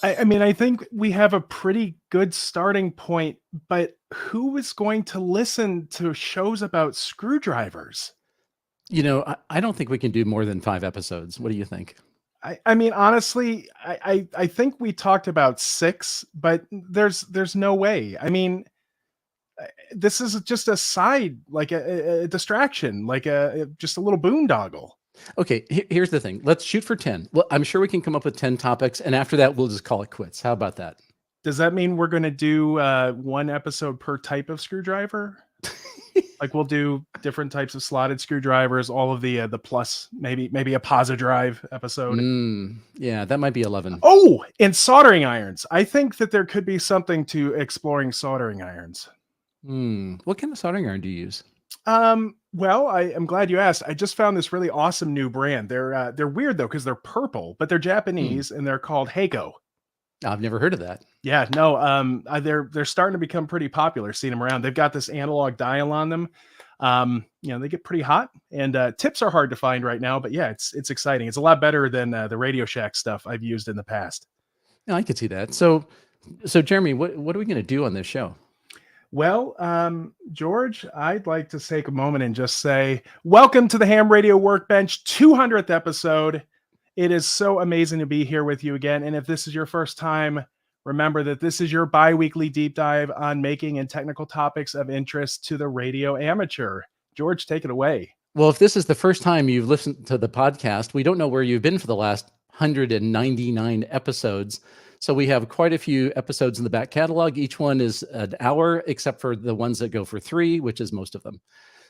I mean, I think we have a pretty good starting point, but who is going to listen to shows about screwdrivers? I don't think we can do more than 5 episodes. What do you think? I mean, honestly, I think we talked about 6, but there's no way. I mean, this is just a side, like a distraction, like just a little boondoggle. Okay, here's the thing. Let's shoot for 10. Well, I'm sure we can come up with 10 topics, and after that, we'll just call it quits. How about that? Does that mean we're going to do 1 episode per type of screwdriver? Like we'll do different types of slotted screwdrivers, all of the plus, maybe a posi drive episode. Yeah, that might be 11. Oh, and soldering irons. I think that there could be something to exploring soldering irons. What kind of soldering iron do you use? Well, I'm glad you asked. I just found this really awesome new brand. They're weird though because they're purple, but they're Japanese and they're called Heiko. I've never heard of that. Yeah, no. They're starting to become pretty popular. Seeing them around, they've got this analog dial on them. They get pretty hot, and tips are hard to find right now. But yeah, it's exciting. It's a lot better than the Radio Shack stuff I've used in the past. Yeah, I could see that. So Jeremy, what are we going to do on this show? Well, George, I'd like to take a moment and just say, welcome to the Ham Radio Workbench 200th episode. It is so amazing to be here with you again. And if this is your first time, remember that this is your bi-weekly deep dive on making and technical topics of interest to the radio amateur. George, take it away. Well, if this is the first time you've listened to the podcast, we don't know where you've been for the last 199 episodes. So we have quite a few episodes in the back catalog. Each one is an hour, except for the ones that go for 3, which is most of them.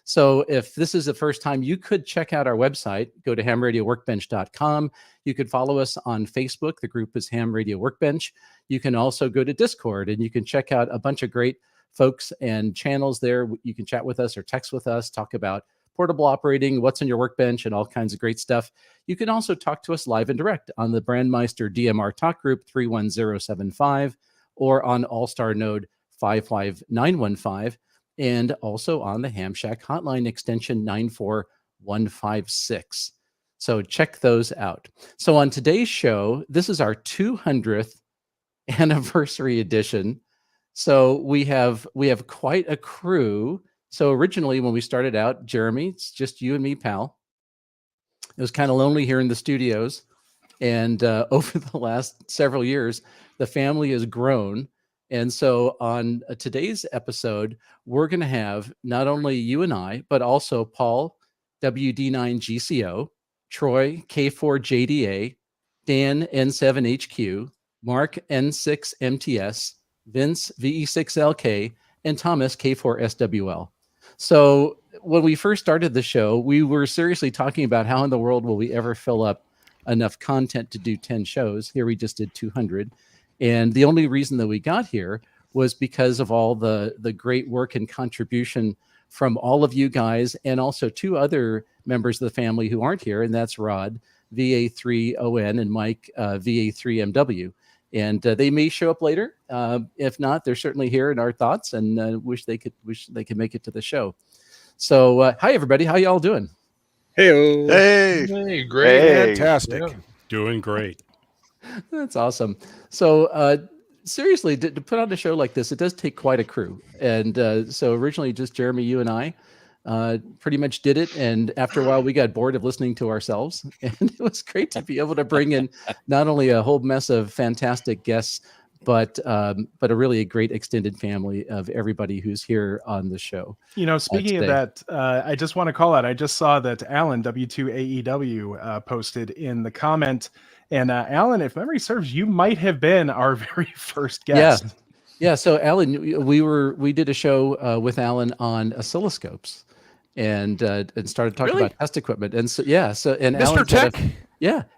So if this is the first time, you could check out our website, go to hamradioworkbench.com. You could follow us on Facebook. The group is Ham Radio Workbench. You can also go to Discord and you can check out a bunch of great folks and channels there. You can chat with us or text with us, talk about portable operating, what's in your workbench, and all kinds of great stuff. You can also talk to us live and direct on the Brandmeister DMR Talk Group 31075 or on All-Star Node 55915. And also on the Ham Shack hotline extension 94156. So check those out. So on today's show, this is our 200th anniversary edition. So we have quite a crew. So originally when we started out, Jeremy, it's just you and me, pal. It was kind of lonely here in the studios. And over the last several years, the family has grown. And so on today's episode, we're going to have not only you and I, but also Paul, WD9GCO, Troy, K4JDA, Dan, N7HQ, Mark, N6MTS, Vince, VE6LK, and Thomas, K4SWL. So when we first started the show, we were seriously talking about how in the world will we ever fill up enough content to do 10 shows. Here we just did 200. And the only reason that we got here was because of all the great work and contribution from all of you guys, and also 2 other members of the family who aren't here, and that's Rod, VA3ON, and Mike, VA3MW. And they may show up later. If not, they're certainly here in our thoughts, and wish they could make it to the show. So hi, everybody. How y'all doing? Hey, great. Hey. Fantastic. Yeah. Doing great. That's awesome. So seriously, to put on a show like this, it does take quite a crew. And so originally just Jeremy, you and I pretty much did it. And after a while, we got bored of listening to ourselves. And it was great to be able to bring in not only a whole mess of fantastic guests, but a really great extended family of everybody who's here on the show. Speaking of that, I just want to call out, I just saw that Alan, W2AEW, posted in the comment. And Alan, if memory serves, you might have been our very first guest. Yeah. So Alan, we did a show with Alan on oscilloscopes, and started talking about test equipment. And so and Mr. Tech.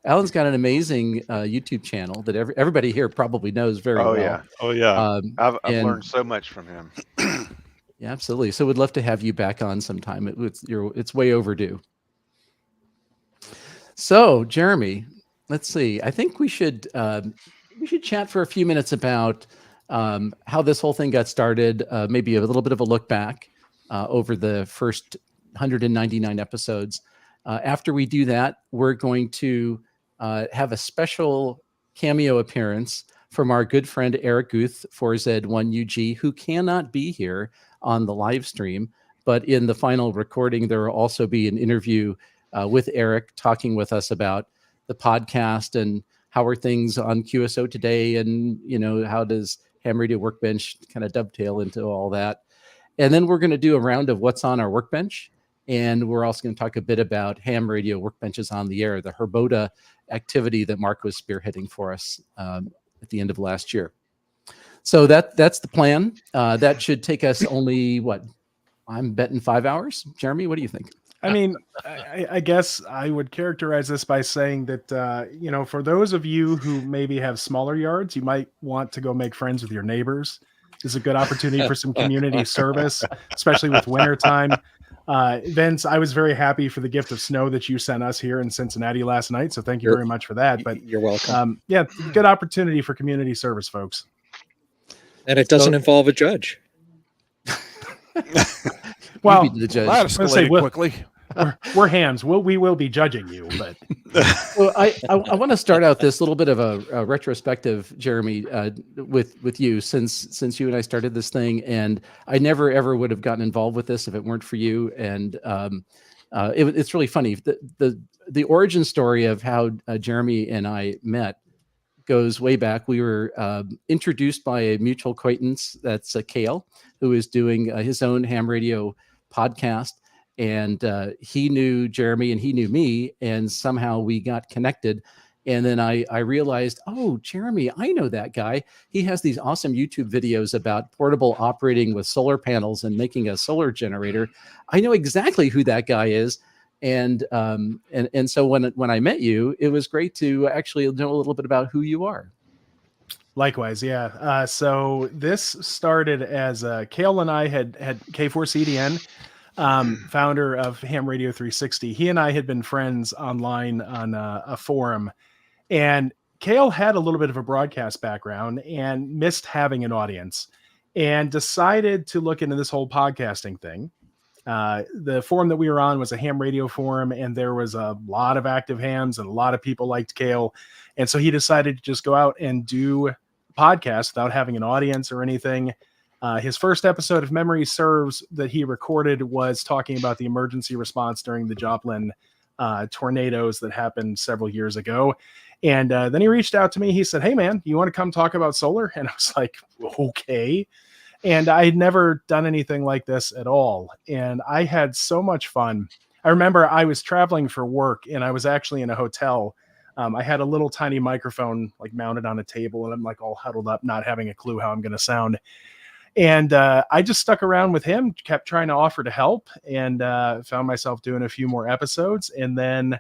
Alan's got an amazing YouTube channel that everybody here probably knows very well. Oh yeah. I've learned so much from him. Yeah, absolutely. So we'd love to have you back on sometime. It's way overdue. So Jeremy, let's see. I think we should chat for a few minutes about how this whole thing got started. Maybe a little bit of a look back over the first 199 episodes. After we do that, we're going to have a special cameo appearance from our good friend Eric Guth, 4Z1UG, who cannot be here on the live stream. But in the final recording, there will also be an interview with Eric talking with us about the podcast and how are things on QSO today, and how does Ham Radio Workbench kind of dovetail into all that. And then we're going to do a round of what's on our workbench, and we're also going to talk a bit about Ham Radio Workbenches on the air, the Herota activity that Mark was spearheading for us at the end of last year. So that's the plan. That should take us only I'm betting 5 hours. Jeremy, what do you think? I mean, I guess I would characterize this by saying that, for those of you who maybe have smaller yards, you might want to go make friends with your neighbors. This is a good opportunity for some community service, especially with wintertime. Vince, I was very happy for the gift of snow that you sent us here in Cincinnati last night. So thank you very much for that. But you're welcome. Good opportunity for community service, folks. And it doesn't involve a judge. Well, the judge. That escalated quickly. We're hams. We will be judging you, but well, I want to start out this little bit of a retrospective, Jeremy, with you, since you and I started this thing, and I never ever would have gotten involved with this if it weren't for you. And it's really funny. The origin story of how Jeremy and I met goes way back. We were introduced by a mutual acquaintance, that's Kale, who is doing his own ham radio podcast. And he knew Jeremy and he knew me, and somehow we got connected. And then I realized, oh, Jeremy, I know that guy. He has these awesome YouTube videos about portable operating with solar panels and making a solar generator. I know exactly who that guy is. And so when I met you, it was great to actually know a little bit about who you are. Likewise, yeah. So this started as Kale and I had K4CDN. Founder of Ham Radio 360. He and I had been friends online on a forum, and Kale had a little bit of a broadcast background and missed having an audience, and decided to look into this whole podcasting thing. The forum that we were on was a ham radio forum, and there was a lot of active hams and a lot of people liked Kale. And so he decided to just go out and do podcasts without having an audience or anything. His first episode, if memory serves, that he recorded was talking about the emergency response during the Joplin tornadoes that happened several years ago. And then he reached out to me. He said, "Hey, man, you want to come talk about solar?" And I was like, okay. And I had never done anything like this at all. And I had so much fun. I remember I was traveling for work, and I was actually in a hotel. I had a little tiny microphone mounted on a table, and I'm all huddled up, not having a clue how I'm going to sound. And I just stuck around with him, kept trying to offer to help, and found myself doing a few more episodes. And then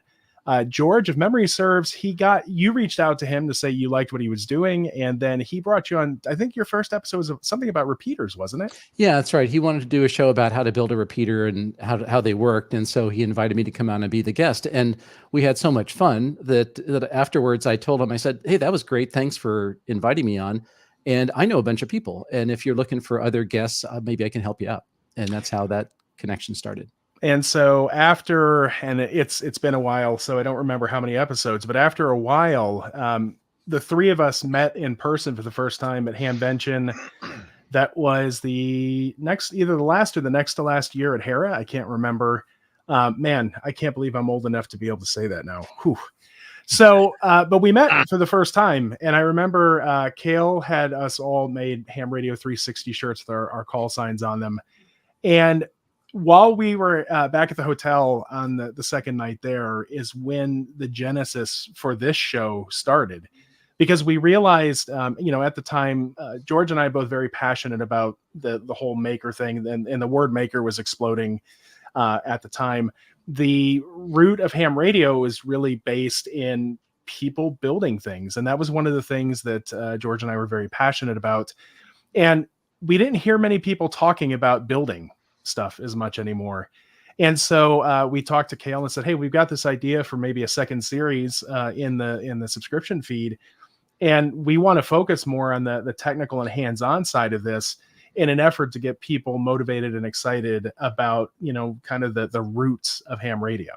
George, if memory serves, you reached out to him to say you liked what he was doing. And then he brought you on, I think your first episode was something about repeaters, wasn't it? Yeah, that's right. He wanted to do a show about how to build a repeater and how they worked. And so he invited me to come on and be the guest. And we had so much fun that afterwards I told him, I said, "Hey, that was great. Thanks for inviting me on. And I know a bunch of people. And if you're looking for other guests, maybe I can help you out." And that's how that connection started. And so it's been a while, so I don't remember how many episodes, but after a while, the three of us met in person for the first time at Hamvention. That was either the last or the next to last year at Hera. I can't remember. Man, I can't believe I'm old enough to be able to say that now. Whew. So, but we met for the first time, and I remember Kale had us all made Ham Radio 360 shirts with our call signs on them. And while we were back at the hotel on the second night there is when the genesis for this show started, because we realized, at the time, George and I are both very passionate about the whole maker thing, and the word maker was exploding at the time. The root of ham radio is really based in people building things. And that was one of the things that George and I were very passionate about. And we didn't hear many people talking about building stuff as much anymore. And so we talked to Kale and said, "Hey, we've got this idea for maybe a second series in the subscription feed. And we want to focus more on the technical and hands-on side of this in an effort to get people motivated and excited about, kind of the roots of ham radio."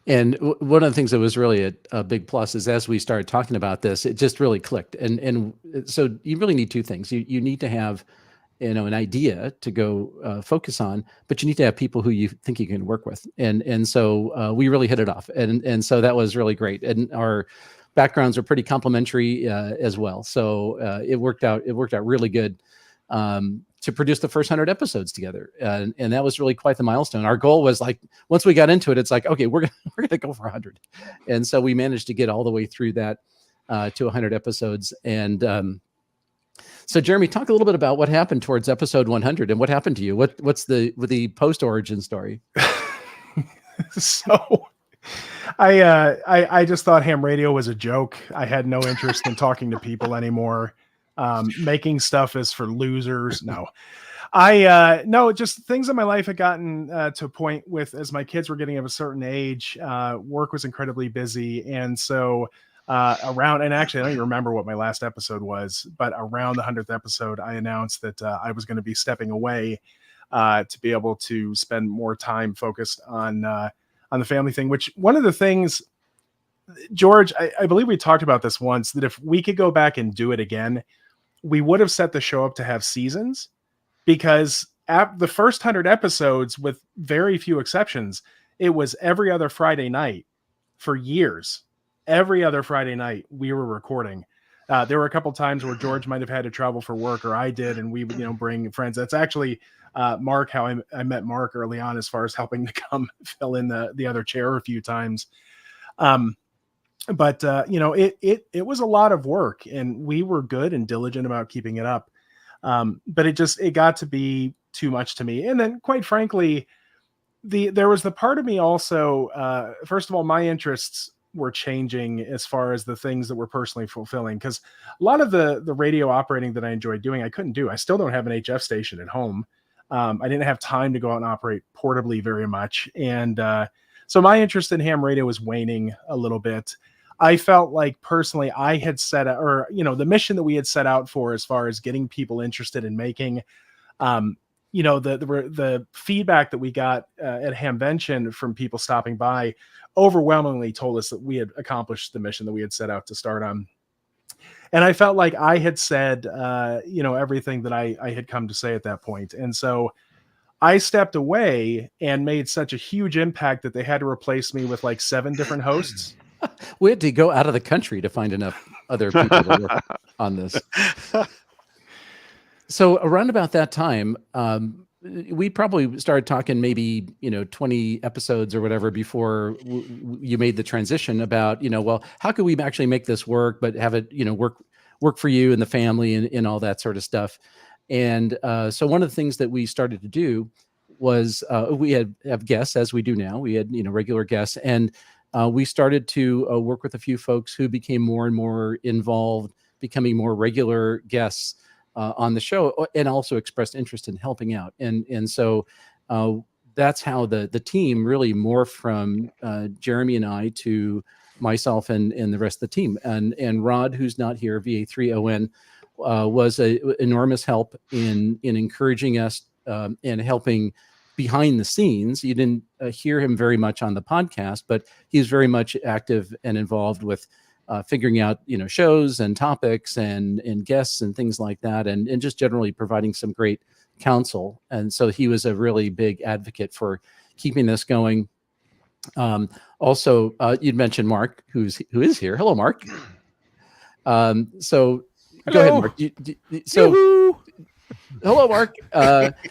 And one of the things that was really a big plus is as we started talking about this, it just really clicked. And so you really need two things. You need to have, an idea to go focus on, but you need to have people who you think you can work with. And so we really hit it off. And so that was really great. And our backgrounds are pretty complementary as well. So it worked out really good to produce the first 100 episodes together. And that was really quite the milestone. Our goal was like, once we got into it, it's like, okay, we're gonna go for 100. And so we managed to get all the way through that to 100 episodes. And so Jeremy, talk a little bit about what happened towards episode 100 and what happened to you. What's the post origin story? So I just thought ham radio was a joke. I had no interest in talking to people anymore. Making stuff is for losers. No, no, just things in my life had gotten to a point with, as my kids were getting of a certain age, work was incredibly busy. And so around, and actually I don't even remember what my last episode was, but around the 100th episode, I announced that I was going to be stepping away to be able to spend more time focused on the family thing, which one of the things, George, I believe we talked about this once, that if we could go back and do it again, we would have set the show up to have seasons, because at the first 100 episodes, with very few exceptions, it was every other Friday night for years. Every other Friday night we were recording. There were a couple times where George might have had to travel for work, or I did, and we would, bring friends. That's actually Mark, how I met Mark early on, as far as helping to come fill in the other chair a few times. But it was a lot of work, and we were good and diligent about keeping it up. But it got to be too much to me. And then, quite frankly, there was the part of me also, first of all, my interests were changing as far as the things that were personally fulfilling, because a lot of the radio operating that I enjoyed doing, I couldn't do. I still don't have an HF station at home. I didn't have time to go out and operate portably very much. And so my interest in ham radio was waning a little bit. I felt like personally I had set out, or, the mission that we had set out for, as far as getting people interested in making, the feedback that we got at Hamvention from people stopping by overwhelmingly told us that we had accomplished the mission that we had set out to start on. And I felt like I had said, everything that I had come to say at that point. And so I stepped away and made such a huge impact that they had to replace me with like 7 different hosts. We had to go out of the country to find enough other people to work on this. So around about that time, we probably started talking maybe, 20 episodes or whatever before you made the transition about, well, how could we actually make this work, but have it, work for you and the family and all that sort of stuff. And so one of the things that we started to do was we have guests, as we do now. We had, regular guests, and we started to work with a few folks who became more and more involved, becoming more regular guests on the show, and also expressed interest in helping out. And so that's how the team really morphed from Jeremy and I to myself and the rest of the team. And Rod, who's not here, VA3ON, was an enormous help in encouraging us and helping behind the scenes. You didn't hear him very much on the podcast, but he's very much active and involved with figuring out, shows and topics and guests and things like that, and just generally providing some great counsel. And so he was a really big advocate for keeping this going. Also, you'd mentioned Mark, who is here. Hello, Mark. So hello. Go ahead, Mark. Hello, Mark.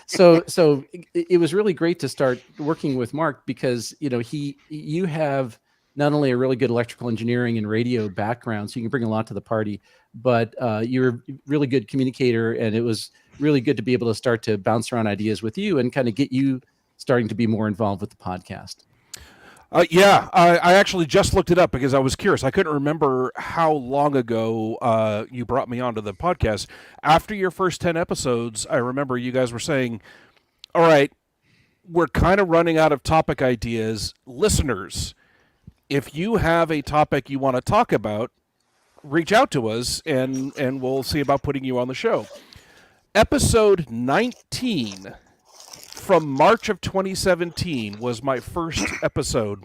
So it was really great to start working with Mark, because you have not only a really good electrical engineering and radio background, so you can bring a lot to the party, but you're a really good communicator, and it was really good to be able to start to bounce around ideas with you and kind of get you starting to be more involved with the podcast. I actually just looked it up because I was curious. I couldn't remember how long ago you brought me onto the podcast. After your first 10 episodes, I remember you guys were saying, all right, we're kind of running out of topic ideas. Listeners, if you have a topic you want to talk about, reach out to us, and we'll see about putting you on the show. Episode 19 from March of 2017 was my first episode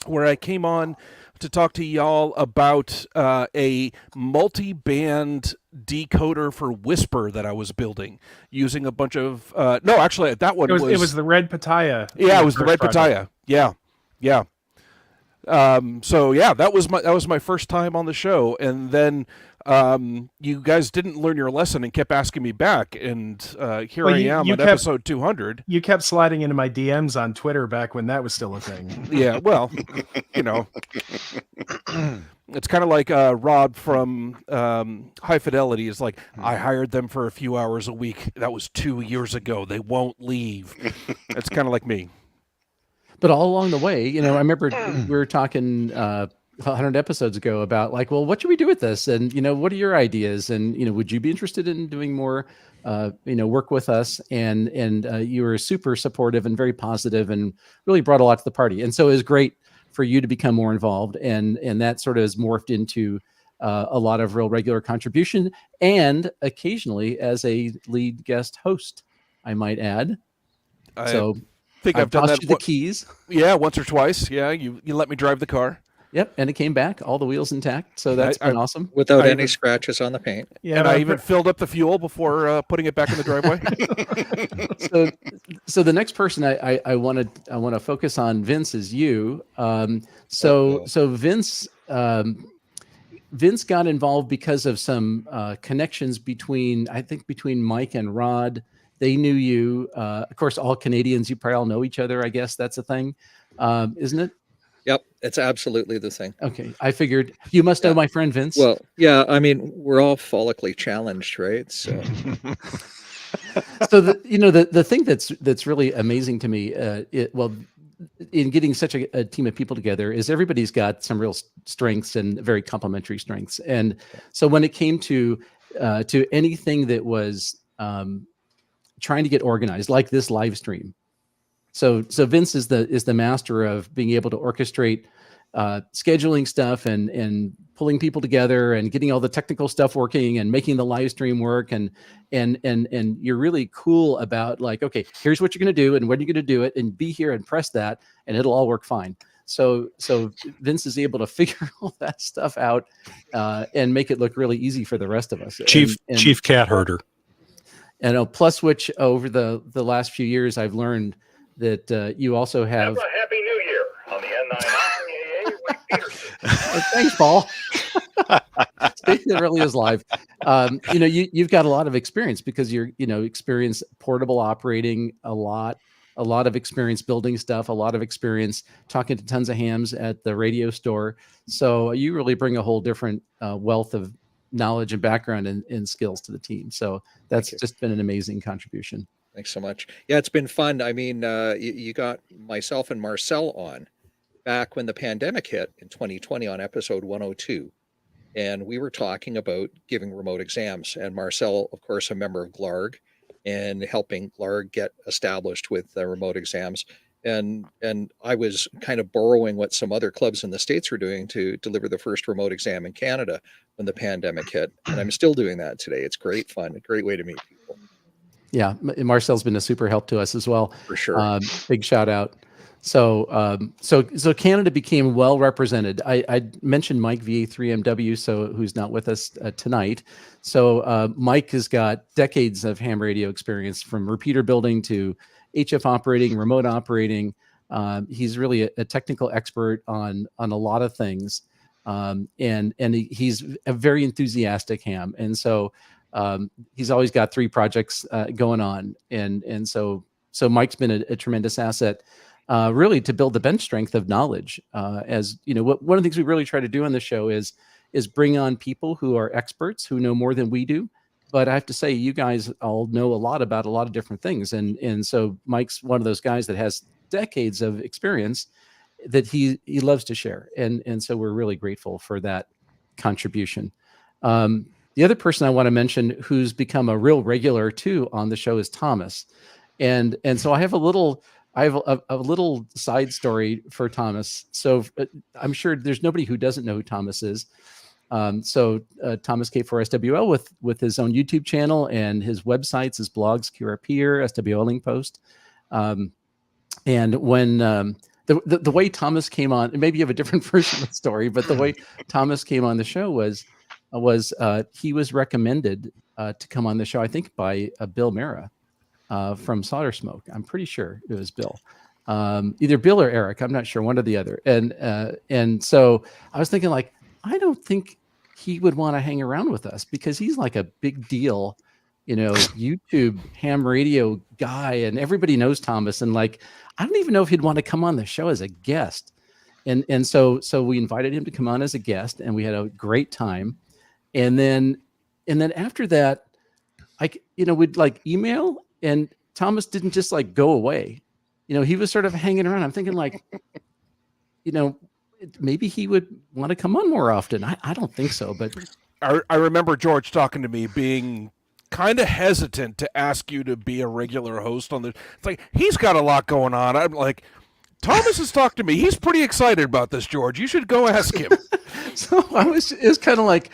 where I came on to talk to y'all about a multi-band decoder for Whisper that I was building using a bunch of no, actually that one it was the red pitaya. Yeah, it was the red pitaya. Yeah. So yeah, that was my first time on the show, and then you guys didn't learn your lesson and kept asking me back, and here I am on episode 200. You kept sliding into my DMs on Twitter back when that was still a thing. Yeah, well, it's kind of like Rob from High Fidelity is like, I hired them for a few hours a week. That was 2 years ago. They won't leave. It's kind of like me. But all along the way, I remember we were talking 100 episodes ago about like, well, what should we do with this? And, what are your ideas? And, would you be interested in doing more, work with us? And you were super supportive and very positive and really brought a lot to the party. And so it was great for you to become more involved. And that sort of has morphed into a lot of real regular contribution and occasionally as a lead guest host, I might add. I think I've done that. The keys. Yeah, once or twice. Yeah, you let me drive the car. Yep, and it came back, all the wheels intact. So that's been awesome. Without any scratches on the paint. Yeah, and I even filled up the fuel before putting it back in the driveway. So the next person I want to focus on, Vince, is you. So Vince got involved because of some connections between Mike and Rod. They knew you. Of course, all Canadians, you probably all know each other. I guess that's a thing, isn't it? Yep, it's absolutely the thing. Okay, I figured you must know my friend Vince. Well, yeah, I mean, we're all follically challenged, right? So, the thing that's really amazing to me, in getting such a team of people together, is everybody's got some real strengths and very complementary strengths. And so when it came to anything that was trying to get organized, like this live stream. So Vince is the master of being able to orchestrate scheduling stuff and pulling people together and getting all the technical stuff working and making the live stream work. And you're really cool about like, okay, here's what you're going to do and when you're going to do it and be here and press that and it'll all work fine. So Vince is able to figure all that stuff out and make it look really easy for the rest of us. Chief cat herder. And plus, which over the last few years, I've learned that you also have. A happy New Year on the N9 with Peterson. Thanks, Paul. It really is live. You've got a lot of experience because you're experience portable operating a lot of experience building stuff, a lot of experience talking to tons of hams at the radio store. So you really bring a whole different wealth of knowledge and background and skills to the team. So that's just been an amazing contribution. Thanks so much. Yeah, it's been fun. I mean, you got myself and Marcel on back when the pandemic hit in 2020 on episode 102. And we were talking about giving remote exams. And Marcel, of course, a member of GLARG and helping GLARG get established with remote exams. And I was kind of borrowing what some other clubs in the States were doing to deliver the first remote exam in Canada when the pandemic hit. And I'm still doing that today. It's great fun, a great way to meet people. Yeah, Marcel's been a super help to us as well. For sure. Big shout out. So Canada became well represented. I mentioned Mike VA3MW, who's not with us tonight. So Mike has got decades of ham radio experience, from repeater building to HF operating, remote operating. He's really a technical expert on a lot of things, and he's a very enthusiastic ham. And so he's always got 3 projects going on, and so Mike's been a tremendous asset. Really to build the bench strength of knowledge. As you know, one of the things we really try to do on the show is bring on people who are experts, who know more than we do. But I have to say, you guys all know a lot about a lot of different things. And so Mike's one of those guys that has decades of experience that he loves to share. And so we're really grateful for that contribution. The other person I want to mention who's become a real regular too on the show is Thomas. And so I have a little side story for Thomas. So I'm sure there's nobody who doesn't know who Thomas is. Thomas K4SWL with his own YouTube channel and his websites, his blogs, QRP, SWL Link Post. And when there the way Thomas came on, maybe you have a different version of the story, but the way Thomas came on the show was he was recommended to come on the show, I think, by Bill Mara from Solder Smoke. I'm pretty sure it was Bill, either Bill or Eric. I'm not sure, one or the other. And so I was thinking, like, I don't think he would want to hang around with us because he's like a big deal, YouTube ham radio guy, and everybody knows Thomas. And like, I don't even know if he'd want to come on the show as a guest. And so we invited him to come on as a guest, and we had a great time. And then after that, we'd like email, and Thomas didn't just like go away. He was sort of hanging around. I'm thinking, like, maybe he would want to come on more often. I don't think so, but I remember George talking to me, being kind of hesitant to ask you to be a regular host on the. It's like, he's got a lot going on. I'm like, Thomas has talked to me. He's pretty excited about this, George. You should go ask him. So it's kind of like,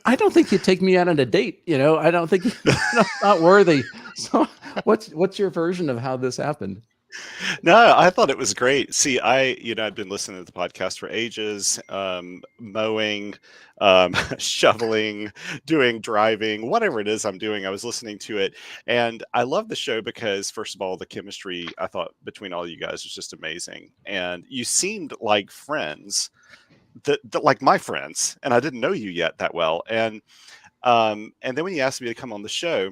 I don't think he'd take me out on a date. I don't think I'm not worthy. So what's your version of how this happened? No, I thought it was great. See, I've been listening to the podcast for ages, mowing, shoveling, driving, whatever it is I'm doing. I was listening to it, and I love the show because, first of all, the chemistry I thought between all you guys was just amazing, and you seemed like friends, that like my friends, and I didn't know you yet that well, and then when you asked me to come on the show,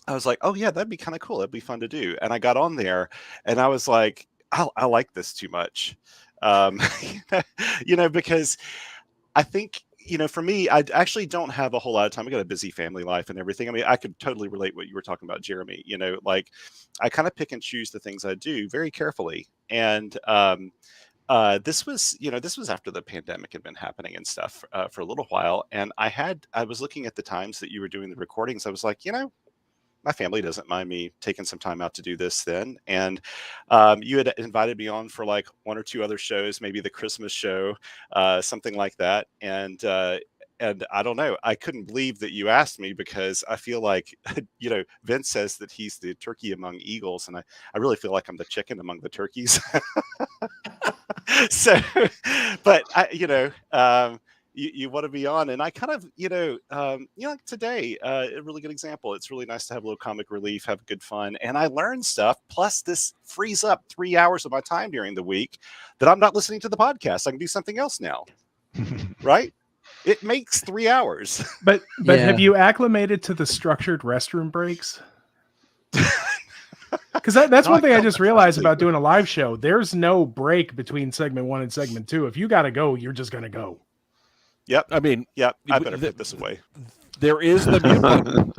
I was like, oh yeah, that'd be kind of cool. That'd be fun to do. And I got on there, and I was like, I like this too much, because I think, for me, I actually don't have a whole lot of time. I got a busy family life and everything. I mean, I could totally relate what you were talking about, Jeremy. Like, I kind of pick and choose the things I do very carefully. And this was after the pandemic had been happening and stuff for a little while. And I was looking at the times that you were doing the recordings. I was like, my family doesn't mind me taking some time out to do this then. And you had invited me on for like one or two other shows, maybe the Christmas show, something like that. And I don't know, I couldn't believe that you asked me, because I feel like, Vince says that he's the turkey among eagles. And I really feel like I'm the chicken among the turkeys. So, but you want to be on, and I kind of, like today, a really good example. It's really nice to have a little comic relief, have good fun, and I learned stuff. Plus, this frees up 3 hours of my time during the week that I'm not listening to the podcast. I can do something else now, right? It makes 3 hours. But Yeah. Have you acclimated to the structured restroom breaks? Because that's one thing I just realized about doing a live show. There's no break between segment 1 and segment 2. If you got to go, you're just going to go. Yep. I mean, Yep. I better put this away. There is the mute button.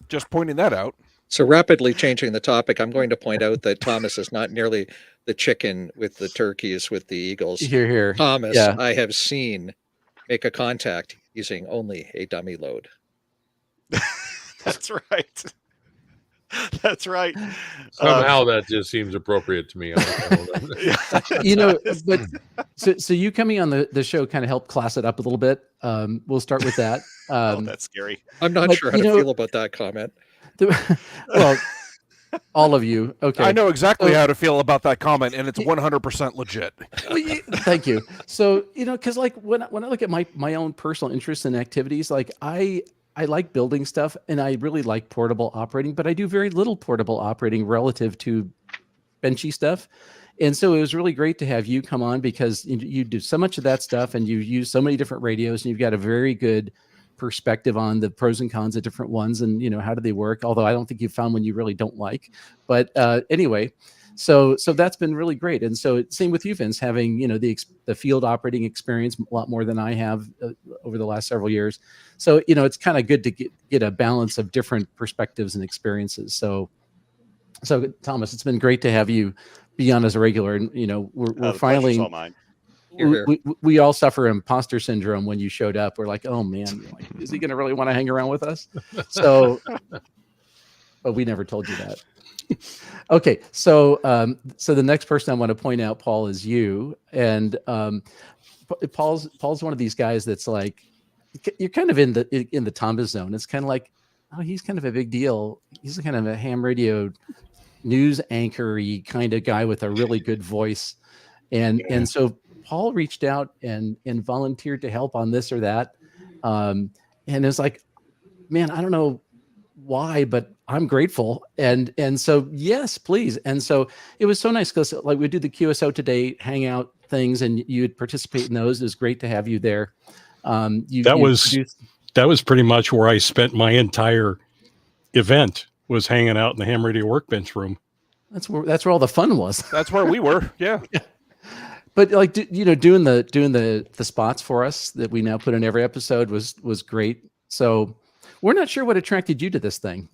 Just pointing that out. So rapidly changing the topic, I'm going to point out that Thomas is not nearly the chicken with the turkeys with the eagles. Here. Thomas, Yeah. I have seen make a contact using only a dummy load. That's right. That's right. Somehow that just seems appropriate to me. I don't know. But so you coming on the show kind of helped class it up a little bit. We'll start with that. Oh, that's scary. I'm not But, sure how to feel about that comment. Well, all of you. Okay. I know exactly So- how to feel about that comment, and it's 100% legit. Well, thank you. So, because like when I look at my own personal interests and activities, like I like building stuff, and I really like portable operating, but I do very little portable operating relative to benchy stuff. And so it was really great to have you come on, because you do so much of that stuff, and you use so many different radios, and you've got a very good perspective on the pros and cons of different ones, and how do they work, although I don't think you've found one you really don't like. But anyway, so that's been really great. And so same with you, Vince, having the field operating experience a lot more than I have over the last several years. So it's kind of good to get a balance of different perspectives and experiences. So Thomas, it's been great to have you be on as a regular, and we're The finally pleasure's all mine. Here, here. we all suffer imposter syndrome when you showed up. We're like, oh man, is he going to really want to hang around with us? So, but we never told you that. Okay, so the next person I want to point out, Paul, is you, and Paul's one of these guys that's like, you're kind of in the Thomas zone. It's kind of like, oh, he's kind of a big deal. He's kind of a ham radio news anchor-y kind of guy with a really good voice. And so Paul reached out and volunteered to help on this or that. And it's like, man, I don't know why, but I'm grateful. And so, yes, please. And so it was so nice because like we do the QSO Today hangout things and you'd participate in those. It was great to have you there. That was pretty much where I spent my entire event, was hanging out in the Ham Radio Workbench room. That's where all the fun was. That's where we were. Yeah. But like, doing the spots for us that we now put in every episode was great. So we're not sure what attracted you to this thing.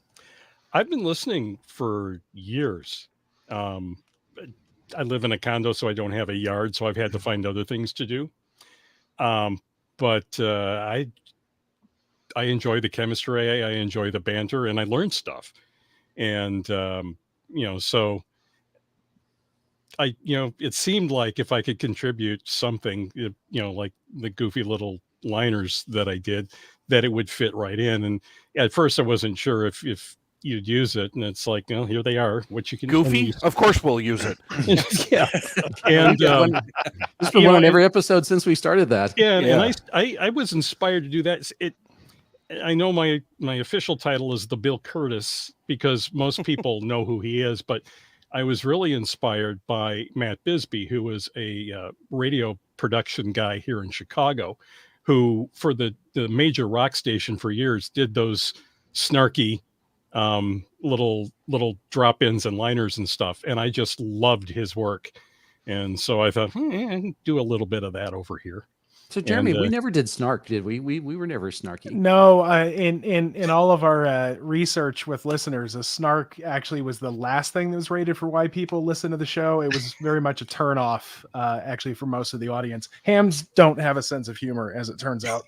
I've been listening for years. I live in a condo, so I don't have a yard, so I've had to find other things to do. But I enjoy the chemistry. I enjoy the banter, and I learn stuff. And so it seemed like if I could contribute something, like the goofy little liners that I did, that it would fit right in. And at first I wasn't sure if you'd use it, and it's like, here they are, what you can goofy. Of course we'll use it. Yeah. And it's been one on every episode since we started that. Yeah. And I was inspired to do that. I know my official title is the Bill Curtis because most people know who he is, but I was really inspired by Matt Bisbee, who was a radio production guy here in Chicago, who for the major rock station for years did those snarky little drop-ins and liners and stuff. And I just loved his work. And so I thought, I can do a little bit of that over here. So Jeremy, we never did snark, did we? We were never snarky. No, in all of our research with listeners, a snark actually was the last thing that was rated for why people listen to the show. It was very much a turnoff, actually, for most of the audience. Hams don't have a sense of humor, as it turns out.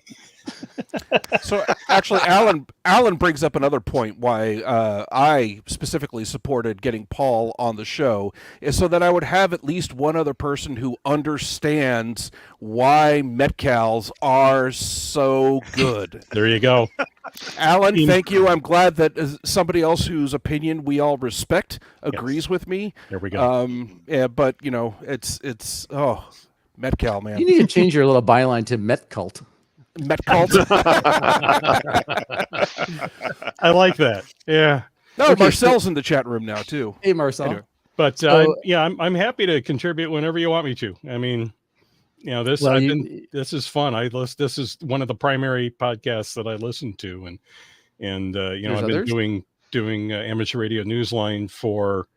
So actually, Alan brings up another point why I specifically supported getting Paul on the show, is so that I would have at least one other person who understands why Metcals are so good. There you go. Alan, thank you. I'm glad that somebody else whose opinion we all respect agrees with me. There we go. Yeah, but it's Metcal, man. You need to change your little byline to Met Cult. Met Cult. I like that. Yeah. No, Okay, Marcel's in the chat room now too. Hey, Marcel. Anyway. But I'm happy to contribute whenever you want me to. I mean, this is fun. This is one of the primary podcasts that I listen to, and I've been doing Amateur Radio Newsline for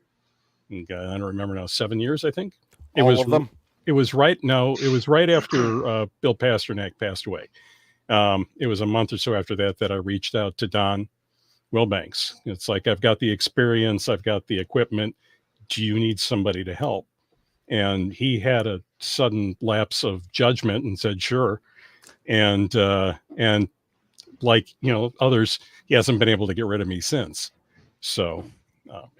I don't remember now, 7 years, I think. All of them. It was right after Bill Pasternak passed away. It was a month or so after that I reached out to Don Wilbanks. It's like, I've got the experience, I've got the equipment. Do you need somebody to help? And he had a sudden lapse of judgment and said, sure. And like, others, he hasn't been able to get rid of me since. So,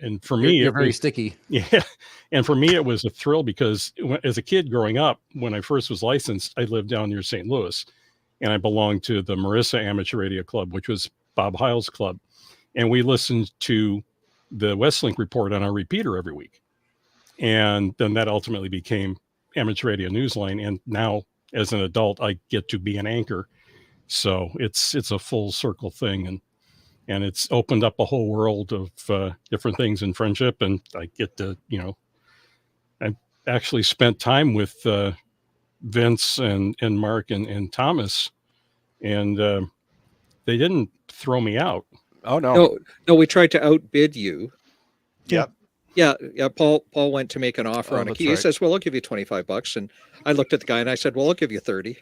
and for me, you're very sticky. Yeah. And for me, it was a thrill because as a kid growing up, when I first was licensed, I lived down near St. Louis, and I belonged to the Marissa Amateur Radio Club, which was Bob Heil's club. And we listened to the Westlink Report on our repeater every week. And then that ultimately became Amateur Radio Newsline. And now as an adult, I get to be an anchor. So it's a full circle thing. And it's opened up a whole world of different things in friendship. And I get to, I actually spent time with Vince and Mark and Thomas, and they didn't throw me out. Oh, no. No, we tried to outbid you. Yep. Yeah. Paul went to make an offer on a that's key. right. He says, well, I'll give you $25. And I looked at the guy and I said, well, I'll give you 30.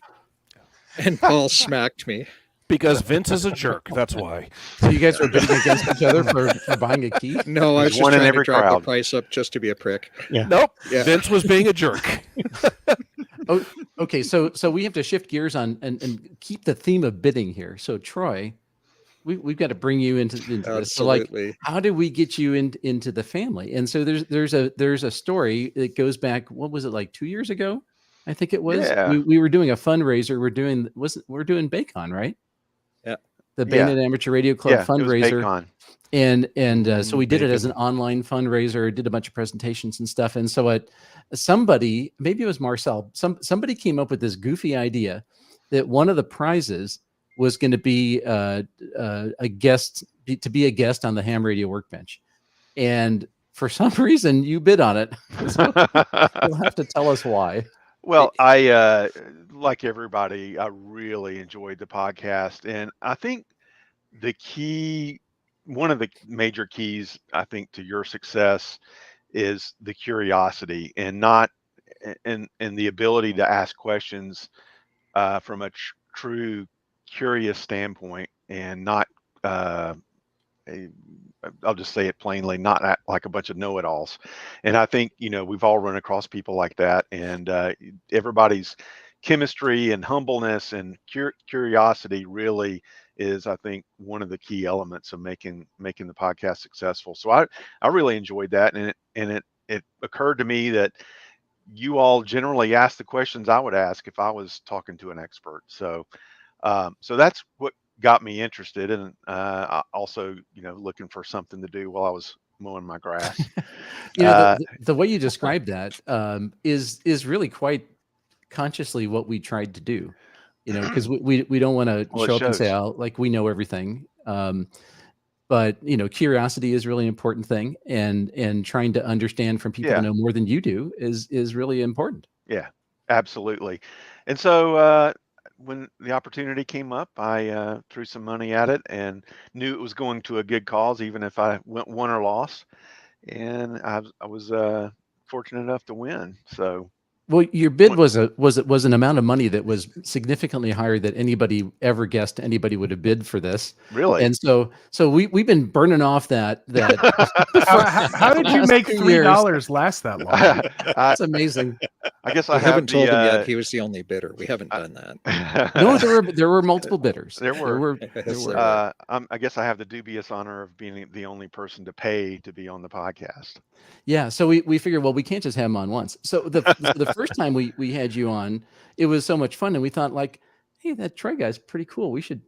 And Paul smacked me. Because Vince is a jerk. That's why. So you guys were bidding against each other for buying a key? No, I was just one in trying to every drive crowd. the price up just to be a prick. Yeah. Nope. Yeah. Vince was being a jerk. Oh, okay. So we have to shift gears on and keep the theme of bidding here. So Troy, we've got to bring you into this. So like, Absolutely. how did we get you into the family? And so there's a story that goes back. What was it, like 2 years ago? I think it was. Yeah. We were doing a fundraiser. We're doing Bacon, right? the Bandit Amateur Radio Club Yeah, it was fundraiser. Baycon. And so we did it as an Bacon. online fundraiser, did a bunch of presentations and stuff. And so somebody, maybe it was Marcel, somebody came up with this goofy idea that one of the prizes was going to be a guest, to be a guest on the Ham Radio Workbench. And for some reason you bid on it. So you'll have to tell us why. Well, I like everybody, I really enjoyed the podcast, and I think one of the major keys, I think, to your success is the curiosity and the ability to ask questions from a true curious standpoint, and not I'll just say it plainly, not like a bunch of know-it-alls. And I think, we've all run across people like that, and everybody's chemistry and humbleness and curiosity really is, I think, one of the key elements of making the podcast successful. So I really enjoyed that, and it occurred to me that you all generally ask the questions I would ask if I was talking to an expert. So that's what got me interested, and also, looking for something to do while I was mowing my grass. The way you describe that is really quite consciously what we tried to do, because we don't want to show up and say, oh, like, we know everything. But curiosity is a really important thing, and trying to understand from people who know more than you do is really important. Yeah, absolutely. And so when the opportunity came up, I threw some money at it and knew it was going to a good cause, even if I won or lost. And I was fortunate enough to win. So. Well, your bid was an amount of money that was significantly higher than anybody ever guessed anybody would have bid for this. Really? And so we've been burning off that. How did you make $3 last that long? That's amazing. I guess I haven't told him yet he was the only bidder. We haven't done that. No, there were multiple bidders. There were. I guess I have the dubious honor of being the only person to pay to be on the podcast. Yeah, so we figured, well, we can't just have him on once. So the first time we had you on, it was so much fun, and we thought, like, hey, that Troy guy's pretty cool. We should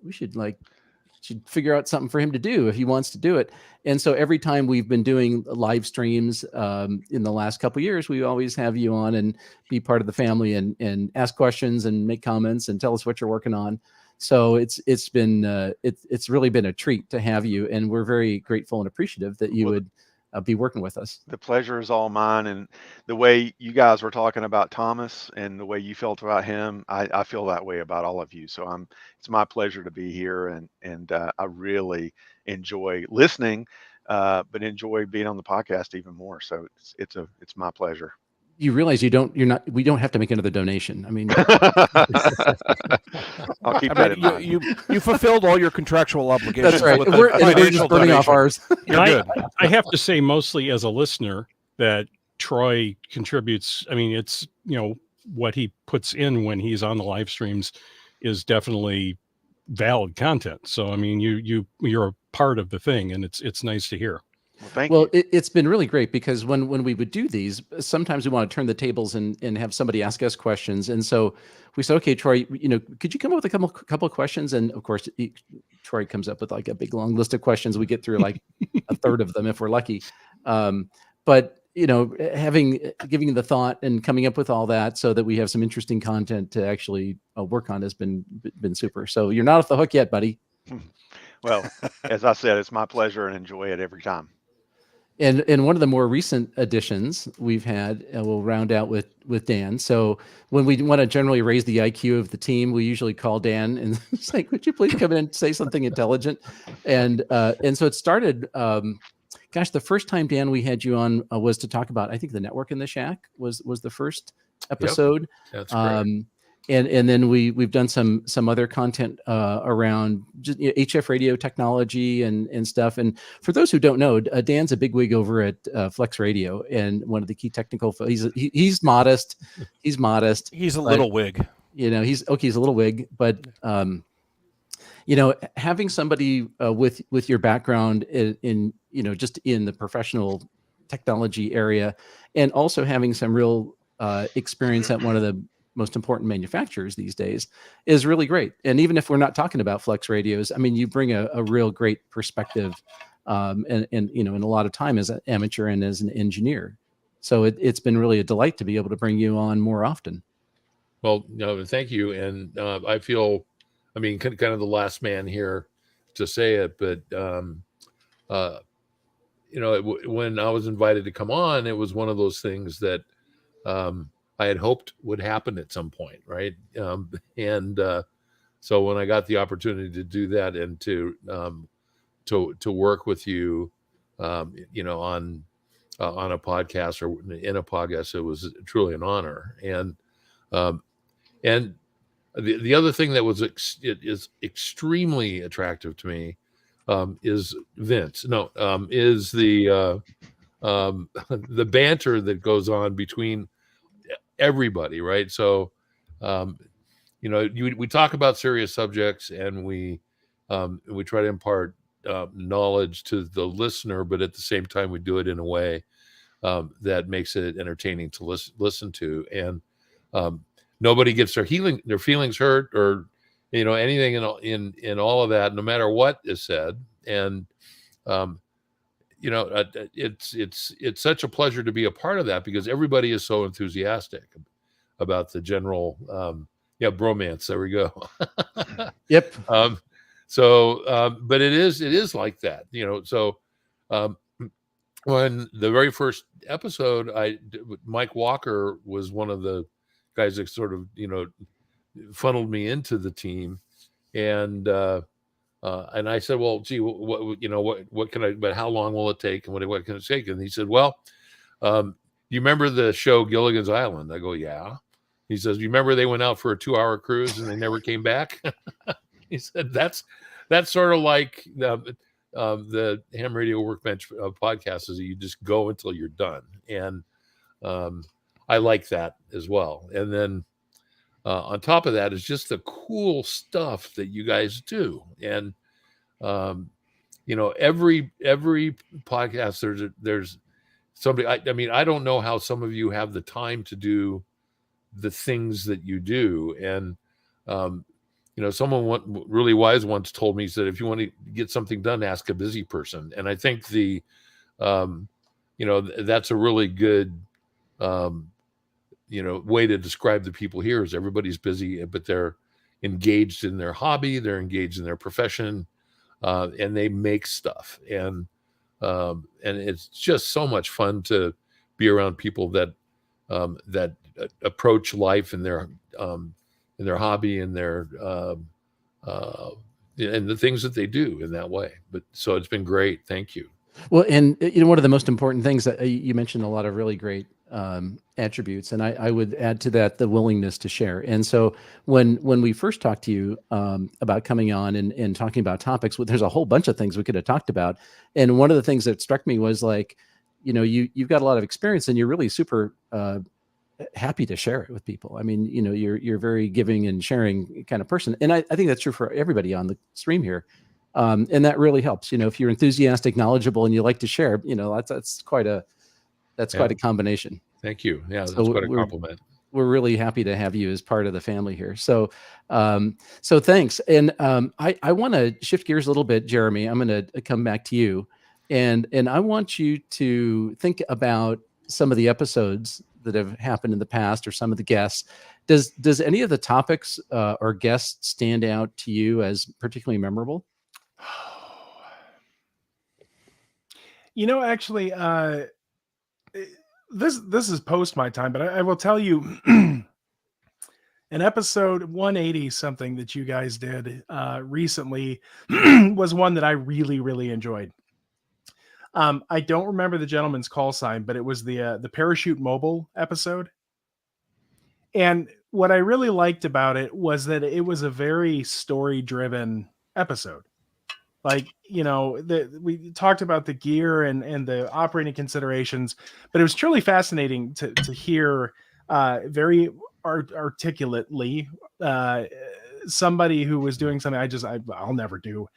figure out something for him to do if he wants to do it. And so every time we've been doing live streams in the last couple of years, we always have you on and be part of the family and ask questions and make comments and tell us what you're working on. So it's really been a treat to have you, and we're very grateful and appreciative that you would be working with us. The pleasure is all mine, and the way you guys were talking about Thomas and the way you felt about him, I feel that way about all of you. So it's my pleasure to be here, and I really enjoy listening, but enjoy being on the podcast even more. So it's my pleasure. You realize we don't have to make another donation. I mean, I'll keep that in mind. You fulfilled all your contractual obligations. That's right. With We're just burning off ours. You're good. I have to say, mostly as a listener, that Troy contributes. I mean, it's, what he puts in when he's on the live streams is definitely valid content. So, I mean, you're a part of the thing, and it's nice to hear. Well, thank you. It's been really great, because when we would do these, sometimes we want to turn the tables and have somebody ask us questions. And so we said, okay, Troy, could you come up with a couple of questions? And of course, Troy comes up with like a big long list of questions. We get through like a third of them if we're lucky. But giving the thought and coming up with all that so that we have some interesting content to actually work on has been super. So you're not off the hook yet, buddy. Well, as I said, it's my pleasure, and enjoy it every time. And one of the more recent additions we've had, we'll round out with Dan. So when we want to generally raise the IQ of the team, we usually call Dan and it's like, would you please come in and say something intelligent? And so it started, the first time, Dan, we had you on was to talk about, I think, the network in the shack was the first episode. Yep. That's correct. And then we've done some other content around just, HF radio technology and stuff. And for those who don't know, Dan's a bigwig over at Flex Radio, and one of the key technical. He's modest. He's modest. He's a little wig. He's a little wig, but having somebody with your background in just in the professional technology area, and also having some real experience at one of the most important manufacturers these days, is really great. And even if we're not talking about flex radios, I mean, you bring a real great perspective, and you know, in a lot of time as an amateur and as an engineer. So it's been really a delight to be able to bring you on more often. Well, no, thank you. And I feel, I mean, kind of the last man here to say it, but you know, when I was invited to come on, it was one of those things that I had hoped would happen at some point, right? So when I got the opportunity to do that and to work with you, you know, on a podcast or in a podcast, it was truly an honor. And the other thing that was is extremely attractive to me is Vince. No, is the banter that goes on between everybody, right? So, you know, we talk about serious subjects, and we try to impart knowledge to the listener, but at the same time, we do it in a way that makes it entertaining to listen to, and nobody gets their feelings hurt, or you know, anything in all of that, no matter what is said. And you know, it's such a pleasure to be a part of that, because everybody is so enthusiastic about the general bromance. There we go. Yep. But it is like that, you know. So when the very first episode, Mike Walker was one of the guys that sort of, you know, funneled me into the team, and I said, well, gee, what can I? But how long will it take, and what can it take? And he said, well, you remember the show Gilligan's Island? I go, yeah. He says, you remember they went out for a 2-hour cruise and they never came back? He said, that's sort of like the Ham Radio Workbench podcast, is that you just go until you're done. And I like that as well. And then on top of that is just the cool stuff that you guys do. And, you know, every podcast, there's somebody, I mean, I don't know how some of you have the time to do the things that you do. And, you know, someone really wise once told me, he said, if you want to get something done, ask a busy person. And I think you know, that's a really good, you know, way to describe the people here, is everybody's busy, but they're engaged in their hobby, they're engaged in their profession, and they make stuff. And it's just so much fun to be around people that approach life in their hobby and their and the things that they do in that way. But so it's been great. Thank you. Well, and you know, one of the most important things that you mentioned, a lot of really great attributes, and I would add to that the willingness to share. And so when we first talked to you about coming on and talking about topics, there's a whole bunch of things we could have talked about. And one of the things that struck me was, like, you know, you've got a lot of experience, and you're really super happy to share it with people. I mean, you know, you're very giving and sharing kind of person. And I think that's true for everybody on the stream here. And that really helps. You know, if you're enthusiastic, knowledgeable, and you like to share, you know, that's quite a combination. Thank you. Yeah, that's So quite a compliment. We're really happy to have you as part of the family here. So, so thanks. And I want to shift gears a little bit, Jeremy. I'm going to come back to you, and I want you to think about some of the episodes that have happened in the past, or some of the guests. Does any of the topics or guests stand out to you as particularly memorable? You know, actually, this is post my time, but I will tell you, an episode 180 something that you guys did recently was one that I really, really enjoyed. I don't remember the gentleman's call sign, but it was the Parachute Mobile episode. And what I really liked about it was that it was a very story-driven episode. Like, you know, we talked about the gear and the operating considerations, but it was truly fascinating to hear very articulately somebody who was doing something I'll never do.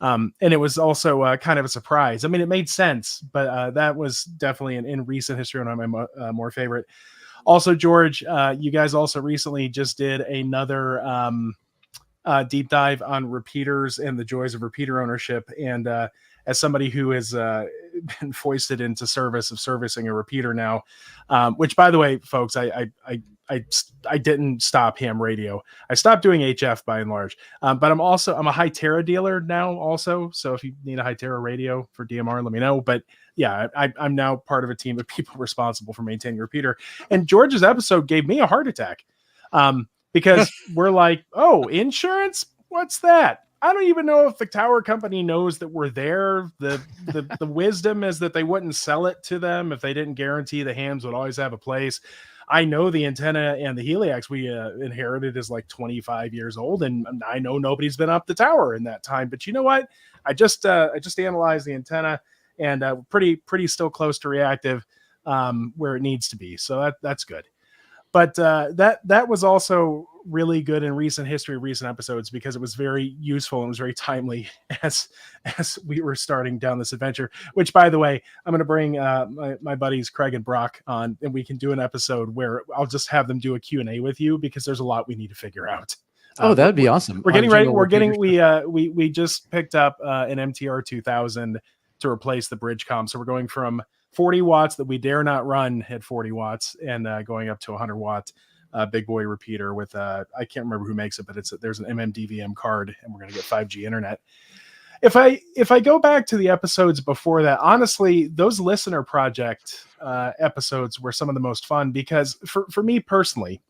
And it was also kind of a surprise. I mean, it made sense, but that was definitely in recent history one of my more favorite. Also, George, you guys also recently just did another deep dive on repeaters and the joys of repeater ownership. And as somebody who has been foisted into service of servicing a repeater now, which, by the way, folks, I didn't stop ham radio. I stopped doing HF by and large, but I'm a Hytera dealer now also. So if you need a Hytera radio for DMR, let me know. But yeah, I'm now part of a team of people responsible for maintaining your repeater. And George's episode gave me a heart attack because we're like, oh, insurance? What's that? I don't even know if the tower company knows that we're there. The wisdom is that they wouldn't sell it to them if they didn't guarantee the hams would always have a place. I know the antenna and the Heliax we inherited is like 25 years old, and I know nobody's been up the tower in that time. But you know what? I just analyzed the antenna, and pretty still close to reactive where it needs to be. So that's good. But that was also really good in recent history, recent episodes, because it was very useful and was very timely as we were starting down this adventure. Which, by the way, I'm going to bring my buddies Craig and Brock on, and we can do an episode where I'll just have them do a Q&A with you, because there's a lot we need to figure out. Oh, that would be awesome. We're getting ready. We just picked up an MTR 2000 to replace the Bridgecom, so we're going from 40 watts that we dare not run at 40 watts and going up to 100 watt big boy repeater with I can't remember who makes it, but there's an MMDVM card, and we're going to get 5G internet. If I go back to the episodes before that, honestly, those listener project episodes were some of the most fun, because for me personally,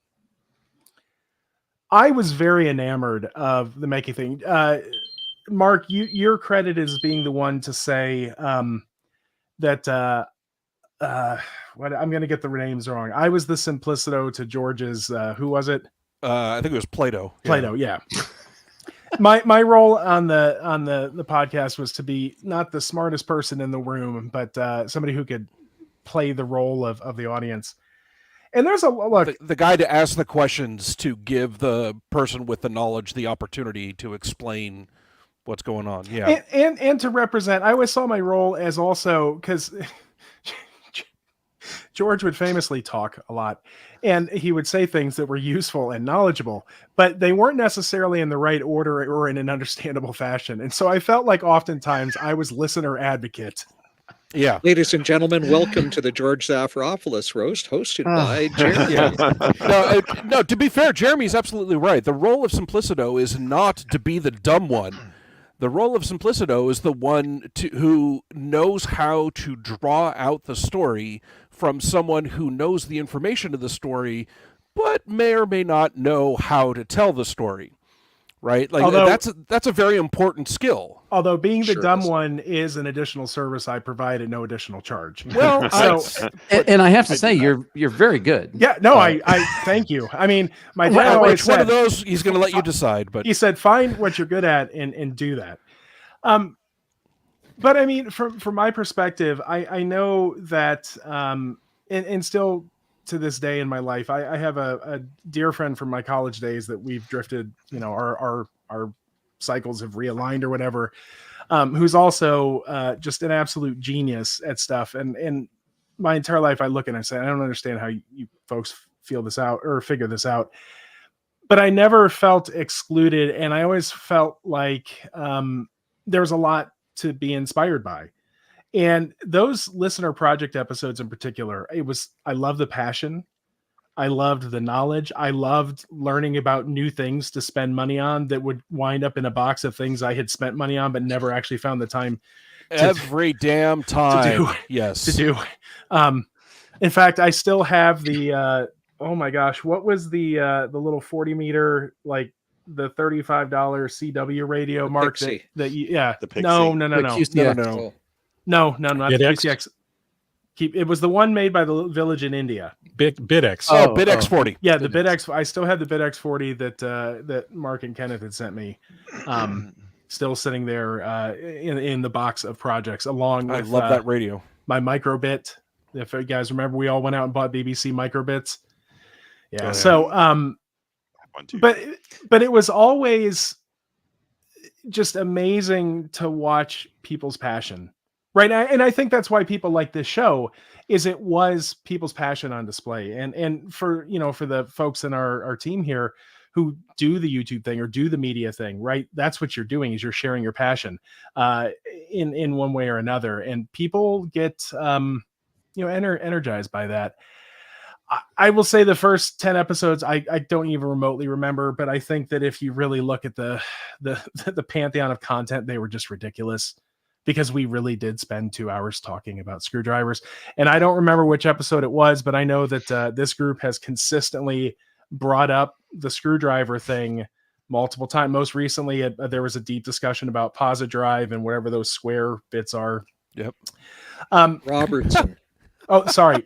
I was very enamored of the making thing. Mark, your credit is being the one to say that what I'm going to get the names wrong. I was the Simplicito to George's. Who was it? I think it was Plato. Plato, yeah. My role on the podcast was to be not the smartest person in the room, but somebody who could play the role of the audience. And there's a look, the guy to ask the questions, to give the person with the knowledge the opportunity to explain what's going on. Yeah, and to represent. I always saw my role as also, because George would famously talk a lot, and he would say things that were useful and knowledgeable, but they weren't necessarily in the right order or in an understandable fashion. And so I felt like oftentimes I was listener advocate. Yeah. Ladies and gentlemen, welcome to the George Zafiropoulos roast, hosted by Jeremy. No, to be fair, Jeremy's absolutely right. The role of Simplicito is not to be the dumb one. The role of Simplicito is the one who knows how to draw out the story from someone who knows the information of the story, but may or may not know how to tell the story. Right? Like, that's a very important skill. Although being the dumb one is an additional service I provide at no additional charge. Well, and I have to say, you're very good. Yeah, no, I thank you. I mean, my dad always said, one of those he's going to let you decide, but he said, find what you're good at and do that. But I mean, from my perspective, I know that, and still to this day in my life, I have a dear friend from my college days that we've drifted, our cycles have realigned or whatever, who's also just an absolute genius at stuff. And my entire life I look and I say, I don't understand how you folks feel this out or figure this out. But I never felt excluded. And I always felt like there's a lot to be inspired by. And those listener project episodes in particular, I love the passion. I loved the knowledge. I loved learning about new things to spend money on that would wind up in a box of things I had spent money on, but never actually found the time every damn time. To do. In fact, I still have the, oh my gosh, what was the little 40 meter, like the $35 CW radio, Mark? Pixie. The Pixie. No. No, not the PCX. It was the one made by the Village in India. BitX. Oh, BitX 40. Yeah, the BitX. I still have the BitX 40 that Mark and Kenneth had sent me. Still sitting there in the box of projects, along with I love that radio. My microbit. If you guys remember, we all went out and bought BBC microbits. Yeah. So but it was always just amazing to watch people's passion. Right. And I think that's why people like this show is it was people's passion on display. And for, for the folks in our team here who do the YouTube thing or do the media thing, right? That's what you're doing is you're sharing your passion in one way or another. And people get, energized by that. I will say the first 10 episodes, I don't even remotely remember, but I think that if you really look at the pantheon of content, they were just ridiculous because we really did spend 2 hours talking about screwdrivers. And I don't remember which episode it was, but I know that this group has consistently brought up the screwdriver thing multiple times. Most recently, there was a deep discussion about Posidrive and whatever those square bits are. Yep. Robertson. Oh, sorry.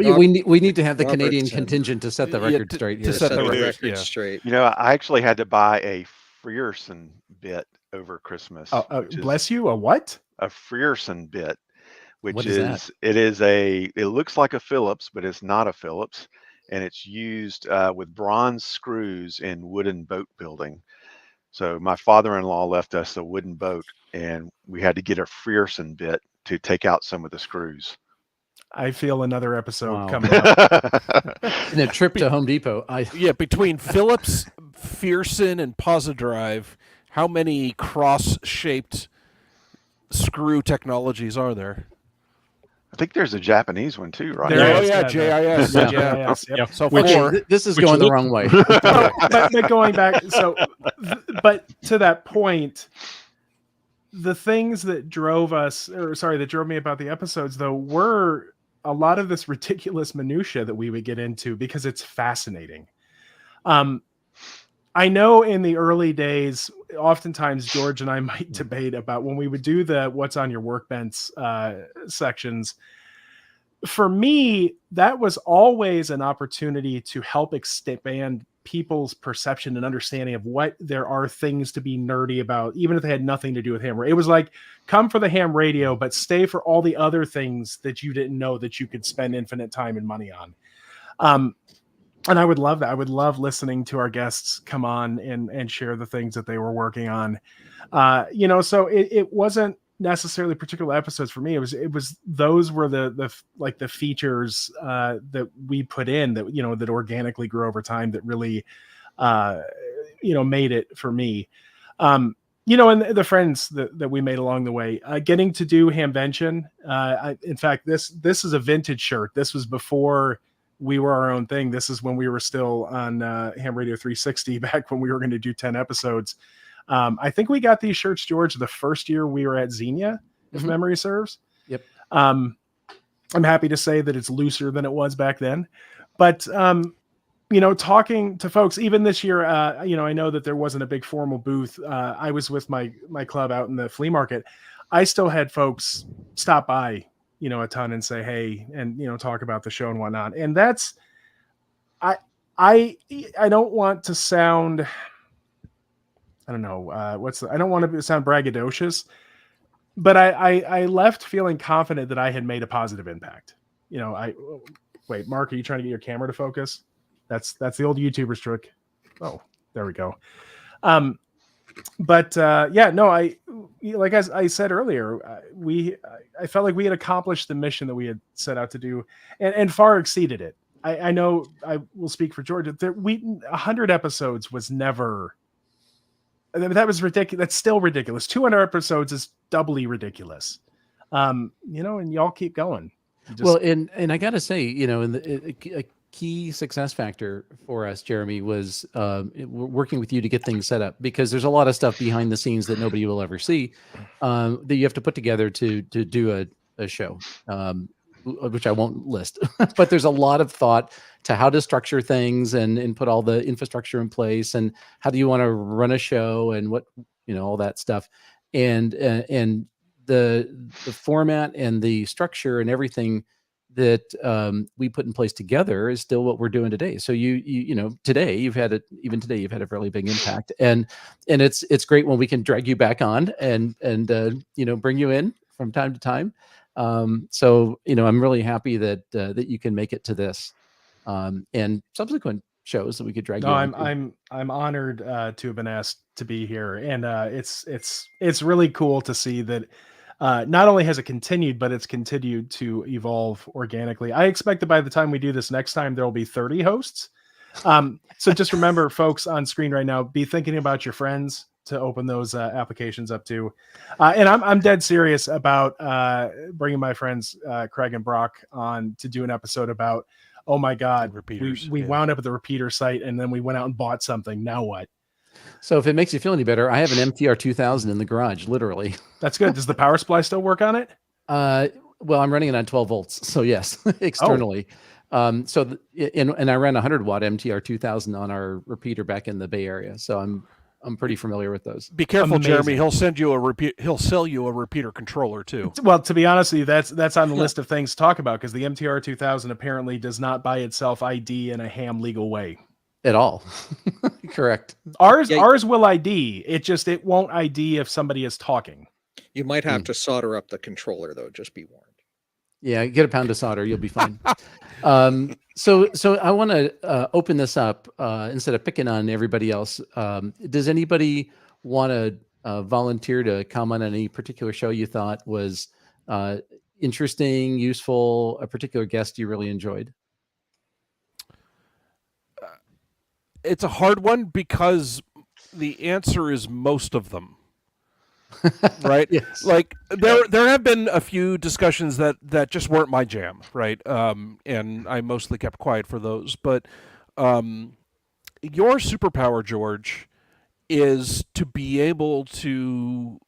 We need to have the Canadian Robertson. contingent to set the record straight here. to set the the record, record yeah. straight. I actually had to buy a Frierson bit over Christmas. which is Bless you. A what? a Frierson bit, which What is that? it looks like a Phillips, but it's not a Phillips, and it's used with bronze screws in wooden boat building. So my father-in-law left us a wooden boat, and we had to get a Frierson bit to take out some of the screws. I feel another episode Wow. coming up. In a trip to Home Depot, Yeah, between Phillips, Fearson, and Posidrive, how many cross-shaped screw technologies are there? I think there's a Japanese one too, right? There Oh is, yeah, yeah, JIS. Yeah, Yeah. yes, yep. Yeah. So Which- four. this is Which going the look- wrong way. but going back, but to that point, the things that drove me about the episodes though were a lot of this ridiculous minutia that we would get into because it's fascinating. I know in the early days, oftentimes George and I might debate about when we would do the what's on your workbench sections. For me, that was always an opportunity to help expand people's perception and understanding of what there are things to be nerdy about, even if they had nothing to do with ham. It was like, come for the ham radio, but stay for all the other things that you didn't know that you could spend infinite time and money on. And I would love that. I would love listening to our guests come on and share the things that they were working on. So it wasn't necessarily particular episodes for me. It was those were the features that we put in that that organically grew over time that really made it for me. And the friends that we made along the way, getting to do Hamvention. In fact, this is a vintage shirt. This was before we were our own thing. This is when we were still on Ham Radio 360 back when we were going to do 10 episodes. I think we got these shirts, George, the first year we were at Xenia, if memory serves. Yep. I'm happy to say that it's looser than it was back then. But, talking to folks, even this year, I know that there wasn't a big formal booth. I was with my club out in the flea market. I still had folks stop by, a ton and say, hey, and, talk about the show and whatnot. And that's, I don't want to sound, I don't know, I don't want to sound braggadocious, but I left feeling confident that I had made a positive impact. Wait, Mark, are you trying to get your camera to focus? That's the old YouTuber's trick. Oh, there we go. Like as I said earlier, I felt like we had accomplished the mission that we had set out to do and far exceeded it. I know I will speak for George. 100 episodes was never, that was ridiculous. That's still ridiculous. 200 episodes is doubly ridiculous. And y'all keep going. And I got to say, a key success factor for us, Jeremy, was working with you to get things set up, because there's a lot of stuff behind the scenes that nobody will ever see that you have to put together to do a show, which I won't list. But there's a lot of thought to how to structure things and put all the infrastructure in place, and how do you want to run a show, and what, all that stuff, and the format and the structure and everything that we put in place together is still what we're doing today. So today you've had a fairly big impact, and it's great when we can drag you back on and bring you in from time to time. So I'm really happy that you can make it to this and subsequent shows that we could drag you. I'm honored to have been asked to be here, and it's really cool to see that not only has it continued, but it's continued to evolve organically. I expect that by the time we do this next time, there will be 30 hosts. So just remember, folks on screen right now, be thinking about your friends to open those applications up to. And I'm dead serious about bringing my friends Craig and Brock on to do an episode about, oh my God, we wound up at the repeater site and then we went out and bought something. Now what? So if it makes you feel any better, I have an MTR 2000 in the garage, literally. That's good. Does the power supply still work on it? Well, I'm running it on 12 volts. So yes, externally. And I ran a 100-watt MTR 2000 on our repeater back in the Bay Area. So I'm pretty familiar with those. Be careful, Amazing. Jeremy. He'll sell you a repeater controller too. Well, to be honest with you, that's on the list of things to talk about, because the MTR 2000 apparently does not by itself ID in a ham legal way. At all. Correct. Ours will ID. It won't ID if somebody is talking. You might have to solder up the controller, though. Just be warned. Yeah, get a pound of solder. You'll be fine. So I want to open this up instead of picking on everybody else. Does anybody want to volunteer to comment on any particular show you thought was interesting, useful, a particular guest you really enjoyed? It's a hard one because the answer is most of them. Right? Yes. Like there have been a few discussions that just weren't my jam, right? And I mostly kept quiet for those. But your superpower, George, is to be able to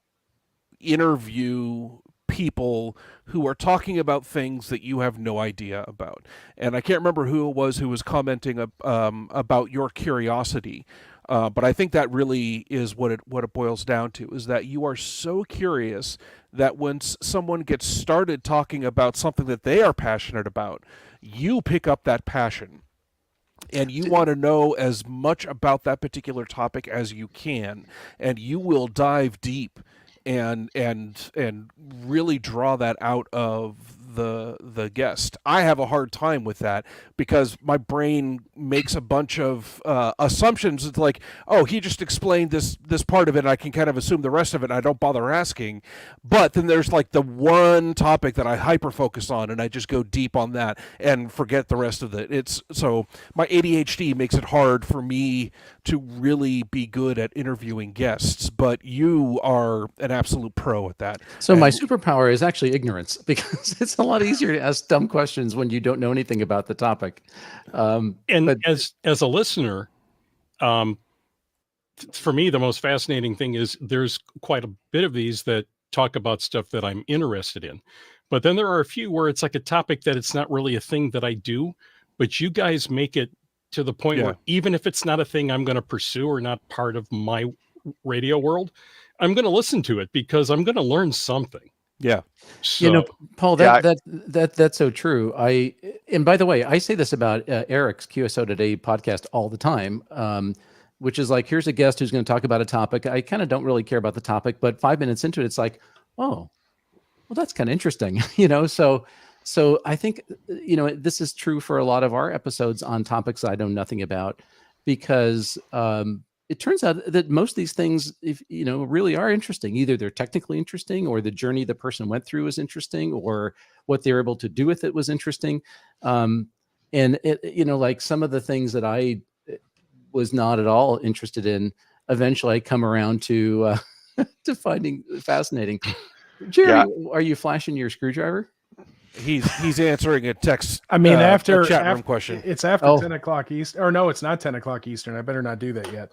interview people who are talking about things that you have no idea about. And I can't remember who it was who was commenting about your curiosity. But I think that really is what it boils down to, is that you are so curious that when someone gets started talking about something that they are passionate about, you pick up that passion. And you want to know as much about that particular topic as you can, and you will dive deep and really draw that out of the guest. I have a hard time with that because my brain makes a bunch of assumptions. It's like, oh, he just explained this part of it, and I can kind of assume the rest of it, and I don't bother asking. But then there's like the one topic that I hyper focus on, and I just go deep on that and forget the rest of it. So my ADHD makes it hard for me to really be good at interviewing guests, but you are an absolute pro at that. So my superpower is actually ignorance, because it's a lot easier to ask dumb questions when you don't know anything about the topic. As a listener, for me, the most fascinating thing is there's quite a bit of these that talk about stuff that I'm interested in. But then there are a few where it's like a topic that it's not really a thing that I do, but you guys make it to the point where even if it's not a thing I'm going to pursue or not part of my radio world, I'm going to listen to it because I'm going to learn something. Yeah. So, Paul, that's so true. And by the way, I say this about Eric's QSO Today podcast all the time, which is like, here's a guest who's going to talk about a topic. I kind of don't really care about the topic, but 5 minutes into it, it's like, oh, well, that's kind of interesting, So I think, this is true for a lot of our episodes on topics I know nothing about, because it turns out that most of these things, really are interesting. Either they're technically interesting, or the journey the person went through is interesting, or what they were able to do with it was interesting. And like some of the things that I was not at all interested in, eventually I come around to finding fascinating. Jerry, Are you flashing your screwdriver? He's answering a text. I mean, a chat room question. It's after 10 o'clock Eastern. Or no, it's not 10 o'clock Eastern. I better not do that yet.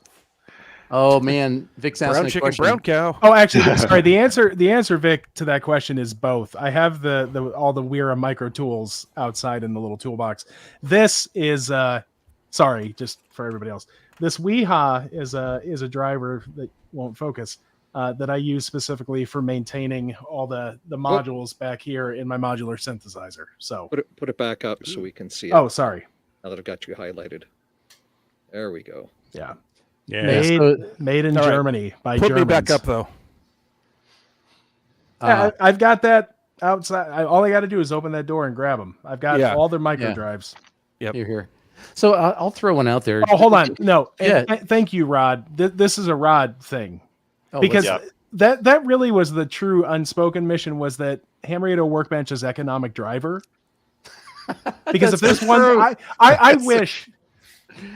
Oh man, Vic's asking brown a chicken, question. brown cow. Oh, actually, sorry. The answer, Vic, to that question is both. I have all the Wera micro tools outside in the little toolbox. This is sorry, just for everybody else. This Weha is a driver that won't focus. That I use specifically for maintaining all the modules back here in my modular synthesizer. So put it back up so we can see it. Oh, sorry. Now that I've got you highlighted. There we go. Yeah. Made in Germany by Put Germans. me back up though. I've got that outside. All I got to do is open that door and grab them. I've got all their micro drives. Yep. Here. So I'll throw one out there. Oh, hold on. No. Thank you, Rod. This is a Rod thing. Because that really was the true unspoken mission, was that Ham Radio Workbench is economic driver. Because if there's one, I wish,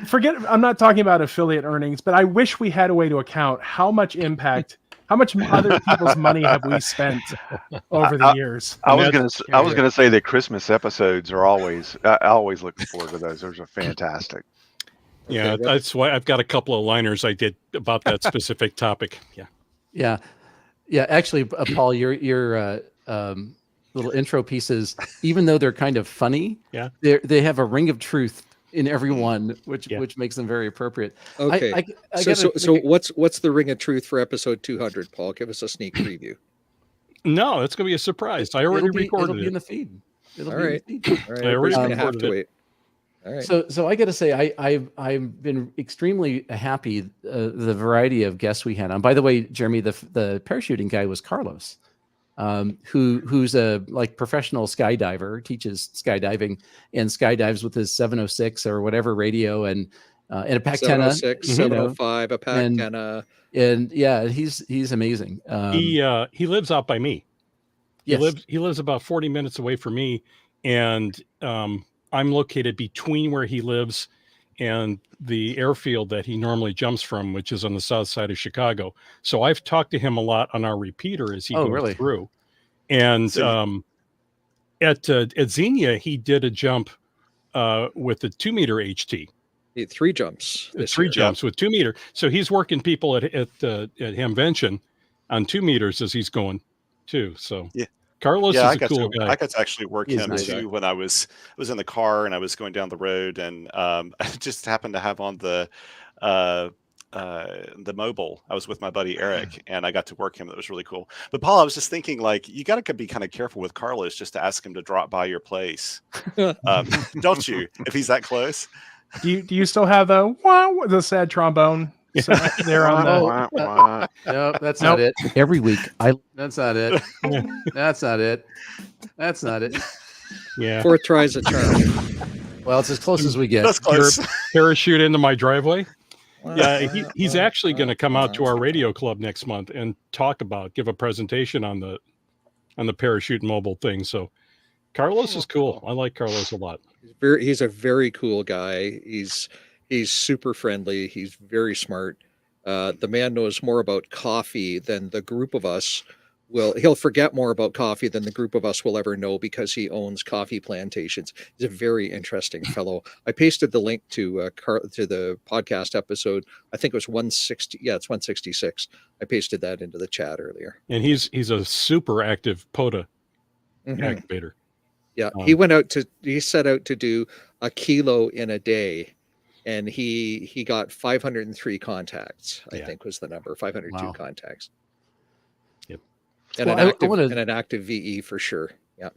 forget, I'm not talking about affiliate earnings, but I wish we had a way to account how much impact, how much other people's money have we spent over the years. I was gonna say that Christmas episodes are always, I always look forward to those. Those are fantastic. Yeah, that's why I've got a couple of liners I did about that specific topic. Yeah. Actually, Paul, your little intro pieces, even though they're kind of funny, they have a ring of truth in every one, which makes them very appropriate. Okay. So what's the ring of truth for episode 200, Paul? Give us a sneak preview. No, it's going to be a surprise. I already recorded it'll be it. in the feed. All right. I already We're gonna have recorded to it. wait. All right. So I got to say, I've been extremely happy the variety of guests we had on. By the way, Jeremy, the parachuting guy was Carlos, who's a professional skydiver, teaches skydiving and skydives with his 706 or whatever radio and a Pactena, 706, 705, a Pactena, and yeah, he's amazing. He lives out by me. Yes. He lives about 40 minutes away from me, and I'm located between where he lives and the airfield that he normally jumps from, which is on the south side of Chicago. So I've talked to him a lot on our repeater as he goes through. And at Xenia, he did a jump with the 2 meter HT. 3 jumps. Jumps with 2 meter. So he's working people at Hamvention on 2 meters as he's going too. So Carlos is a cool guy. I got to actually work him too when I was in the car and I was going down the road, and I just happened to have on the mobile. I was with my buddy Eric, and I got to work him. That was really cool. But Paul, I was just thinking, you got to be kind of careful with Carlos, just to ask him to drop by your place. Don't you? If he's that close. Do you still have the sad trombone? So they're on the. No, that's not it. Every week, that's not it. That's not it. That's not it. Yeah. 4 tries a charm. Well, it's as close as we get. That's close. Parachute into my driveway. Yeah, he's actually going to come out to our radio club next month and give a presentation on the parachute mobile thing. So Carlos is cool. I like Carlos a lot. He's a very cool guy. He's super friendly. He's very smart. The man knows more about coffee than the group of us will. He'll forget more about coffee than the group of us will ever know, because he owns coffee plantations. He's a very interesting fellow. I pasted the link to the podcast episode. I think it was 160. Yeah, it's 166. I pasted that into the chat earlier. And he's a super active POTA activator. Yeah, he set out to do a kilo in a day. And he got 503 contacts, I think was the number, 502 contacts. Yep. And an active VE for sure. Yeah.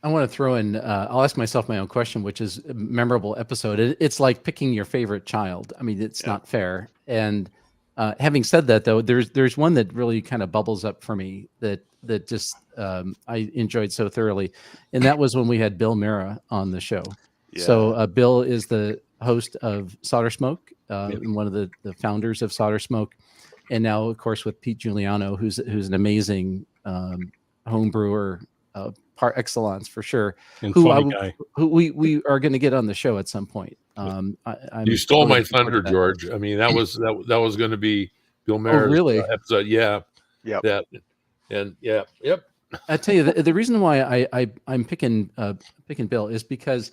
I want to throw in, I'll ask myself my own question, which is a memorable episode. It's like picking your favorite child. I mean, it's not fair. And having said that, though, there's one that really kind of bubbles up for me that just I enjoyed so thoroughly. And that was when we had Bill Mara on the show. Yeah. So Bill is the host of Solder Smoke, and one of the founders of Solder Smoke, and now of course with Pete Giuliano, who's an amazing home brewer par excellence for sure, and funny guy. Who we are going to get on the show at some point. You stole my thunder, George. I mean, that was going to be Bill Mara's episode. Yep. I tell you, the reason why I'm picking Bill is because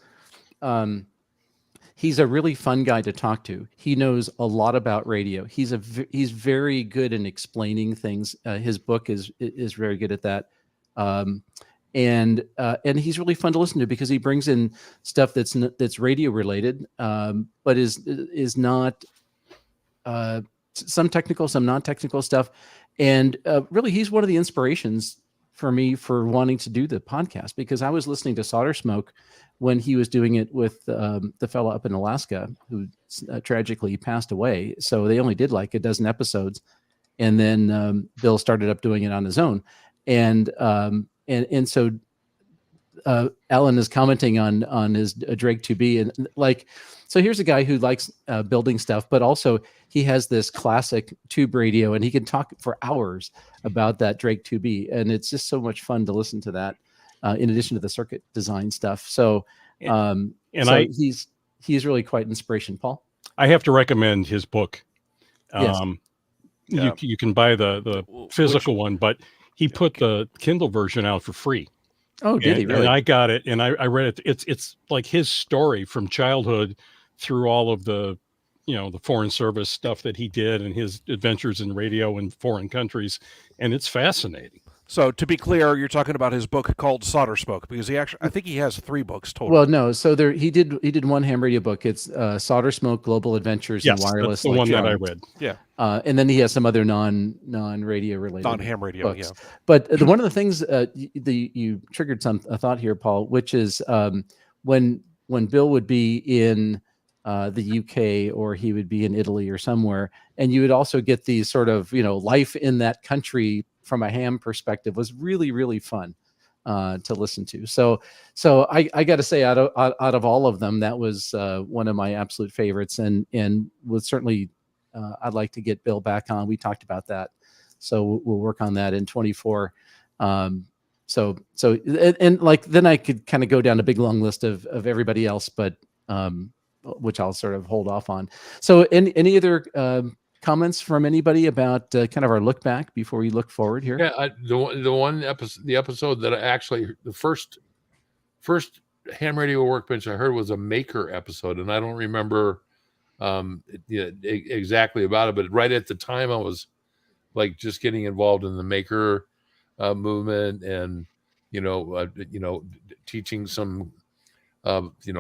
he's a really fun guy to talk to. He knows a lot about radio. He's very good in explaining things. His book is very good at that. And he's really fun to listen to because he brings in stuff that's radio related, but is not some technical, some non-technical stuff. And really, he's one of the inspirations for me for wanting to do the podcast, because I was listening to Solder Smoke when he was doing it with the fellow up in Alaska who tragically passed away. So they only did like a dozen episodes, and then Bill started up doing it on his own. And so Alan is commenting on his Drake 2B, and like, so here's a guy who likes building stuff, but also he has this classic tube radio, and he can talk for hours about that Drake 2B, and it's just so much fun to listen to that. In addition to the circuit design stuff, so he's really quite inspiration. Paul, I have to recommend his book. Yes. You can buy the physical one, but he put the Kindle version out for free. Oh, did he really? And I got it, and I read it. It's like his story from childhood through all of the, the foreign service stuff that he did and his adventures in radio in foreign countries, and it's fascinating. So to be clear, you're talking about his book called Solder Smoke, because I think he has 3 books total. Well, no. So he did one ham radio book. It's Solder Smoke, Global Adventures in Wireless. That's the one that I read. Yeah. And then he has some other non-radio related non-ham radio books. Yeah. But one of the things you triggered a thought here, Paul, which is when Bill would be in the UK, or he would be in Italy or somewhere, and you would also get these sort of life in that country from a ham perspective was really, really fun to listen to. So I got to say, out of all of them, that was one of my absolute favorites, and was certainly I'd like to get Bill back on. We talked about that, so we'll work on that in 24. So like then I could kind of go down a big long list of everybody else, but which I'll sort of hold off on. So any other comments from anybody about kind of our look back before we look forward here? Yeah, the episode that the first Ham Radio Workbench I heard was a Maker episode, and I don't remember exactly about it, but right at the time I was like just getting involved in the Maker movement, and teaching some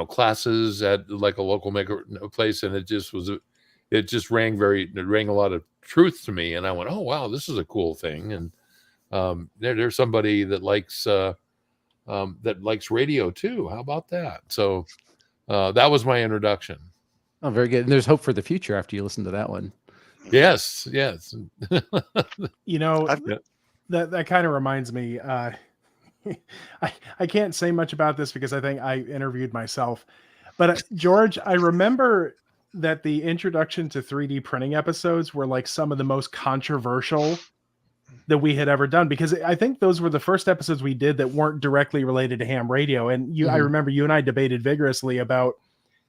classes at like a local Maker place, and it just rang a lot of truth to me, and I went, oh wow, this is a cool thing. And there's somebody that likes radio too. How about that? So that was my introduction. Oh, very good. And there's hope for the future after you listen to that one. Yes. That kind of reminds me, I can't say much about this because I think I interviewed myself, but George, I remember that the introduction to 3D printing episodes were like some of the most controversial that we had ever done, because I think those were the first episodes we did that weren't directly related to ham radio. And I remember you and I debated vigorously about,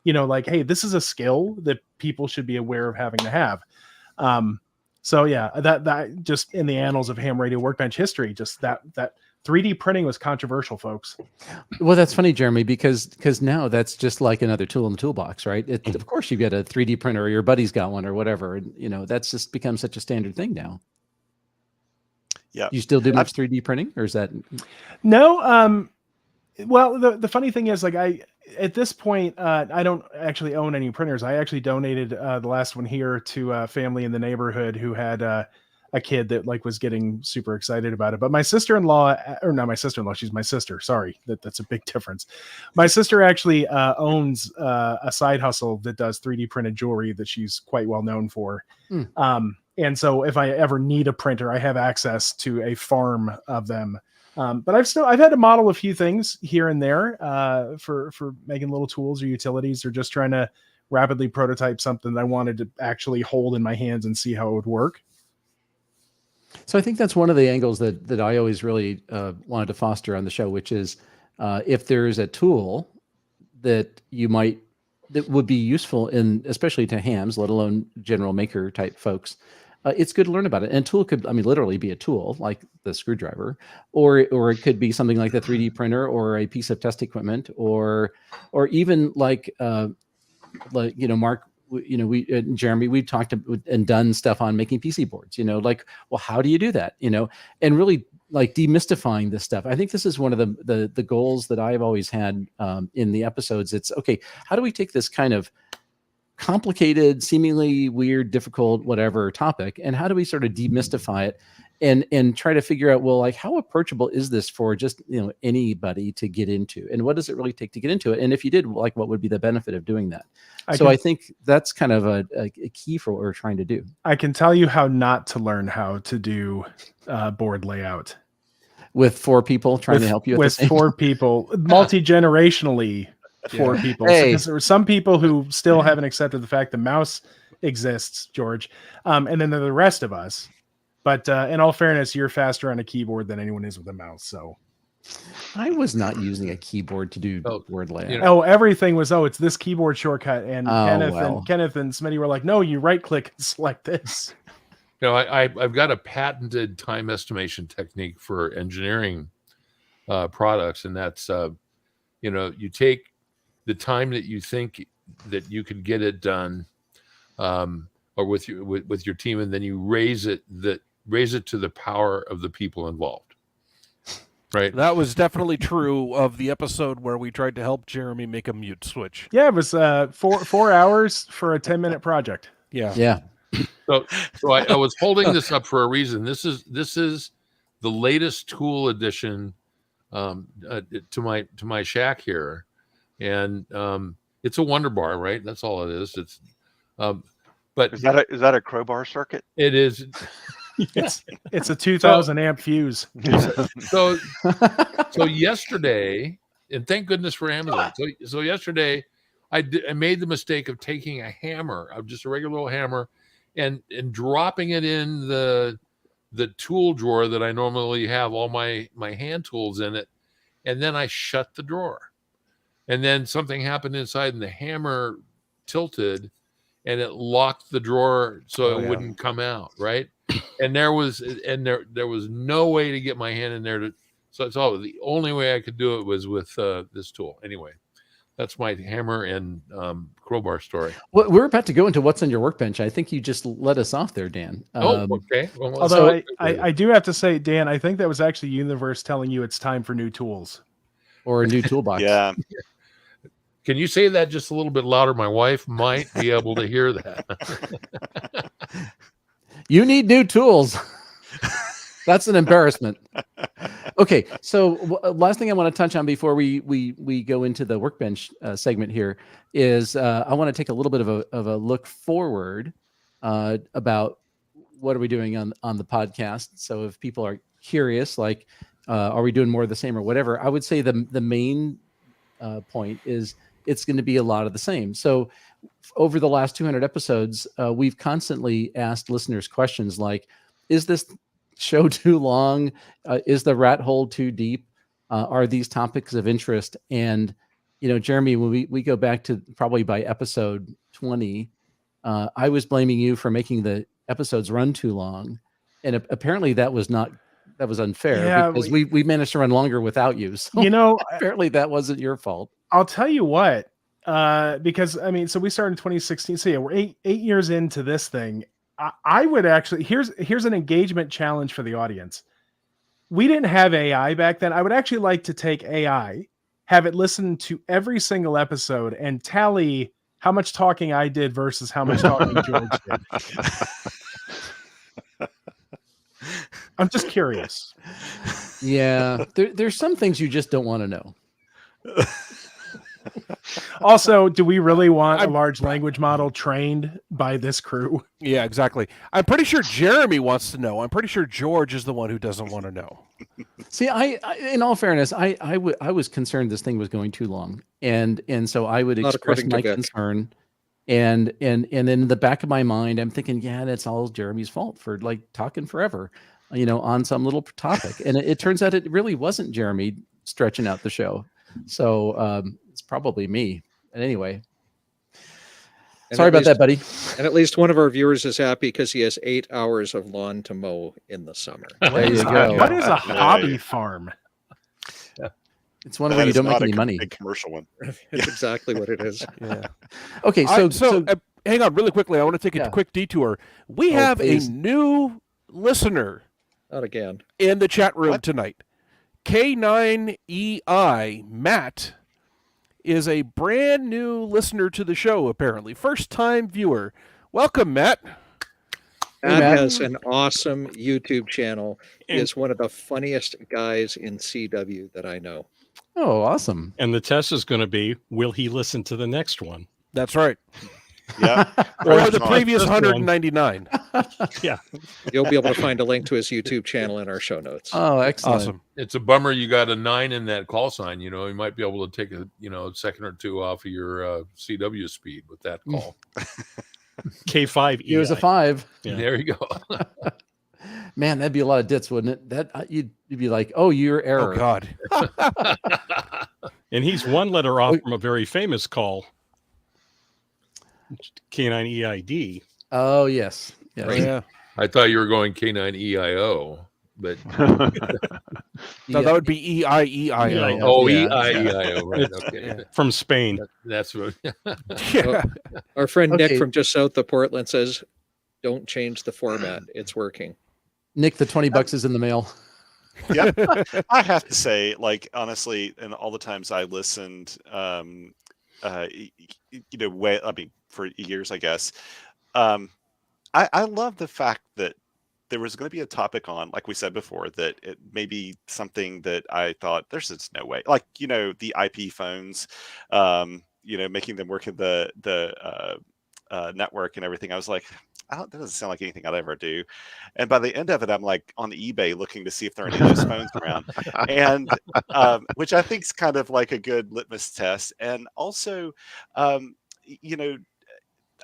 like, hey, this is a skill that people should be aware of having to have. So yeah, that just in the annals of Ham Radio Workbench history, just that 3D printing was controversial, folks. Well, that's funny, Jeremy, because now that's just like another tool in the toolbox, right? Of course, you've got a 3D printer, or your buddy's got one, or whatever. And, that's just become such a standard thing now. Yeah. You still do much 3D printing, or is that? No. Well, the funny thing is, like, at this point, I don't actually own any printers. I actually donated the last one here to a family in the neighborhood who had a kid that like was getting super excited about it. But my sister-in-law, or not my sister-in-law, she's my sister. Sorry, that's a big difference. My sister actually owns a side hustle that does 3D printed jewelry that she's quite well known for. And so if I ever need a printer, I have access to a farm of them. But I've had to model a few things here and there for making little tools or utilities, or just trying to rapidly prototype something that I wanted to actually hold in my hands and see how it would work. So I think that's one of the angles that I always really wanted to foster on the show, which is if there's a tool that would be useful especially to hams, let alone general maker type folks, it's good to learn about it. And a tool could, literally be a tool like the screwdriver, or it could be something like the 3D printer, or a piece of test equipment, or even like Mark, Jeremy, we've talked and done stuff on making PC boards, like, well, how do you do that? And really like demystifying this stuff. I think this is one of the goals that I've always had in the episodes. It's okay, how do we take this kind of complicated, seemingly weird, difficult, whatever topic, and how do we sort of demystify it and try to figure out, well, like, how approachable is this for just anybody to get into, and what does it really take to get into it? And if you did, like, what would be the benefit of doing that? I think that's kind of a key for what we're trying to do. I can tell you how not to learn how to do board layout. with 4 people trying to help you. With 4 people, multi-generationally, 4 people. Hey. Because there were some people who still haven't accepted the fact the mouse exists, George, and then there are the rest of us. But in all fairness, you're faster on a keyboard than anyone is with a mouse. So I was not using a keyboard to do word layout. Everything was, it's this keyboard shortcut. And well. Kenneth and Smitty were like, no, you right click and select this. I've got a patented time estimation technique for engineering products, and that's you take the time that you think that you could get it done, or with your team, and then you raise it to the power of the people involved. Right. That was definitely true of the episode where we tried to help Jeremy make a mute switch. Yeah, it was 4 hours for a 10-minute project. Yeah. So I was holding this up for a reason. This is the latest tool addition to my shack here, and it's a Wonder Bar, right? That's all it is. It's but is that a crowbar circuit? It is. It's a 2,000 amp fuse. So yesterday, and thank goodness for Amazon. So yesterday, I made the mistake of taking a hammer, just a regular little hammer, and dropping it in the tool drawer that I normally have all my hand tools in it, and then I shut the drawer, and then something happened inside, and the hammer tilted, and it locked the drawer so it wouldn't come out, right? And there was no way to get my hand in there so the only way I could do it was with this tool. Anyway, that's my hammer and crowbar story. Well, we're about to go into what's on your workbench. I think you just let us off there, Dan. Okay. Well, although I do have to say, Dan, I think that was actually Universe telling you it's time for new tools. Or a new toolbox. Yeah. Can you say that just a little bit louder? My wife might be able to hear that. You need new tools. That's an embarrassment. Okay, so last thing I want to touch on before we go into the workbench segment here is I want to take a little bit of a look forward about what are we doing on the podcast. So if people are curious, like are we doing more of the same or whatever, I would say the main point is it's going to be a lot of the same. So over the last 200 episodes, we've constantly asked listeners questions like, is this show too long? Is the rat hole too deep? Are these topics of interest? And, Jeremy, when we go back to probably by episode 20, I was blaming you for making the episodes run too long. And apparently that was unfair because we managed to run longer without you. So apparently that wasn't your fault. I'll tell you what, because so we started in 2016. So yeah, we're eight years into this thing. I would actually, here's an engagement challenge for the audience. We didn't have AI back then. I would actually like to take AI, have it listen to every single episode and tally how much talking I did versus how much talking George did. I'm just curious. Yeah, there's some things you just don't want to know. Also, do we really want a large language model trained by this crew? Yeah, exactly. I'm pretty sure Jeremy wants to know. I'm pretty sure George is the one who doesn't want to know. See, I in all fairness, I was concerned this thing was going too long, and so I would express my concern, and in the back of my mind, I'm thinking, yeah, that's all Jeremy's fault for like talking forever, on some little topic, and it turns out it really wasn't Jeremy stretching out the show, so it's probably me. And anyway, sorry about that, buddy. And at least one of our viewers is happy because he has 8 hours of lawn to mow in the summer. There you go. What is a hobby farm? It's one where you don't make any money. Big commercial one. It's exactly what it is. Yeah. Okay, so hang on really quickly. I want to take a quick detour. We have a new listener. Not again. In the chat room tonight. K9EI Matt is a brand new listener to the show, apparently. First-time viewer. Welcome, Matt. Matt has an awesome YouTube channel. He is one of the funniest guys in CW that I know. Oh, awesome. And the test is going to be, will he listen to the next one? That's right. Yeah. Or the previous 199. Yeah. You'll be able to find a link to his YouTube channel in our show notes. Oh, excellent. Awesome. It's a bummer you got a 9 in that call sign. You know, you might be able to take a second or two off of your CW speed with that call. K5 Here's a EI. 5. Yeah. There you go. Man, that'd be a lot of dits, wouldn't it? That you'd be like, oh, your error. Oh God. And he's one letter off from a very famous call, K9EID. Oh yes, yes. Oh, yeah. I thought you were going K9EIO, but No, that would be EIEIO. oh, Yeah. EIEIO, right? Okay, From Spain. that's what. Yeah. Our friend Okay. Nick from just south of Portland says, "Don't change the format; it's working." Nick, the $20 is in the mail. Yeah, I have to say, like, honestly, and all the times I listened, for years, I guess, I love the fact that there was going to be a topic on, like we said before, that it may be something that I thought there's just no way, like, the IP phones, making them work in the network and everything. I was like, that doesn't sound like anything I'd ever do. And by the end of it, I'm like on eBay looking to see if there are any of those phones around, and which I think is kind of like a good litmus test. And also, I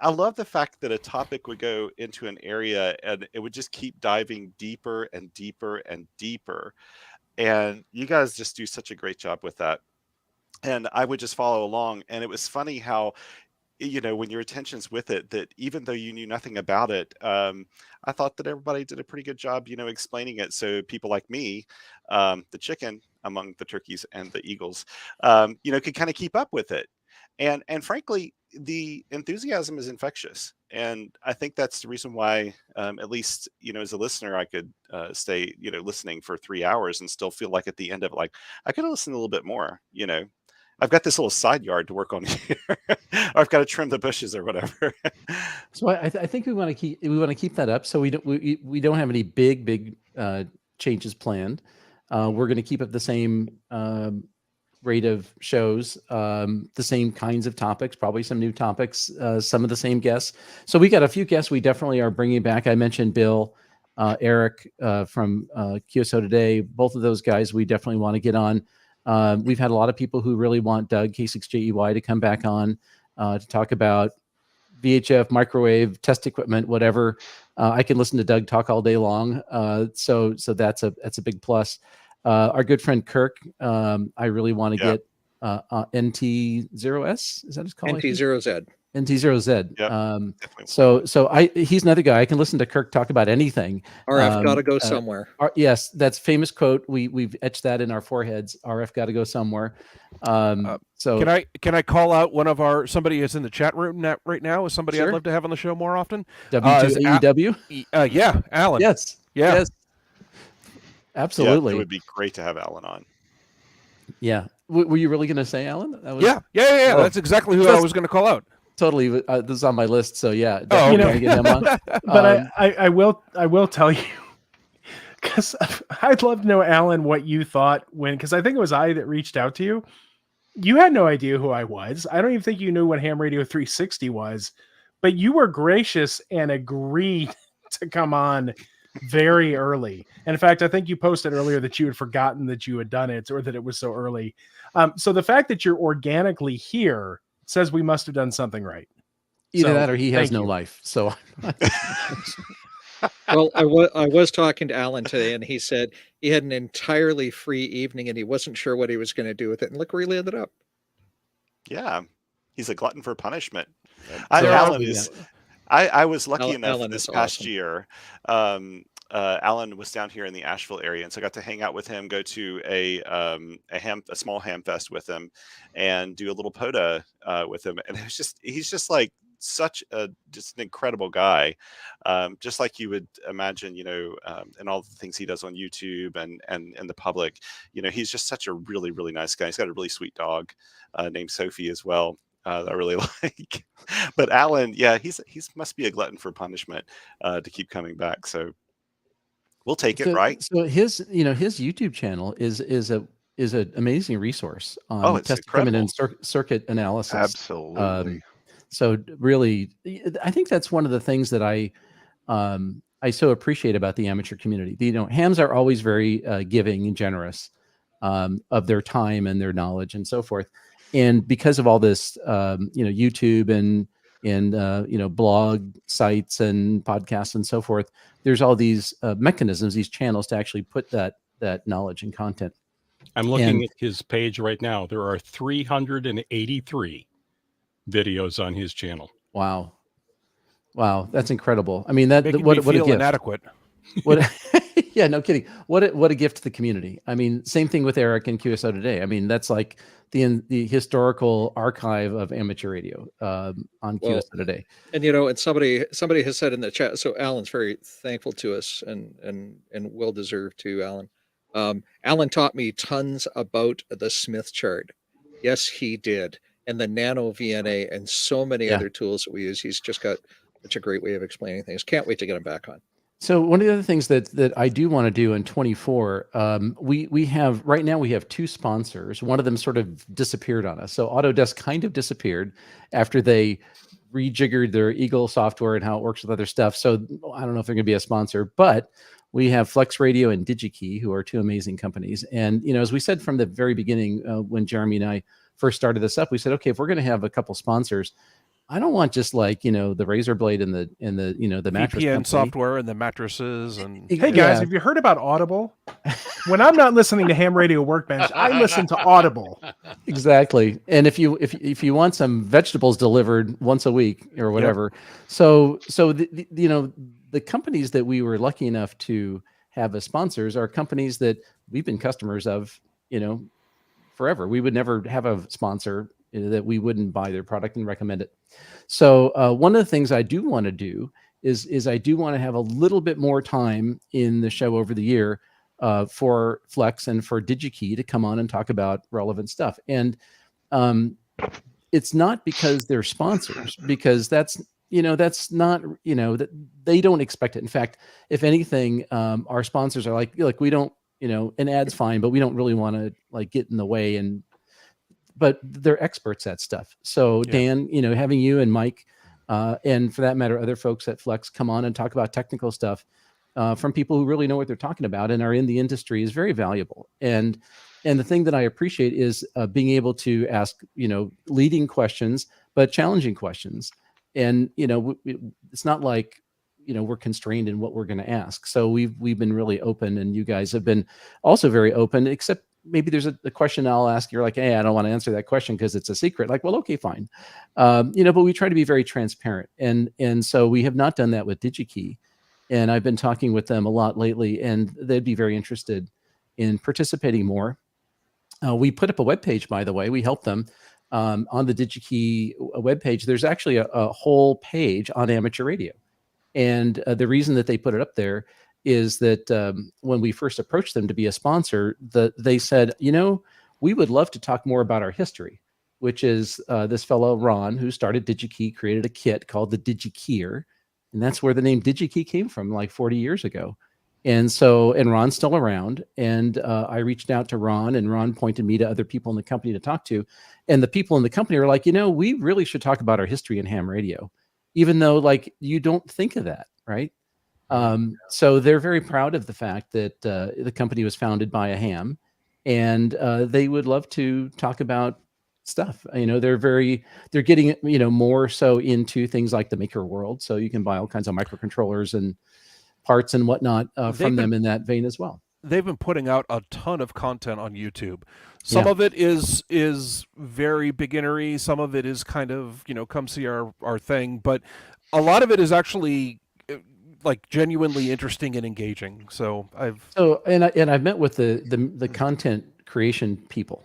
love the fact that a topic would go into an area and it would just keep diving deeper and deeper and deeper. And you guys just do such a great job with that. And I would just follow along. And it was funny how, when your attention's with it, that even though you knew nothing about it, I thought that everybody did a pretty good job, explaining it. So people like me, the chicken among the turkeys and the eagles, could kind of keep up with it. And frankly, the enthusiasm is infectious. And I think that's the reason why, at least, as a listener, I could stay, listening for 3 hours and still feel like at the end of it, like, I could have listened a little bit more, I've got this little side yard to work on here, or I've got to trim the bushes or whatever. So I think we want to keep that up. So we don't have any big changes planned. We're going to keep up the same rate of shows, the same kinds of topics, probably some new topics, some of the same guests. So we got a few guests we definitely are bringing back. I mentioned Bill, Eric from QSO Today. Both of those guys we definitely want to get on. We've had a lot of people who really want Doug K6JEY to come back on to talk about VHF, microwave, test equipment, whatever. I can listen to Doug talk all day long. So that's a big plus. Our good friend Kirk, I really want to get NT0S. Is that his call? NT0Z. NT0Z. Yeah, So he's another guy. I can listen to Kirk talk about anything. RF got to go somewhere. Yes, that's famous quote. We've etched that in our foreheads. RF got to go somewhere. So Can I call out somebody is in the chat room right now? Is somebody Sure. I'd love to have on the show more often? W2AEW. Yeah, Alan. Yes. Yeah. Yes. Absolutely. It would be great to have Alan on. Yeah. Were you really going to say Alan? That was, Yeah. Oh. That's exactly who I was going to call out. Totally. This is on my list. So yeah. Oh, Definitely okay. get him on. But I will tell you, because I'd love to know, Alan, what you thought because I think it was I that reached out to you. You had no idea who I was. I don't even think you knew what Ham Radio 360 was, but you were gracious and agreed to come on very early. And in fact, I think you posted earlier that you had forgotten that you had done it or that it was so early. So the fact that you're organically here says we must have done something right. Either So, that or he has thank no you. life. So Well, I was talking to Alan today, and he said he had an entirely free evening, and he wasn't sure what he was going to do with it. And look where he ended up. Yeah, he's a glutton for punishment. So, Alan yeah. is. I was lucky enough Alan this is past awesome. year. Alan was down here in the Asheville area, and so I got to hang out with him, go to a small ham fest with him, and do a little POTA with him. And he's just like such an incredible guy, just like you would imagine, and all the things he does on YouTube and in the public. He's just such a really, really nice guy. He's got a really sweet dog named Sophie as well. That I really like. But Alan, yeah, he's must be a glutton for punishment to keep coming back. So we'll take it, right? So his YouTube channel is an amazing resource on it's test equipment and incredible. circuit analysis. Absolutely. So really, I think that's one of the things that I I so appreciate about the amateur community. Hams are always very giving and generous of their time and their knowledge and so forth. And because of all this, YouTube and blog sites and podcasts and so forth, there's all these mechanisms, these channels to actually put that knowledge and content. I'm looking at his page right now. There are 383 videos on his channel. Wow, that's incredible. I mean, what a gift. Inadequate. What? Yeah, no kidding. What a gift to the community. I mean, same thing with Eric and QSO Today. I mean, that's like the historical archive of amateur radio on QSO Today. And and somebody has said in the chat. So Alan's very thankful to us, and well deserved to Alan. Alan taught me tons about the Smith chart. Yes, he did, and the Nano VNA, and so many other tools that we use. He's just got such a great way of explaining things. Can't wait to get him back on. So one of the other things that I do want to do in 24, we have right now we have 2 sponsors. One of them sort of disappeared on us. So Autodesk kind of disappeared after they rejiggered their Eagle software and how it works with other stuff. So I don't know if they're going to be a sponsor, but we have Flex Radio and DigiKey, who are 2 amazing companies. And as we said from the very beginning, when Jeremy and I first started this up, we said, okay, if we're going to have a couple sponsors, I don't want just like the razor blade and the the mattress VPN company. software and the mattresses and Hey guys, have you heard about Audible? When I'm not listening to Ham Radio Workbench, I listen to Audible. Exactly. And if you want some vegetables delivered once a week or whatever, so the companies that we were lucky enough to have as sponsors are companies that we've been customers of, forever. We would never have a sponsor that we wouldn't buy their product and recommend it. So one of the things I do want to do is I do want to have a little bit more time in the show over the year for Flex and for DigiKey to come on and talk about relevant stuff. And it's not because they're sponsors, because that's not, that they don't expect it. In fact, if anything, our sponsors are like we don't, an ad's fine, but we don't really want to like get in the way, but they're experts at stuff. So Dan, having you and Mike, and for that matter, other folks at Flex come on and talk about technical stuff from people who really know what they're talking about and are in the industry is very valuable. And the thing that I appreciate is being able to ask, leading questions, but challenging questions. And, it's not like, we're constrained in what we're going to ask. So we've been really open, and you guys have been also very open, except maybe there's a question I'll ask. You're like, hey, I don't want to answer that question because it's a secret. Like, well, okay, fine. But we try to be very transparent. And so we have not done that with DigiKey. And I've been talking with them a lot lately, and they'd be very interested in participating more. We put up a webpage, by the way. We help them on the DigiKey webpage. There's actually a whole page on amateur radio. And the reason that they put it up there is that when we first approached them to be a sponsor, they said, we would love to talk more about our history, which is this fellow, Ron, who started DigiKey, created a kit called the DigiKeyer. And that's where the name DigiKey came from like 40 years ago. And Ron's still around. And I reached out to Ron, and Ron pointed me to other people in the company to talk to. And the people in the company are like, we really should talk about our history in ham radio, even though like you don't think of that, right? So they're very proud of the fact that the company was founded by a ham, and they would love to talk about stuff. They're getting, more so into things like the maker world. So you can buy all kinds of microcontrollers and parts and whatnot from them in that vein as well. They've been putting out a ton of content on YouTube. Some of it is very beginnery. Some of it is kind of, come see our thing. But a lot of it is actually like genuinely interesting and engaging. So I've met with the content creation people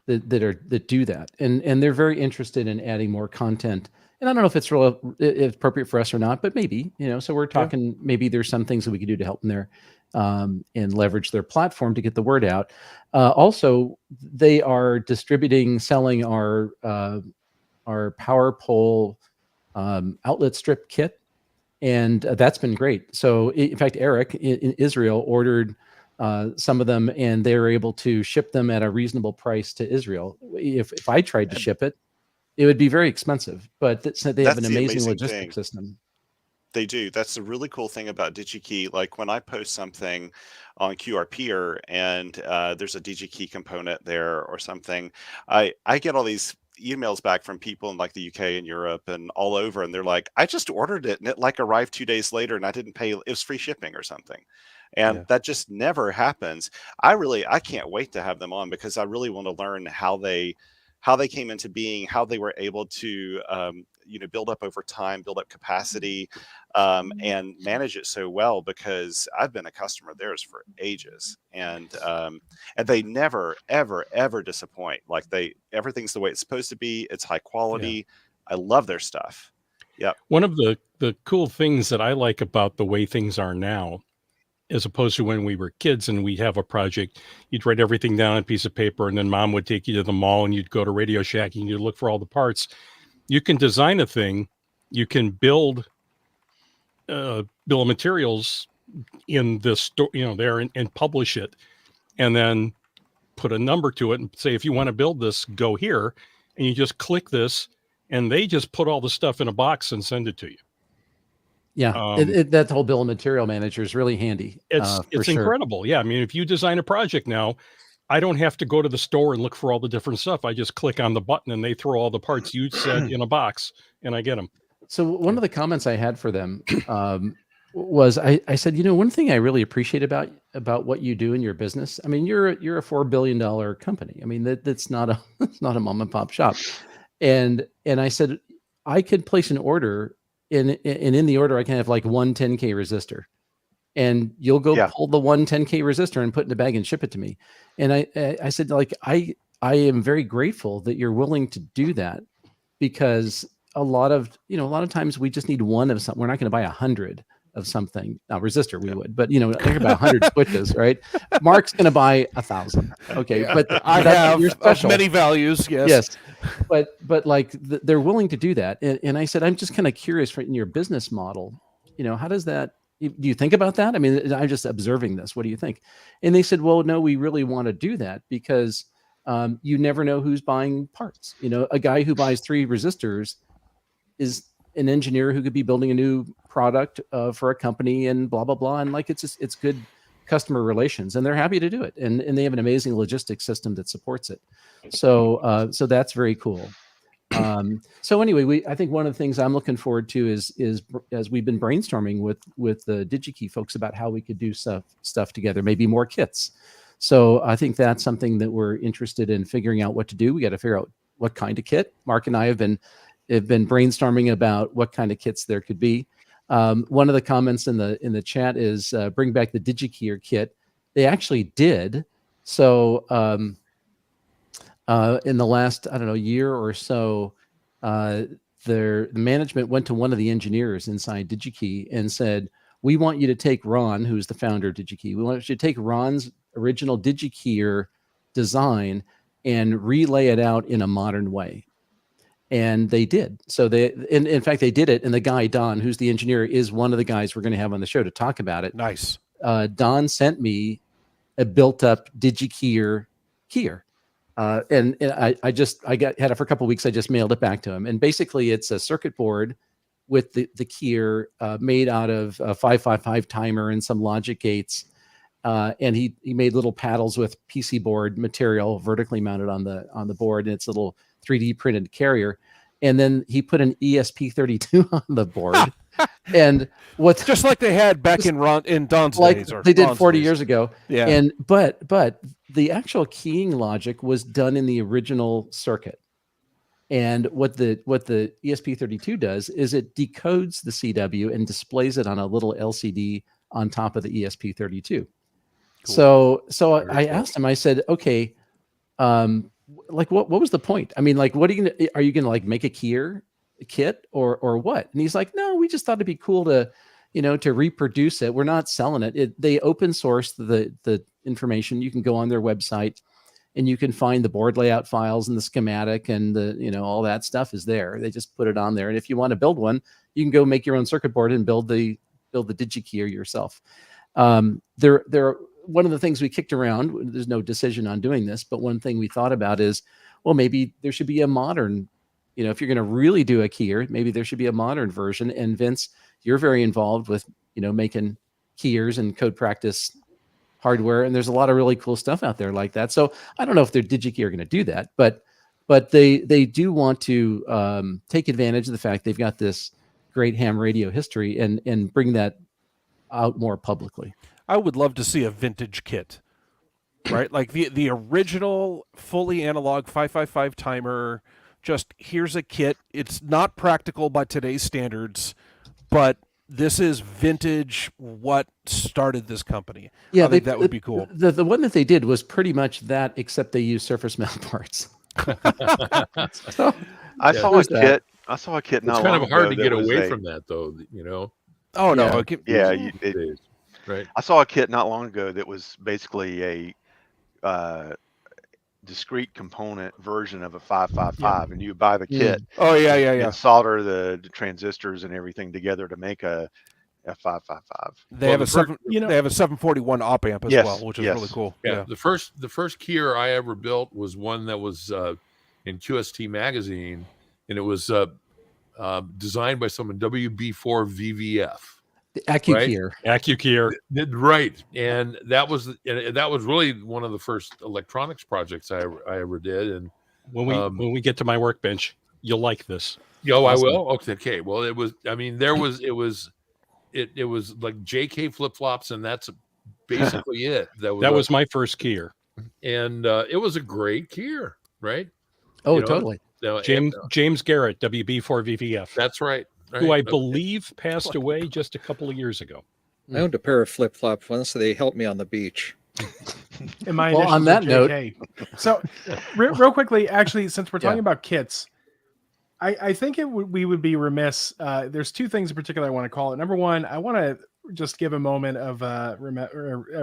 that do that, and they're very interested in adding more content. And I don't know if it's appropriate for us or not, but maybe, so we're talking, maybe there's some things that we could do to help them there and leverage their platform to get the word out. Also, they are selling our power pole outlet strip kit. And that's been great. So in fact, Eric in Israel ordered some of them, and they were able to ship them at a reasonable price to Israel. If I tried to ship it, it would be very expensive, but they have an amazing logistics system. They do. That's the really cool thing about DigiKey. Like when I post something on QRPer and there's a DigiKey component there or something, I get all these emails back from people in like the UK and Europe and all over, and they're like, I just ordered it and it like arrived 2 days later and I didn't pay. It was free shipping or something. And Yeah. that just never happens. I can't wait to have them on because I really want to learn how they came into being, how they were able to build up over time, build up capacity, and manage it so well, because I've been a customer of theirs for ages, and they never ever disappoint. Like everything's the way it's supposed to be. It's high quality. I love their stuff. Yep. One of the cool things that I like about the way things are now, as opposed to when we were kids and we have a project, you'd write everything down on a piece of paper and then mom would take you to the mall and you'd go to Radio Shack and you'd look for all the parts. You can design a thing, you can build bill of materials in the store, there and publish it, and then put a number to it and say, if you want to build this, go here, and you just click this and they just put all the stuff in a box and send it to you. Yeah, that whole bill of material manager is really handy. It's sure. incredible. Yeah, I mean, if you design a project now, I don't have to go to the store and look for all the different stuff. I just click on the button and they throw all the parts you said in a box and I get them. So one of the comments I had for them was I said, one thing I really appreciate about what you do in your business. I mean, you're a $4 billion company. I mean, that's not a mom and pop shop. And I said, I could place an order and in the order I can have like one 10K resistor, and you'll go pull the one 10K resistor and put it in a bag and ship it to me. And I said, like, I am very grateful that you're willing to do that, because a lot of times we just need one of something. We're not going to buy 100 of something. Now, resistor we would, but they're going to buy 100 switches, right? Mark's going to buy 1,000. Okay, but I have of many values. Yes, but like they're willing to do that. And I said, I'm just kind of curious, in your business model, how does that? Do you think about that? I mean, I'm just observing this. What do you think? And they said, well, no, we really want to do that because you never know who's buying parts. A guy who buys 3 resistors is an engineer who could be building a new product for a company and blah, blah, blah. And like, it's good customer relations, and they're happy to do it. And they have an amazing logistics system that supports it. So that's very cool. So anyway, I think one of the things I'm looking forward to is as we've been brainstorming with the DigiKey folks about how we could do stuff together, maybe more kits. So I think that's something that we're interested in figuring out what to do. We got to figure out what kind of kit. Mark and I have been brainstorming about what kind of kits there could be. One of the comments in the chat is bring back the DigiKeyer kit. They actually did. So in the last, year or so, the management went to one of the engineers inside DigiKey and said, we want you to take Ron, who's the founder of DigiKey. We want you to take Ron's original DigiKeyer design and relay it out in a modern way. And they did. So in fact, they did it. And the guy, Don, who's the engineer, is one of the guys we're going to have on the show to talk about it. Nice. Don sent me a built-up DigiKeyer keyer. And I had it for a couple of weeks. I just mailed it back to him. And basically it's a circuit board with the keyer made out of a 555 timer and some logic gates. And he made little paddles with PC board material vertically mounted on the board, and it's a little 3D printed carrier. And then he put an ESP32 on the board. And what's just like they had back in Don's days, or they did Don's 40 days. years ago. Yeah. And but the actual keying logic was done in the original circuit. And what the ESP32 does is it decodes the CW and displays it on a little LCD on top of the ESP32. Cool. So I asked him, I said, okay, like what was the point? I mean, like, are you gonna like make a kit or what? And he's like, no, we just thought it'd be cool to reproduce it. We're not selling it. They open source the information. You can go on their website and you can find the board layout files and the schematic and all that stuff is there. They just put it on there. And if you want to build one, you can go make your own circuit board and build the DigiKeyer yourself. One of the things we kicked around, there's no decision on doing this, but one thing we thought about is, well, maybe there should be a modern, if you're going to really do a keyer, maybe there should be a modern version. And Vince, you're very involved with, making keyers and code practice hardware, and there's a lot of really cool stuff out there like that. So I don't know if their DigiKey are going to do that, but they do want to take advantage of the fact they've got this great ham radio history and bring that out more publicly. I would love to see a vintage kit, right? Like the original fully analog 555 timer. Just here's a kit. It's not practical by today's standards, but this is vintage. What started this company? Yeah, I think that would be cool. The one that they did was pretty much that, except they used surface mount parts. So, I saw a kit. I saw a kit. It's not kind long of hard to ago get that was away a- from that, though. Oh no! Yeah. Okay. Yeah, Right. I saw a kit not long ago that was basically a discrete component version of a 555, and you buy the kit Oh yeah. and solder the transistors and everything together to make a 555. They Well, have the a first- they have a 741 op amp as Yes, well, which is yes. really cool. Yeah. The first keyer I ever built was one that was in QST magazine, and it was designed by someone, WB4 VVF. the AccuKeyer. AccuKeyer. Right, and that was really one of the first electronics projects I ever did. And When we get to my workbench, you'll like this. I Awesome. will. Okay. Well, it was like JK flip flops, and that's basically it. That was my first keyer. and it was a great keyer, right? Oh, You know, totally. Now, James Garrett, WB4 VVF, that's right. who I Okay. believe passed away just a couple of years ago. I owned a pair of flip flops once. So they helped me on the beach. And my Well, initials on are that note- JK. So real quickly, actually, since we're talking Yeah. about kits, I think we would be remiss. There's two things in particular I want to call it. Number one, I want to just give a moment of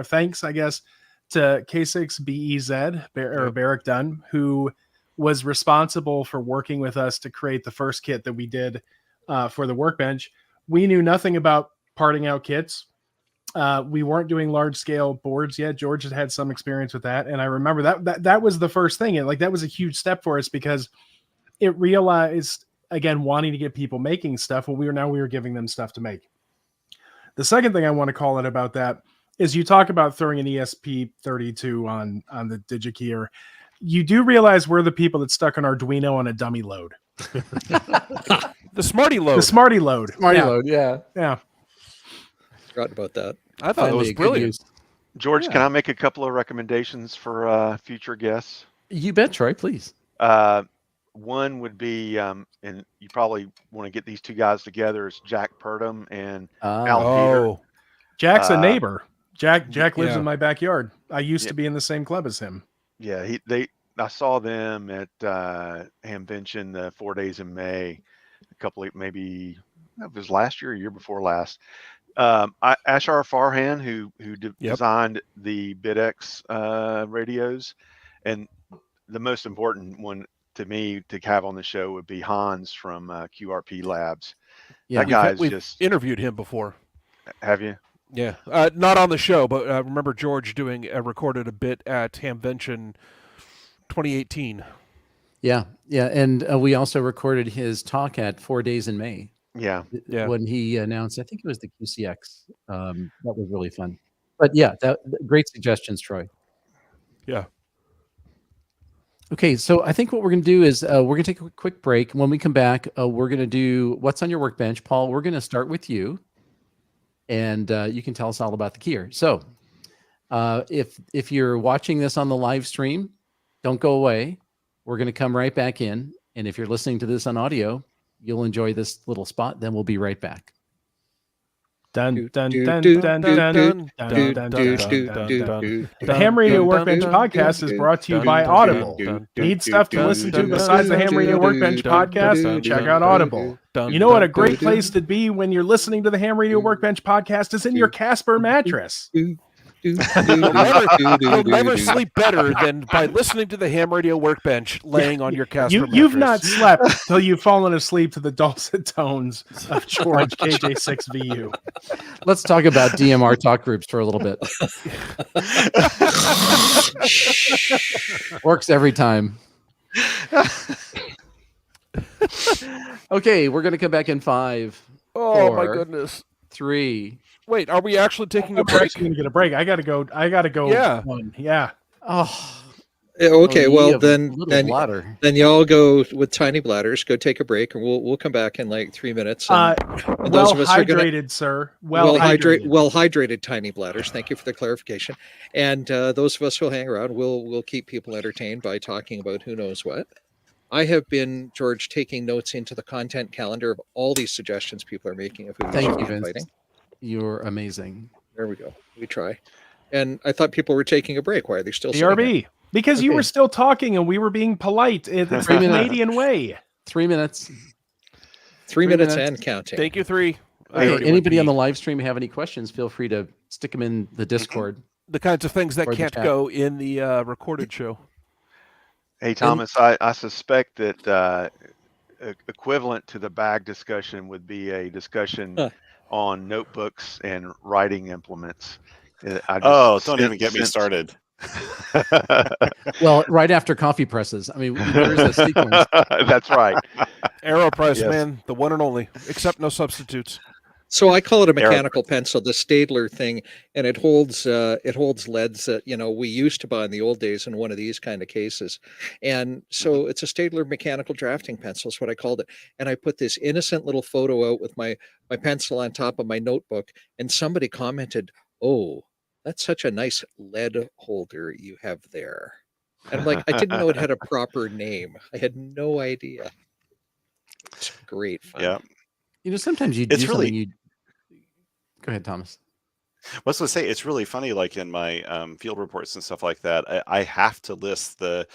thanks, I guess, to K6BEZ or Barrick Dunn, who was responsible for working with us to create the first kit that we did for the workbench. We knew nothing about parting out kits. We weren't doing large scale boards yet. George had some experience with that, and I remember that was the first thing, and like that was a huge step for us because it realized, again, wanting to get people making stuff. Well, we were giving them stuff to make. The second thing I want to call it about that is you talk about throwing an ESP32 on the DigiKeyer. You do realize we're the people that stuck an Arduino on a dummy load. The Smarty load. The Smarty load. Smarty Yeah. load, yeah. Yeah. Forgot about that. I thought it Finally, was a good brilliant. use. George, Yeah. can I make a couple of recommendations for future guests? You bet, Troy, please. One would be, and you probably want to get these two guys together, is Jack Purdom and Al Peter. Oh, Jack's a neighbor. Jack lives Yeah. in my backyard. I used Yeah. to be in the same club as him. Yeah, I saw them at Hamvention the 4 days in May, a couple of maybe it was last year or year before last. Ashar Farhan, who designed the BitX radios, and the most important one to me to have on the show would be Hans from QRP Labs. Yeah. That guy's we've just interviewed him before. have you? Yeah, not on the show, but I remember George recorded a bit at Hamvention 2018. Yeah, and we also recorded his talk at 4 days in May. Yeah. Yeah. When he announced, I think it was the QCX. That was really fun. But yeah, great suggestions, Troy. Yeah. Okay, so I think what we're going to do is we're going to take a quick break. When we come back, we're going to do what's on your workbench. Paul, we're going to start with you, and you can tell us all about the keyer. So if you're watching this on the live stream, don't go away. We're going to come right back in. And if you're listening to this on audio, you'll enjoy this little spot. Then we'll be right back. Dun, dun, Do, dun, do, dun, do, dun, do, dun, dun, do, dun, do, dun, do, dun, do, dun. do, The Ham Radio dun, Workbench dun, podcast dun, is brought to you dun, by dun, Audible. dun, Need dun, stuff to dun, listen to dun, besides the dun, Ham Radio dun, Workbench dun, podcast? dun, Check dun, out dun, Audible. Dun, You know what a dun, great dun, place to be when you're listening to the Ham Radio Workbench podcast is in your Casper mattress. You'll never sleep better than by listening to the Ham Radio Workbench laying on your Casper You've not mattress. slept till you've fallen asleep to the dulcet tones of George KJ6VU. Let's talk about DMR talk groups for a little bit. Works every time. Okay, we're going to come back in 5, Oh my 4, goodness. 3. Wait, are we actually taking a We're break? actually gonna get a break. I gotta go. Yeah. One. Yeah. Oh, Okay, ye well of little then bladder. y'all go with tiny bladders. Go take a break, and we'll come back in like 3 minutes. And Well those of us who are gonna hydrated, sir. Well hydrated tiny bladders. Thank you for the clarification. And those of us who'll hang around, we'll keep people entertained by talking about who knows what. I have been, George, taking notes into the content calendar of all these suggestions people are making of who we Thank should you, be Vince. inviting. You're amazing. There we go. We try. And I thought people were taking a break. Why are they still sitting here? BRB. Because you Okay. were still talking and we were being polite. It's the 3 minutes. Canadian way. 3 minutes. 3 minutes minutes. and counting. Thank you, 3. Okay, anybody on the live stream have any questions? Feel free to stick them in the Discord. The kinds of things that Or the can't chat. go in the recorded show. Hey, Thomas, I suspect that equivalent to the bag discussion would be a discussion on notebooks and writing implements. Don't even get me started. Well, right after coffee presses. I mean, there's a sequence. That's right. AeroPress, Yes. man, the one and only, except no substitutes. So I call it a mechanical pencil, the Staedtler thing, and it holds leads that we used to buy in the old days in one of these kind of cases, and so it's a Staedtler mechanical drafting pencil is what I called it. And I put this innocent little photo out with my pencil on top of my notebook, and somebody commented, "Oh, that's such a nice lead holder you have there." And I'm like, I didn't know it had a proper name. I had no idea. It's great fun. Yeah. Sometimes you It's do really- something you. Go ahead, Thomas. I was going to say, it's really funny, like in my field reports and stuff like that, I have to list the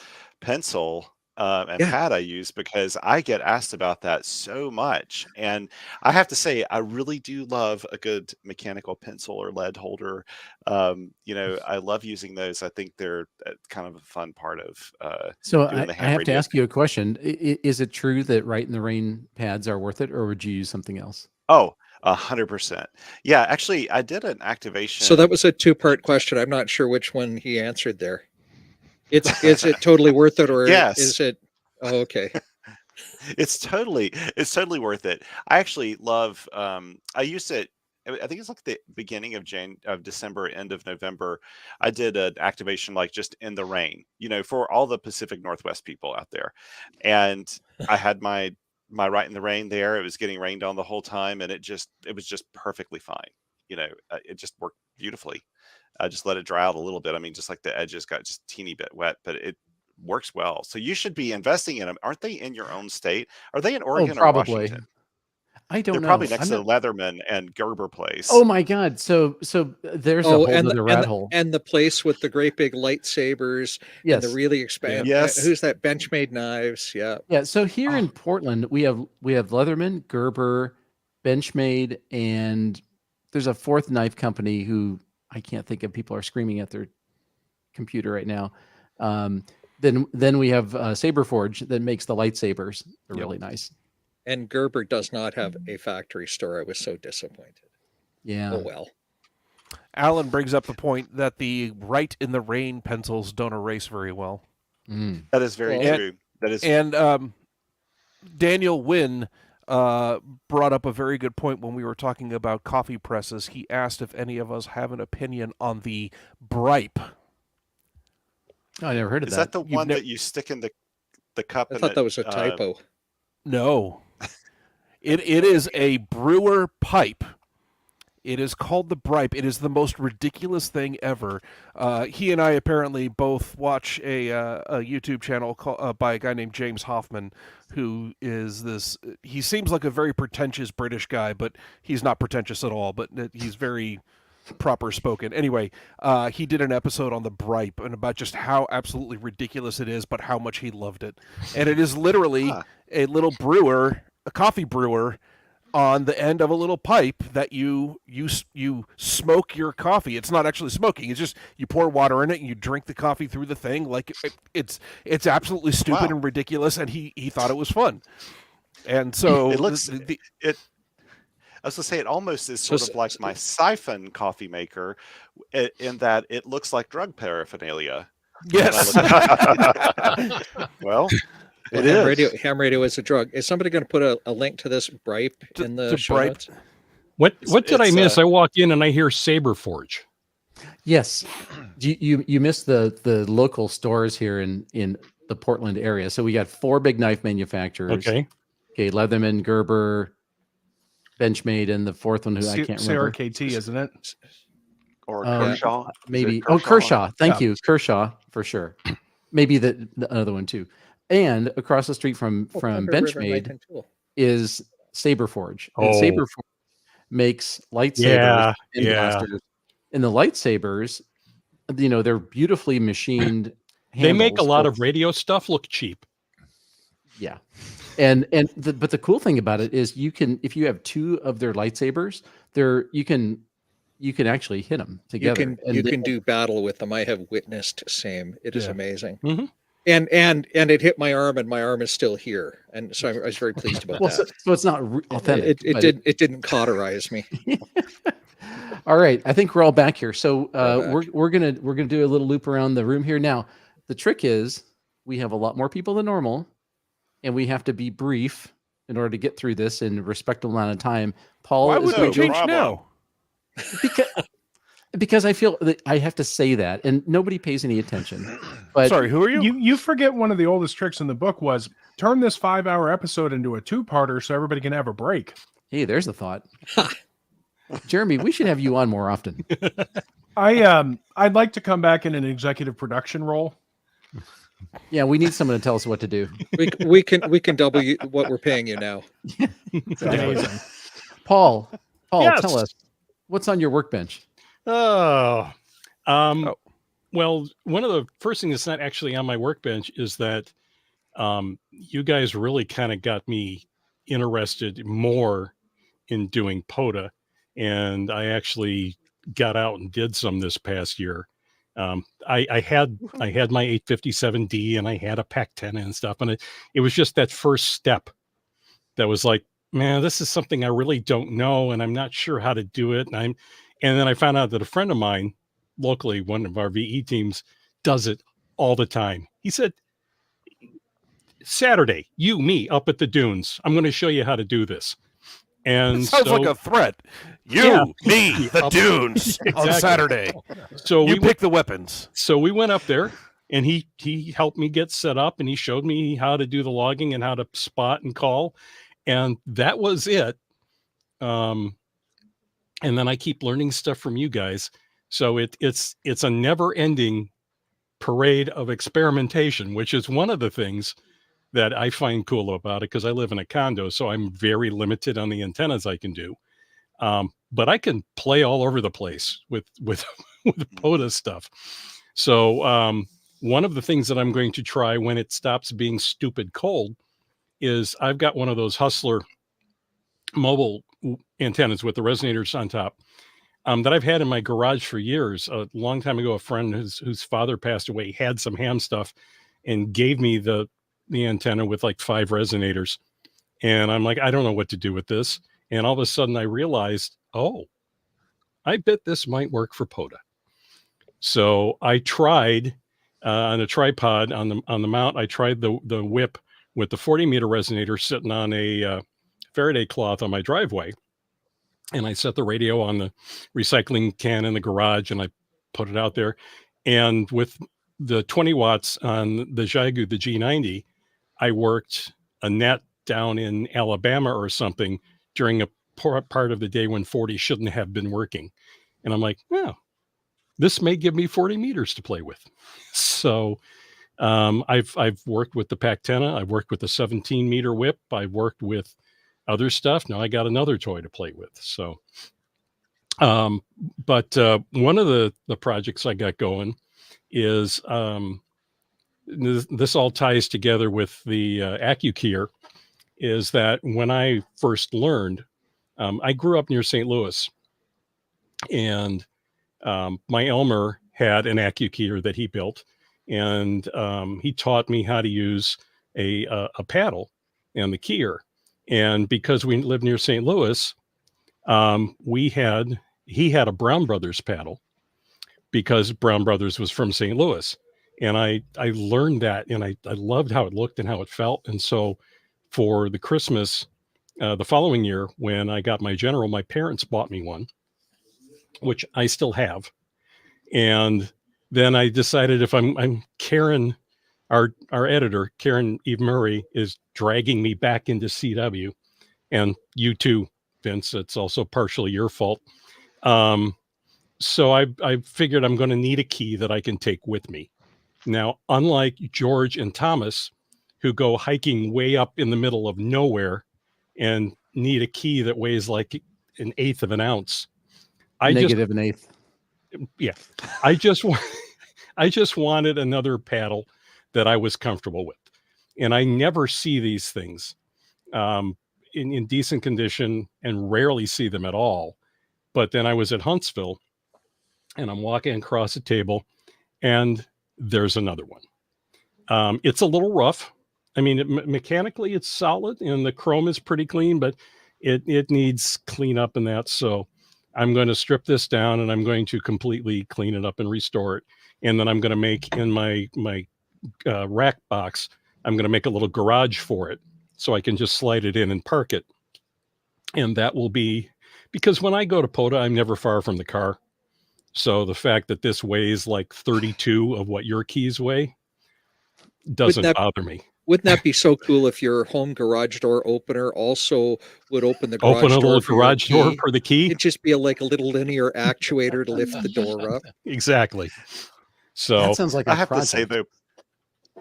pencil and Yeah. pad I use because I get asked about that so much. And I have to say, I really do love a good mechanical pencil or lead holder. I love using those. I think they're kind of a fun part of So doing I the ham have to radio. ask you a question. Is it true that Right in the Rain pads are worth it, or would you use something else? Oh, 100%. Yeah, actually, I did an activation. So that was a two-part question. I'm not sure which one he answered there. Is it totally worth it, or Yes. is it? Oh, okay. It's totally worth it. I actually love I used it. I think it's like the beginning of December, end of November. I did an activation like just in the rain, for all the Pacific Northwest people out there. And I had my Right in the Rain there. It was getting rained on the whole time, and it was just perfectly fine. It just worked beautifully. I just let it dry out a little bit. I mean, just like the edges got just a teeny bit wet, but it works well. So you should be investing in them. Aren't they in your own state? Are they in Oregon or probably. Washington? I don't They're know. probably next I'm to not- the Leatherman and Gerber place. Oh my God! So there's a whole and other rat hole. and the place with the great big lightsabers Yes. and the really expansive. Yes. Who's that? Benchmade knives. Yeah. Yeah. So here Oh. in Portland, we have Leatherman, Gerber, Benchmade, and there's a fourth knife company who I can't think of. People are screaming at their computer right now. Then we have Saberforge that makes the lightsabers. They're Yep. really nice. And Gerber does not have a factory store. I was so disappointed. Yeah. Oh well. Alan brings up the point that the Right in the Rain pencils don't erase very well. Mm. That is very Well, true. That is And Daniel Wynn brought up a very good point when we were talking about coffee presses. He asked if any of us have an opinion on the Bripe. Oh, I never heard of is that the You've one nev- that you stick in the cup? I and thought that was a typo. No. It is a brewer pipe. It is called the Bripe. It is the most ridiculous thing ever. He and I apparently both watch a YouTube channel by a guy named James Hoffman, who is this. He seems like a very pretentious British guy, but he's not pretentious at all. But he's very proper spoken. Anyway, he did an episode on the Bripe and about just how absolutely ridiculous it is, but how much he loved it. And it is literally a little brewer, a coffee brewer, on the end of a little pipe that you smoke your coffee. It's not actually smoking. It's just you pour water in it and you drink the coffee through the thing. Like it's absolutely stupid and ridiculous. And he thought it was fun. And so it looks I was gonna say it almost is sort of like my siphon coffee maker, in that it looks like drug paraphernalia. Yes. Well, It Ham is. radio is a drug. Is somebody going to put a link to this Bripe in the to show Bripe. notes? What did I it's, miss? I walk in and I hear Saberforge. Yes, you missed the local stores here in the Portland area. So we got 4 big knife manufacturers. Okay. Leatherman, Gerber, Benchmade, and the fourth one who I can't remember. CRKT, isn't it? Or Um, Kershaw. Is it Maybe Kershaw? Kershaw. Thank Yeah. you, Kershaw for sure. Maybe the other one too. And across the street from Thunder River Knife Benchmade and Tool. is Saberforge. And Oh. Saberforge makes lightsabers Yeah, and yeah. blasters. And the lightsabers, they're beautifully machined. They make a handles. lot of radio stuff look cheap. Yeah. But the cool thing about it is you can, if you have 2 of their lightsabers, you can actually hit them together. You can do battle with them. I have witnessed same. It is Yeah. amazing. Mhm. And it hit my arm, and my arm is still here, and so I was very pleased about Well, that. so it's not authentic. It but didn't cauterize me. All right, I think we're all back here. So We're back. we're gonna do a little loop around the room here. Now, the trick is we have a lot more people than normal, and we have to be brief in order to get through this in a respectable amount of time. Paul, Why is would going we to- change Bravo. now? because I feel that I have to say that, and nobody pays any attention. But Sorry, who are you? You forget one of the oldest tricks in the book was turn this 5-hour episode into a 2-parter so everybody can have a break. hey, there's a thought. Jeremy, we should have you on more often. I'd like to come back in an executive production role. Yeah, we need someone to tell us what to do. We can double what we're paying you now. Amazing. Paul, Yes. tell us what's on your workbench. Oh. Oh. Well, one of the first things that's not actually on my workbench is that you guys really kind of got me interested more in doing POTA, and I actually got out and did some this past year. I had my 857D and I had a PAC-10 and stuff, and it was just that first step that was like, man, this is something I really don't know, and I'm not sure how to do it. And then I found out that a friend of mine locally, one of our VE teams, does it all the time. He said, Saturday, me up at the dunes, I'm going to show you how to do this. And Sounds like a threat. You, Yeah. me, the Up- dunes on Exactly. Saturday. so You we pick the weapons. So we went up there, and he helped me get set up, and he showed me how to do the logging and how to spot and call, and that was it. And then I keep learning stuff from you guys. So it's a never-ending parade of experimentation, which is one of the things that I find cool about it, because I live in a condo, so I'm very limited on the antennas I can do. But I can play all over the place with POTA stuff. So one of the things that I'm going to try when it stops being stupid cold is I've got one of those Hustler mobile antennas with the resonators on top that I've had in my garage for years. A long time ago, a friend whose father passed away had some ham stuff and gave me the antenna with like 5 resonators. And I'm like, I don't know what to do with this. And all of a sudden I realized, oh, I bet this might work for POTA. So I tried on a tripod on the mount, I tried the whip with the 40-meter resonator sitting on a Faraday cloth on my driveway. And I set the radio on the recycling can in the garage, and I put it out there. And with the 20 watts on the Xiegu, the G90, I worked a net down in Alabama or something during a part of the day when 40 shouldn't have been working. And I'm like, oh, this may give me 40 meters to play with. So I've worked with the PAC-10, I've worked with the 17-meter whip, I've worked with other stuff. Now I got another toy to play with. So, but one of the projects I got going is this all ties together with the AccuKeyer, is that when I first learned, I grew up near St. Louis, and my Elmer had an AccuKeyer that he built, and he taught me how to use a paddle and the keyer. And because we lived near St. Louis, he had a Brown Brothers paddle, because Brown Brothers was from St. Louis. And I learned that, and I loved how it looked and how it felt. And so for the Christmas the following year, when I got my General, my parents bought me one, which I still have. And then I decided, if I'm Karen, our editor, Karen Eve Murray, is dragging me back into CW, and you too, Vince, it's also partially your fault. So I figured I'm going to need a key that I can take with me. Now, unlike George and Thomas, who go hiking way up in the middle of nowhere and need a key that weighs like an eighth of an ounce, Negative an eighth. Yeah, I just wanted another paddle that I was comfortable with, and I never see these things in decent condition, and rarely see them at all. But then I was at Huntsville, and I'm walking across the table, and there's another one. It's a little rough. I mean, mechanically it's solid, and the chrome is pretty clean, but it needs cleanup and that. So I'm going to strip this down, and I'm going to completely clean it up and restore it. And then I'm going to make in my rack box, I'm going to make a little garage for it, so I can just slide it in and park it. And that will be, because when I go to POTA, I'm never far from the car. So the fact that this weighs like 32 of what your keys weigh doesn't bother me. Wouldn't that be so cool if your home garage door opener also would open the garage Open a door little for garage door for the key? It'd just be like a little linear actuator to lift the door up. Exactly. So That sounds like I a have project. to say, though,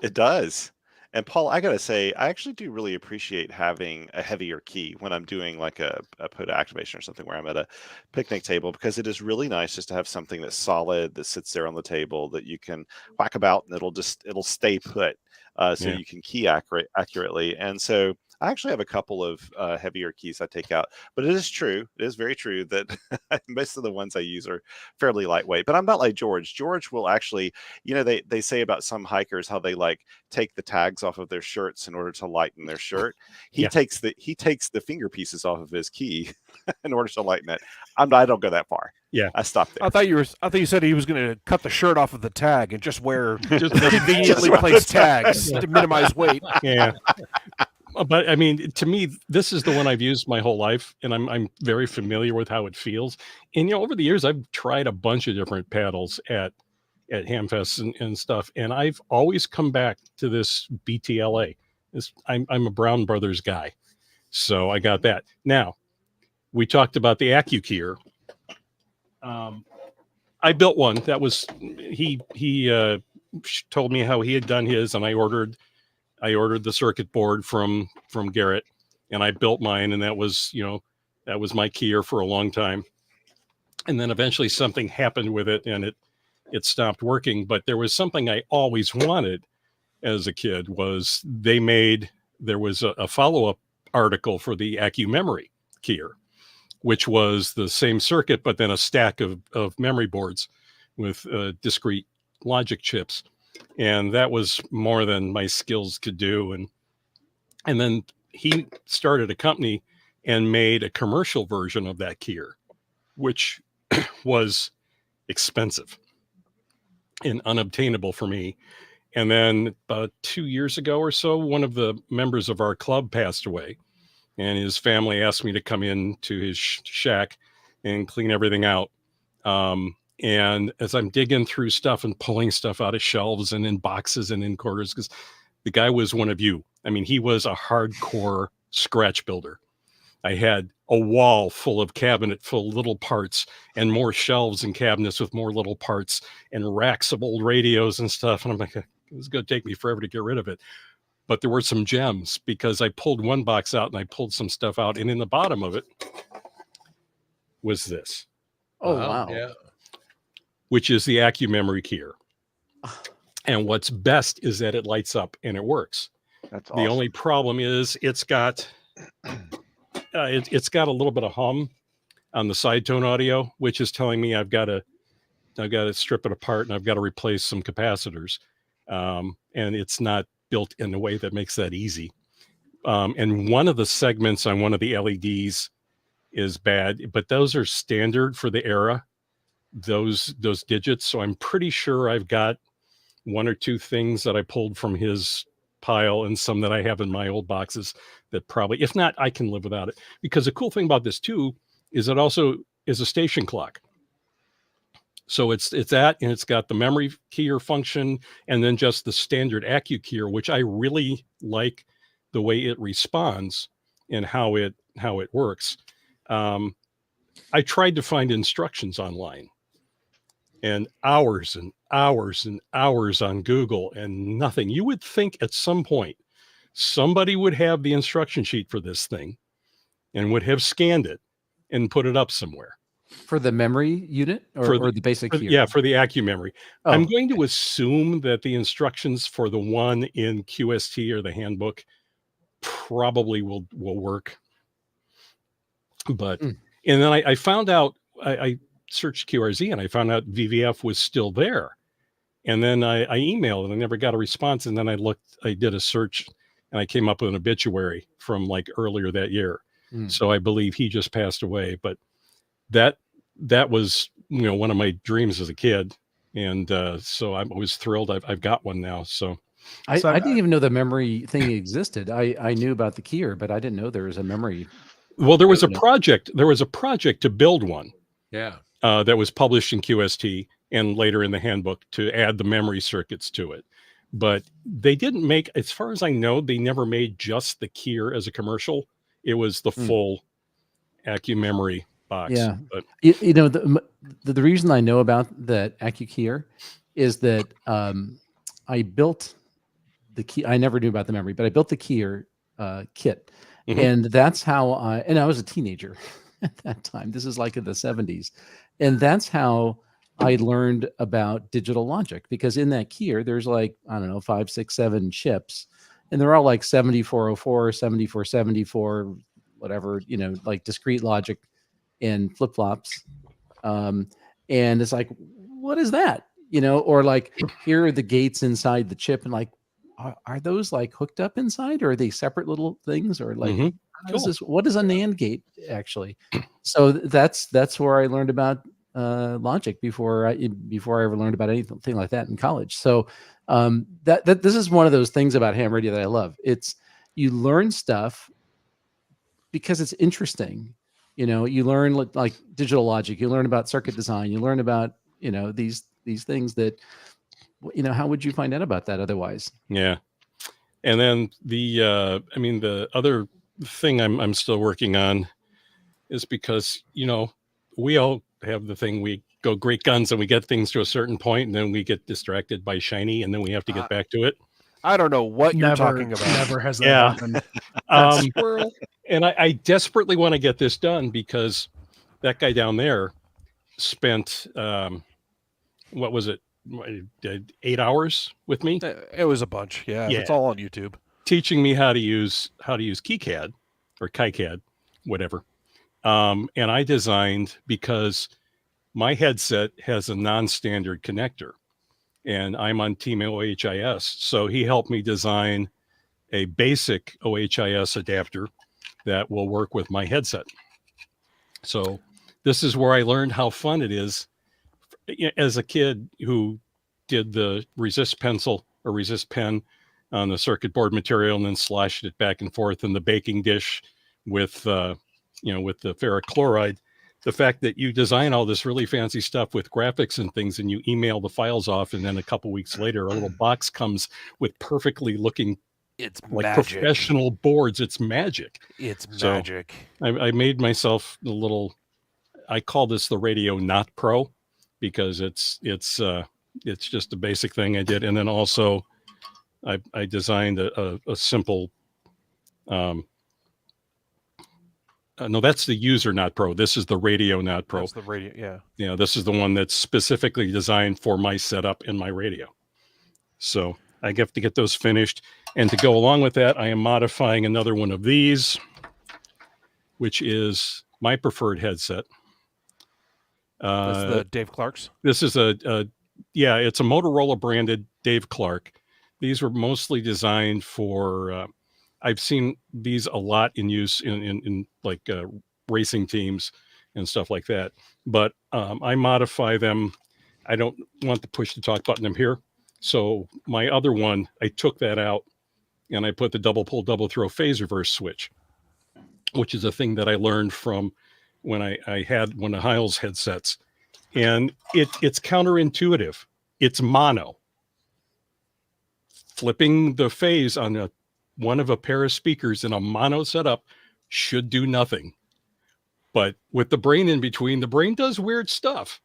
it does. And Paul, I got to say, I actually do really appreciate having a heavier key when I'm doing like a POTA activation or something where I'm at a picnic table, because it is really nice just to have something that's solid, that sits there on the table, that you can whack about and it'll stay put. So Yeah. you can key accurately. And so I actually have a couple of heavier keys I take out, but it is true. It is very true that most of the ones I use are fairly lightweight, but I'm not like George. George will actually, they say about some hikers how they like take the tags off of their shirts in order to lighten their shirt. He Yeah. takes the finger pieces off of his key in order to lighten it. I don't go that far. Yeah. I stopped there. I thought you said he was going to cut the shirt off of the tag and just wear Just conveniently placed tags to minimize weight. Yeah. But I mean, to me, this is the one I've used my whole life, and I'm very familiar with how it feels. And over the years, I've tried a bunch of different paddles at Hamfests and stuff, and I've always come back to this BTLA. I'm a Brown Brothers guy, so I got that. Now, we talked about the AccuKeyer. I built one. That was he told me how he had done his, and I ordered the circuit board from Garrett, and I built mine, and that was my keyer for a long time. And then eventually something happened with it, and it stopped working. But there was something I always wanted as a kid. There was a follow-up article for the AccuMemory keyer, which was the same circuit, but then a stack of memory boards with discrete logic chips. And that was more than my skills could do. And then he started a company and made a commercial version of that keyer, which was expensive and unobtainable for me. And then about 2 years ago or so, one of the members of our club passed away, and his family asked me to come in to his shack and clean everything out. And as I'm digging through stuff and pulling stuff out of shelves and in boxes and in quarters, because the guy was one of you. I mean, he was a hardcore scratch builder. I had a wall full of cabinet full of little parts, and more shelves and cabinets with more little parts, and racks of old radios and stuff. And I'm like, it's going to take me forever to get rid of it. But there were some gems, because I pulled one box out and I pulled some stuff out, and in the bottom of it was this. Oh, wow. Yeah. Which is the AccuMemory keyer. And what's best is that it lights up and it works. That's awesome. The only problem is it's got a little bit of hum on the side tone audio, which is telling me I've got to strip it apart, and I've got to replace some capacitors. And it's not built in a way that makes that easy. And one of the segments on one of the LEDs is bad, but those are standard for the era, those digits. So I'm pretty sure I've got one or two things that I pulled from his pile and some that I have in my old boxes that probably, if not, I can live without it. Because the cool thing about this too is it also is a station clock. So it's that, and it's got the memory keyer function, and then just the standard Accu keyer, which I really like the way it responds and how it works. I tried to find instructions online, and hours and hours and hours on Google, and nothing. You would think at some point somebody would have the instruction sheet for this thing and would have scanned it and put it up somewhere. For the memory unit or the basic keyer? Yeah, for the Accu memory. Oh, I'm going to assume that the instructions for the one in QST or the handbook probably will work. But and then I found out, I searched QRZ and I found out VVF was still there. And then I emailed and I never got a response. And then I did a search and I came up with an obituary from like earlier that year. So I believe he just passed away. But that was, one of my dreams as a kid. And so I was thrilled. I've got one now. So I didn't even know the memory thing existed. I knew about the keyer, but I didn't know there was a memory. Well, there was a project. There was a project to build one. Yeah. That was published in QST and later in the handbook to add the memory circuits to it. But they didn't make, as far as I know, they never made just the keyer as a commercial. It was the full Accu memory box. Yeah. But the reason I know about that Accu keyer is that I built the key. I never knew about the memory, but I built the keyer kit. And that's how I was a teenager at that time. This is like in the 70s. And that's how I learned about digital logic, because in that keyer, there's like, I don't know, 5, 6, 7 chips, and they're all like 7404, 7474, whatever, like discrete logic and flip-flops. And it's like, what is that? Or like, here are the gates inside the chip, and like, are those like hooked up inside, or are they separate little things, or like, what is a NAND gate actually? So that's where I learned about logic before I ever learned about anything like that in college. So that this is one of those things about ham radio that I love. It's, you learn stuff because it's interesting. You learn like digital logic, you learn about circuit design, you learn about these things that how would you find out about that otherwise? Yeah. And then the other thing I'm still working on is because, we all have the thing, we go great guns and we get things to a certain point and then we get distracted by shiny and then we have to get back to it. I don't know what you're talking about. Never has that happened. Squirrel. And I desperately want to get this done because that guy down there spent, what was it? 8 hours with me. It was a bunch. Yeah. It's all on YouTube. Teaching me how to use KiCad or KiCad, whatever. And I designed, because my headset has a non-standard connector and I'm on Team OHIS. So he helped me design a basic OHIS adapter that will work with my headset. So this is where I learned how fun it is as a kid who did the resist pencil or resist pen on the circuit board material and then slashed it back and forth in the baking dish with the ferric chloride. The fact that you design all this really fancy stuff with graphics and things and you email the files off, and then a couple weeks later, a little box comes with perfectly looking, it's like magic. Professional boards. It's magic. It's So, magic. I made myself a little, I call this the Radio Not Pro, because it's just a basic thing I did. And then also I designed a simple, no, that's the User Not Pro. This is the Radio Not Pro. That's the radio. Yeah. Yeah, this is the one that's specifically designed for my setup in my radio. So I have to get those finished. And to go along with that, I am modifying another one of these, which is my preferred headset. That's the Dave Clark's. This is it's a Motorola branded Dave Clark. These were mostly designed for, I've seen these a lot in use in like racing teams and stuff like that. But I modify them. I don't want the push to talk button. I'm here. So my other one, I took that out and I put the double pull, double throw phase reverse switch, which is a thing that I learned from when I had one of Heil's headsets. And it's counterintuitive. It's mono. Flipping the phase on one of a pair of speakers in a mono setup should do nothing. But with the brain in between, the brain does weird stuff.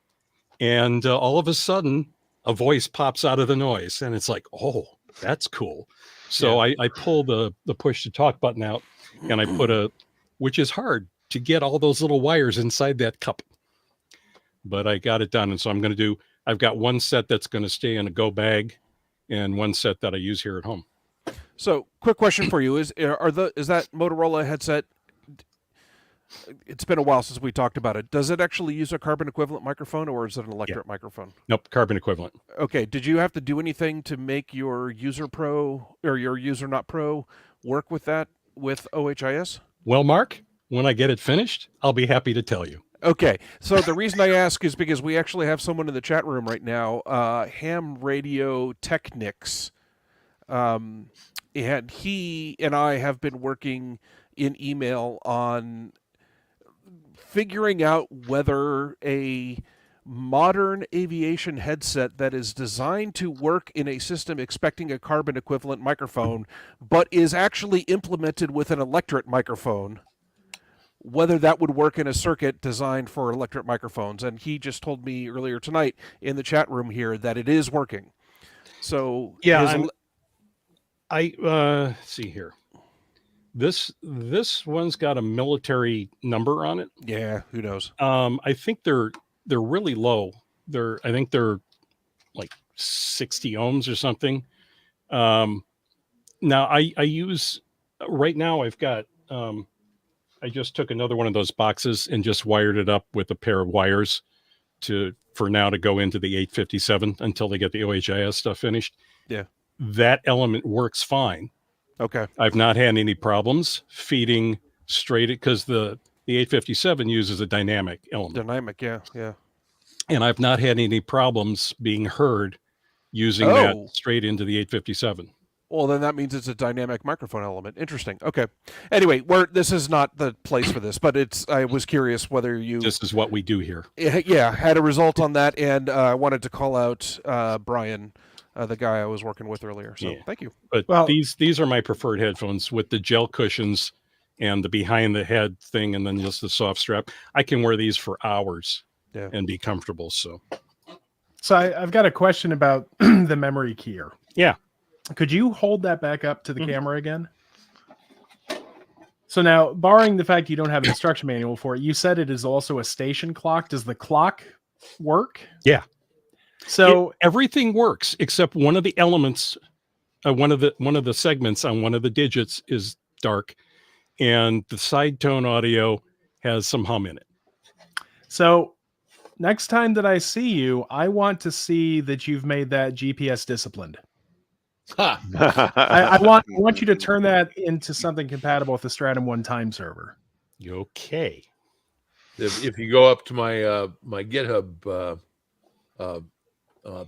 And all of a sudden, a voice pops out of the noise. And it's like, oh, that's cool. So I pull the push to talk button out and I put which is hard to get all those little wires inside that cup. But I got it done. And so I've got one set that's going to stay in a go bag and one set that I use here at home. So, quick question for you: is that Motorola headset? It's been a while since we talked about it. Does it actually use a carbon equivalent microphone, or is it an electret microphone? Nope, carbon equivalent. Okay. Did you have to do anything to make your User Pro or your User Not Pro work with that with OHIS? Well, Mark, when I get it finished, I'll be happy to tell you. Okay, so the reason I ask is because we actually have someone in the chat room right now, Ham Radio Technics, and he and I have been working in email on figuring out whether a modern aviation headset that is designed to work in a system expecting a carbon equivalent microphone, but is actually implemented with an electret microphone, whether that would work in a circuit designed for electret microphones. And he just told me earlier tonight in the chat room here that it is working. So yeah, let's see here. This one's got a military number on it. Yeah, who knows? I think they're really low. I think they're like 60 ohms or something. Now I use right now I've got I just took another one of those boxes and just wired it up with a pair of wires for now to go into the 857 until they get the OHIS stuff finished. Yeah. That element works fine. Okay. I've not had any problems feeding straight because the 857 uses a dynamic element. Dynamic, yeah. And I've not had any problems being heard using that straight into the 857. Well, then that means it's a dynamic microphone element. Interesting. Okay. Anyway, this is not the place for this, but I was curious whether you... This is what we do here. Yeah, had a result on that, and I wanted to call out Brian, the guy I was working with earlier. So thank you. But these are my preferred headphones with the gel cushions and the behind the head thing, and then just the soft strap. I can wear these for hours and be comfortable. So I've got a question about the memory keyer. Yeah. Could you hold that back up to the camera again? So now, barring the fact you don't have an instruction manual for it, you said it is also a station clock. Does the clock work? Yeah. So everything works except one of the elements, one of the segments on one of the digits is dark, and the side tone audio has some hum in it. So next time that I see you, I want to see that you've made that GPS disciplined. I want you to turn that into something compatible with the Stratum 1 time server. Okay. If you go up to my my GitHub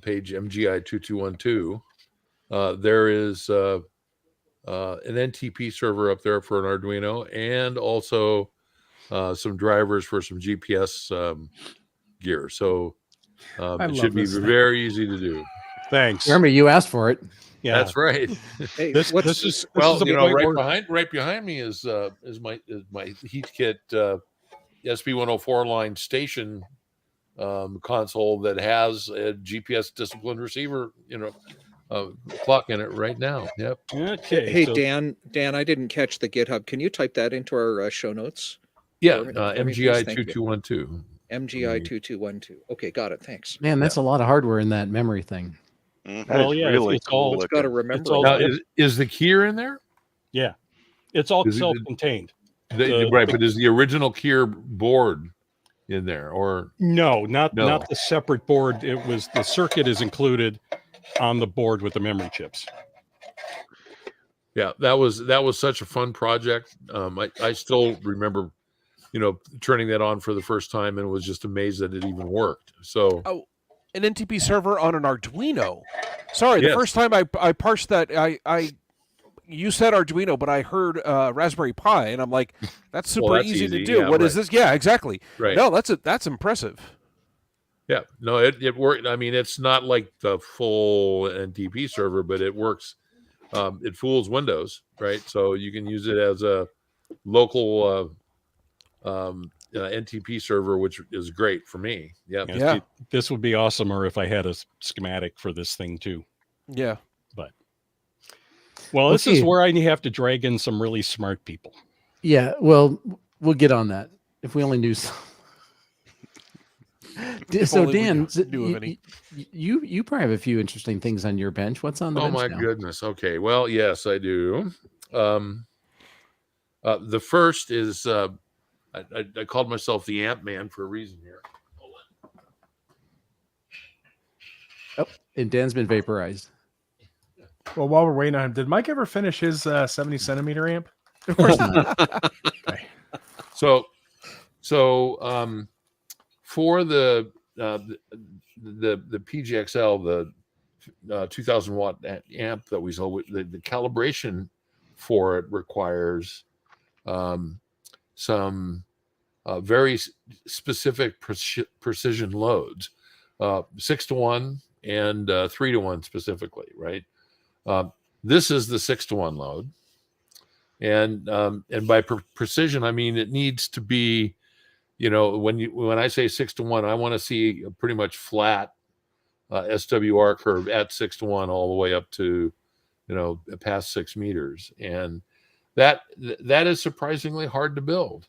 page, MGI2212, there is an NTP server up there for an Arduino, and also some drivers for some GPS gear. So it should be very easy to do. Thanks. Jeremy, you asked for it. Yeah, that's right. Hey, This is right behind me is my Heathkit SB104 line station console that has a GPS disciplined receiver, clock in it right now. Yep. Okay. Hey, Dan, I didn't catch the GitHub. Can you type that into our show notes? Yeah, MGI 2212. MGI 2212. Okay, got it. Thanks. Man, that's a lot of hardware in that memory thing. Well, yeah, really it's all. Got to remember. Now, is the keyer in there? Yeah, it's all self-contained. Right, but is the original keyer board in there, or no? Not the separate board. It was the circuit is included on the board with the memory chips. Yeah, that was such a fun project. I still remember, turning that on for the first time and was just amazed that it even worked. So an NTP server on an Arduino. Sorry, Yes. the first time I parsed that, you said Arduino, but I heard Raspberry Pi, and I'm like, that's super that's easy to easy. do. Yeah, What is right. this? Yeah, exactly. Right. No, that's impressive. Yeah. No, it worked. I mean, it's not like the full NTP server, but it works. It fools Windows, right? So you can use it as a local NTP server, which is great for me. Yeah. Yeah. This would be awesomer if I had a schematic for this thing too. Yeah. But well, this Okay. is where I have to drag in some really smart people. Yeah, well, we'll get on that if we only knew some. So only we Dan, knew of any. you probably have a few interesting things on your bench. What's on the Oh bench my now? goodness. Okay. Well, yes, I do. The first is I called myself the Ant Man for a reason here. Oh, and Dan's been vaporized. Well, while we're waiting on him, did Mike ever finish his 70 centimeter amp? Of course not. Okay. So for the PGXL, the 2000 watt amp that we sold, the calibration for it requires some very specific precision loads, 6-to-1 and 3-to-1 specifically, right? This is the 6-to-1 load, and by precision, I mean it needs to be, when I say 6-to-1, I want to see a pretty much flat SWR curve at 6-to-1 all the way up to, past 6 meters, and that is surprisingly hard to build,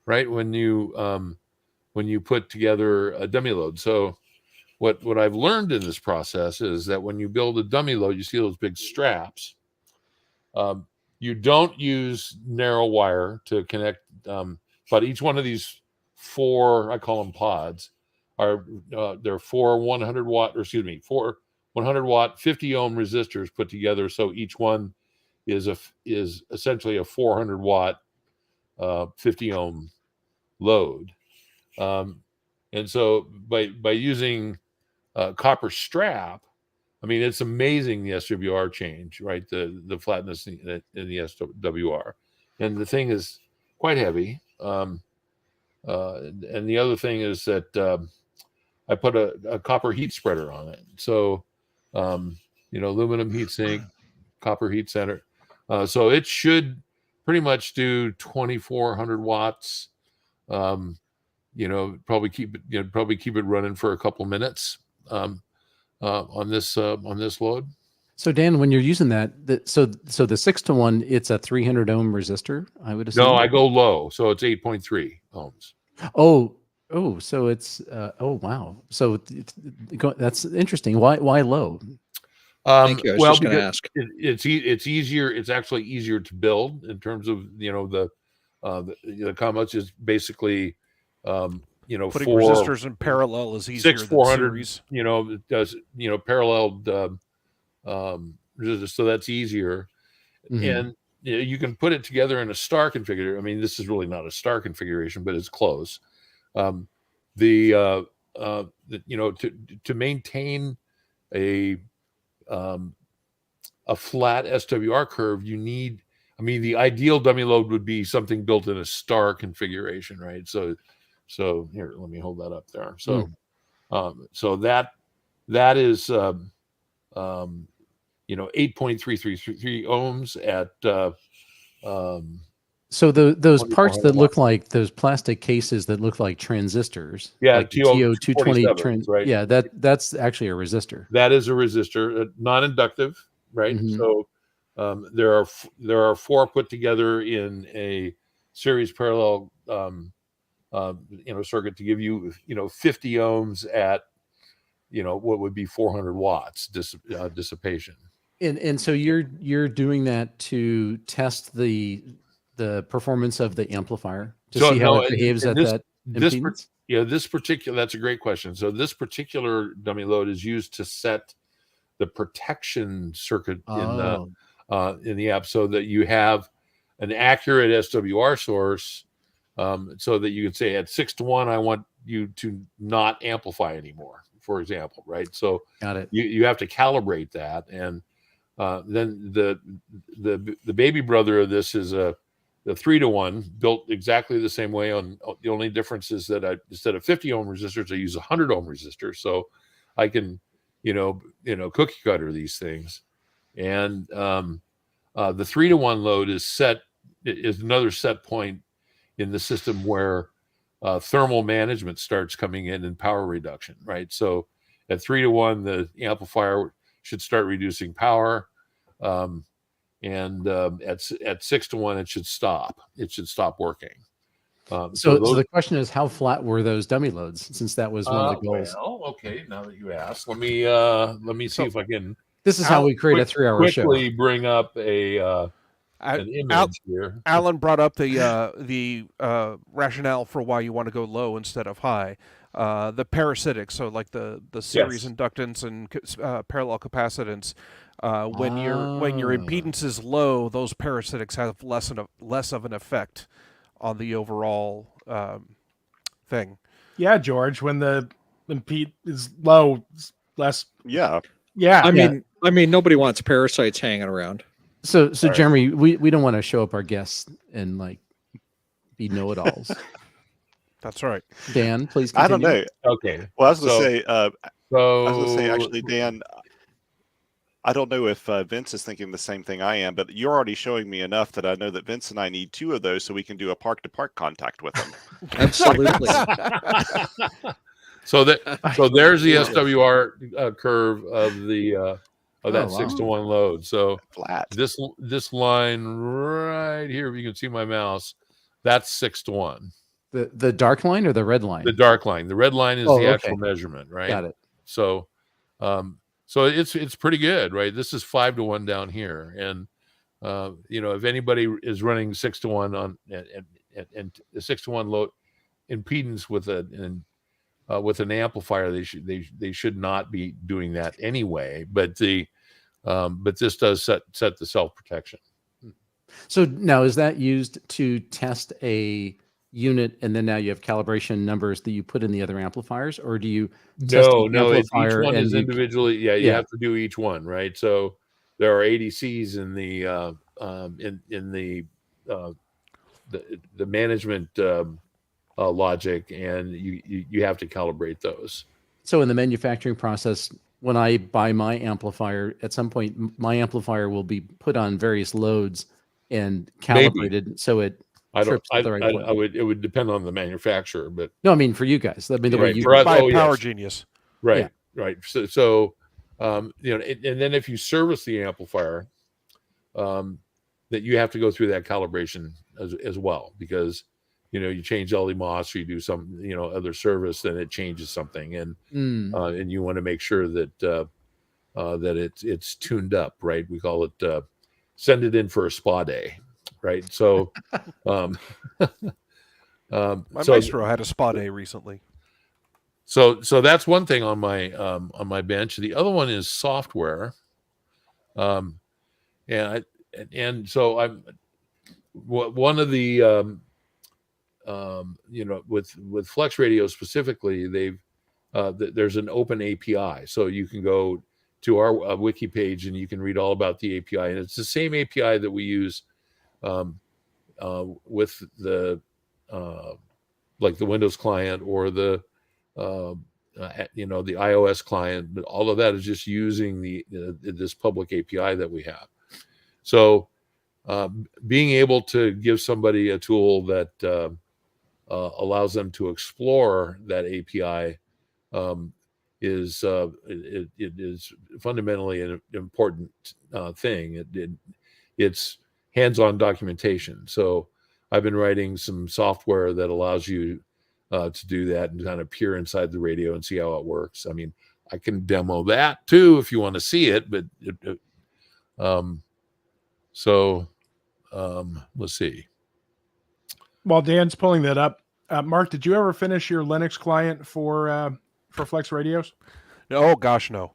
right? When you put together a dummy load. So what I've learned in this process is that when you build a dummy load, you see those big straps. You don't use narrow wire to connect, but each one of these 4, I call them pods, are they're 4 100 watt 50 ohm resistors put together. So each one is essentially a 400 watt 50 ohm load. And so by using copper strap, I mean, it's amazing the SWR change, right? The flatness in the SWR. And the thing is quite heavy. And the other thing is that I put a copper heat spreader on it. So, aluminum heat sink, copper heat center. So it should pretty much do 2,400 watts. Probably keep it running for a couple minutes on this load. So Dan, when you're using that, so the 6-to-1, it's a 300 ohm resistor, I would assume. No, I go low, so it's 8.3 ohms. Oh, so it's oh wow, so that's interesting. Why low? Thank you. I was just going to ask. It's easier. It's actually easier to build in terms of the combos is basically Putting 4 resistors in parallel is easier 6-400. than series. It does paralleled resistors, so that's easier. Mm-hmm. And you can put it together in a star configuration. I mean, this is really not a star configuration, but it's close. To maintain a flat SWR curve, you need. I mean, the ideal dummy load would be something built in a star configuration, right? So here, let me hold that up there. So, so that is 8.333 ohms at. So those parts that look like those plastic cases that look like transistors, yeah, like TO220, right? Yeah, that's actually a resistor. That is a resistor, non-inductive, right? Mm-hmm. So there are 4 put together in a series parallel circuit to give you 50 ohms at what would be 400 watts dissipation. And so you're doing that to test the performance of the amplifier to see how it behaves at that impedance? That's a great question. So this particular dummy load is used to set the protection circuit in the app, so that you have an accurate SWR source, so that you can say at 6-to-1, I want you to not amplify anymore, for example, right? So Got it. you have to calibrate that, and then the baby brother of this is the 3-to-1, built exactly the same way. On the only difference is that instead of 50 ohm resistors, I use 100 ohm resistors, so I can cookie cutter these things. And the 3-to-1 load is another set point in the system where thermal management starts coming in and power reduction, right? So at 3-to-1, the amplifier should start reducing power, and at 6-to-1, it should stop. It should stop working. So the question is, how flat were those dummy loads? Since that was one of the goals. Well, okay. Now that you asked, let me see if I can. This is how we create a 3-hour show. Quickly bring up an image here. Alan brought up the rationale for why you want to go low instead of high. The parasitics, so like the series inductance and parallel capacitance. When your impedance is low, those parasitics have less of an effect on the overall thing. Yeah, George, when the impede is low, it's less. Yeah. Yeah. I mean, nobody wants parasites hanging around. So Jeremy, we don't want to show up our guests and like be know-it-alls. That's right. Dan, please continue. I don't know. Okay. Well, I was going to say, actually, Dan, I don't know if Vince is thinking the same thing I am, but you're already showing me enough that I know that Vince and I need 2 of those so we can do a park-to-park contact with them. Absolutely. So there's the SWR curve of the of that 6-to-1 load. So flat. This line right here, if you can see my mouse, that's 6-to-1. The dark line or the red line? The dark line. The red line is the actual measurement, right? Got it. So so it's pretty good, right? This is 5-to-1 down here, and if anybody is running 6-to-1 on and the 6-to-1 load impedance with an amplifier, they should not be doing that anyway. But this does set the self protection. So now, is that used to test a unit, and then now you have calibration numbers that you put in the other amplifiers, or do you test each one is individually? You have to do each one, right? So there are ADCs in the management logic, and you have to calibrate those. So in the manufacturing process, when I buy my amplifier, at some point my amplifier will be put on various loads and calibrated so it trips the right way. It would depend on the manufacturer, but no, I mean for you guys. I mean the way you by Power Genius, right? So and then if you service the amplifier, that you have to go through that calibration as well, because you change LD-MOS or you do some other service, then it changes something, and you want to make sure that that it's tuned up, right? We call it send it in for a spa day, right? So my maestro had a spa day recently. So that's one thing on my bench. The other one is software, and so I'm one of the with Flex Radio specifically, there's an open API, so you can go to our wiki page and you can read all about the API, and it's the same API that we use with the like the Windows client or the the iOS client. But all of that is just using this public API that we have. So being able to give somebody a tool that allows them to explore that API is fundamentally an important thing. It's hands-on documentation. So I've been writing some software that allows you to do that and kind of peer inside the radio and see how it works. I mean, I can demo that too if you want to see it, but let's see. While Dan's pulling that up, Mark, did you ever finish your Linux client for Flex Radios? Oh gosh, no.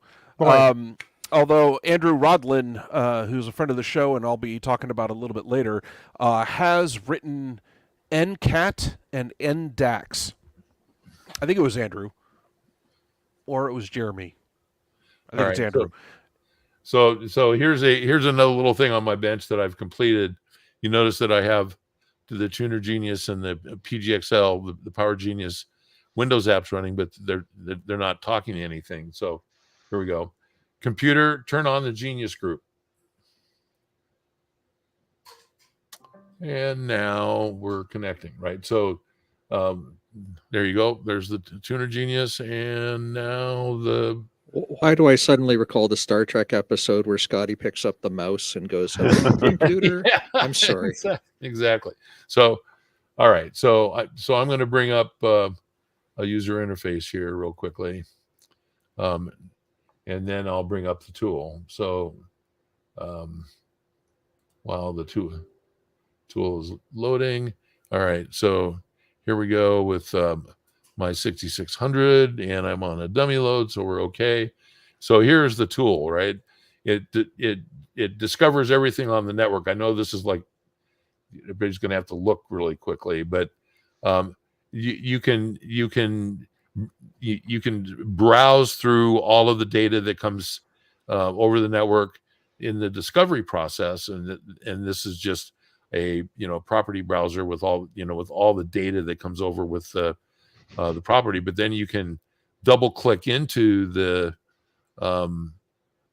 Although Andrew Rodlin, who's a friend of the show and I'll be talking about a little bit later, has written NCAT and NDAX. I think it was Andrew. or it was Jeremy. I All think it's right, Andrew. So here's another little thing on my bench that I've completed. You notice that I have the Tuner Genius and the PGXL, the Power Genius Windows apps running, but they're not talking to anything. So here we go. Computer, turn on the Genius group. And now we're connecting, right? So there you go. There's the Tuner Genius, and now the... Why do I suddenly recall the Star Trek episode where Scotty picks up the mouse and goes, "Hello, computer"? Yeah, I'm sorry. Exactly. So, all right. So I'm going to bring up a user interface here real quickly, and then I'll bring up the tool. So while the tool is loading, all right. So here we go with my 6600, and I'm on a dummy load, so we're okay. So here's the tool, right? It discovers everything on the network. I know this is like, everybody's going to have to look really quickly, but you can browse through all of the data that comes over the network in the discovery process, and this is just a property browser with all the data that comes over with the property. But then you can double click into the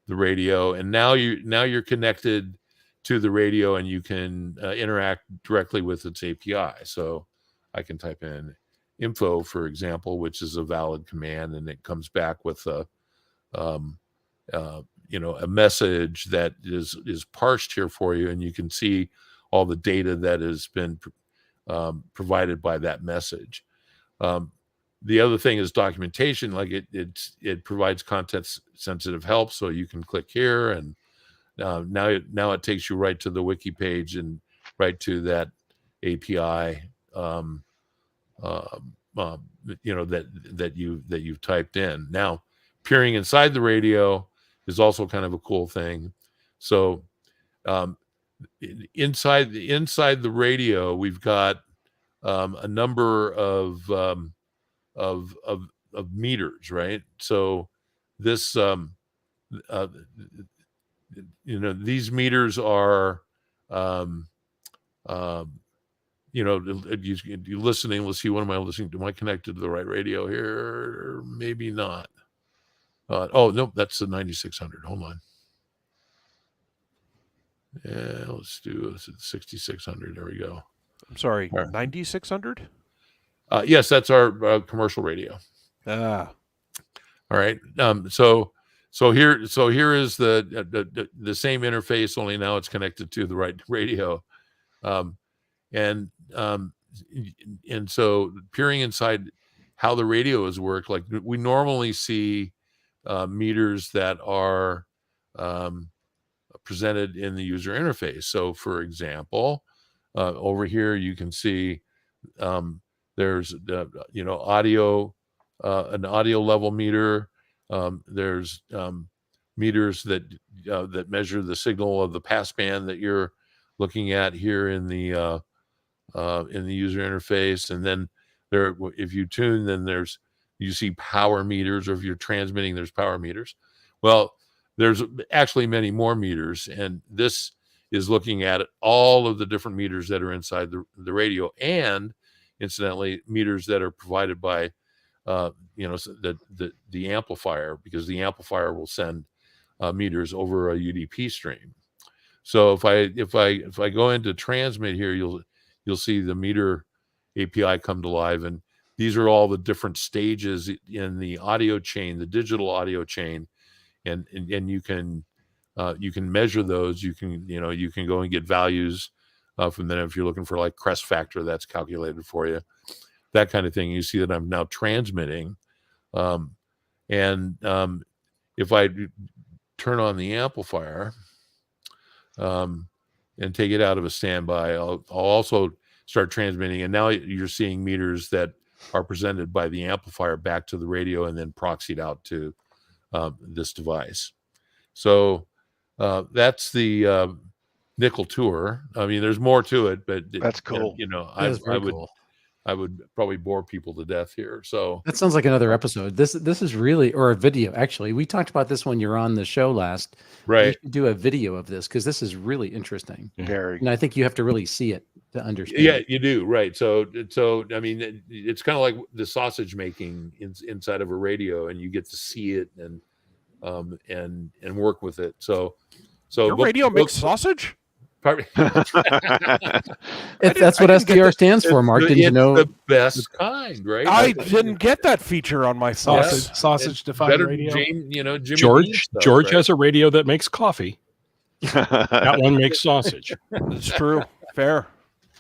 radio, and now you're connected to the radio, and you can interact directly with its API. So I can type in info, for example, which is a valid command, and it comes back with a message that is parsed here for you, and you can see all the data that has been provided by that message. The other thing is documentation. Like it provides content sensitive help, so you can click here, and now it takes you right to the wiki page and right to that API that you've typed in. Now, peering inside the radio is also kind of a cool thing. So inside the radio, we've got a number of meters, right? So this these meters are you listening. Let's see, what am I listening to? Am I connected to the right radio here? Maybe not. Oh no, that's the 9600. Hold on. Yeah, let's do 6600. There we go. I'm sorry, Right. 9600. Yes, that's our commercial radio. Ah, all right. So here is the same interface, only now it's connected to the right radio, and so peering inside how the radio is worked, like we normally see meters that are presented in the user interface. So, for example, over here you can see there's audio, an audio level meter. There's meters that measure the signal of the passband that you're looking at here in the user interface. And then if you tune, then you see power meters, or if you're transmitting, there's power meters. Well, there's actually many more meters, and this is looking at all of the different meters that are inside the radio, and incidentally, meters that are provided by the amplifier, because the amplifier will send meters over a UDP stream. So if I go into transmit here, you'll see the meter API come to life, and these are all the different stages in the audio chain, the digital audio chain, and you can measure those. You can go and get values from them. If you're looking for like crest factor, that's calculated for you, that kind of thing. You see that I'm now transmitting, and if I turn on the amplifier and take it out of a standby, I'll also start transmitting, and now you're seeing meters that are presented by the amplifier back to the radio and then proxied out to this device. So that's the nickel tour. I mean, there's more to it, but That's cool. That is very I would cool. I would probably bore people to death here. So That sounds like another episode. This is really, or a video. Actually, we talked about this when you were on the show last. We right, should do a video of this because this is really interesting, Very. and I think you have to really see it to understand. yeah, it. you do, right. So I mean, it's kind of like the sausage making inside of a radio, and you get to see it and work with it. So Your radio makes sausage? Pardon- That's what I didn't get SDR stands for, Mark. Didn't you it's know? the best kind, right? I didn't get that feature on my Sausage, sauce. sausage defined Better radio. Jimmy Dean George stuff, George right? has a radio that makes coffee. That one makes sausage. It's true. Fair.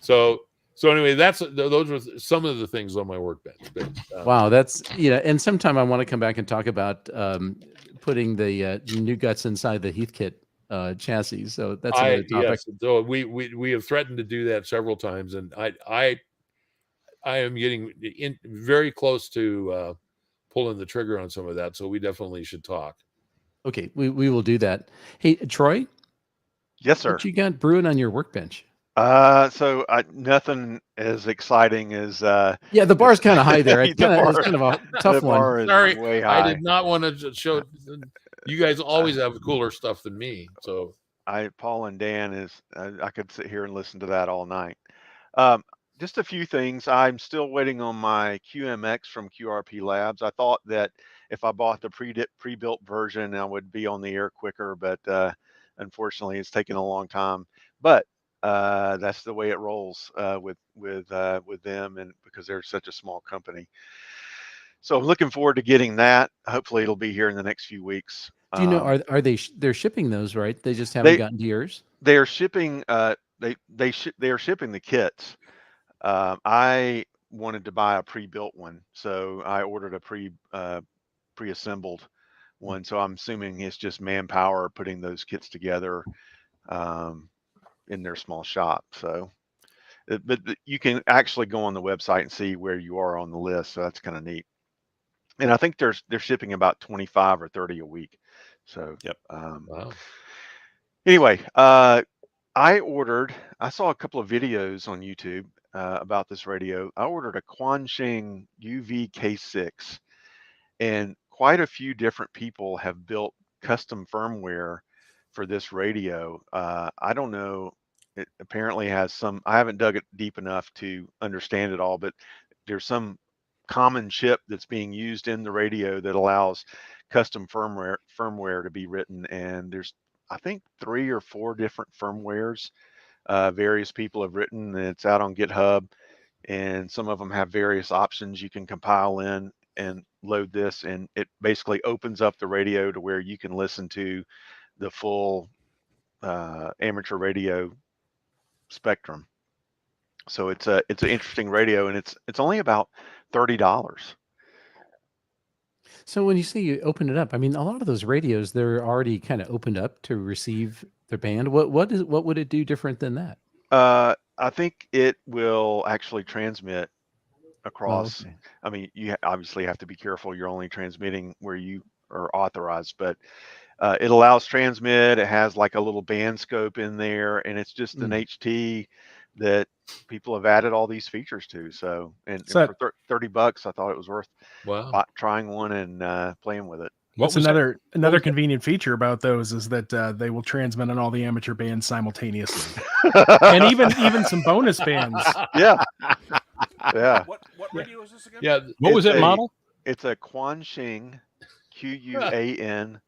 So anyway, those were some of the things on my workbench. But, Wow, that's and sometime I want to come back and talk about putting the new guts inside the Heathkit chassis. So that's another topic. Yes, so we have threatened to do that several times, and I am getting very close to pulling the trigger on some of that. So we definitely should talk. Okay, we will do that. Hey, Troy, Yes, sir. what you got brewing on your workbench? So nothing as exciting as Yeah, the bar's kind of high there. It's The kind bar- of a the tough one. bar is Sorry, way I high. did not want to show. You guys always have cooler stuff than me. So Paul and Dan is I could sit here and listen to that all night. Just a few things. I'm still waiting on my QMX from QRP Labs. I thought that if I bought the pre-built version, I would be on the air quicker, but unfortunately, it's taken a long time. But that's the way it rolls with them, and because they're such a small company. So I'm looking forward to getting that. Hopefully, it'll be here in the next few weeks. Do you know are they they're shipping those, right? They just haven't gotten to yours. They are shipping. They are shipping the kits. I wanted to buy a pre-built one, so I ordered a pre-assembled one. So I'm assuming it's just manpower putting those kits together in their small shop. So, but you can actually go on the website and see where you are on the list. So that's kind of neat. And I think they're shipping about 25 or 30 a week. So Yep. wow. Anyway, I saw a couple of videos on YouTube about this radio. I ordered a Quansheng UV K6, and quite a few different people have built custom firmware for this radio. I don't know. It apparently has some, I haven't dug it deep enough to understand it all, but there's some common chip that's being used in the radio that allows custom firmware to be written. And there's, I think, 3 or 4 different firmwares various people have written, and it's out on GitHub, and some of them have various options you can compile in and load this, and it basically opens up the radio to where you can listen to the full amateur radio spectrum. So it's an interesting radio, and it's only about $30. So when you say you open it up, I mean, a lot of those radios, they're already kind of opened up to receive their band. What would it do different than that? I think it will actually transmit across. Oh, okay. I mean, you obviously have to be careful. You're only transmitting where you are authorized, but it allows transmit. It has like a little band scope in there, and it's just an HT that people have added all these features to. So, and for $30, I thought it was worth trying one and playing with it. What's another convenient feature about those is that they will transmit on all the amateur bands simultaneously, and even some bonus bands. Yeah, yeah. What radio is this again? Yeah. What was that model? It's a Quansheng, QUANSHENG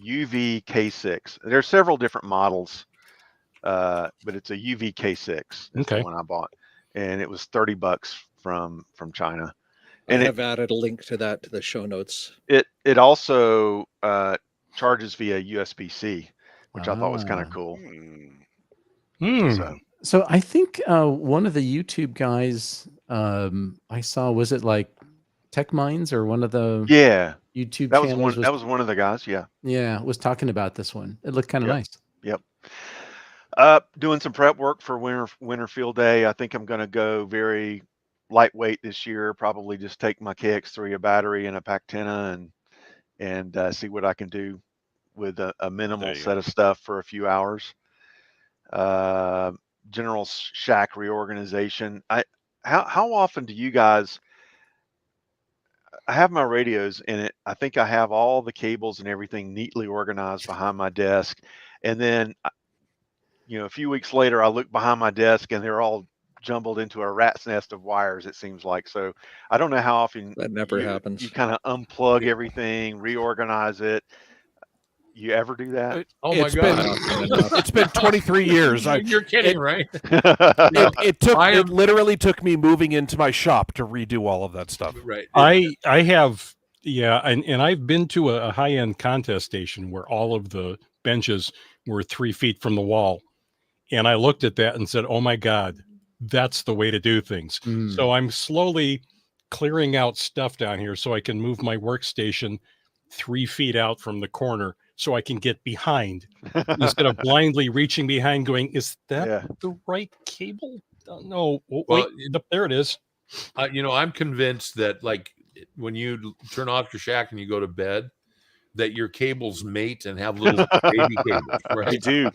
UV K6. There's several different models, but it's a UV K6. That's the one I bought, and it was $30 from China. And I have added a link to that to the show notes. It also charges via USB-C, which I thought was kind of cool. So I think one of the YouTube guys I saw, was it like Tech Minds or one of the YouTube channels? That was one of the guys. Yeah, was talking about this one. It looked kind of nice. Yep. Doing some prep work for winter field day. I think I'm going to go very lightweight this year. Probably just take my KX3, a battery, and a Pactina, and see what I can do with a minimal set of stuff for a few hours. general shack reorganization. How often do you guys? I have my radios in it. I think I have all the cables and everything neatly organized behind my desk, and then a few weeks later, I look behind my desk and they're all jumbled into a rat's nest of wires. It seems like. So I don't know how often That never you happens. kind of unplug everything, reorganize it. You ever do that? Oh my It's been God. it's been 23 years. You're kidding, right? It literally took me moving into my shop to redo all of that stuff. Right. I have, yeah, and I've been to a high-end contest station where all of the benches were 3 feet from the wall, and I looked at that and said, "Oh my God, that's the way to do things." So I'm slowly clearing out stuff down here so I can move my workstation 3 feet out from the corner so I can get behind instead of blindly reaching behind going, is that the right cable? No, wait, there it is. I'm convinced that like when you turn off your shack and you go to bed, that your cables mate and have little baby cables, right? They do.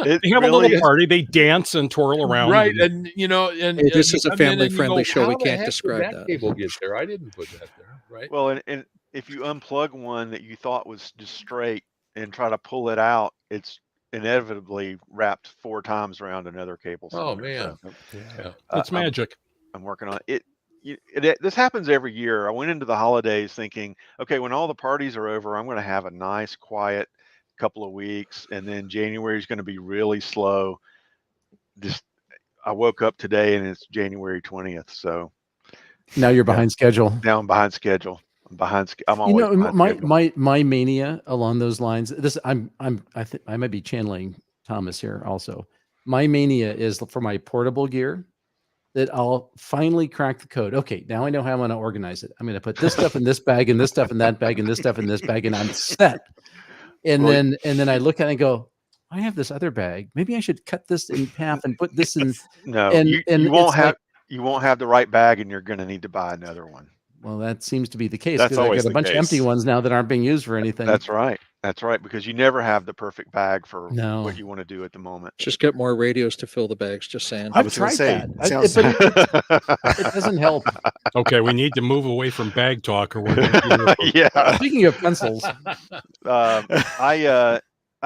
They have a little party. They dance and twirl around. Right, and Hey, this is a family-friendly show. We can't describe that cable get there. I didn't put that there, right? Well, and if you unplug one that you thought was just straight and try to pull it out, it's inevitably wrapped 4 times around another cable. Oh man, yeah. It's magic. I'm working on it. This happens every year. I went into the holidays thinking, okay, when all the parties are over, I'm going to have a nice, quiet couple of weeks, and then January is going to be really slow. I woke up today and it's January 20th, so now you're behind schedule. Now I'm behind schedule. I'm always behind schedule. my mania along those lines. I might be channeling Thomas here also. My mania is for my portable gear that I'll finally crack the code. Okay, now I know how I'm going to organize it. I'm going to put this stuff in this bag and this stuff in that bag and this stuff in this bag, and I'm set. And then I look at it and go, I have this other bag. Maybe I should cut this in half and put this in. No, and you won't have you won't have the right bag, and you're going to need to buy another one. Well, that seems to be the case. That's I always got a bunch of empty ones now that aren't being used for anything. That's right. That's right, because you never have the perfect bag for what you want to do at the moment. Just get more radios to fill the bags. Just saying. I've tried that. It doesn't help. Okay, we need to move away from bag talk, or we're going to Speaking of pencils, I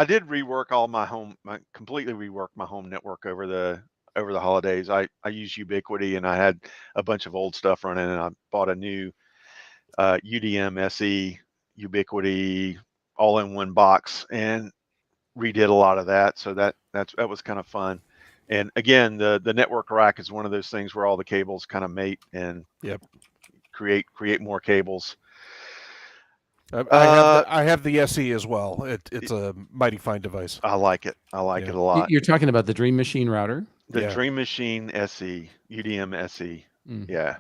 did rework completely rework my home network over the holidays. I use Ubiquity, and I had a bunch of old stuff running, and I bought a new UDM SE Ubiquity all in one box and redid a lot of that. So that was kind of fun. And again, the network rack is one of those things where all the cables kind of mate and create more cables. I have the SE as well. It's a mighty fine device. I like it. I like it a lot. You're talking about the Dream Machine router? The Dream Machine SE, UDM SE. Yeah.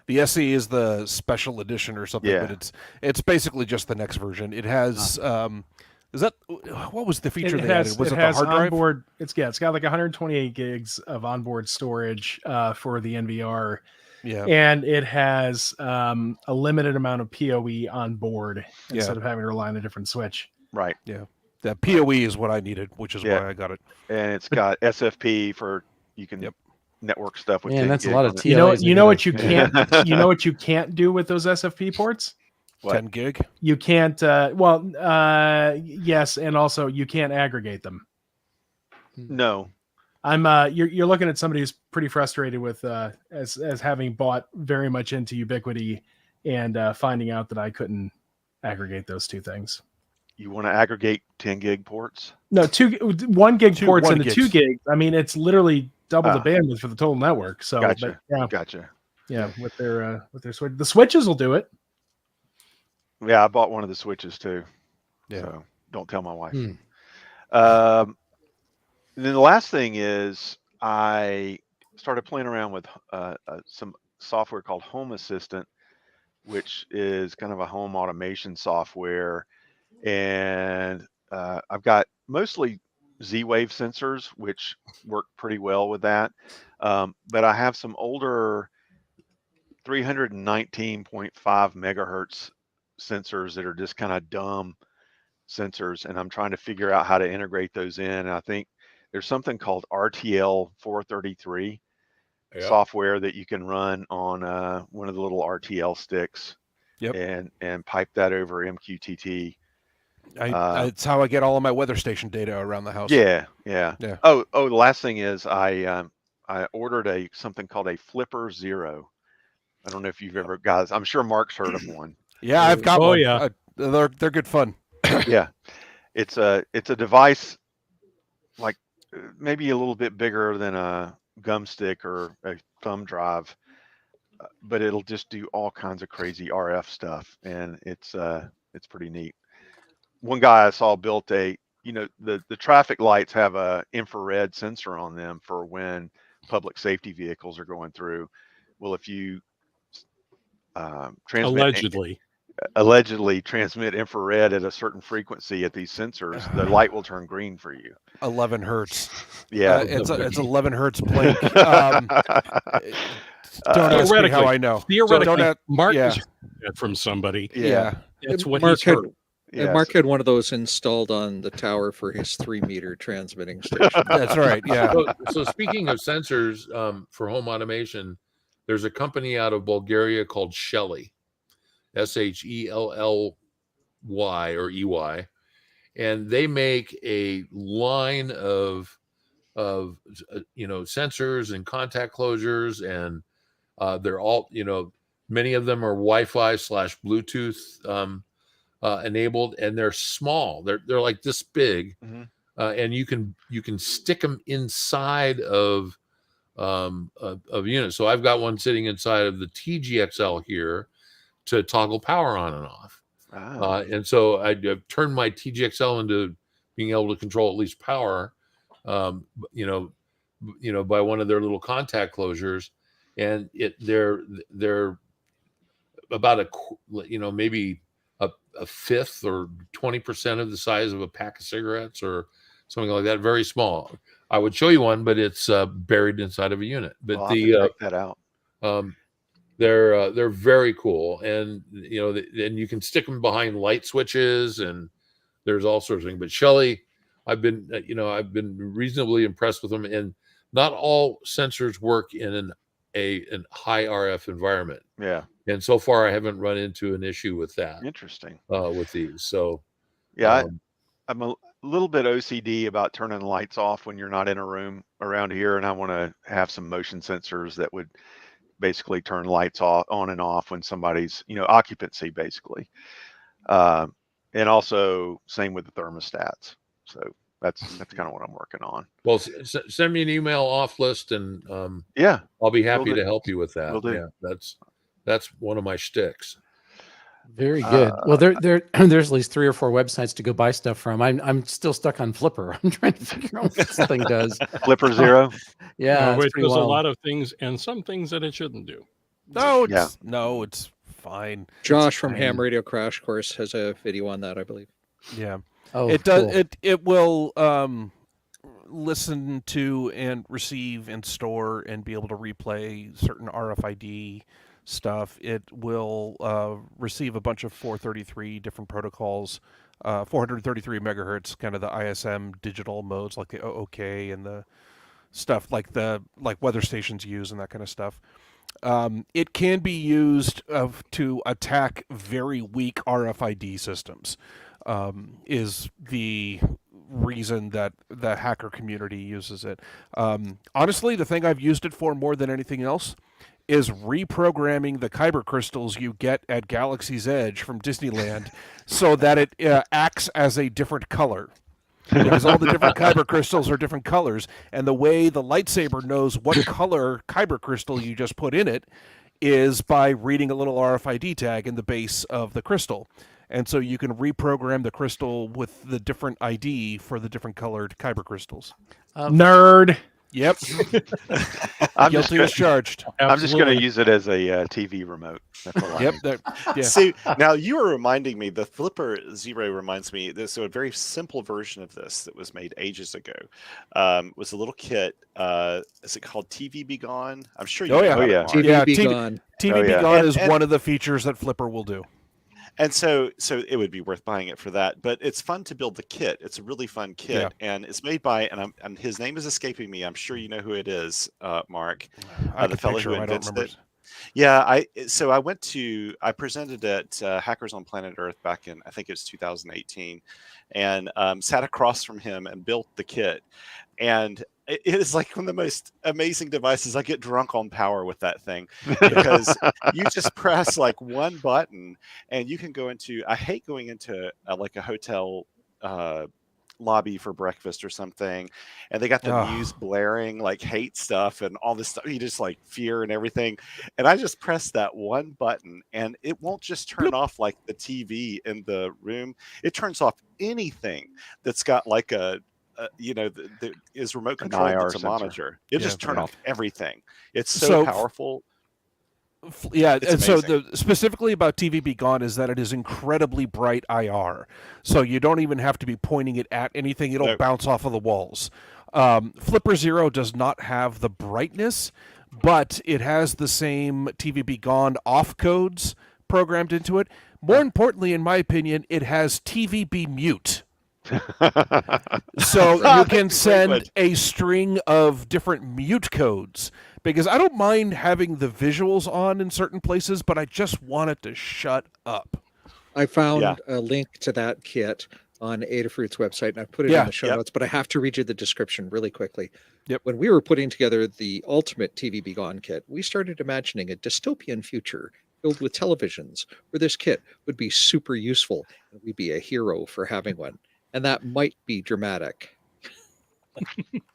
The SE is the special edition or something, but it's basically just the next version. It has what was the feature they added? Was it the hard drive? Onboard, it's got like 128 gigs of onboard storage for the NVR. Yeah. And it has a limited amount of PoE on board instead of having to rely on a different switch. Right. Yeah. That PoE is what I needed, which is why I got it. And it's got SFP for you can network stuff with. Man, that's a lot of TLAs. You know what you can't you know what you can't do with those SFP ports? What? 10 gig? You can't yes, and also you can't aggregate them. No. I'm you're looking at somebody who's pretty frustrated with as having bought very much into Ubiquity and finding out that I couldn't aggregate those two things. You want to aggregate 10 gig ports? No, 1 gig ports into 2 gigs. I mean, it's literally double the bandwidth for the total network. So, gotcha. Gotcha. Yeah, with their switch, the switches will do it. Yeah, I bought one of the switches too. Yeah. So don't tell my wife. Then the last thing is I started playing around with some software called Home Assistant, which is kind of a home automation software. And I've got mostly Z-Wave sensors, which work pretty well with that. But I have some older 319.5 megahertz sensors that are just kind of dumb sensors, and I'm trying to figure out how to integrate those in. And I think there's something called RTL 433 Yeah. software that you can run on one of the little RTL sticks. Yep. And pipe that over MQTT. It's how I get all of my weather station data around the house. Yeah. Oh, the last thing is I ordered something called a Flipper Zero. I don't know if you've ever, guys. I'm sure Mark's heard of one. Yeah, I've got one. Yeah. They're good fun. Yeah, it's a device like maybe a little bit bigger than a gum stick or a thumb drive, but it'll just do all kinds of crazy RF stuff, and it's pretty neat. One guy I saw built the traffic lights have a infrared sensor on them for when public safety vehicles are going through. Well, if you allegedly transmit infrared at a certain frequency at these sensors, the light will turn green for you. 11 hertz. Yeah, it's 11 hertz blink. Don't ask me how I know. Theoretically, Mark is from somebody. Yeah. That's what Mark he's heard. Yes. Mark had one of those installed on the tower for his 3-meter transmitting station. That's right. Yeah. So speaking of sensors for home automation, there's a company out of Bulgaria called Shelly, Shellly or EY, and they make a line of sensors and contact closures, and they're all many of them are Wi-Fi / Bluetooth enabled, and they're small. They're like this big, and you can stick them inside of units. So I've got one sitting inside of the TGXL here to toggle power on and off. And so I've turned my TGXL into being able to control at least power, by one of their little contact closures, and they're about maybe a fifth or 20% of the size of a pack of cigarettes or something like that. Very small. I would show you one, but it's buried inside of a unit. But I'll have to check that out. They're very cool, and and you can stick them behind light switches, and there's all sorts of things. But Shelly, I've been reasonably impressed with them, and not all sensors work in a high RF environment. Yeah. And so far, I haven't run into an issue with that. Interesting. With these, so yeah, I'm a little bit OCD about turning the lights off when you're not in a room around here, and I want to have some motion sensors that would basically turn lights on and off when somebody's occupancy, basically, and also same with the thermostats. So that's kind of what I'm working on. Well, send me an email off list, and I'll be happy to help you with that. Yeah, that's one of my shticks. Very good. Well, there's at least 3 or 4 websites to go buy stuff from. I'm still stuck on Flipper. I'm trying to figure out what this thing does. Flipper Zero. Yeah, it does a lot of things, and some things that it shouldn't do. No, it's fine. Josh from Ham Radio Crash Course has a video on that, I believe. Yeah. Oh, it does. cool. It will listen to and receive and store and be able to replay certain RFID stuff. It will receive a bunch of 433 different protocols, 433 megahertz, kind of the ISM digital modes like the OOK and the stuff like weather stations use and that kind of stuff. It can be used to attack very weak RFID systems. Is the reason that the hacker community uses it. Honestly, the thing I've used it for more than anything else is reprogramming the kyber crystals you get at Galaxy's Edge from Disneyland so that it acts as a different color. Because all the different kyber crystals are different colors, and the way the lightsaber knows what color kyber crystal you just put in it is by reading a little RFID tag in the base of the crystal. And so you can reprogram the crystal with the different ID for the different colored kyber crystals. Nerd. Yep. Guilty as charged. I'm just going to use it as a TV remote. That's all I need. Yeah. See, now you were reminding me, the Flipper Zero reminds me, there's a very simple version of this that was made ages ago. It was a little kit. Is it called TV Be Gone? I'm sure you know. TV Be Gone. TV Be Gone is one of the features that Flipper will do. And so it would be worth buying it for that. But it's fun to build the kit. It's a really fun kit, and it's made by and his name is escaping me. I'm sure you know who it is, Mark, the fellow who invented it. Yeah, I presented at Hackers on Planet Earth back in, I think it was 2018, and sat across from him and built the kit. And it is like one of the most amazing devices. I get drunk on power with that thing because you just press like one button and you can go into, I hate going into like a hotel lobby for breakfast or something, and they got the news blaring, like hate stuff and all this stuff, you just like fear and everything, and I just press that one button and it won't just turn off like the TV in the room, it turns off anything that's got like a is remote controlled, it's a monitor. It just turned off everything. It's so powerful. Yeah, and so specifically about TV Be Gone is that it is incredibly bright IR. So you don't even have to be pointing it at anything. It'll bounce off of the walls. Flipper Zero does not have the brightness, but it has the same TV Be Gone off codes programmed into it. More importantly, in my opinion, it has TV Be Mute. So you can send a string of different mute codes, because I don't mind having the visuals on in certain places, but I just want it to shut up. I found a link to that kit on Adafruit's website, and I put it in the show notes, but I have to read you the description really quickly. When we were putting together the ultimate TV Be Gone kit, we started imagining a dystopian future filled with televisions where this kit would be super useful, and we'd be a hero for having one. And that might be dramatic.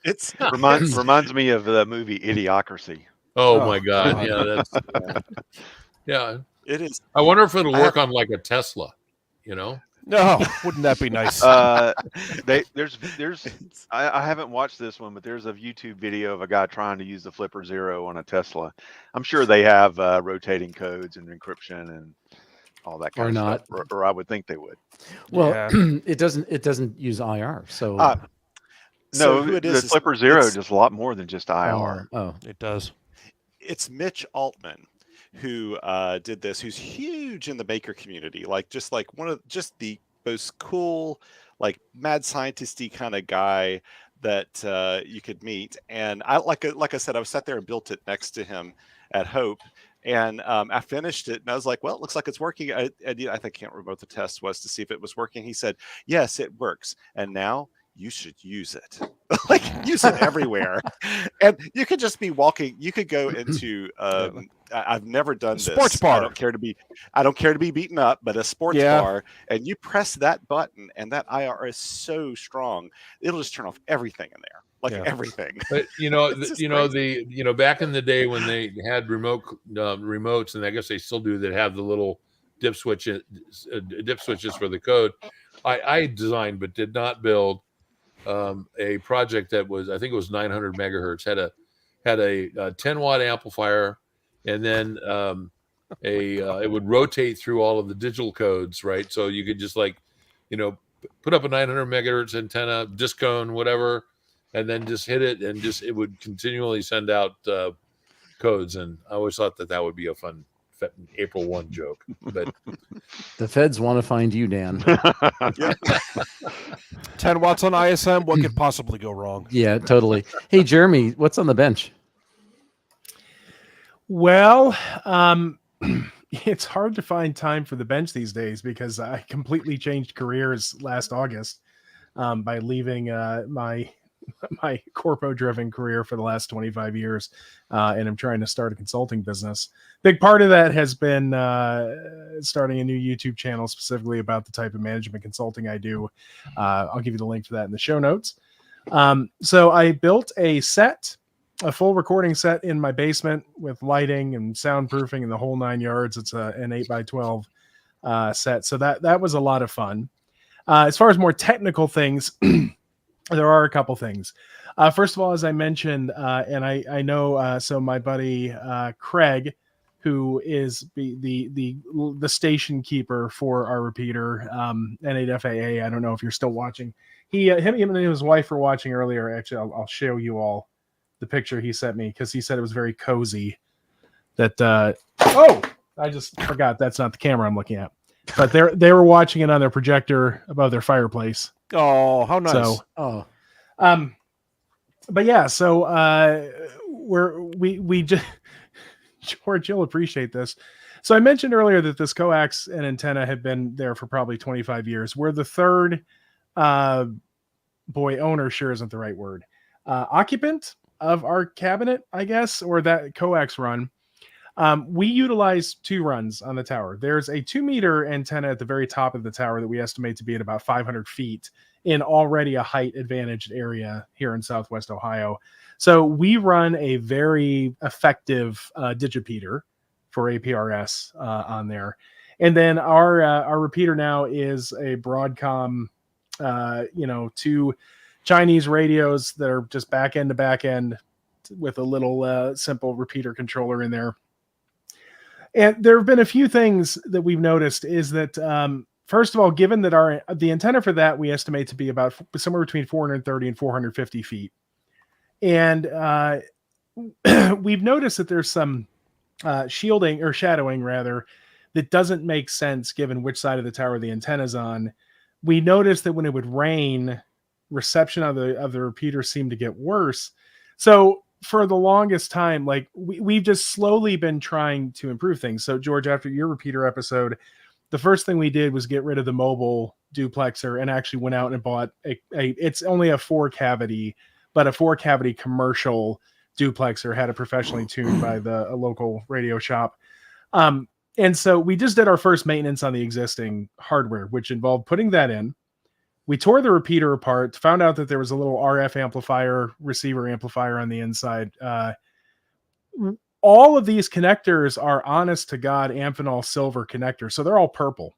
It's reminds me of the movie Idiocracy. Oh my God! Yeah, that's it is. I wonder if it'll work on like a Tesla. No, wouldn't that be nice? I haven't watched this one, but there's a YouTube video of a guy trying to use the Flipper Zero on a Tesla. I'm sure they have rotating codes and encryption and all that kind of stuff, or I would think they would. Well, it doesn't use IR, so no, the Flipper Zero does a lot more than just IR. Oh, it does. It's Mitch Altman who did this, who's huge in the maker community, like one of the most cool, like mad scientisty kind of guy that you could meet. And I like I said, I sat there and built it next to him at Hope. And I finished it, and I was like, "Well, it looks like it's working." I can't remember what the test was to see if it was working. He said, "Yes, it works." And now you should use it. Like, use it everywhere. And you could just be walking. You could go into I've never done this. Sports bar. I don't care to be beaten up, but a sports bar, and you press that button, and that IR is so strong, it'll just turn off everything in there. Like everything. But back in the day when they had remotes, and I guess they still do, that have the little dip switches for the code. I designed but did not build a project that was, I think it was 900 megahertz, had a 10 watt amplifier, and then it would rotate through all of the digital codes, right? So you could just put up a 900 megahertz antenna, disc cone, whatever, and then just hit it, and it would continually send out codes. And I always thought that would be a fun April 1 joke. But the feds want to find you, Dan. 10 watts on ISM. What could possibly go wrong? Yeah, totally. Hey, Jeremy, what's on the bench? Well, it's hard to find time for the bench these days because I completely changed careers last August by leaving my corpo-driven career for the last 25 years, and I'm trying to start a consulting business. Big part of that has been starting a new YouTube channel specifically about the type of management consulting I do. I'll give you the link for that in the show notes. So I built a full recording set in my basement with lighting and soundproofing and the whole 9 yards. It's an 8x12 set. So that was a lot of fun. As far as more technical things, there are a couple things. First of all, as I mentioned, and I know, so my buddy Craig, who is the station keeper for our repeater, N8FAA. I don't know if you're still watching. Him and his wife were watching earlier. Actually, I'll show you all the picture he sent me because he said it was very cozy. I just forgot that's not the camera I'm looking at. but they were watching it on their projector above their fireplace. Oh, how nice. So, Oh, but yeah, so we just George, you'll appreciate this. So I mentioned earlier that this coax and antenna had been there for probably 25 years. We're the third owner sure isn't the right word. Occupant of our cabinet, I guess, or that coax run. We utilize 2 runs on the tower. There's a 2-meter antenna at the very top of the tower that we estimate to be at about 500 feet in already a height advantaged area here in Southwest Ohio. So we run a very effective digipeater for APRS on there. And then our repeater now is a Broadcom, 2 Chinese radios that are just back end to back end with a little simple repeater controller in there. And there have been a few things that we've noticed is that, first of all, given that the antenna for that we estimate to be about somewhere between 430 and 450 feet. And we've noticed that there's some shielding or shadowing rather that doesn't make sense given which side of the tower the antenna's on. We noticed that when it would rain, reception of the repeater seemed to get worse. So for the longest time, like we've just slowly been trying to improve things. So George, after your repeater episode, the first thing we did was get rid of the mobile duplexer and actually went out and bought it's only a 4-cavity, but a 4-cavity commercial duplexer, had it professionally tuned by a local radio shop. And so we just did our first maintenance on the existing hardware, which involved putting that in. We tore the repeater apart, found out that there was a little RF amplifier, receiver amplifier on the inside. All of these connectors are honest to God Amphenol silver connectors. So they're all purple.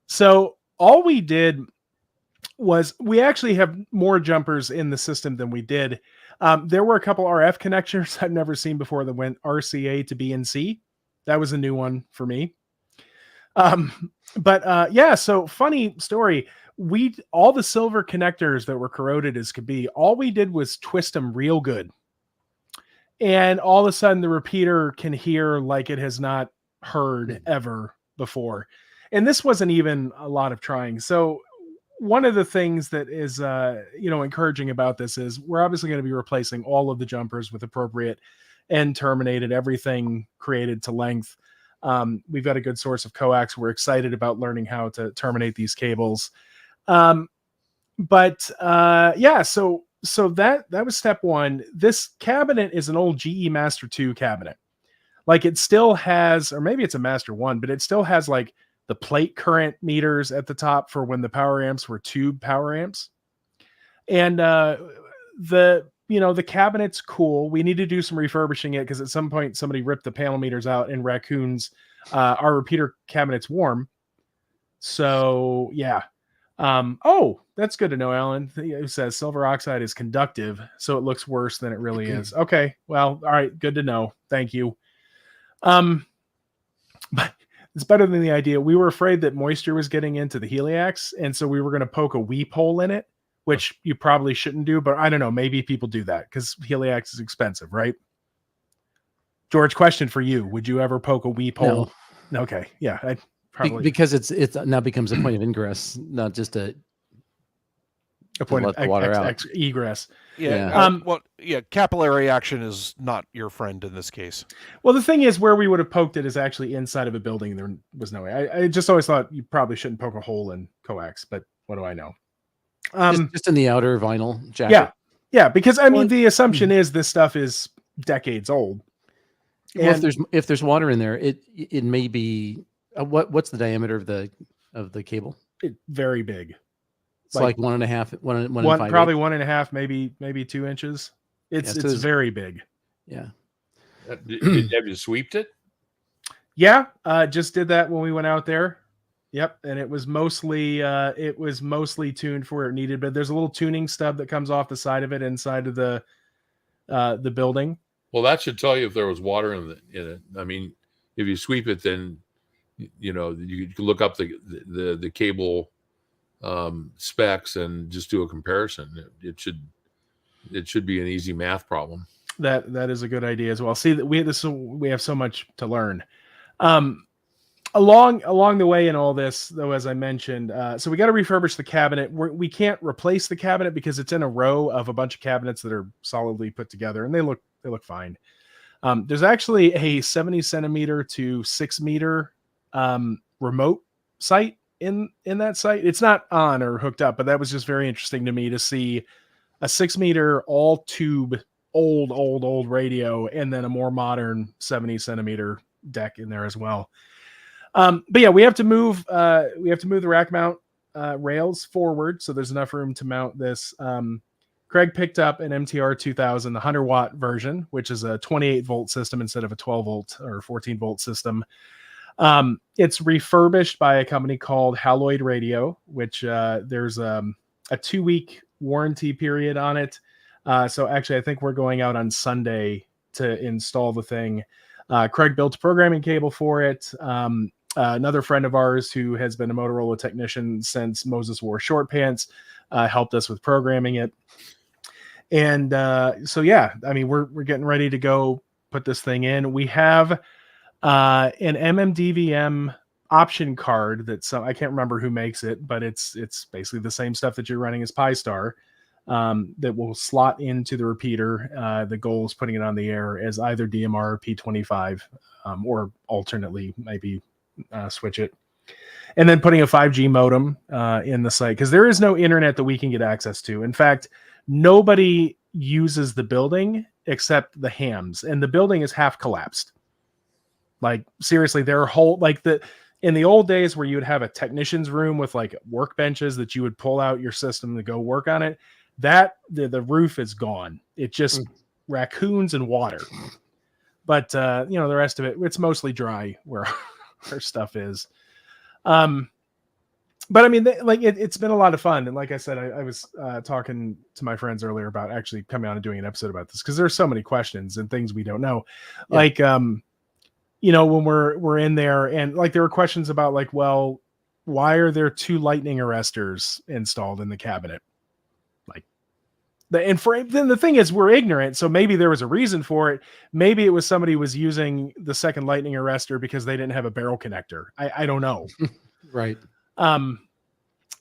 So all we did was we actually have more jumpers in the system than we did. There were a couple RF connectors I've never seen before that went RCA to BNC. That was a new one for me. So funny story. All the silver connectors that were corroded as could be, all we did was twist them real good. And all of a sudden the repeater can hear like it has not heard ever before. And this wasn't even a lot of trying. So one of the things that is, encouraging about this is we're obviously going to be replacing all of the jumpers with appropriate end terminated, everything created to length. We've got a good source of coax. We're excited about learning how to terminate these cables. So that was step one. This cabinet is an old GE Master 2 cabinet. Like it still has, or maybe it's a Master 1, but it still has like the plate current meters at the top for when the power amps were tube power amps. And the cabinet's cool. We need to do some refurbishing it because at some point somebody ripped the panel meters out and raccoons. Our repeater cabinet's warm. So yeah. That's good to know, Alan. It says silver oxide is conductive, so it looks worse than it really is. Okay, well, all right, good to know. Thank you. But it's better than the idea. We were afraid that moisture was getting into the heliax, and so we were going to poke a weep hole in it, which you probably shouldn't do, but I don't know. Maybe people do that because heliax is expensive, right? George, question for you. Would you ever poke a weep hole? No. Okay, yeah, I'd probably. Because it's now becomes a point of ingress, not just a point of water out. Egress. Yeah. Capillary action is not your friend in this case. Well, the thing is, where we would have poked it is actually inside of a building, and there was no way. I just always thought you probably shouldn't poke a hole in coax, but what do I know? Just in the outer vinyl jacket. Yeah, because I mean, the assumption is this stuff is decades old. Well, if there's water in there, it may be. What's the diameter of the cable? Very big. It's like 1.5, 1.5, probably 1.5, maybe 2 inches. It's very big. Yeah. Have you sweeped it? Yeah, just did that when we went out there. Yep, and it was mostly tuned for where it needed, but there's a little tuning stub that comes off the side of it inside of the building. Well, that should tell you if there was water in it. I mean, if you sweep it, then you can look up the cable specs and just do a comparison. It should be an easy math problem. That is a good idea as well. See that we have so much to learn. along the way in all this, though, as I mentioned, so we got to refurbish the cabinet. We can't replace the cabinet because it's in a row of a bunch of cabinets that are solidly put together, and they look fine. There's actually a 70 centimeter to 6 meter remote site in that site. It's not on or hooked up, but that was just very interesting to me to see a 6 meter all tube old radio, and then a more modern 70 centimeter deck in there as well. But yeah, we have to move the rack mount rails forward, so there's enough room to mount this. Craig picked up an MTR 2000, the 100 watt version, which is a 28 volt system instead of a 12 volt or 14 volt system. It's refurbished by a company called Haloid Radio, which there's a 2-week warranty period on it. So actually, I think we're going out on Sunday to install the thing. Craig built a programming cable for it. Another friend of ours who has been a Motorola technician since Moses wore short pants helped us with programming it. And so, yeah, I mean, we're getting ready to go put this thing in. We have an MMDVM option card that I can't remember who makes it, but it's basically the same stuff that you're running as Pi-Star that will slot into the repeater. The goal is putting it on the air as either DMR or P25, or alternately maybe switch it, and then putting a 5G modem in the site, because there is no internet that we can get access to. In fact, nobody uses the building except the hams, and the building is half collapsed. Like, seriously, there are in the old days where you would have a technician's room with like workbenches that you would pull out your system to go work on it, that the roof is gone. It just raccoons and water. But the rest of it, it's mostly dry where our stuff is. But I mean, it's been a lot of fun. And like I said, I was talking to my friends earlier about actually coming on and doing an episode about this, because there's so many questions and things we don't know. Yeah. Like, when we're in there, and like there were questions about like, well, why are there 2 lightning arresters installed in the cabinet? Like, then the thing is, we're ignorant, so maybe there was a reason for it. Maybe it was somebody was using the second lightning arrestor because they didn't have a barrel connector. I don't know. Right.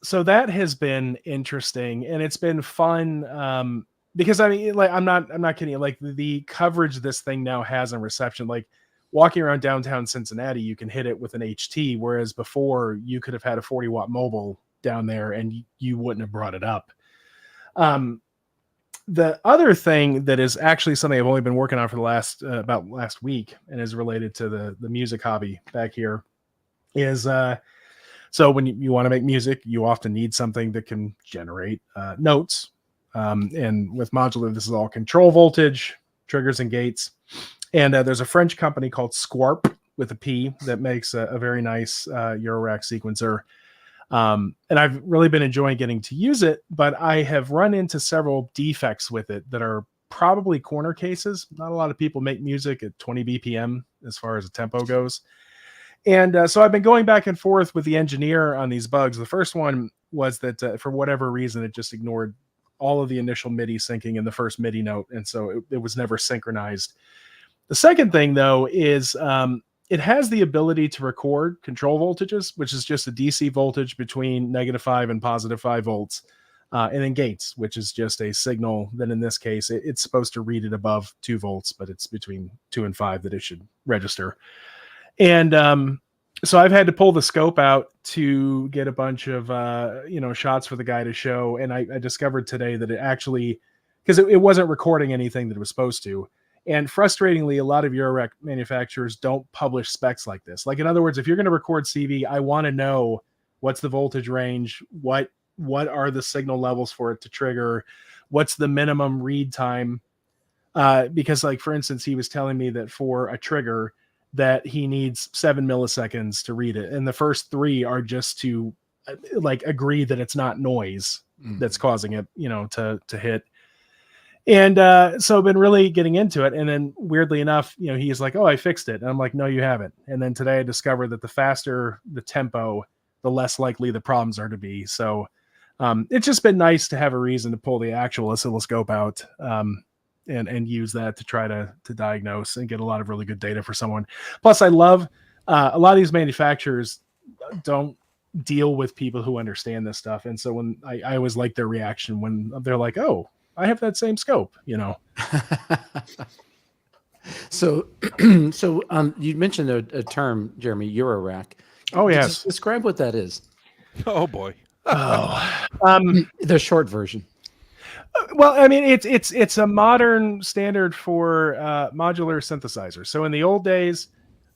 So that has been interesting, and it's been fun. Because I mean, like, I'm not kidding. Like, the coverage this thing now has on reception, like walking around downtown Cincinnati, you can hit it with an HT, whereas before you could have had a 40 watt mobile down there and you wouldn't have brought it up. The other thing that is actually something I've only been working on for the last week, and is related to the music hobby back here, is so when you want to make music, you often need something that can generate notes. And with modular, this is all control voltage, triggers, and gates. And there's a French company called Squarp with a P that makes a very nice Eurorack sequencer. And I've really been enjoying getting to use it, but I have run into several defects with it that are probably corner cases. Not a lot of people make music at 20 BPM as far as the tempo goes. And so I've been going back and forth with the engineer on these bugs. The first one was that for whatever reason, it just ignored all of the initial MIDI syncing in the first MIDI note. And so it was never synchronized. The second thing, though, is it has the ability to record control voltages, which is just a DC voltage between -5 and +5 volts. And then gates, which is just a signal that in this case, it's supposed to read it above 2 volts, but it's between 2 and 5 that it should register. And so I've had to pull the scope out to get a bunch of, shots for the guy to show. And I discovered today that it actually, because it wasn't recording anything that it was supposed to. And frustratingly, a lot of Eurorack manufacturers don't publish specs like this. Like, in other words, if you're going to record CV, I want to know what's the voltage range, what are the signal levels for it to trigger, what's the minimum read time. Because, like, for instance, he was telling me that for a trigger that he needs 7 milliseconds to read it. And the first 3 are just to agree that it's not noise that's causing it, to hit. And so I've been really getting into it. And then weirdly enough, he's like, oh, I fixed it. And I'm like, no, you haven't. And then today I discovered that the faster the tempo, the less likely the problems are to be. So it's just been nice to have a reason to pull the actual oscilloscope out and use that to try to diagnose and get a lot of really good data for someone. Plus, I love a lot of these manufacturers don't deal with people who understand this stuff. And so when I always like their reaction when they're like, oh, I have that same scope, you know? So, you mentioned a term, Jeremy, Eurorack. Oh, yes. Describe what that is. Oh boy. The short version. Well, I mean, it's a modern standard for modular synthesizers. So in the old days,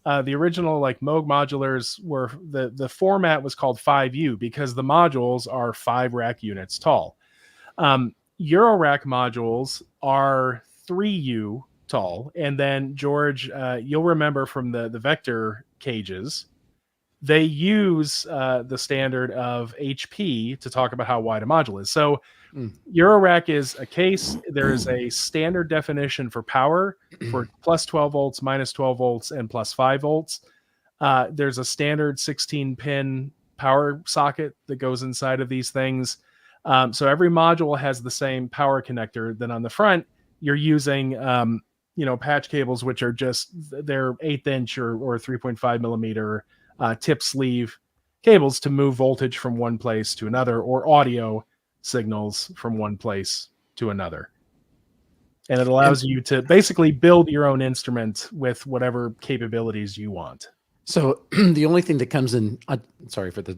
the original like Moog modulars were the format was called 5U because the modules are 5 rack units tall. Eurorack modules are 3U tall, and then George, you'll remember from the Vector cages, they use the standard of HP to talk about how wide a module is. So Eurorack is a case. There's a standard definition for power for plus 12 volts, minus 12 volts, and plus 5 volts. There's a standard 16-pin power socket that goes inside of these things. So every module has the same power connector. Then on the front, you're using patch cables, which are just they're 1/8 inch or 3.5 millimeter tip sleeve cables to move voltage from one place to another, or audio signals from one place to another. And it allows you to basically build your own instrument with whatever capabilities you want. So the only thing that comes in, sorry for the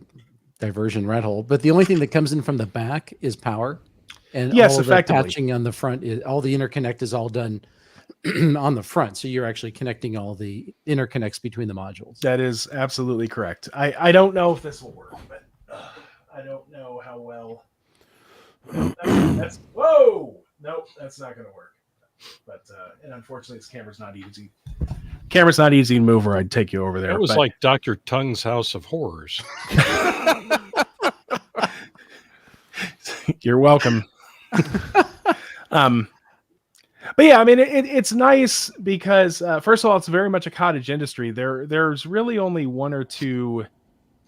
diversion rat hole, but the only thing that comes in from the back is power. And yes, all of effectively. the patching on the front, all the interconnect is all done on the front. So you're actually connecting all the interconnects between the modules. That is absolutely correct. I don't know if this will work, but I don't know how well. Whoa! Nope, that's not going to work. But and unfortunately, this camera's not easy. Camera's not easy to move, or I'd take you over there. It was like Dr. Tung's House of Horrors. You're welcome. But yeah, I mean, it's nice because first of all, it's very much a cottage industry. There's really only one or two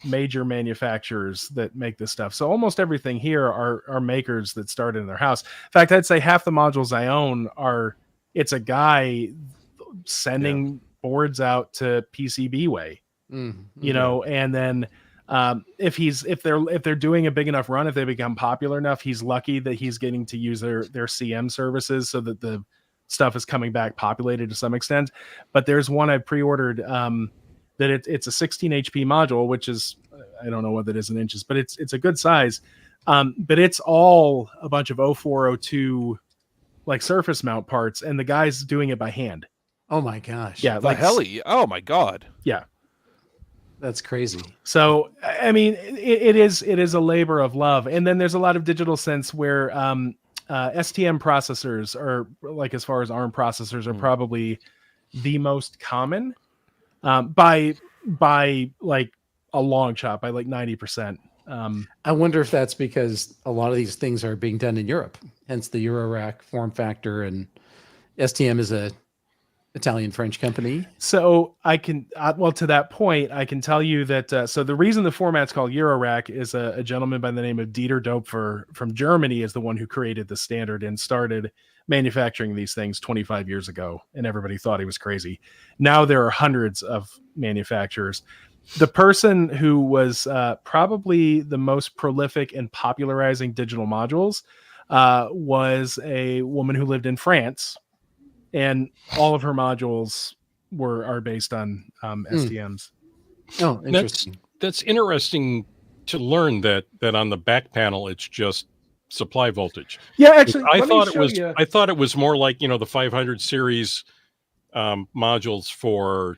major manufacturers that make this stuff. So almost everything here are makers that started in their house. In fact, I'd say half the modules I own it's a guy sending boards out to PCBWay, you know, and then if they're doing a big enough run, if they become popular enough, he's lucky that he's getting to use their CM services so that the stuff is coming back populated to some extent. But there's one I pre-ordered that it's a 16 HP module, which is, I don't know what that is in inches, but it's a good size. But it's all a bunch of 0402 like surface mount parts, and the guy's doing it by hand. Oh my gosh. Yeah. The heli. Oh my God. Yeah. That's crazy. So, I mean, it is a labor of love. And then there's a lot of digital sense where STM processors are, like, as far as ARM processors, are probably the most common by like a long shot, by like 90%. I wonder if that's because a lot of these things are being done in Europe, hence the Eurorack form factor, and STM is a Italian-French company. So I can, well, to that point, I can tell you that, so the reason the format's called Eurorack is a gentleman by the name of Dieter Dopfer from Germany is the one who created the standard and started manufacturing these things 25 years ago, and everybody thought he was crazy. Now there are hundreds of manufacturers. The person who was probably the most prolific in popularizing digital modules was a woman who lived in France, and all of her modules are based on STMs. Oh, interesting. That's interesting to learn that on the back panel it's just supply voltage. Yeah, actually, I thought it was more like, the 500 series modules for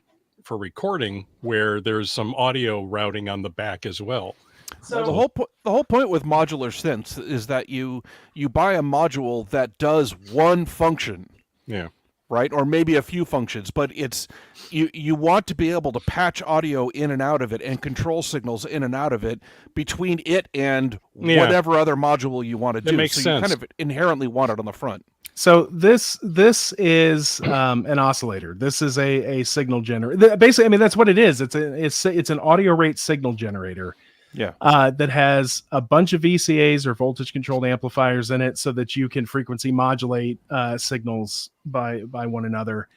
recording, where there's some audio routing on the back as well. So the whole point with modular synths is that you buy a module that does one function. Yeah. Right, or maybe a few functions, but it's you want to be able to patch audio in and out of it and control signals in and out of it between it and whatever other module you want to do. Makes so sense. You kind of inherently want it on the front. So this is an oscillator. This is a signal generator. Basically, I mean, that's what it is. It's an audio rate signal generator. Yeah. That has a bunch of VCAs or voltage controlled amplifiers in it, so that you can frequency modulate signals by one another.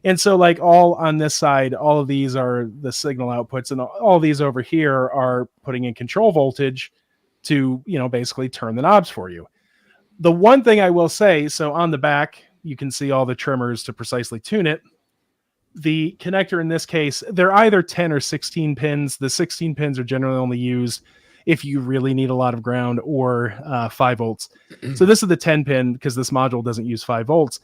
And so like all on this side, all of these are the signal outputs, and all these over here are putting in control voltage to, basically turn the knobs for you. The one thing I will say, so on the back, you can see all the trimmers to precisely tune it. The connector in this case, they're either 10 or 16 pins. The 16 pins are generally only used if you really need a lot of ground, or 5 volts. So this is the 10 pin because this module doesn't use 5 volts.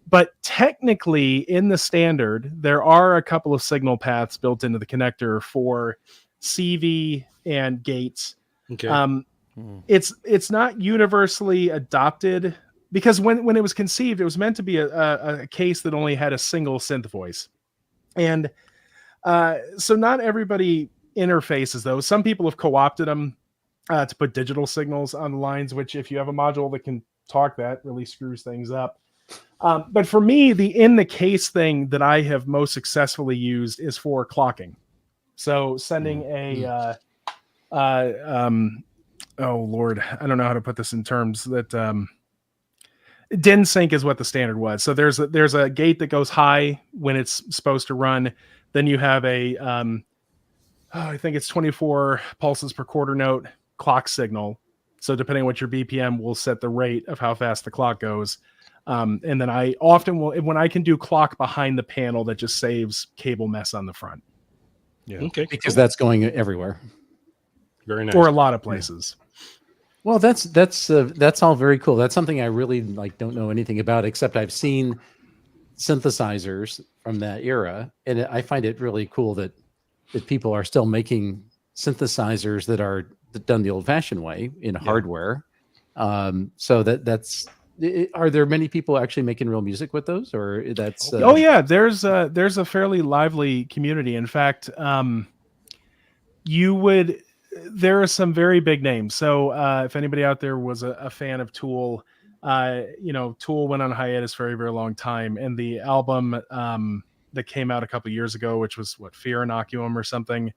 But technically, in the standard, there are a couple of signal paths built into the connector for CV and gates. Okay. It's not universally adopted because when it was conceived, it was meant to be a case that only had a single synth voice. And so not everybody interfaces those. Some people have co-opted them to put digital signals on the lines, which if you have a module that can talk, that really screws things up. But for me, the in the case thing that I have most successfully used is for clocking. So sending oh Lord, I don't know how to put this in terms that DIN sync is what the standard was. So there's a gate that goes high when it's supposed to run. Then you have a I think it's 24 pulses per quarter note clock signal. So depending on what your BPM will set the rate of how fast the clock goes. And then I often will, when I can do clock behind the panel, that just saves cable mess on the front. Yeah. Okay. Because that's going everywhere. Very nice. Or a lot of places. Well, that's all very cool. That's something I really don't know anything about, except I've seen synthesizers from that era, and I find it really cool that people are still making synthesizers that are done the old-fashioned way in hardware. So that's. Are there many people actually making real music with those, or that's? Oh yeah, there's a fairly lively community. In fact, there are some very big names. So if anybody out there was a fan of Tool, Tool went on hiatus for a very, very long time, and the album that came out a couple years ago, which was Fear Inoculum or something,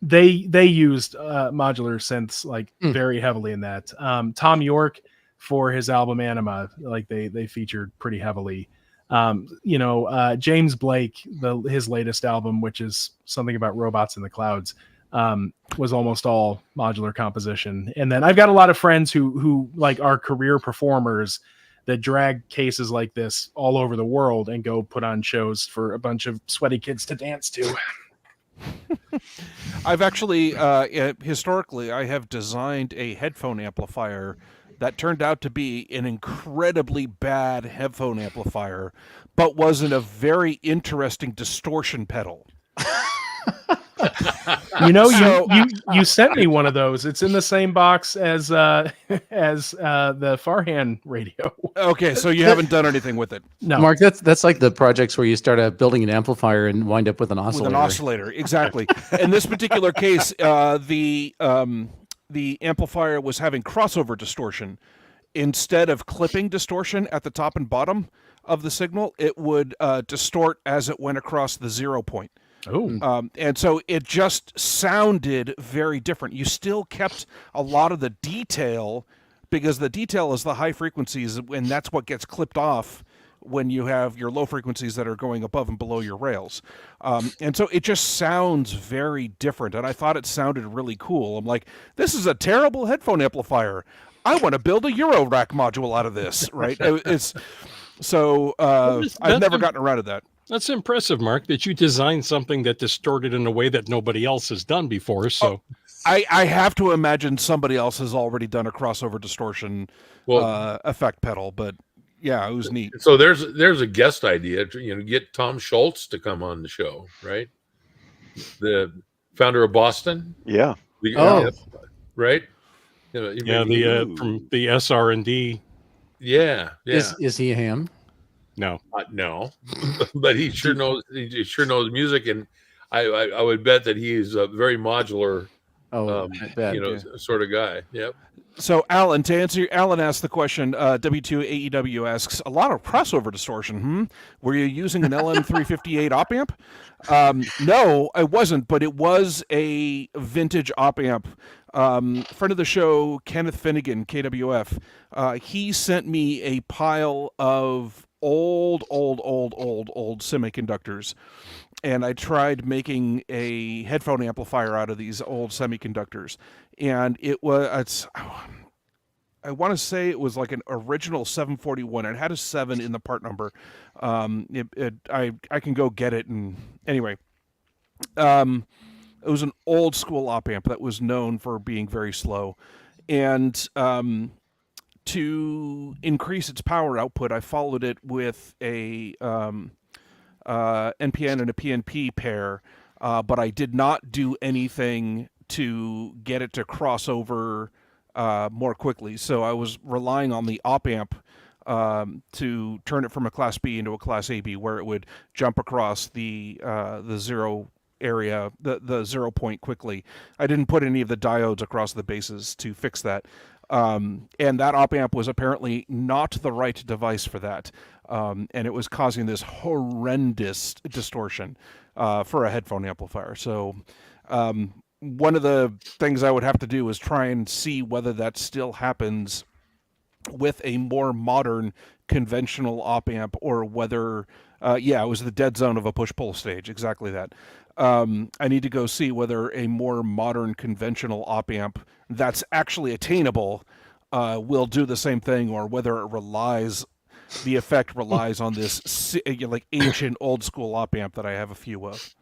they used modular synths very heavily in that. Tom York, for his album Anima, they featured pretty heavily. James Blake, his latest album, which is something about robots in the clouds, was almost all modular composition. And then I've got a lot of friends who are career performers that drag cases like this all over the world and go put on shows for a bunch of sweaty kids to dance to. I've actually, historically, I have designed a headphone amplifier that turned out to be an incredibly bad headphone amplifier, but was in a very interesting distortion pedal. You sent me one of those. It's in the same box as the Farhan radio. Okay, so you haven't done anything with it. No, Mark, that's like the projects where you start out building an amplifier and wind up with an oscillator. With an oscillator, exactly. In this particular case, the amplifier was having crossover distortion. Instead of clipping distortion at the top and bottom of the signal, it would distort as it went across the 0 point. Oh, and so it just sounded very different. You still kept a lot of the detail, because the detail is the high frequencies, and that's what gets clipped off when you have your low frequencies that are going above and below your rails. And so it just sounds very different, and I thought it sounded really cool. I'm like, this is a terrible headphone amplifier. I want to build a Eurorack module out of this, right? I've never gotten around to that. That's impressive, Mark, that you designed something that distorted in a way that nobody else has done before. So I have to imagine somebody else has already done a crossover distortion effect pedal, but yeah, it was neat. So there's a guest idea to get Tom Schultz to come on the show, right? The founder of Boston. Yeah. Right. from the SR&D. Yeah. Is he a ham? No. No, but he sure knows. He sure knows music, and I would bet that he is a very modular, sort of guy. Yep. So, Alan, Alan asked the question. W2AEW asks, a lot of crossover distortion. Were you using an LM358 op amp? No, I wasn't, but it was a vintage op amp. Friend of the show, Kenneth Finnegan, KWF. He sent me a pile of old semiconductors, and I tried making a headphone amplifier out of these old semiconductors, and I want to say it was like an original 741. It had a 7 in the part number. I can go get it, and anyway, it was an old school op amp that was known for being very slow, and to increase its power output, I followed it with a NPN and a PNP pair, but I did not do anything to get it to cross over more quickly. So I was relying on the op amp to turn it from a Class B into a Class AB, where it would jump across the zero area, the 0 point quickly. I didn't put any of the diodes across the bases to fix that. And that op amp was apparently not the right device for that. And it was causing this horrendous distortion for a headphone amplifier. So one of the things I would have to do is try and see whether that still happens with a more modern conventional op amp, or whether, it was the dead zone of a push-pull stage, exactly that. I need to go see whether a more modern conventional op amp that's actually attainable will do the same thing, or whether the effect relies on this like ancient old school op amp that I have a few of.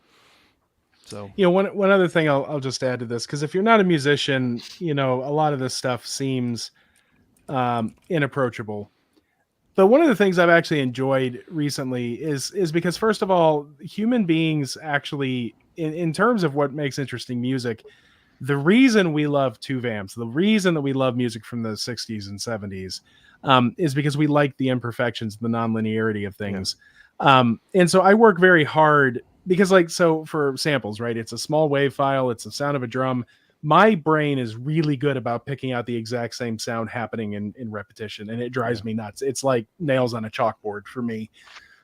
So, one other thing I'll just add to this, because if you're not a musician, a lot of this stuff seems inapproachable. But one of the things I've actually enjoyed recently is because, first of all, human beings actually, in terms of what makes interesting music, the reason we love tube amps, the reason that we love music from the 60s and 70s, is because we like the imperfections, the nonlinearity of things. Yeah. And so I work very hard because, for samples, right? It's a small wave file. It's the sound of a drum. My brain is really good about picking out the exact same sound happening in repetition, and it drives me nuts. It's like nails on a chalkboard for me.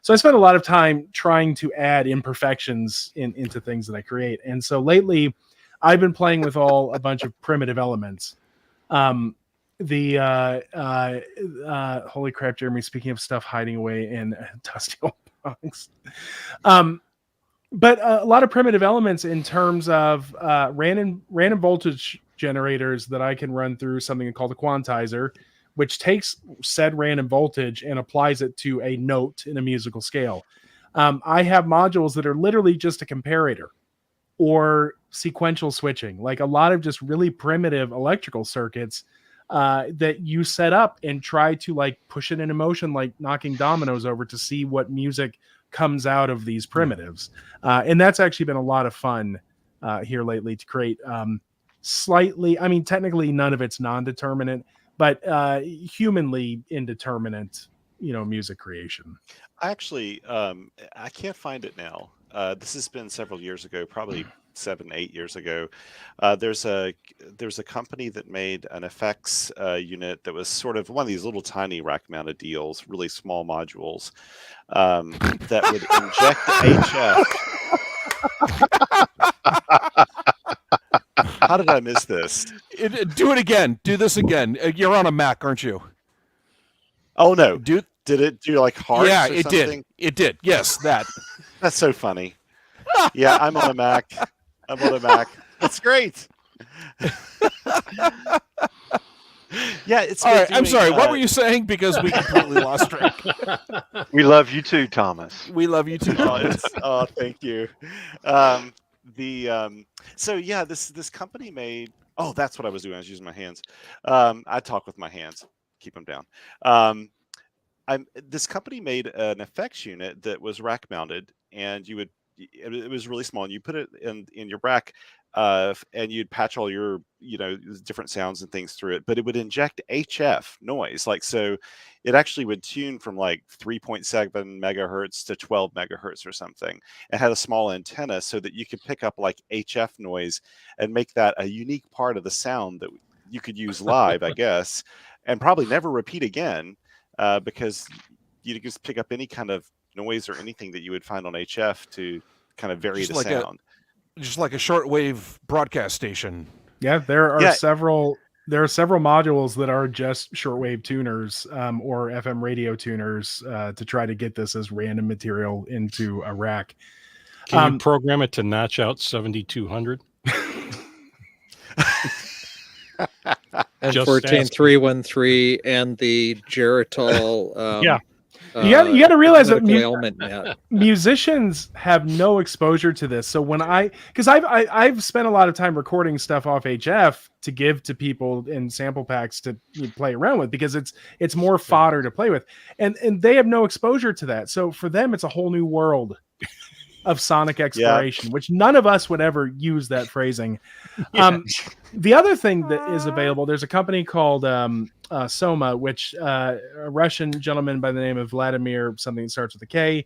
So I spend a lot of time trying to add imperfections into things that I create. And so lately, I've been playing with a bunch of primitive elements. Holy crap, Jeremy, speaking of stuff hiding away in dusty old box. But a lot of primitive elements in terms of random voltage generators that I can run through something called a quantizer, which takes said random voltage and applies it to a note in a musical scale. I have modules that are literally just a comparator or sequential switching, like a lot of just really primitive electrical circuits that you set up and try to push it into motion, like knocking dominoes over, to see what music comes out of these primitives. And that's actually been a lot of fun here lately to create slightly, technically none of it's non-determinate, but humanly indeterminate, music creation. Actually, I can't find it now. This has been several years ago, probably 7-8 years ago. There's a company that made an effects unit that was sort of one of these little tiny rack mounted deals, really small modules that would inject HF. How did I miss this? Do it again. Do this again. You're on a Mac, aren't you? Oh no! Did it do like hearts? Yeah, or it something? did. It did. Yes, that. That's so funny. Yeah, I'm on a Mac. That's great. Yeah, it's all right. I'm sorry. What were you saying? Because we completely lost track. We love you too, Thomas. We love you too, Thomas. Thank you. So yeah, this company made. Oh, that's what I was doing. I was using my hands. I talk with my hands. Keep them down. This company made an effects unit that was rack mounted, and it was really small, and you put it in your rack, and you'd patch all your different sounds and things through it, but it would inject HF noise, so it actually would tune from 3.7 megahertz to 12 megahertz or something, and had a small antenna so that you could pick up HF noise and make that a unique part of the sound that you could use live, I guess, and probably never repeat again, because you could just pick up any kind of noise or anything that you would find on HF to kind of vary the sound. Just like a shortwave broadcast station. Yeah, there are several There are several modules that are just shortwave tuners or FM radio tuners to try to get this as random material into a rack. Can you program it to notch out 7,200? And Just 14313 and the Geritol. Yeah. You got to realize that ailment net. musicians have no exposure to this. So when because I've spent a lot of time recording stuff off HF to give to people in sample packs to play around with, because it's more fodder to play with, and they have no exposure to that. So for them, it's a whole new world of sonic exploration, which none of us would ever use that phrasing. The other thing that is available, there's a company called Soma, which a Russian gentleman by the name of Vladimir, something that starts with a K.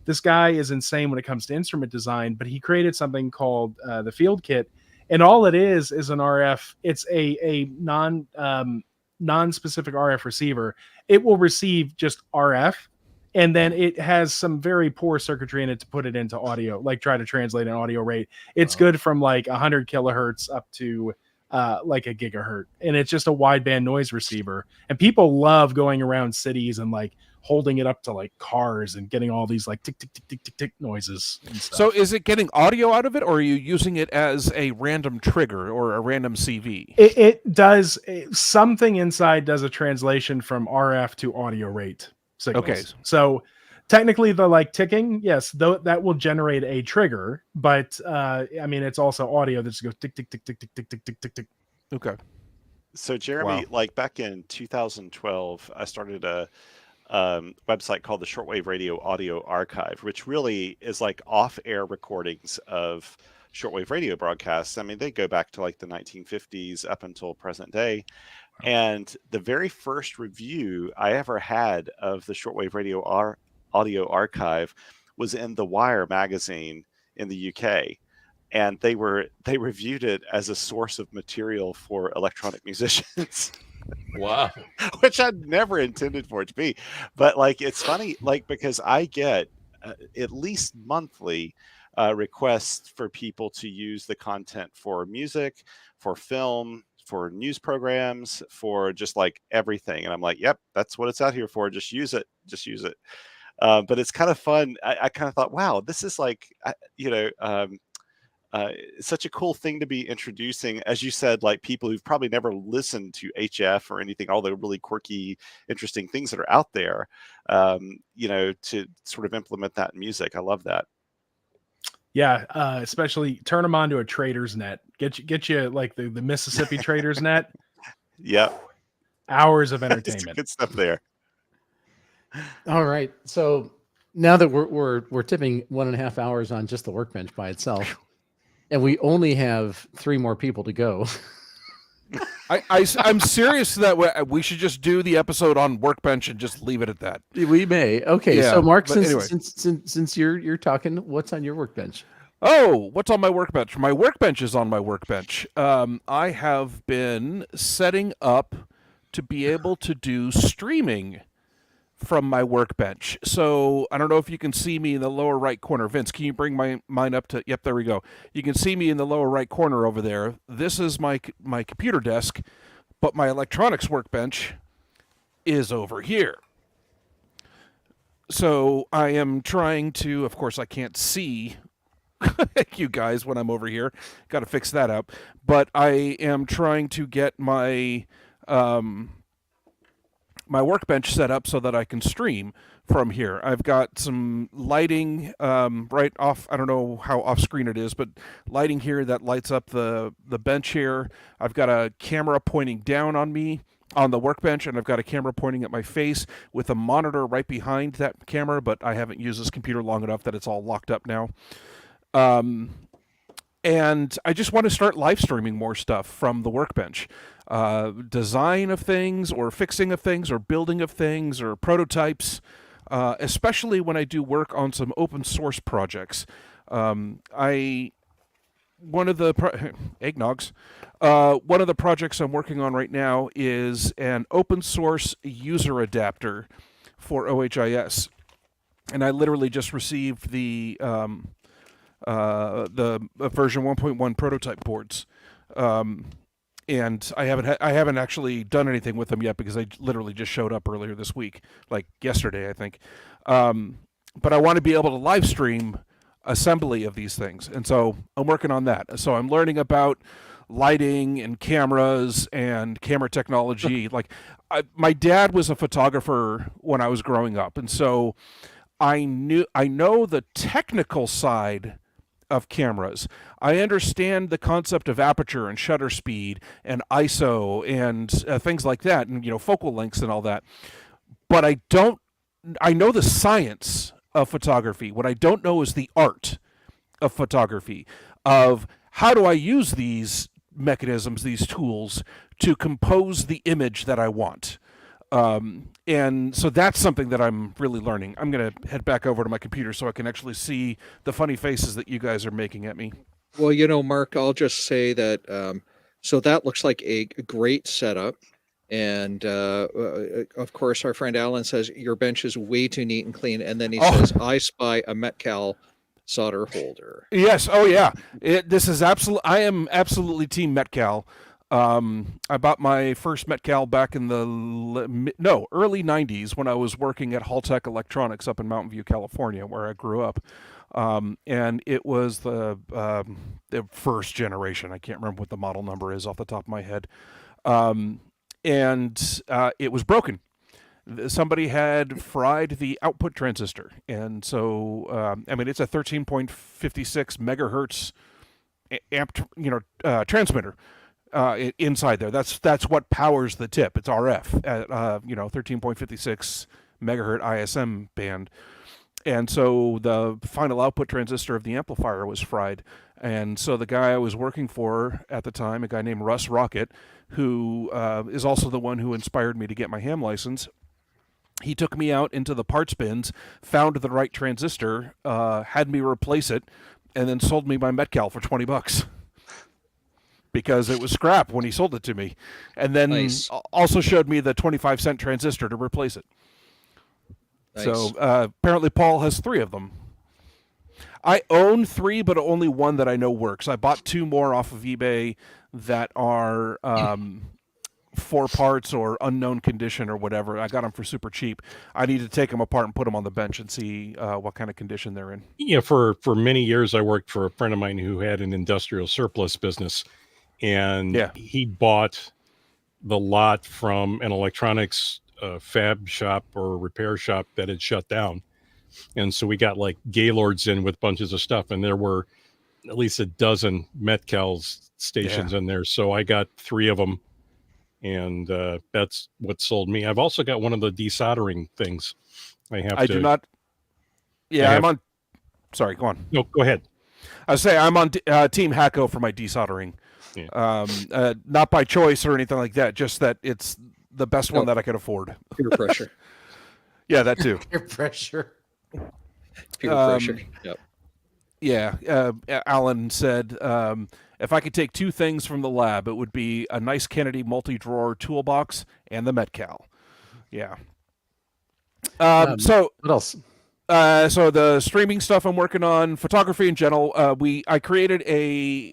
This guy is insane when it comes to instrument design, but he created something called the Field Kit, and all it is an RF. It's a non-specific RF receiver. It will receive just RF, and then it has some very poor circuitry in it to put it into audio, like try to translate an audio rate. It's good from like 100 kilohertz up to like a gigahertz, and it's just a wideband noise receiver. And people love going around cities and like holding it up to like cars and getting all these like tick tick tick tick tick tick noises and stuff. So is it getting audio out of it, or are you using it as a random trigger or a random CV? It does something inside, does a translation from RF to audio rate signals. Okay. So technically the like ticking, yes, though that will generate a trigger, but I mean, it's also audio that just goes tick tick tick tick tick tick tick tick tick tick. Okay. So Jeremy, like back in 2012, I started a website called the Shortwave Radio Audio Archive, which really is like off-air recordings of shortwave radio broadcasts. I mean, they go back to like the 1950s up until present day. And the very first review I ever had of the Shortwave Radio Audio Archive was in The Wire magazine in the UK. And they reviewed it as a source of material for electronic musicians. Wow. Which I'd never intended for it to be. But like, it's funny, like, because I get at least monthly requests for people to use the content for music, for film, for news programs, for just like everything. And I'm like, yep, that's what it's out here for. Just use it. Just use it. But it's kind of fun. I kind of thought, wow, this is like, such a cool thing to be introducing, as you said, like people who've probably never listened to HF or anything, all the really quirky, interesting things that are out there, to sort of implement that in music. I love that. Yeah, especially turn them on to a trader's net. Get you like the Mississippi trader's net. Yep. Hours of entertainment. Good stuff there. All right. So now that we're tipping 1.5 hours on just the Workbench by itself, and we only have 3 more people to go. I'm serious that we should just do the episode on Workbench and just leave it at that. We may. Okay, Yeah, so Mark, but anyway. since you're talking, what's on your Workbench? Oh, what's on my Workbench? My Workbench is on my Workbench. I have been setting up to be able to do streaming from my Workbench. So I don't know if you can see me in the lower right corner. Vince, can you bring mine up to? Yep, there we go. You can see me in the lower right corner over there. This is my computer desk, but my electronics workbench is over here. So I am trying to, of course, I can't see you guys when I'm over here. Got to fix that up. But I am trying to get my my workbench set up so that I can stream from here. I've got some lighting right off. I don't know how off screen it is, but lighting here that lights up the bench here. I've got a camera pointing down on me on the workbench, and I've got a camera pointing at my face with a monitor right behind that camera, but I haven't used this computer long enough that it's all locked up now. And I just want to start live streaming more stuff from the workbench. Design of things or fixing of things or building of things or prototypes, especially when I do work on some open source projects. One of the eggnogs. One of the projects I'm working on right now is an open source user adapter for OHIS, and I literally just received the version 1.1 prototype boards. and I haven't actually done anything with them yet because I literally just showed up earlier this week, like yesterday, I think. But I want to be able to live stream assembly of these things, and so I'm working on that. So I'm learning about lighting and cameras and camera technology. Like, my dad was a photographer when I was growing up, and so I know the technical side of cameras. I understand the concept of aperture and shutter speed and ISO and things like that, and focal lengths and all that. But I know the science of photography. What I don't know is the art of photography, of how do I use these mechanisms, these tools, to compose the image that I want. And so that's something that I'm really learning. I'm going to head back over to my computer so I can actually see the funny faces that you guys are making at me. Well, Mark, I'll just say that, so that looks like a great setup. And of course, our friend Alan says your bench is way too neat and clean. And then he says, I spy a Metcal solder holder. Yes. Oh, yeah. This is I am absolutely Team Metcal. I bought my first Metcal back in the early 90s when I was working at Haltech Electronics up in Mountain View, California, where I grew up. And it was the first generation. I can't remember what the model number is off the top of my head. And it was broken. Somebody had fried the output transistor. And so, it's a 13.56 megahertz transmitter. Inside there, that's what powers the tip. It's RF at 13.56 megahertz ISM band, and so the final output transistor of the amplifier was fried. And so the guy I was working for at the time, a guy named Russ Rocket, who is also the one who inspired me to get my ham license, he took me out into the parts bins, found the right transistor, had me replace it, and then sold me my Metcal for $20. Because it was scrap when he sold it to me. And then also showed me the 25-cent transistor to replace it. Nice. So apparently Paul has 3 of them. I own 3, but only one that I know works. I bought 2 more off of eBay that are 4 parts or unknown condition or whatever. I got them for super cheap. I need to take them apart and put them on the bench and see what kind of condition they're in. Yeah, for many years I worked for a friend of mine who had an industrial surplus business. And he bought the lot from an electronics fab shop or repair shop that had shut down. And so we got like Gaylords in with bunches of stuff. And there were at least a dozen Metcal's stations in there. So I got 3 of them. And that's what sold me. I've also got one of the desoldering things. Do not. Yeah, I'm on. Sorry, go on. No, go ahead. I was saying I'm on Team Hacko for my desoldering. Yeah. Not by choice or anything like that, just that it's the best one that I could afford. Peer pressure. Yeah, that too. Peer pressure. Peer pressure. Yep. Yeah. Alan said, if I could take 2 things from the lab, it would be a nice Kennedy multi-drawer toolbox and the Metcal. Yeah. So what else? So the streaming stuff I'm working on, photography in general, I created a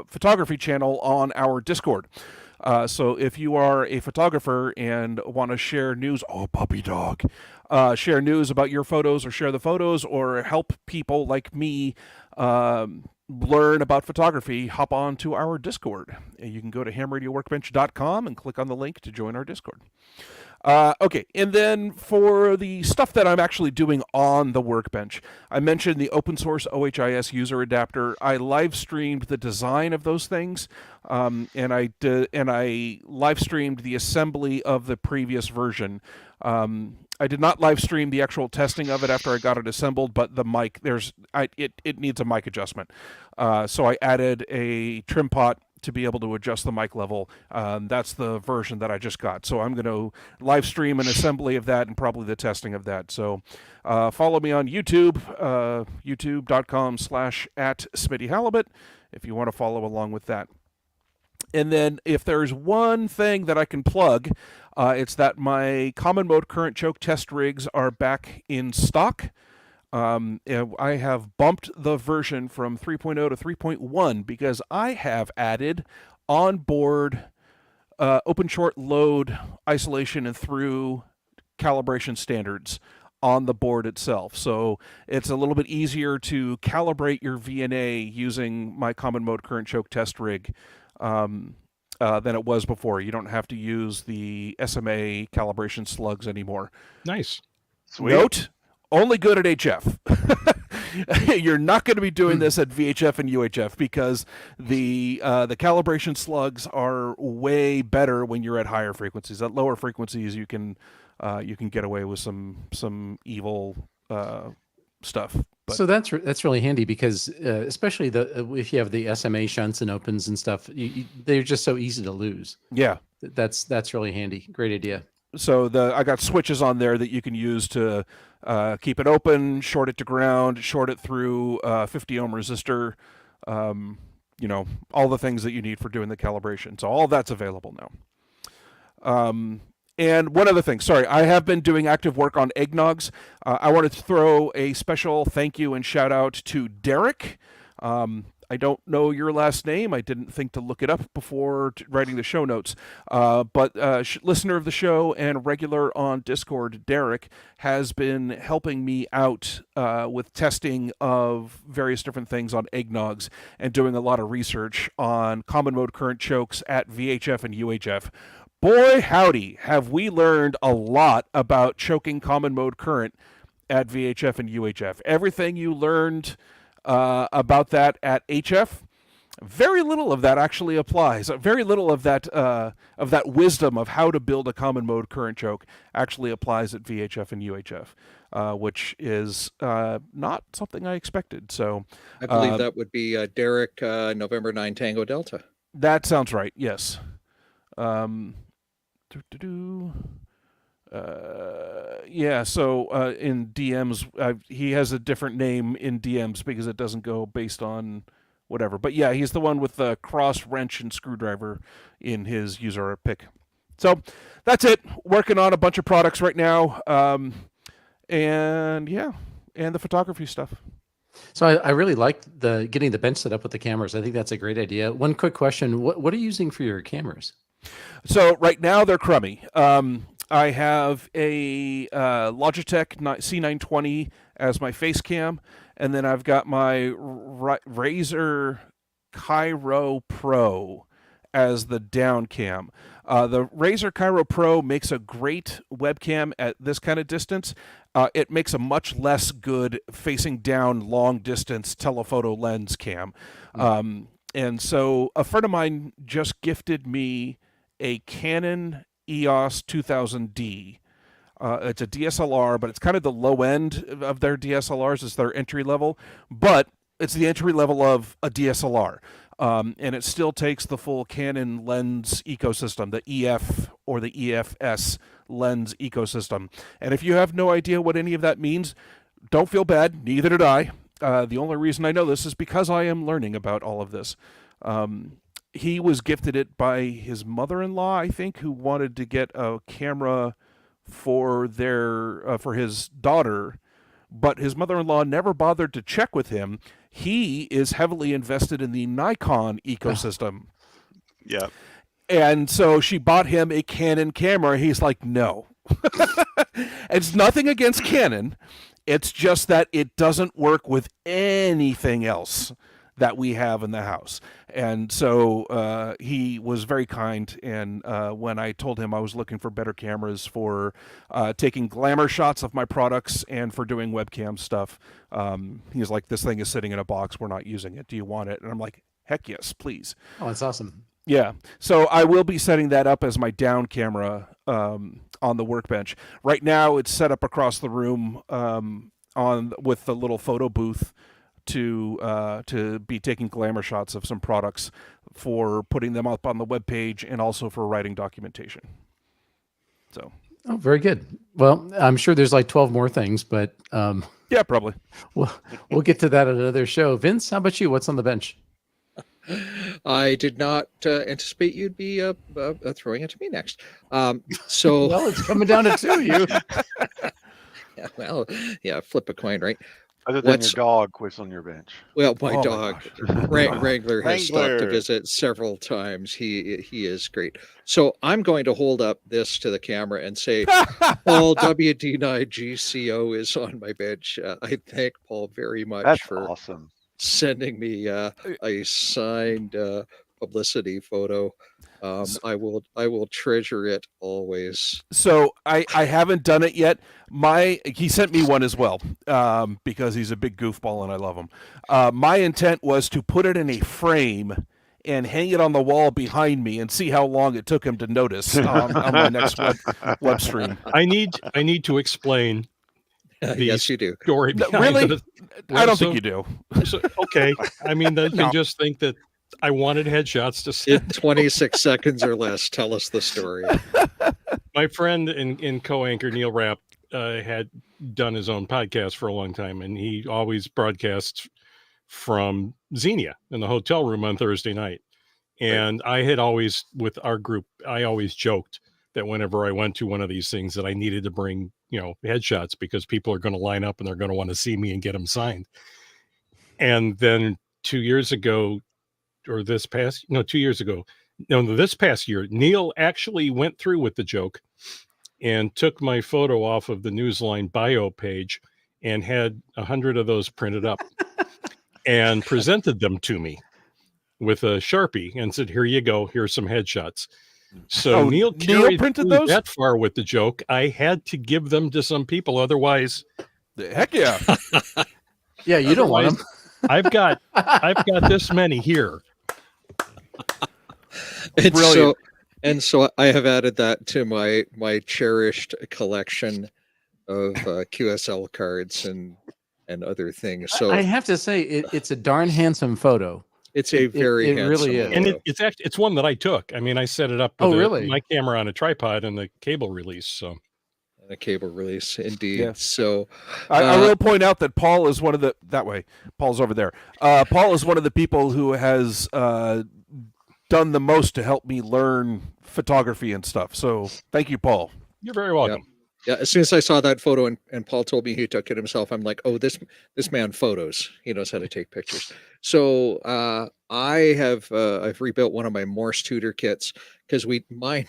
photography channel on our Discord. So if you are a photographer and want to share news, puppy dog, share news about your photos or share the photos or help people like me learn about photography, hop on to our Discord. You can go to hamradioworkbench.com and click on the link to join our Discord. Okay, and then for the stuff that I'm actually doing on the Workbench, I mentioned the open source OHIS user adapter. I live streamed the design of those things, and I live streamed the assembly of the previous version. I did not live stream the actual testing of it after I got it assembled, but the mic, it needs a mic adjustment. So I added a trim pot to be able to adjust the mic level. That's the version that I just got. So I'm going to live stream an assembly of that and probably the testing of that. So follow me on YouTube, youtube.com/@SmittyHalibut if you want to follow along with that. And then if there's one thing that I can plug, it's that my common mode current choke test rigs are back in stock. I have bumped the version from 3.0 to 3.1 because I have added onboard open short load isolation and through calibration standards on the board itself. So it's a little bit easier to calibrate your VNA using my common mode current choke test rig than it was before. You don't have to use the SMA calibration slugs anymore. Nice. Sweet. Note, only good at HF. You're not going to be doing this at VHF and UHF because the calibration slugs are way better when you're at higher frequencies. At lower frequencies, you can get away with some evil stuff. But. So that's really handy because especially if you have the SMA shunts and opens and stuff, they're just so easy to lose. Yeah, that's really handy. Great idea. So I got switches on there that you can use to keep it open, short it to ground, short it through 50 ohm resistor, all the things that you need for doing the calibration. So all that's available now. And one other thing, sorry, I have been doing active work on eggnogs. I wanted to throw a special thank you and shout out to Derek. I don't know your last name. I didn't think to look it up before writing the show notes. But listener of the show and regular on Discord, Derek, has been helping me out with testing of various different things on eggnogs and doing a lot of research on common mode current chokes at VHF and UHF. Boy, howdy, have we learned a lot about choking common mode current at VHF and UHF. Everything you learned about that at HF, very little of that actually applies. Very little of that wisdom of how to build a common mode current choke actually applies at VHF and UHF, which is not something I expected. So I believe that would be Derek, November 9 Tango Delta. That sounds right. Yes. Yeah, so in DMs, he has a different name in DMs because it doesn't go based on whatever. But yeah, he's the one with the cross wrench and screwdriver in his user pick. So that's it. Working on a bunch of products right now. And the photography stuff. So I really like getting the bench set up with the cameras. I think that's a great idea. One quick question. What are you using for your cameras? So right now they're crummy. I have a Logitech C920 as my face cam, and then I've got my Razer Cairo Pro as the down cam. The Razer Cairo Pro makes a great webcam at this kind of distance. It makes a much less good facing down long distance telephoto lens cam. And so a friend of mine just gifted me a Canon EOS 2000D. It's a DSLR, but it's kind of the low end of their DSLRs. It's their entry level, but it's the entry level of a DSLR. And it still takes the full Canon lens ecosystem, the EF or the EFS lens ecosystem. And if you have no idea what any of that means, don't feel bad. Neither did I. The only reason I know this is because I am learning about all of this. He was gifted it by his mother-in-law, I think, who wanted to get a camera for his daughter, but his mother-in-law never bothered to check with him. He is heavily invested in the Nikon ecosystem. Yeah. And so she bought him a Canon camera. He's like, no. It's nothing against Canon. It's just that it doesn't work with anything else that we have in the house. And so he was very kind, and when I told him I was looking for better cameras for taking glamour shots of my products and for doing webcam stuff, he's like, this thing is sitting in a box, we're not using it, do you want it? And I'm like, heck yes, please. Oh, that's awesome. Yeah, so I will be setting that up as my down camera on the workbench. Right now it's set up across the room with the little photo booth to be taking glamour shots of some products for putting them up on the webpage and also for writing documentation. So. Oh, very good. Well, I'm sure there's like 12 more things, but yeah, probably. We'll get to that at another show. Vince, how about you? What's on the bench? I did not anticipate you'd be throwing it to me next. So well, it's coming down to two of you. Yeah, well, yeah, flip a coin, right? Other than What's your dog quits on your bench. well, my Oh my dog gosh. Wrangler has stopped to Wrangler. visit several times. He is great. So I'm going to hold up this to the camera and say, Paul WD9GCO is on my bench. I thank Paul very much That's for awesome. sending me a signed publicity photo. I will treasure it always. So I haven't done it yet. He sent me one as well, because he's a big goofball and I love him. My intent was to put it in a frame and hang it on the wall behind me and see how long it took him to notice on my next web stream. I need to explain the Yes, you do. story No, behind really? it. I don't So- think you do. so- okay. I mean, they No. can just think that I wanted headshots to see. In 26 seconds or less, tell us the story. My friend and co-anchor Neil Rapp had done his own podcast for a long time, and he always broadcasts from Xenia in the hotel room on Thursday night. And I had always, with our group, I always joked that whenever I went to one of these things that I needed to bring, headshots because people are going to line up and they're going to want to see me and get them signed. And then 2 years ago, or this past year, Neil actually went through with the joke and took my photo off of the Newsline bio page and had 100 of those printed up and presented them to me with a Sharpie and said, "Here you go. Here's some headshots." So Oh, Neil Neil carried printed through those? that far with the joke. I had to give them to some people. Otherwise, Heck yeah. Yeah, you don't want them. I've got this many here. And Brilliant. so I have added that to my cherished collection of QSL cards and other things. So I have to say, it's a darn handsome photo. it's a very it really handsome is. And photo. it's one that I took. I mean, I set it up Oh, with really? my camera on a tripod and the cable release. So And a cable release, indeed. Yeah. So I will point out that Paul is one of Paul's over there. Paul is one of the people who has done the most to help me learn photography and stuff. So thank you, Paul. you're very welcome. yeah, as soon as I saw that photo and Paul told me he took it himself, I'm like, oh, this man photos. He knows how to take pictures. So I've rebuilt one of my Morse tutor kits because my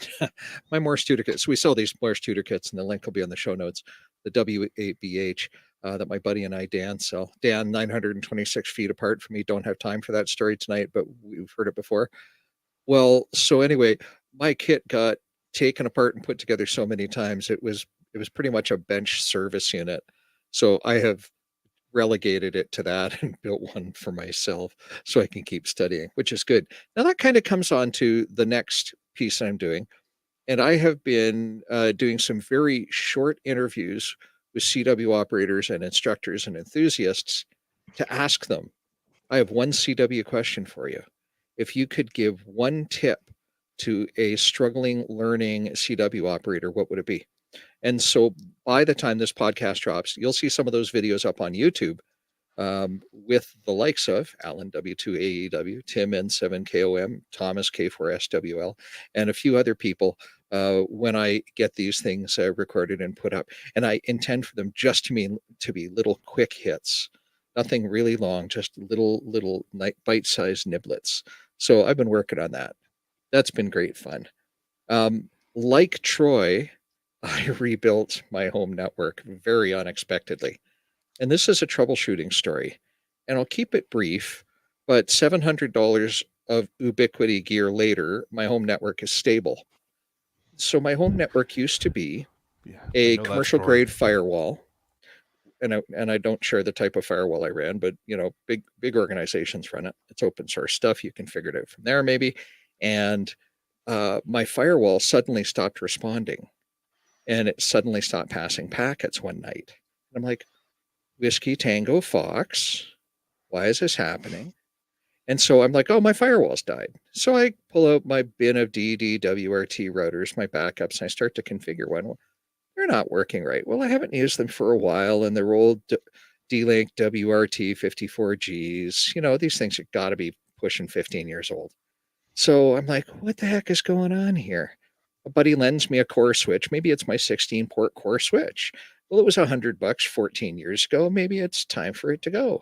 Morse tutor kits. We sell these Morse tutor kits, and the link will be on the show notes. The W8BH that my buddy and I, Dan, sell. Dan, 926 feet apart from me. Don't have time for that story tonight, but we've heard it before. Well, so anyway, my kit got taken apart and put together so many times. It was pretty much a bench service unit. So I have relegated it to that and built one for myself so I can keep studying, which is good. Now that kind of comes on to the next piece I'm doing. And I have been doing some very short interviews with CW operators and instructors and enthusiasts to ask them. I have one CW question for you. If you could give one tip to a struggling learning CW operator, what would it be? And so by the time this podcast drops, you'll see some of those videos up on YouTube with the likes of Alan W2AEW, Tim N7KOM, Thomas K4SWL, and a few other people when I get these things recorded and put up. And I intend for them just to be little quick hits, nothing really long, just little bite-sized niblets. So I've been working on that. That's been great fun. Like Troy, I rebuilt my home network very unexpectedly. And this is a troubleshooting story. And I'll keep it brief, but $700 of Ubiquiti gear later, my home network is stable. So my home network used to be a commercial grade firewall. And I don't share the type of firewall I ran, but big organizations run it. It's open source stuff. You can figure it out from there maybe. And my firewall suddenly stopped responding. And it suddenly stopped passing packets one night. And I'm like, Whiskey Tango Fox, why is this happening? And so I'm like, oh, my firewall's died. So I pull out my bin of DD-WRT routers, my backups, and I start to configure one. Well, they're not working right. Well, I haven't used them for a while, and they're old D-Link WRT 54Gs. These things have got to be pushing 15 years old. So I'm like, what the heck is going on here? A buddy lends me a core switch. Maybe it's my 16-port core switch. Well, it was $100 14 years ago. Maybe it's time for it to go.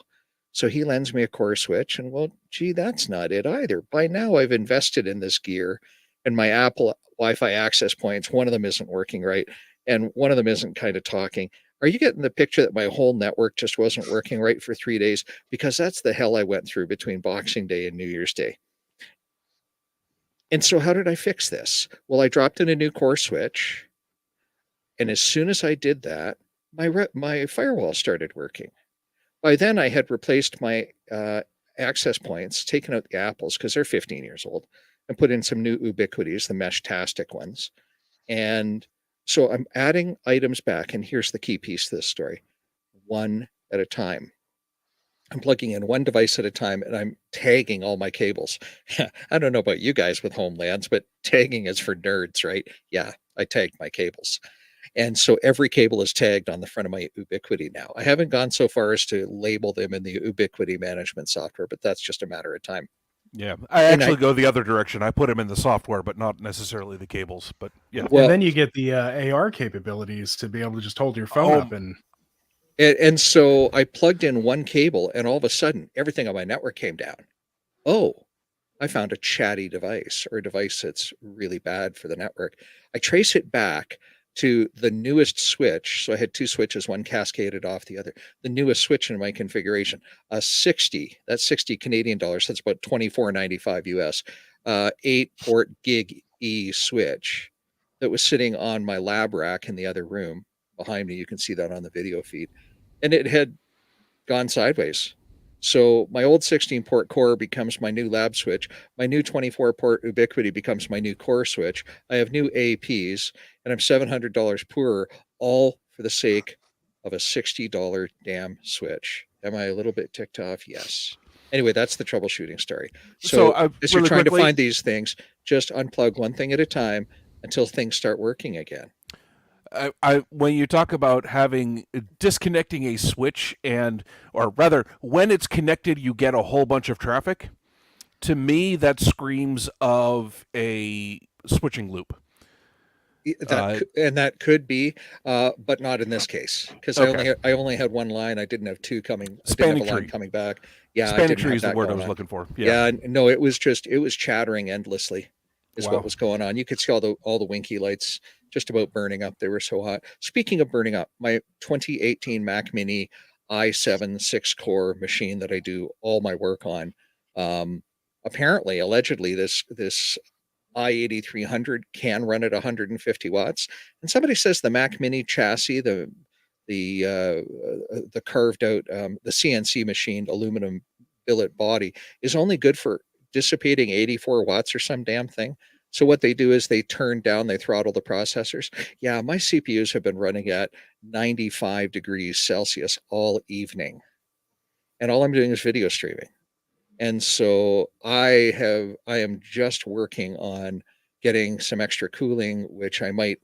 So he lends me a core switch, and well, gee, that's not it either. By now, I've invested in this gear, and my Apple Wi-Fi access points, one of them isn't working right, and one of them isn't kind of talking. Are you getting the picture that my whole network just wasn't working right for 3 days? Because that's the hell I went through between Boxing Day and New Year's Day. And so how did I fix this? Well, I dropped in a new core switch, and as soon as I did that, my firewall started working. By then, I had replaced my access points, taken out the Apples because they're 15 years old, and put in some new Ubiquities, the Mesh-tastic ones. And so I'm adding items back, and here's the key piece to this story. One at a time. I'm plugging in one device at a time, and I'm tagging all my cables. I don't know about you guys with Homelands, but tagging is for nerds, right? Yeah, I tagged my cables. And so every cable is tagged on the front of my Ubiquity now. I haven't gone so far as to label them in the Ubiquity management software, but that's just a matter of time. Yeah, I actually go the other direction. I put them in the software, but not necessarily the cables. But yeah, well, and then you get the AR capabilities to be able to just hold your phone up and so I plugged in one cable, and all of a sudden, everything on my network came down. Oh, I found a chatty device, or a device that's really bad for the network. I trace it back to the newest switch. So I had two switches, one cascaded off the other. The newest switch in my configuration, a 60, that's 60 Canadian dollars. That's about $24.95 US, 8-port gig E switch that was sitting on my lab rack in the other room behind me. You can see that on the video feed. And it had gone sideways. So my old 16-port core becomes my new lab switch. My new 24-port Ubiquity becomes my new core switch. I have new APs, and I'm $700 poorer, all for the sake of a $60 damn switch. Am I a little bit ticked off? Yes. Anyway, that's the troubleshooting story. So as you're trying to find these things, just unplug one thing at a time until things start working again. When you talk about disconnecting a switch, or rather, when it's connected, you get a whole bunch of traffic. To me, that screams of a switching loop. That could be, but not in this case, because I only had one line. I didn't have two coming. Spanning a line coming back. Yeah, spanning tree is the word I was looking for. Yeah, no, it was chattering endlessly, is what was going on. You could see all the winky lights just about burning up. They were so hot. Speaking of burning up, my 2018 Mac Mini i7 6-core machine that I do all my work on, allegedly, this i8300 can run at 150 watts. And somebody says the Mac Mini chassis, the carved out, the CNC machined aluminum billet body, is only good for dissipating 84 watts or some damn thing. So what they do is they throttle the processors. Yeah, my CPUs have been running at 95 degrees Celsius all evening. And all I'm doing is video streaming. And so I am just working on getting some extra cooling, which I might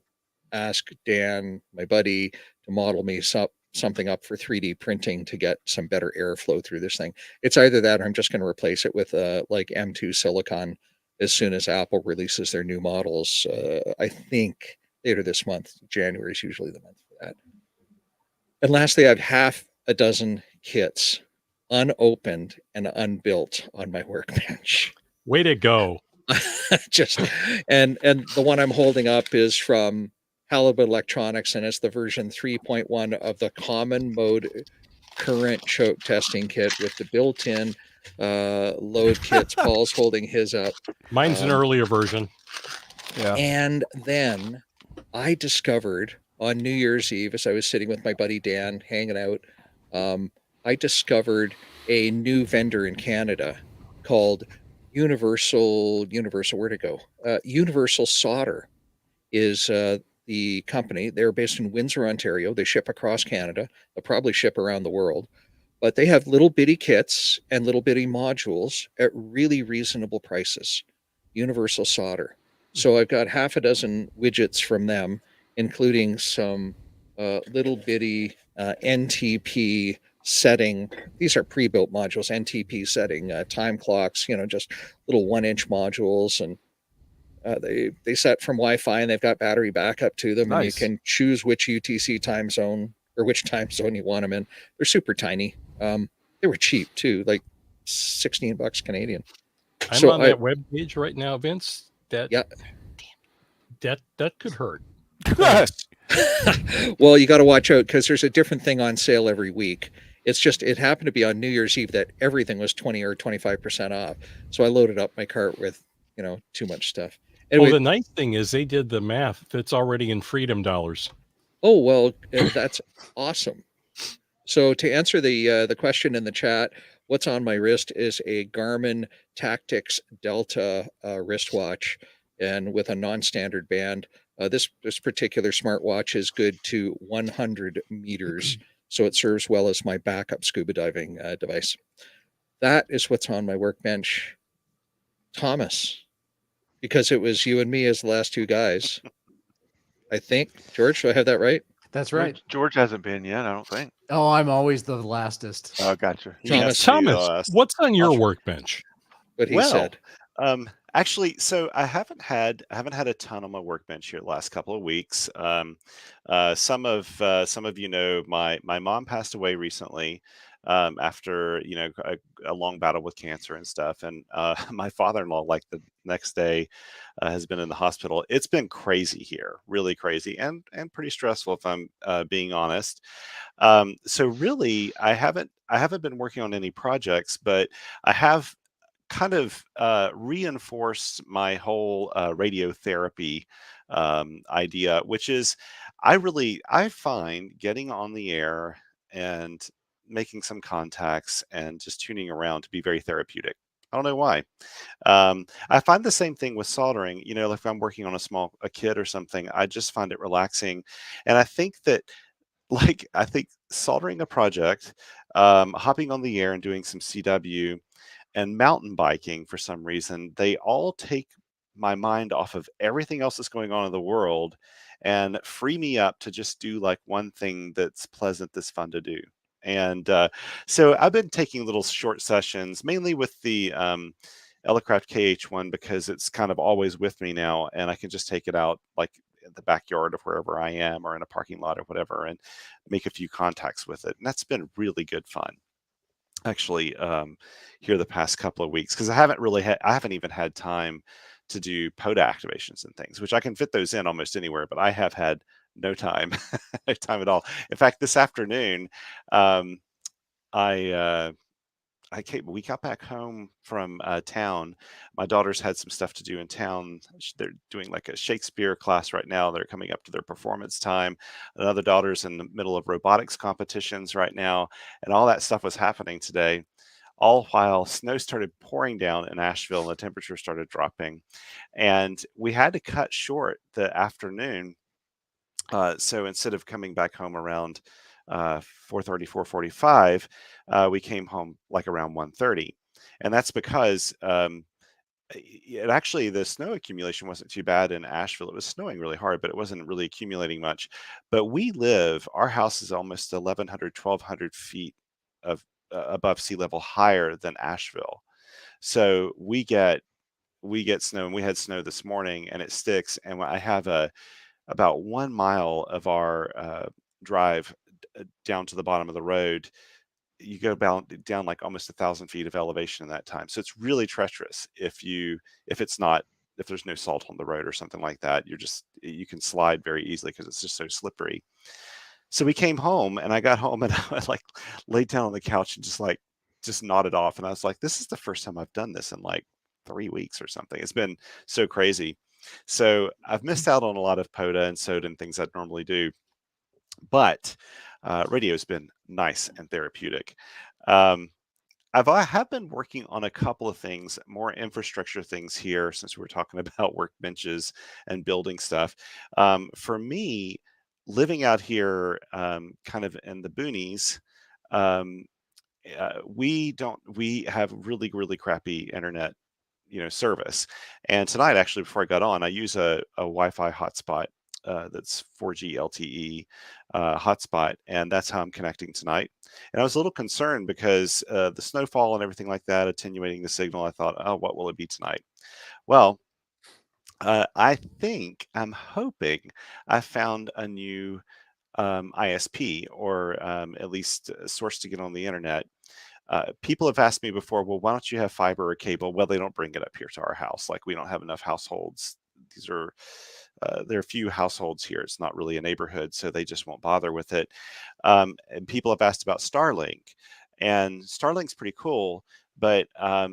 ask Dan, my buddy, to model me something up for 3D printing to get some better airflow through this thing. It's either that or I'm just going to replace it with like M2 silicon as soon as Apple releases their new models. I think later this month. January is usually the month for that. And lastly, I have half a dozen kits unopened and unbuilt on my workbench. Way to go. And the one I'm holding up is from Halibut Electronics, and it's the version 3.1 of the common mode current choke testing kit with the built-in load kits. Paul's holding his up. Mine's an earlier version. Yeah. And then I discovered on New Year's Eve, as I was sitting with my buddy Dan hanging out, I discovered a new vendor in Canada called Universal, where'd it go? Universal Solder is the company. They're based in Windsor, Ontario. They ship across Canada. They'll probably ship around the world. But they have little bitty kits and little bitty modules at really reasonable prices. Universal Solder. So I've got half a dozen widgets from them, including some little bitty NTP setting. These are pre-built modules, NTP setting, time clocks, just little 1-inch modules. And They set from Wi-Fi, and they've got battery backup to them, and you Nice. can choose which UTC time zone or which time zone you want them in. They're super tiny. They were cheap too, like $16 Canadian. I'm So on that web page right now, Vince. Yeah. That could hurt. Well, you got to watch out because there's a different thing on sale every week. It's just it happened to be on New Year's Eve that everything was 20 or 25% off. So I loaded up my cart with too much stuff. Anyway, Well, the nice thing is they did the math. It's already in freedom dollars. oh well, that's awesome. So to answer the question in the chat, what's on my wrist is a Garmin Tactics Delta wristwatch, and with a non-standard band. This particular smartwatch is good to 100 meters, so it serves well as my backup scuba diving device. That is what's on my workbench. Thomas, because it was you and me as the last two guys. I think. George, do I have that right? That's right. George hasn't been yet, I don't think. Oh, I'm always the lastest. Oh, gotcha. He has to be Thomas, last. what's on your Watch- workbench? What he said. Actually, so I haven't had a ton on my workbench here the last couple of weeks. Some of you know my mom passed away recently after a long battle with cancer and stuff, and my father-in-law, like the next day, has been in the hospital. It's been crazy here, really crazy, and pretty stressful if I'm being honest. So really, I haven't been working on any projects, but I have kind of reinforced my whole radiotherapy idea, which is I find getting on the air and making some contacts and just tuning around to be very therapeutic. I don't know why. I find the same thing with soldering. Like if I'm working on a kit or something, I just find it relaxing. And I think that I think soldering a project, hopping on the air and doing some CW, and mountain biking, for some reason, they all take my mind off of everything else that's going on in the world and free me up to just do like one thing that's pleasant, that's fun to do. And so I've been taking little short sessions, mainly with the Elecraft KH1, because it's kind of always with me now, and I can just take it out like in the backyard of wherever I am or in a parking lot or whatever and make a few contacts with it. And that's been really good fun, actually, here the past couple of weeks, because I haven't even had time to do POTA activations and things, which I can fit those in almost anywhere, but I have had no time, no time at all. In fact, this afternoon, we got back home from town. My daughters had some stuff to do in town. They're doing like a Shakespeare class right now. They're coming up to their performance time. Another daughter's in the middle of robotics competitions right now. And all that stuff was happening today, all while snow started pouring down in Asheville and the temperature started dropping. And we had to cut short the afternoon. So instead of coming back home around 4:30, 4:45, we came home like around 1:30, and that's because the snow accumulation wasn't too bad in Asheville. It was snowing really hard, but it wasn't really accumulating much. But our house is almost 1,100, 1,200 feet of above sea level higher than Asheville, so we get snow, and we had snow this morning, and it sticks. And I have about 1 mile of our drive down to the bottom of the road. You go down like almost 1,000 feet of elevation in that time. So it's really treacherous if there's no salt on the road or something like that. You can slide very easily because it's just so slippery. So we came home, and I got home, and I like laid down on the couch and just nodded off. And I was like, this is the first time I've done this in like 3 weeks or something. It's been so crazy. So I've missed out on a lot of POTA and SOTA and things I'd normally do, but radio's been nice and therapeutic. I have been working on a couple of things, more infrastructure things here, since we're talking about workbenches and building stuff. For me, living out here, kind of in the boonies, we have really, really crappy internet service. And tonight, actually, before I got on, I use a Wi-Fi hotspot that's 4G LTE hotspot, and that's how I'm connecting tonight. And I was a little concerned because the snowfall and everything like that attenuating the signal. I thought, oh, what will it be tonight? Well, I'm hoping I found a new ISP, or at least a source to get on the internet. People have asked me before, well, why don't you have fiber or cable? Well, they don't bring it up here to our house. Like, we don't have enough households. These are there are few households here. It's not really a neighborhood, so they just won't bother with it. And people have asked about Starlink, and Starlink's pretty cool, but I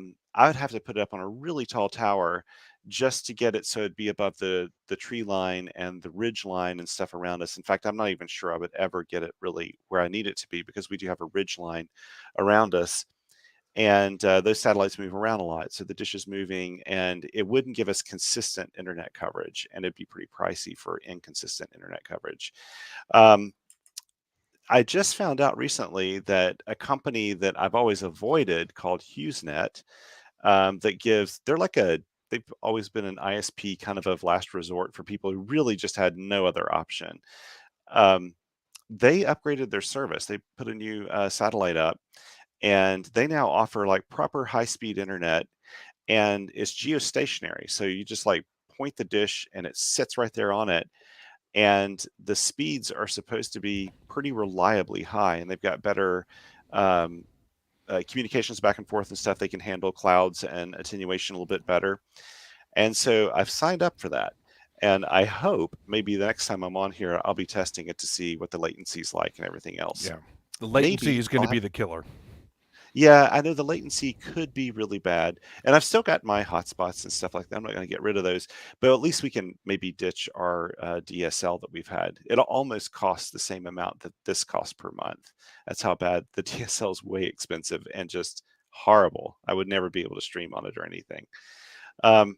would have to put it up on a really tall tower just to get it so it'd be above the tree line and the ridge line and stuff around us. In fact, I'm not even sure I would ever get it really where I need it to be, because we do have a ridge line around us, and those satellites move around a lot, so the dish is moving, and it wouldn't give us consistent internet coverage, and it'd be pretty pricey for inconsistent internet coverage. Um, I just found out recently that a company that I've always avoided, called HughesNet, they've always been an ISP kind of last resort for people who really just had no other option. Um, they upgraded their service. They put a new satellite up, and they now offer like proper high-speed internet, and it's geostationary. So you just like point the dish and it sits right there on it. And the speeds are supposed to be pretty reliably high, and they've got better um, communications back and forth and stuff. They can handle clouds and attenuation a little bit better. And so I've signed up for that. And I hope maybe the next time I'm on here, I'll be testing it to see what the latency is like and everything else. Yeah. The latency Maybe is going to I'll be have the killer. Yeah, I know the latency could be really bad, and I've still got my hotspots and stuff like that. I'm not going to get rid of those, but at least we can maybe ditch our DSL that we've had. It'll almost cost the same amount that this costs per month. That's how bad the DSL is. Way expensive and just horrible. I would never be able to stream on it or anything. Um,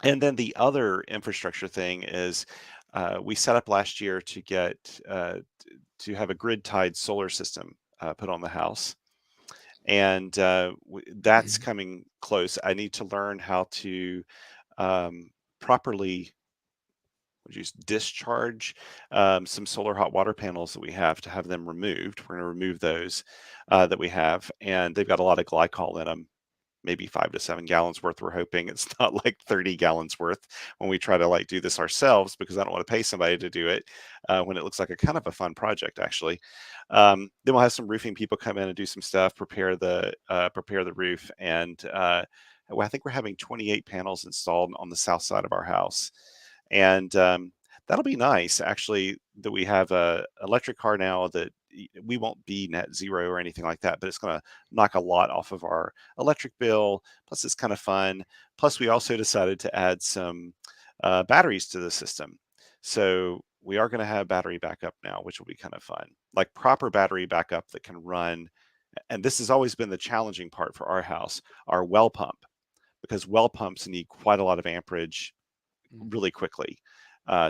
and then the other infrastructure thing is we set up last year to get to have a grid-tied solar system put on the house, and that's coming close. I need to learn how to properly discharge some solar hot water panels that we have, to have them removed. We're going to remove those that we have, and they've got a lot of glycol in them. Maybe 5 to 7 gallons worth. We're hoping it's not like 30 gallons worth when we try to like do this ourselves, because I don't want to pay somebody to do it when it looks like a kind of a fun project, actually. Then we'll have some roofing people come in and do some stuff, prepare the roof, and I think we're having 28 panels installed on the south side of our house, and that'll be nice, actually, that we have a electric car now that we won't be net zero or anything like that, but it's going to knock a lot off of our electric bill. Plus, it's kind of fun. Plus, we also decided to add some batteries to the system. So we are going to have battery backup now, which will be kind of fun, like proper battery backup that can run. And this has always been the challenging part for our house, our well pump, because well pumps need quite a lot of amperage really quickly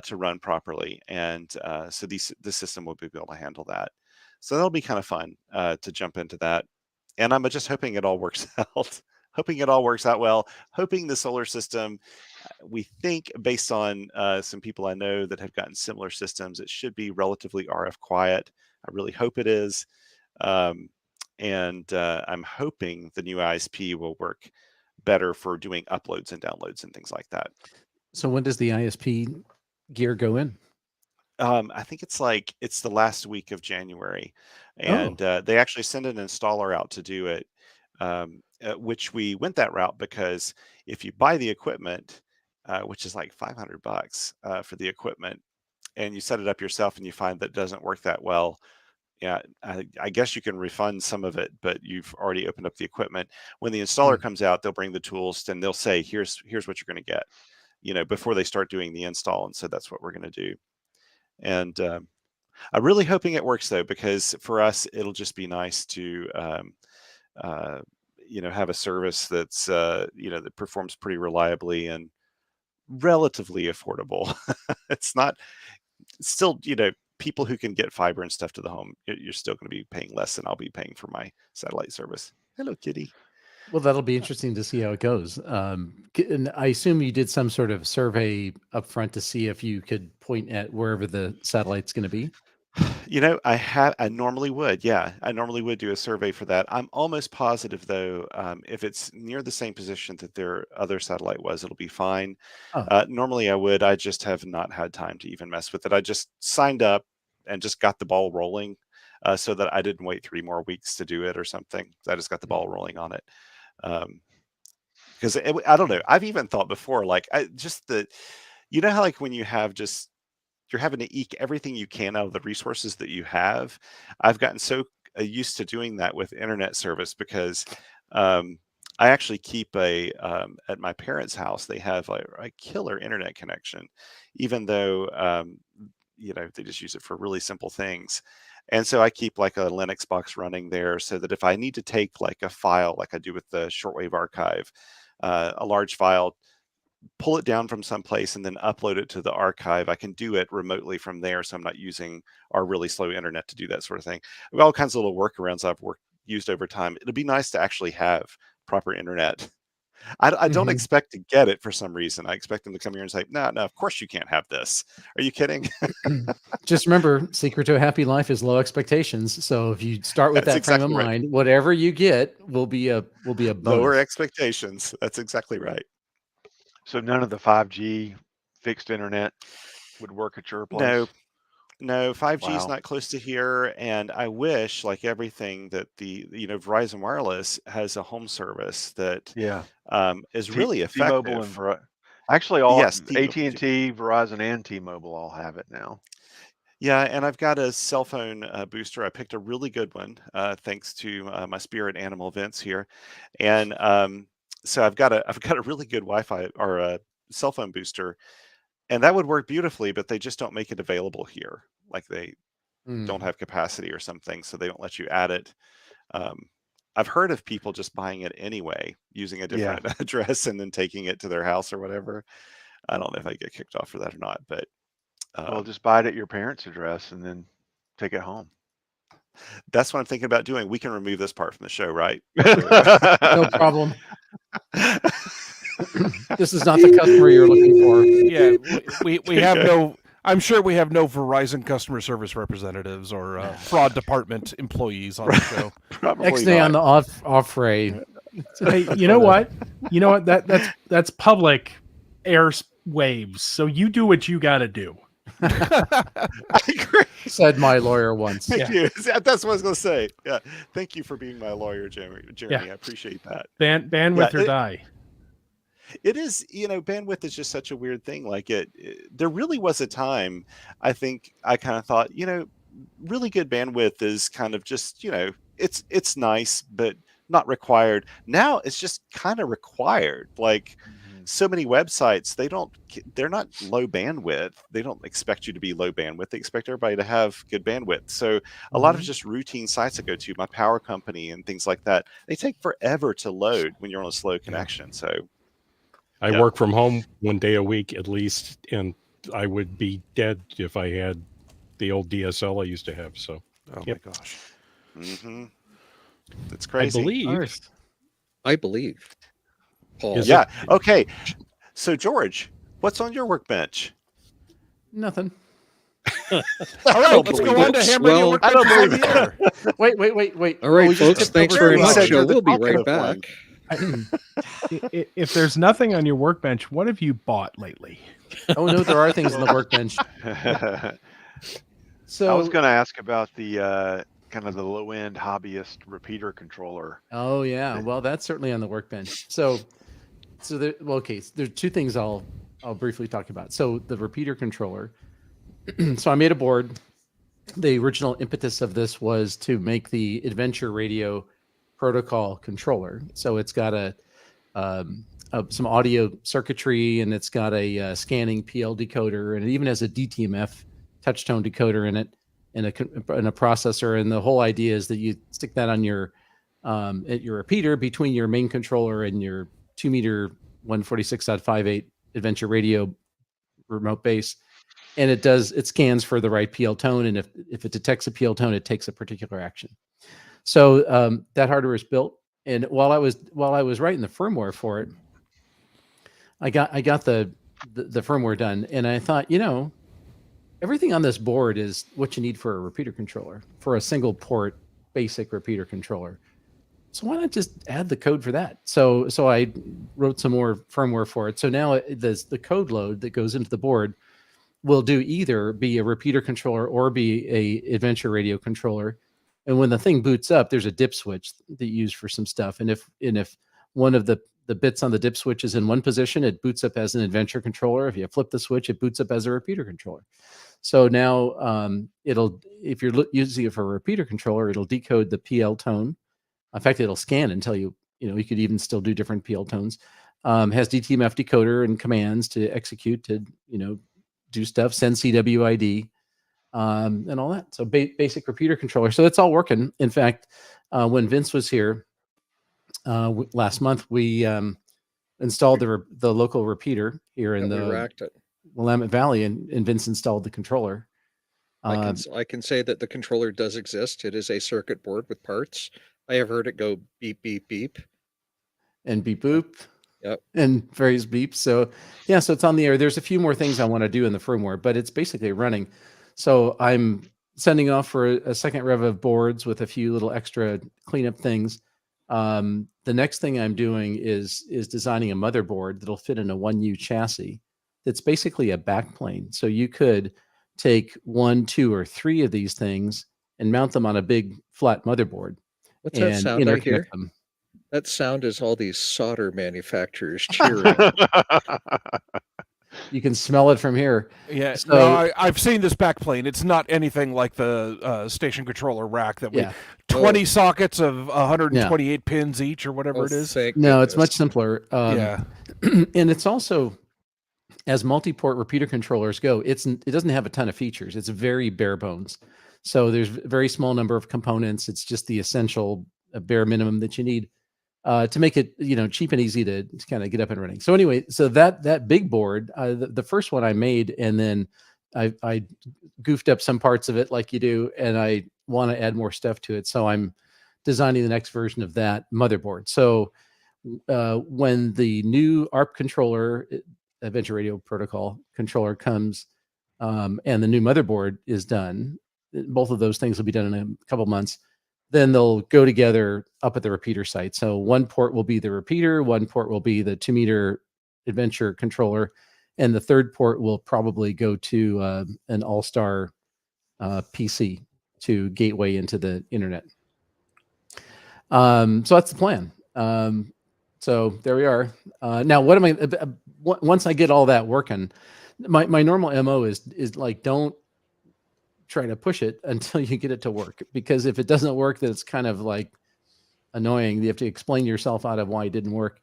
to run properly. And so this system will be able to handle that. So that'll be kind of fun to jump into that. And I'm just hoping it all works out. Hoping it all works out well. Hoping the solar system, we think, based on some people I know that have gotten similar systems, it should be relatively RF quiet. I really hope it is. And I'm hoping the new ISP will work better for doing uploads and downloads and things like that. So when does the ISP gear go in? I think it's the last week of January, and they actually send an installer out to do it, which we went that route because if you buy the equipment, which is like $500 for the equipment, and you set it up yourself and you find that it doesn't work that well, yeah, I guess you can refund some of it, but you've already opened up the equipment. When the installer comes out, they'll bring the tools and they'll say, here's what you're going to get, before they start doing the install. And so that's what we're going to do. And I'm really hoping it works, though, because for us, it'll just be nice to, have a service that's, that performs pretty reliably and relatively affordable. It's still, people who can get fiber and stuff to the home, you're still going to be paying less than I'll be paying for my satellite service. Hello, kitty. Well, that'll be interesting to see how it goes. And I assume you did some sort of survey up front to see if you could point at wherever the satellite's going to be. I normally would. Yeah, I normally would do a survey for that. I'm almost positive though, if it's near the same position that their other satellite was, it'll be fine. Oh. Normally I would. I just have not had time to even mess with it. I just signed up and just got the ball rolling, so that I didn't wait 3 more weeks to do it or something. I just got the ball rolling on it. Because I don't know. I've even thought before, like how like when you have just you're having to eke everything you can out of the resources that you have. I've gotten so used to doing that with internet service because I actually keep at my parents' house, they have a killer internet connection, even though, they just use it for really simple things. And so I keep like a Linux box running there so that if I need to take like a file, like I do with the shortwave archive, a large file, pull it down from someplace and then upload it to the archive, I can do it remotely from there. So I'm not using our really slow internet to do that sort of thing. I've got all kinds of little workarounds I've used over time. It'd be nice to actually have proper internet. I don't expect to get it for some reason. I expect them to come here and say, no, of course you can't have this. Are you kidding? Just remember, secret to a happy life is low expectations. So if you start with That's that frame exactly of right. mind, whatever you get will be a bonus. Lower expectations. That's exactly right. So none of the 5G fixed internet would work at your place? No, 5G is Wow. not close to here, and I wish, like everything, that Verizon Wireless has a home service that Yeah. is really effective. T-Mobile and actually all Yes, AT&T, Verizon, and T-Mobile all have it now. Yeah, and I've got a cell phone booster. I picked a really good one, thanks to my spirit animal Vince here, and so I've got a really good Wi-Fi or a cell phone booster, and that would work beautifully. But they just don't make it available here. Like they don't have capacity or something, so they don't let you add it. I've heard of people just buying it anyway, using a different address and then taking it to their house or whatever. I don't know if I get kicked off for that or not, but Well, just buy it at your parents' address and then take it home. that's what I'm thinking about doing. We can remove this part from the show, right? No problem. This is not the customer you're looking for. Yeah, we have no. I'm sure we have no Verizon customer service representatives or fraud department employees on the show. Probably Xday not. on the off ray. Hey, you know what? That's public airwaves. So you do what you got to do. I agree. Said my lawyer once. Thank you. That's what I was going to say. Yeah. Thank you for being my lawyer, Jeremy. Yeah. I appreciate that. Bandwidth or die. It is, bandwidth is just such a weird thing. Like there really was a time, I think I kind of thought, really good bandwidth is kind of just, it's nice, but not required. Now it's just kind of required. Like so many websites, they're not low bandwidth. They don't expect you to be low bandwidth. They expect everybody to have good bandwidth. So a lot of just routine sites I go to, my power company and things like that, they take forever to load when you're on a slow connection. So I work from home 1 day a week at least, and I would be dead if I had the old DSL I used to have. So, my gosh, that's crazy. I believe. Paul. Okay. So George, what's on your workbench? Nothing. All right, let's go on to Ham Radio Workbench. I don't believe it. Wait. All right, folks. Thanks very much. We'll be right back. If there's nothing on your workbench, what have you bought lately? Oh no, there are things on the workbench. So I was going to ask about the kind of the low end hobbyist repeater controller. Oh yeah, well that's certainly on the workbench. So there, there's two things I'll briefly talk about. So the repeater controller. So I made a board. The original impetus of this was to make the Adventure Radio protocol controller. So it's got some audio circuitry, and it's got a scanning PL decoder, and it even has a DTMF touchtone decoder in it, and a processor. And the whole idea is that you stick that on your at your repeater between your main controller and your 2-meter 146.58 Adventure Radio remote base, and it scans for the right PL tone, and if it detects a PL tone, it takes a particular action. So that hardware is built, and while I was writing the firmware for it, I got the firmware done, and I thought, everything on this board is what you need for a repeater controller, for a single port basic repeater controller. So why not just add the code for that? So I wrote some more firmware for it. So now the code load that goes into the board will do either be a repeater controller or be a adventure radio controller. And when the thing boots up, there's a dip switch that you use for some stuff. And if one of the bits on the dip switch is in one position, it boots up as an adventure controller. If you flip the switch, it boots up as a repeater controller. So now if you're using it for a repeater controller, it'll decode the PL tone. In fact, it'll scan and tell you, you could even still do different PL tones. Has DTMF decoder and commands to execute to, do stuff, send CWID, and all that. So basic repeater controller. So it's all working. In fact, when Vince was here last month, we installed the local repeater here in the racked it. Willamette Valley, and Vince installed the controller. I can say that the controller does exist. It is a circuit board with parts. I have heard it go beep, beep, beep. And beep, boop. Yep. And various beeps. So yeah, so it's on the air. There's a few more things I want to do in the firmware, but it's basically running. So I'm sending off for a second rev of boards with a few little extra cleanup things. The next thing I'm doing is designing a motherboard that'll fit in a 1U chassis. That's basically a backplane. So you could take 1, 2, or 3 of these things and mount them on a big flat motherboard. What's that sound I hear? Them. That sound is all these solder manufacturers cheering. You can smell it from here. Yeah, So- no, I've seen this backplane. It's not anything like the station controller rack that we Yeah. 20 sockets of 128 pins each or whatever it is. No, it's much simpler. Yeah. And it's also, as multi-port repeater controllers go, it doesn't have a ton of features. It's very bare bones. So there's a very small number of components. It's just the essential bare minimum that you need to make it, cheap and easy to kind of get up and running. So anyway, so that big board, the first one I made, and then I goofed up some parts of it like you do, and I want to add more stuff to it. So I'm designing the next version of that motherboard. So when the new ARP controller, Adventure Radio Protocol controller comes, and the new motherboard is done, both of those things will be done in a couple months. Then they'll go together up at the repeater site. So one port will be the repeater, one port will be the 2-meter adventure controller, and the third port will probably go to an all-star PC to gateway into the internet. So that's the plan. So there we are. Now, what am I? Once I get all that working, my normal MO is like, don't try to push it until you get it to work, because if it doesn't work, then it's kind of like annoying. You have to explain yourself out of why it didn't work.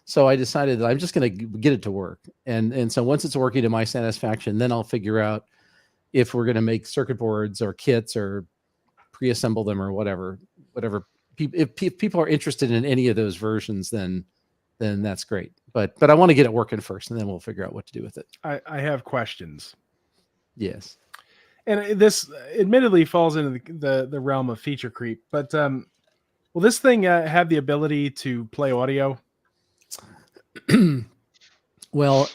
So I decided that I'm just going to get it to work. And so once it's working to my satisfaction, then I'll figure out if we're going to make circuit boards or kits or pre-assemble them or whatever. If people are interested in any of those versions, then that's great. But I want to get it working first, and then we'll figure out what to do with it. I have questions. Yes. And this admittedly falls into the realm of feature creep, but will this thing have the ability to play audio? Well,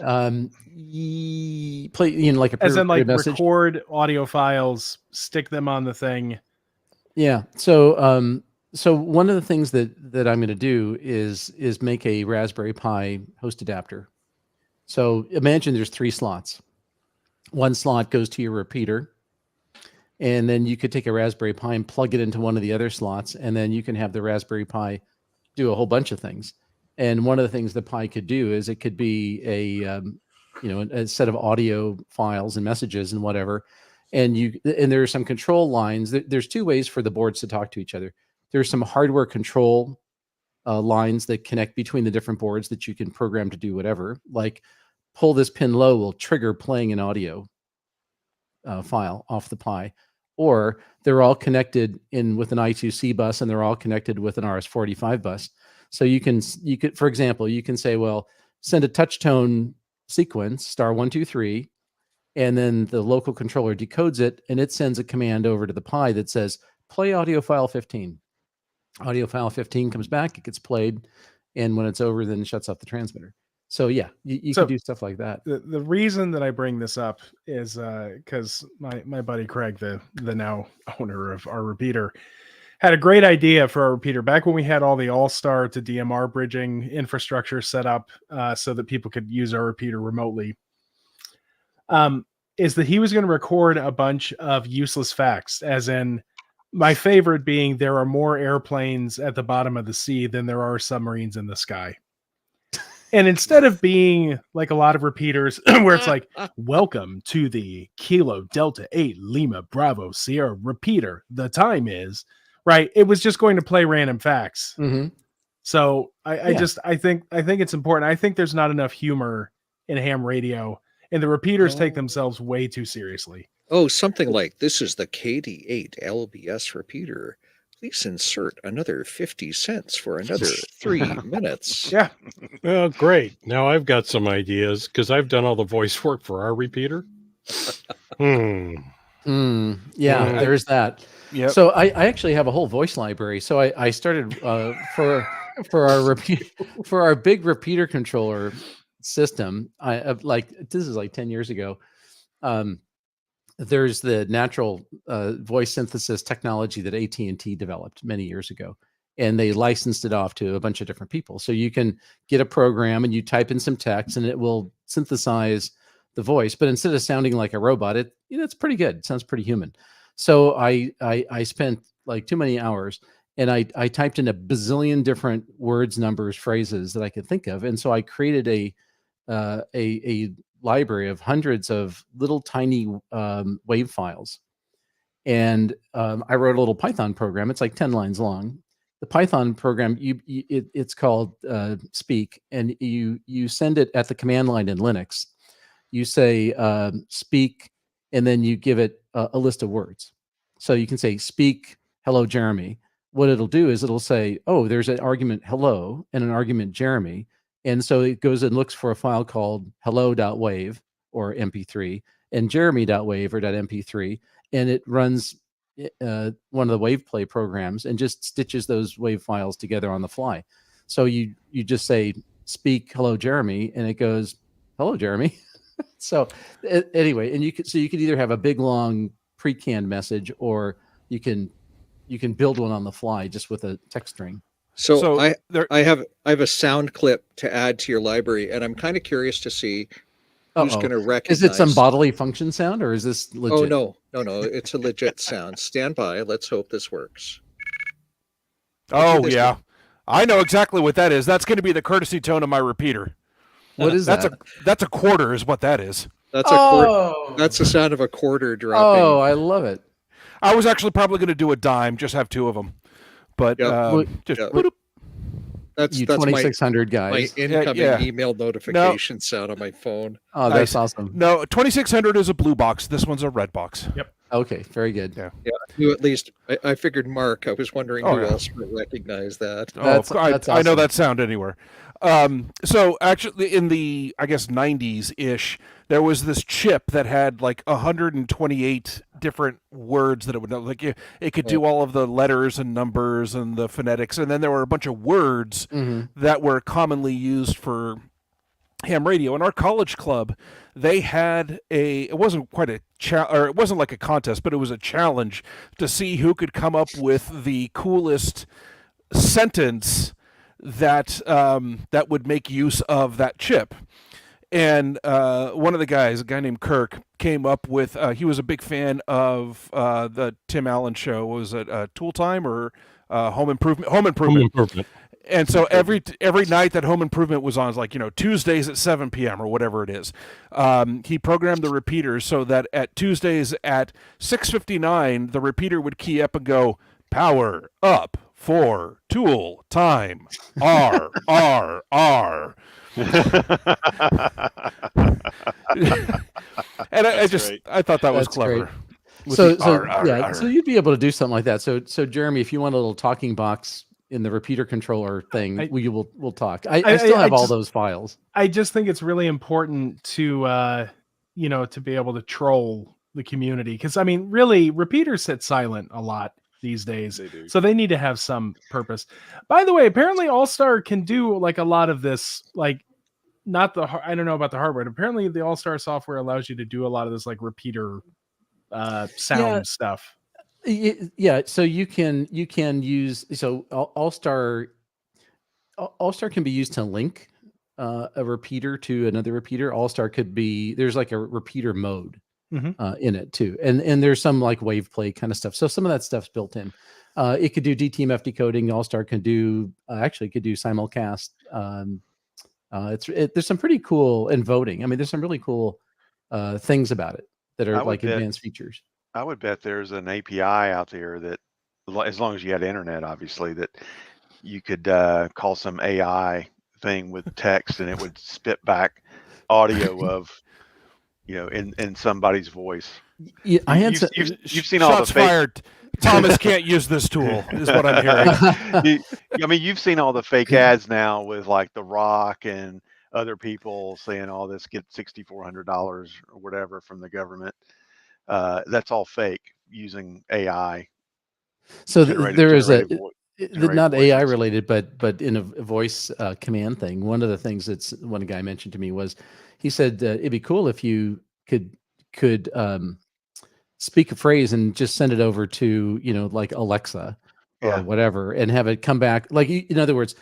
play, like a as in like message. Record audio files, stick them on the thing. Yeah. So one of the things that I'm going to do is make a Raspberry Pi host adapter. So imagine there's 3 slots. One slot goes to your repeater, and then you could take a Raspberry Pi and plug it into one of the other slots, and then you can have the Raspberry Pi do a whole bunch of things. And one of the things the Pi could do is it could be a set of audio files and messages and whatever. And there are some control lines. There's 2 ways for the boards to talk to each other. There's some hardware control lines that connect between the different boards that you can program to do whatever. Like, pull this pin low will trigger playing an audio file off the Pi. Or they're all connected with an I2C bus, and they're all connected with an RS-45 bus. So you could, for example, you can say, well, send a touch tone sequence, star 1, 2, 3, and then the local controller decodes it, and it sends a command over to the Pi that says, play audio file 15. Audio file 15 comes back, it gets played, and when it's over, then it shuts off the transmitter. So yeah, you So- can do stuff like that. The reason that I bring this up is because my buddy Craig, the now owner of our repeater, had a great idea for our repeater back when we had all the All-Star to DMR bridging infrastructure set up so that people could use our repeater remotely. Is that he was going to record a bunch of useless facts, as in my favorite being there are more airplanes at the bottom of the sea than there are submarines in the sky. And instead of being like a lot of repeaters where it's like, welcome to the Kilo Delta 8 Lima Bravo Sierra repeater, the time is, right? It was just going to play random facts. Mm-hmm. So I think it's important. I think there's not enough humor in ham radio, and the repeaters take themselves way too seriously. Oh, something like, this is the KD8 LBS repeater. Please insert another 50 cents for another 3 minutes. Yeah. Oh, great. Now I've got some ideas because I've done all the voice work for our repeater. Yeah, there's that. Yep. So I actually have a whole voice library. So I started for our big repeater controller system. This is like 10 years ago. There's the natural voice synthesis technology that AT&T developed many years ago, and they licensed it off to a bunch of different people. So you can get a program and you type in some text and it will synthesize the voice, but instead of sounding like a robot, it's pretty good. It sounds pretty human. So I spent like too many hours, and I typed in a bazillion different words, numbers, phrases that I could think of, and so I created a library of hundreds of little tiny wave files. And I wrote a little Python program. It's like 10 lines long. The Python program, it's called Speak, and you send it at the command line in Linux. You say speak, and then you give it a list of words. So you can say speak, hello, Jeremy. What it'll do is it'll say, oh, there's an argument hello and an argument Jeremy. And so it goes and looks for a file called hello.wave or MP3 and jeremy.wave or .mp3. And it runs one of the wave play programs and just stitches those wave files together on the fly. So you just say, speak, hello, Jeremy, and it goes, hello, Jeremy. So anyway, and you could either have a big, long pre-canned message, or you can build one on the fly just with a text string. So I have a sound clip to add to your library, and I'm kind of curious to see who's going to recognize. Is it some bodily function sound, or is this legit? Oh no, it's a legit sound. Stand by. Let's hope this works. Oh yeah, I know exactly what that is. That's going to be the courtesy tone of my repeater. What is that? That's a quarter, is what that is. That's that's the sound of a quarter dropping. Oh, I love it. I was actually probably going to do a dime, just have two of them, but just. Yeah. Boop. That's 2600 guys. My incoming email notification sound on my phone. Oh, that's awesome. No, 2600 is a blue box. This one's a red box. Yep. Okay, very good. Yeah, you at least. I figured Mark. I was wondering who else would recognize that. That's awesome. I know that sound anywhere. So actually, in the 90s ish, there was this chip that had like 128 different words that it would know. Like it could do all of the letters and numbers and the phonetics, and then there were a bunch of words that were commonly used for ham radio. In our college club, they had it wasn't quite a it wasn't like a contest, but it was a challenge to see who could come up with the coolest sentence that that would make use of that chip. And one of the guys, a guy named Kirk, came up with he was a big fan of the Tim Allen show. Was it Tool Time or Home Improvement? Home Improvement. And so every night that Home Improvement was on, it's like, Tuesdays at 7 p.m. or whatever it is. He programmed the repeaters so that at Tuesdays at 6:59, the repeater would key up and go, power up for Tool Time, R, R, R. And I thought that was clever. So you'd be able to do something like that. So Jeremy, if you want a little talking box in the repeater controller thing, we'll talk. I still have all those files. I just think it's really important to to be able to troll the community, because really repeaters sit silent a lot these days, so they need to have some purpose. By the way, apparently All-Star can do like a lot of this, like I don't know about the hardware. Apparently, the All-Star software allows you to do a lot of this like repeater sound stuff. Yeah, so you can use All-Star can be used to link a repeater to another repeater. All-Star could be, there's like a repeater mode in it too, and there's some like wave play kind of stuff. So some of that stuff's built in. It could do DTMF decoding. All-Star can do actually could do simulcast. There's some pretty cool, and voting. I mean, there's some really cool things about it that are like advanced features. I would bet there's an API out there that, as long as you had internet, obviously, that you could call some AI thing with text, and it would spit back audio of, in somebody's voice. Yeah, you've seen all the shots fired. Thomas can't use this tool, is what I'm hearing. I mean, you've seen all the fake ads now with like The Rock and other people saying, "Oh, this get $6,400 or whatever from the government." That's all fake using AI. So there is not AI related, but in a voice command thing. One of the things that's one guy mentioned to me was, he said it'd be cool if you could speak a phrase and just send it over to like Alexa or whatever, and have it come back. Like, in other words,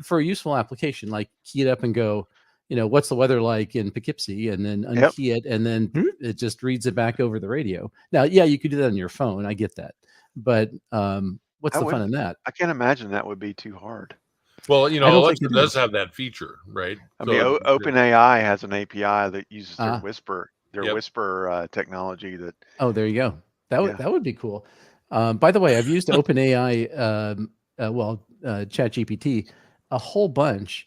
for a useful application, like key it up and go, what's the weather like in Poughkeepsie, and then unkey it, and then it just reads it back over the radio. Now, yeah, you could do that on your phone. I get that, but what's the fun in that? I can't imagine that would be too hard. Well, Alexa does have that feature, right? I mean, OpenAI has an API that uses their Whisper, Whisper technology. That there you go. That would be cool. By the way, I've used OpenAI, ChatGPT, a whole bunch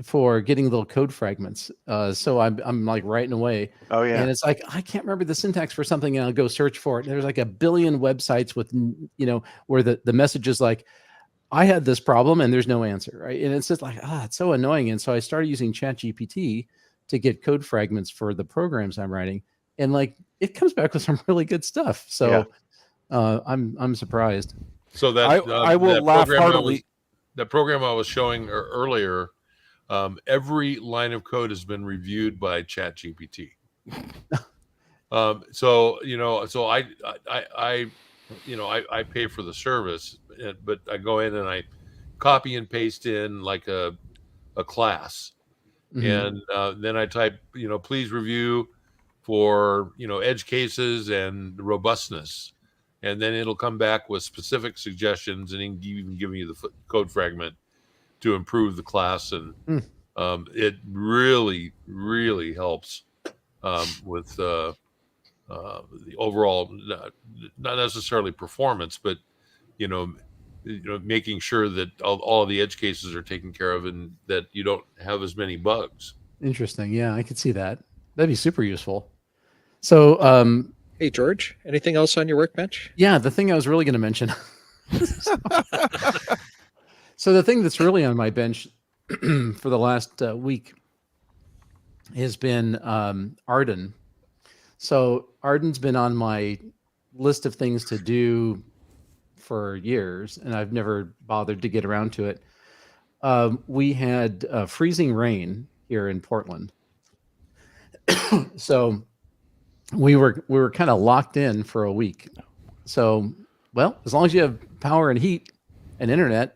for getting little code fragments. So I'm like writing away. Oh yeah. And it's like, I can't remember the syntax for something, and I'll go search for it. And there's like a billion websites with, where the message is like, I had this problem and there's no answer, right? And it's just like, it's so annoying. And so I started using ChatGPT to get code fragments for the programs I'm writing, and like it comes back with some really good stuff. So I'm surprised. So that I will laugh heartily. The program I was showing earlier, every line of code has been reviewed by ChatGPT. So I pay for the service, but I go in and I copy and paste in like a class, and then I type, please review for edge cases and robustness. And then it'll come back with specific suggestions, and even give me the code fragment to improve the class. And it really, really helps with the overall, not necessarily performance, but making sure that all of the edge cases are taken care of, and that you don't have as many bugs. Interesting. Yeah, I could see that. That'd be super useful. So, hey, George, anything else on your workbench? Yeah, the thing I was really going to mention. So the thing that's really on my bench for the last week has been Arden. So Arden's been on my list of things to do for years, and I've never bothered to get around to it. We had freezing rain here in Portland. So we were kind of locked in for a week. So, well, as long as you have power and heat and internet,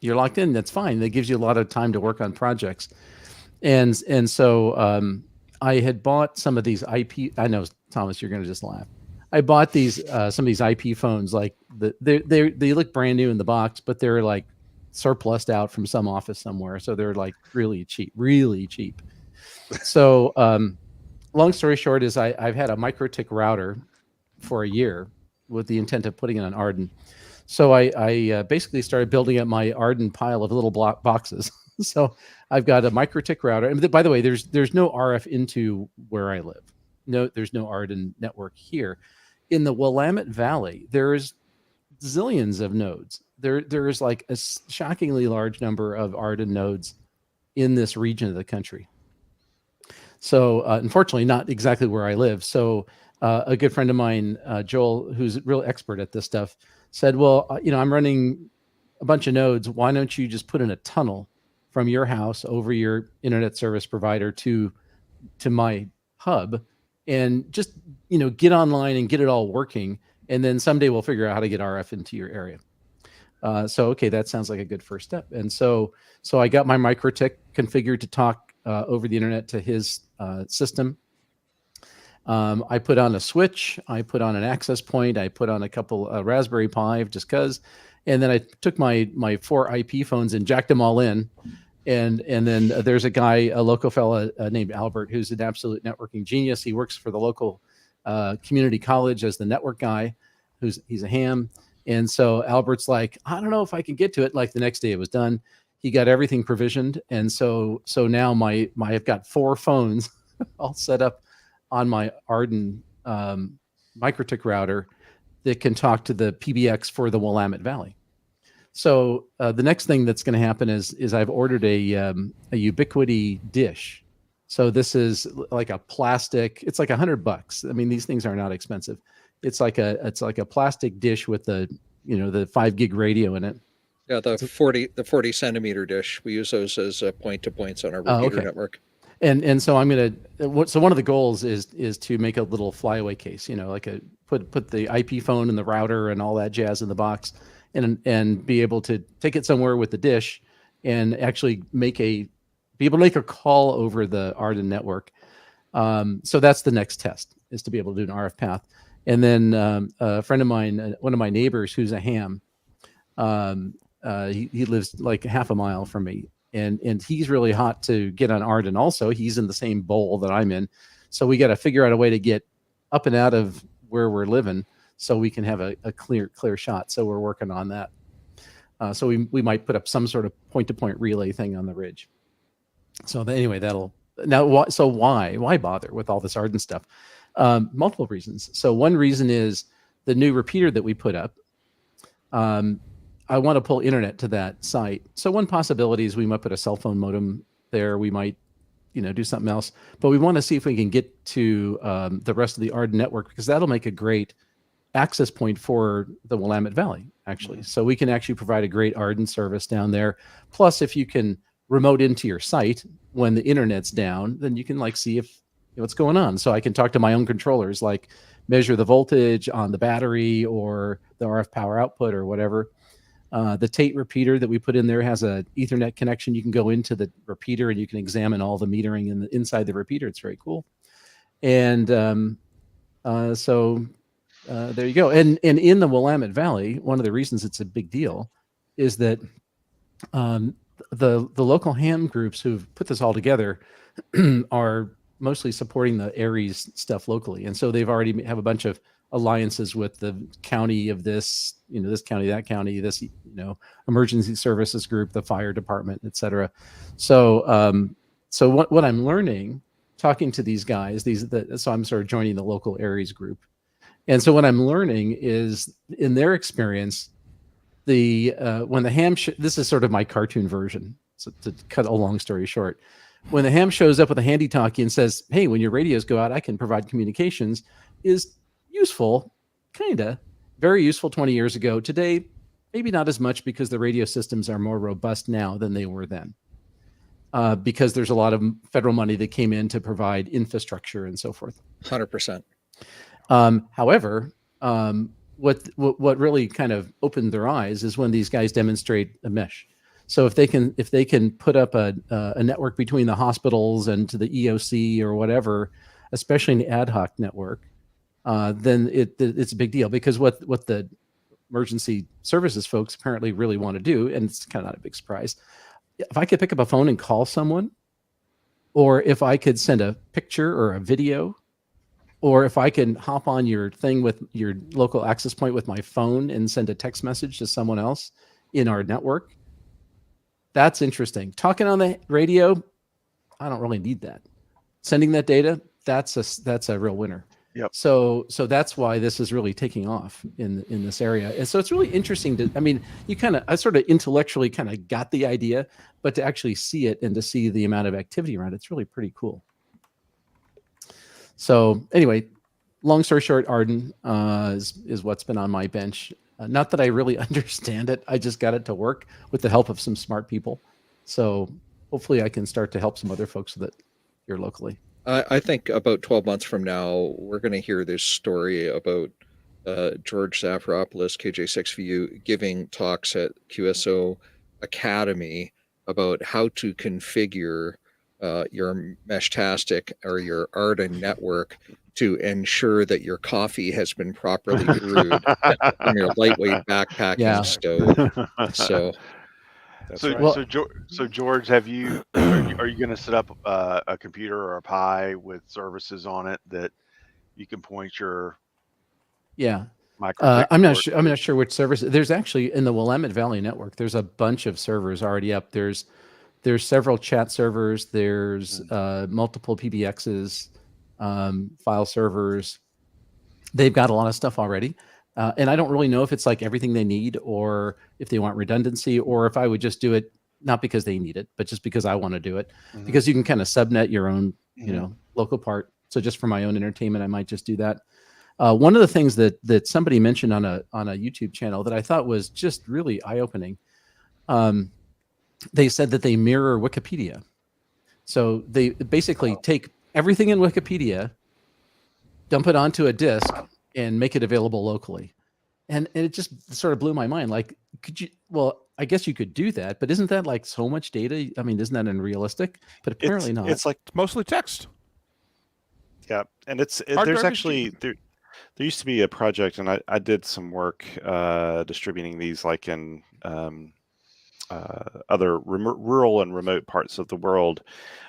you're locked in. That's fine. That gives you a lot of time to work on projects. And so I had bought some of these IP. I know, Thomas, you're going to just laugh. I bought these some of these IP phones. Like they look brand new in the box, but they're like surplused out from some office somewhere. So they're like really cheap, really cheap. So long story short is I've had a MikroTik router for a year with the intent of putting it on Arden. So I basically started building up my Arden pile of little block boxes. So I've got a MikroTik router. And by the way, there's no RF into where I live. No, there's no Arden network here. In the Willamette Valley, there's zillions of nodes. There is like a shockingly large number of Arden nodes in this region of the country. So unfortunately, not exactly where I live. So a good friend of mine, Joel, who's a real expert at this stuff, said, well, I'm running a bunch of nodes. Why don't you just put in a tunnel from your house over your internet service provider to my hub, and just get online and get it all working, and then someday we'll figure out how to get RF into your area. So okay, that sounds like a good first step. And so I got my MikroTik configured to talk over the internet to his system. I put on a switch, I put on an access point, I put on a couple Raspberry Pi just because, and then I took my 4 IP phones and jacked them all in. And then there's a guy, a local fella named Albert, who's an absolute networking genius. He works for the local community college as the network guy. He's a ham. And so Albert's like, I don't know if I can get to it. Like the next day it was done. He got everything provisioned. And so now I've got 4 phones all set up on my Arden MikroTik router that can talk to the PBX for the Willamette Valley. So the next thing that's going to happen is I've ordered a Ubiquity dish. So this is like a plastic. It's like $100. I mean, these things are not expensive. It's like a plastic dish with the 5 gig radio in it. Yeah, the 40 centimeter dish. We use those as point to points on our repeater network. And so I'm gonna. So one of the goals is to make a little flyaway case. Like put the IP phone and the router and all that jazz in the box, and be able to take it somewhere with the dish, and actually be able to make a call over the Arden network. So that's the next test, is to be able to do an RF path. And then a friend of mine, one of my neighbors who's a ham, he lives like half a mile from me, and he's really hot to get on Arden also. He's in the same bowl that I'm in. So we got to figure out a way to get up and out of where we're living so we can have a clear shot. So we're working on that. So we might put up some sort of point-to-point relay thing on the ridge. So anyway, why bother with all this Arden stuff? Multiple reasons. So one reason is the new repeater that we put up. I want to pull internet to that site. So one possibility is we might put a cell phone modem there. We might, do something else. But we want to see if we can get to the rest of the Arden network, because that'll make a great access point for the Willamette Valley, actually. Mm-hmm. So we can actually provide a great Arden service down there. Plus, if you can remote into your site when the internet's down, then you can see if what's going on. So I can talk to my own controllers, like measure the voltage on the battery or the RF power output or whatever. The Tate repeater that we put in there has a Ethernet connection. You can go into the repeater and you can examine all the metering inside the repeater. It's very cool. And so there you go. And in the Willamette Valley, one of the reasons it's a big deal is that the local ham groups who've put this all together are mostly supporting the Aries stuff locally. And so they've already have a bunch of alliances with the county of this, this county, that county, this, emergency services group, the fire department, et cetera. So, so what I'm learning, talking to these guys, so I'm sort of joining the local Aries group. And so what I'm learning is, in their experience, when the ham, this is sort of my cartoon version, so to cut a long story short. When the ham shows up with a handy talkie and says, hey, when your radios go out, I can provide communications, is useful, kinda, very useful 20 years ago. Today, maybe not as much, because the radio systems are more robust now than they were then. Because there's a lot of federal money that came in to provide infrastructure and so forth. 100%. However, what really kind of opened their eyes is when these guys demonstrate a mesh. So if they can put up a network between the hospitals and to the EOC or whatever, especially an ad hoc network, then it's a big deal, because what the emergency services folks apparently really want to do, and it's kind of not a big surprise, if I could pick up a phone and call someone, or if I could send a picture or a video, or if I can hop on your thing with your local access point with my phone and send a text message to someone else in our network, that's interesting. Talking on the radio, I don't really need that. Sending that data, that's a real winner. Yep. So that's why this is really taking off in this area. And so it's really interesting I sort of intellectually kind of got the idea, but to actually see it and to see the amount of activity around it's really pretty cool. So anyway, long story short, Arden is what's been on my bench. Not that I really understand it. I just got it to work with the help of some smart people. So hopefully I can start to help some other folks with it here locally. I think about 12 months from now, we're going to hear this story about George Zafiropoulos, KJ6VU, giving talks at QSO Academy about how to configure your Meshtastic or your Arden network to ensure that your coffee has been properly brewed from your lightweight backpacking stove. So That's So, right. so George, are you going to set up a computer or a Pi with services on it that you can point your Yeah. micro? I'm not sure. I'm not sure which service. There's actually in the Willamette Valley network. There's a bunch of servers already up. There's several chat servers. There's multiple PBXs, file servers. They've got a lot of stuff already, and I don't really know if it's like everything they need, or if they want redundancy, or if I would just do it not because they need it, but just because I want to do it. Because you can kind of subnet your own, local part. So just for my own entertainment, I might just do that. One of the things that somebody mentioned on a YouTube channel that I thought was just really eye-opening, they said that they mirror Wikipedia. So they basically take everything in Wikipedia, dump it onto a disk, and make it available locally. And it just sort of blew my mind. Like, could you? Well, I guess you could do that, but isn't that like so much data? I mean, isn't that unrealistic? But apparently not. It's like mostly text. Yeah, and there's garbage actually there used to be a project, and I did some work distributing these like in other rural and remote parts of the world,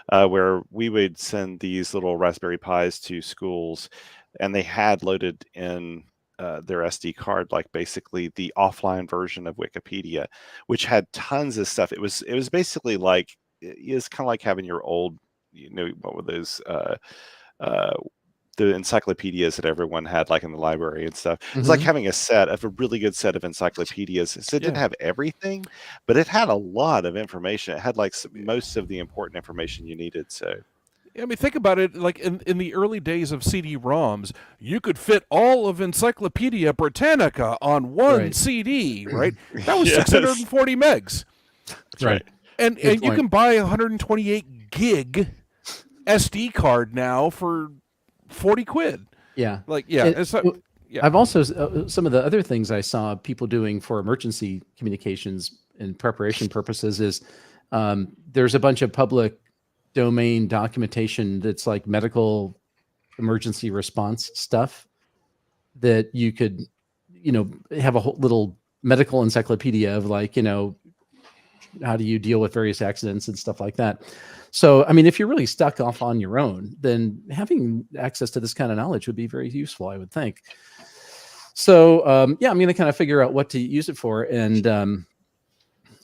where we would send these little Raspberry Pis to schools, and they had loaded in their SD card like basically the offline version of Wikipedia, which had tons of stuff. It was basically like it's kind of like having your old, what were those the encyclopedias that everyone had like in the library and stuff. It's like having a really good set of encyclopedias. So it didn't have everything, but it had a lot of information. It had like most of the important information you needed. So I mean, think about it. Like in the early days of CD-ROMs, you could fit all of Encyclopedia Britannica on one CD, right? That was 640 megs. That's right. And you can buy a 128 gig SD card now for 40 quid. Yeah. Like, yeah. I've also, some of the other things I saw people doing for emergency communications and preparation purposes is there's a bunch of public domain documentation that's like medical emergency response stuff that you could, have a whole little medical encyclopedia of like, how do you deal with various accidents and stuff like that. So, I mean, if you're really stuck off on your own, then having access to this kind of knowledge would be very useful, I would think. So, I'm going to kind of figure out what to use it for. And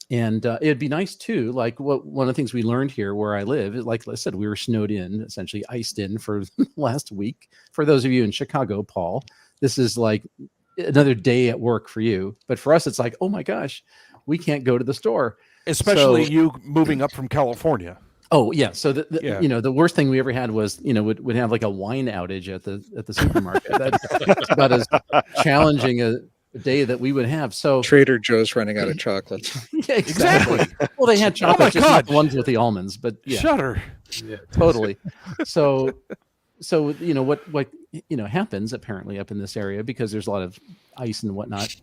it'd be nice too. Like one of the things we learned here where I live, like I said, we were snowed in, essentially iced in for last week. For those of you in Chicago, Paul, this is like another day at work for you. But for us, it's like, oh my gosh, we can't go to the store. Especially you moving up from California. Oh yeah. So the worst thing we ever had was, would have like a wine outage at the supermarket. That's about as challenging a day that we would have. So Trader Joe's running out of chocolates. Yeah, exactly. Well, they had chocolate, just not the ones with the almonds, but yeah. Shudder. Yeah, totally. So what happens apparently up in this area, because there's a lot of ice and whatnot,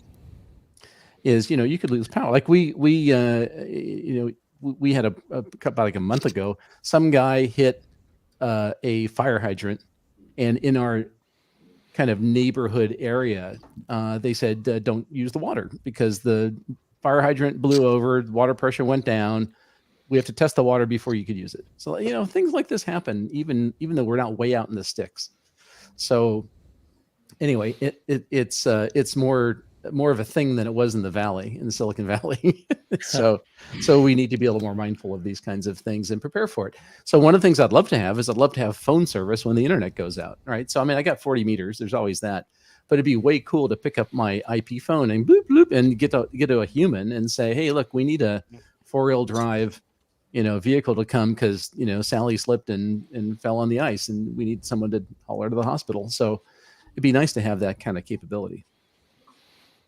is you could lose power. Like we had about like a month ago, some guy hit a fire hydrant, and in our kind of neighborhood area, they said don't use the water because the fire hydrant blew over, water pressure went down. We have to test the water before you could use it. So things like this happen even though we're not way out in the sticks. So anyway, it's more of a thing than it was in the valley, in the Silicon Valley. so we need to be a little more mindful of these kinds of things and prepare for it. So one of the things I'd love to have phone service when the internet goes out, right? So I mean, I got 40 meters. There's always that, but it'd be way cool to pick up my IP phone and bloop bloop and get to a human and say, hey, look, we need a 4-wheel drive, vehicle to come because Sally slipped and fell on the ice, and we need someone to haul her to the hospital. So it'd be nice to have that kind of capability.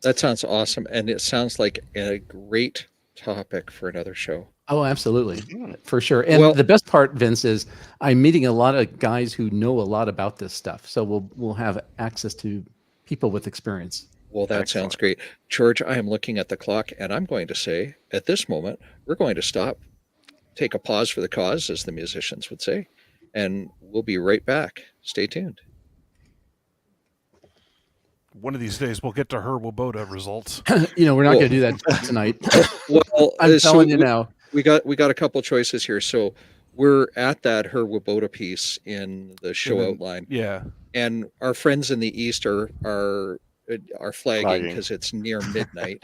That sounds awesome, and it sounds like a great topic for another show. Oh, absolutely. Mhm. For sure. And Well- the best part, Vince, is I'm meeting a lot of guys who know a lot about this stuff. So we'll have access to people with experience. Well, that sounds great. George, I am looking at the clock, and I'm going to say at this moment, we're going to stop, take a pause for the cause, as the musicians would say, and we'll be right back. Stay tuned. One of these days we'll get to Herota results. We're not going to do that tonight. Well, I'm so telling you now. we got a couple choices here. So we're at that Herota piece in the show outline, Yeah. and our friends in the East are flagging because it's near midnight.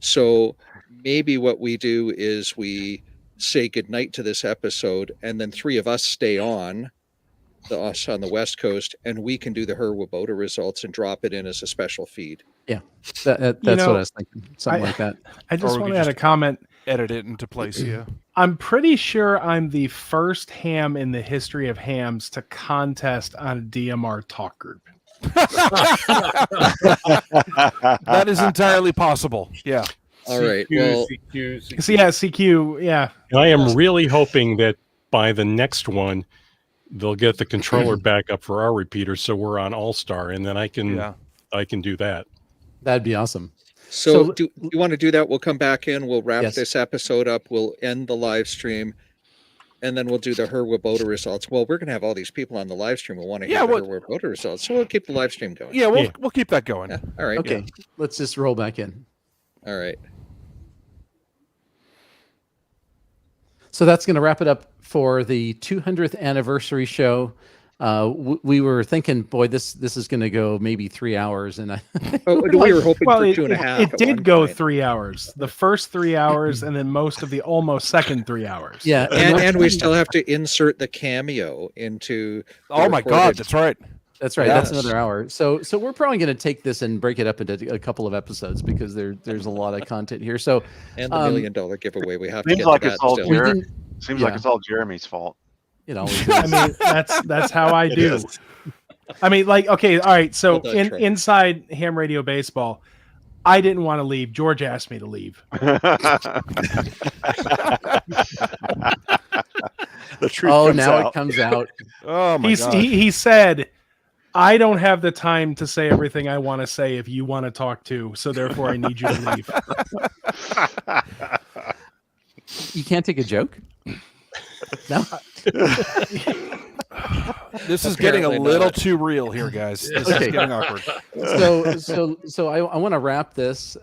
So maybe what we do is we say goodnight to this episode, and then three of us stay on, us on the West Coast, and we can do the Herota results and drop it in as a special feed. Yeah, that's what I was thinking. Something like that. I just Or we want could to add a just comment. Edit it into place. Yeah. I'm pretty sure I'm the first ham in the history of hams to contest on a DMR talk group. That is entirely possible. Yeah. All right. Well, CQ. So yeah, CQ. Yeah. And I am really hoping that by the next one, they'll get the controller back up for our repeater, so we're on All Star, and then I can do that. That'd be awesome. So do you want to do that? We'll come back in. We'll wrap Yes. this episode up. We'll end the live stream, and then we'll do the Herota results. Well, we're going to have all these people on the live stream who want to hear the Herota results, so we'll keep the live stream going. Yeah, we'll keep that going. Yeah. All right. Okay, let's just roll back in. All right. So that's going to wrap it up for the 200th anniversary show. We were thinking, boy, this is going to go maybe 3 hours, and we were hoping for 2.5. It did go 3 hours. The first 3 hours, and then most of the almost second 3 hours. Yeah, and we still have to insert the cameo into. Oh my God, that's right. That's right. Yes. That's another hour. So we're probably going to take this and break it up into a couple of episodes because there's a lot of content here. So and the $1 million giveaway, we have to Seems get like to it's that all still. Jeremy. Seems like it's all Jeremy's fault. It always is. I mean, that's how I do. I mean, like, okay, all right. So Well done, Troy. inside Ham Radio Baseball, I didn't want to leave. George asked me to leave. The truth Oh, comes now out. it comes out. Oh my God. He said, I don't have the time to say everything I want to say if you want to talk to, so therefore I need you to leave. You can't take a joke? No. This is getting a Apparently little not. too real here, guys. This Okay. is getting awkward. So I want to wrap this.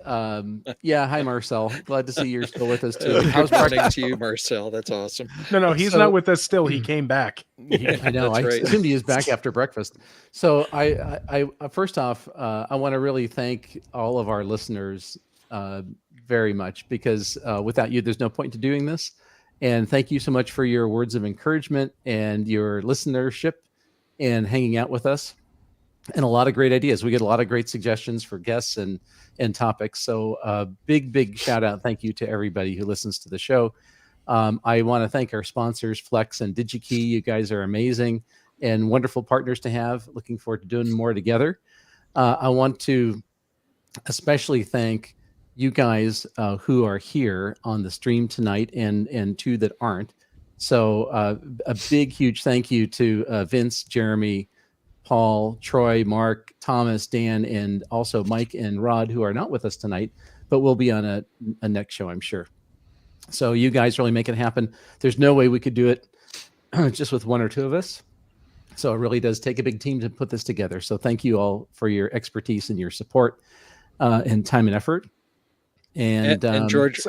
Yeah. Hi, Marcel. Glad to see you're still with us too. How's morning to you, Marcel? That's awesome. No, he's So- not with us still. He came back. I know. I That's right. assumed he was back after breakfast. So I first off, I want to really thank all of our listeners very much because without you, there's no point to doing this. And thank you so much for your words of encouragement and your listenership and hanging out with us. And a lot of great ideas. We get a lot of great suggestions for guests and topics. So big shout out. Thank you to everybody who listens to the show. I want to thank our sponsors, Flex and DigiKey. You guys are amazing and wonderful partners to have. Looking forward to doing more together. I want to especially thank you guys who are here on the stream tonight and two that aren't. So a big, huge thank you to Vince, Jeremy, Paul, Troy, Mark, Thomas, Dan, and also Mike and Rod, who are not with us tonight, but will be on a next show, I'm sure. So you guys really make it happen. There's no way we could do it just with one or two of us. So it really does take a big team to put this together. So thank you all for your expertise and your support and time and effort. And George,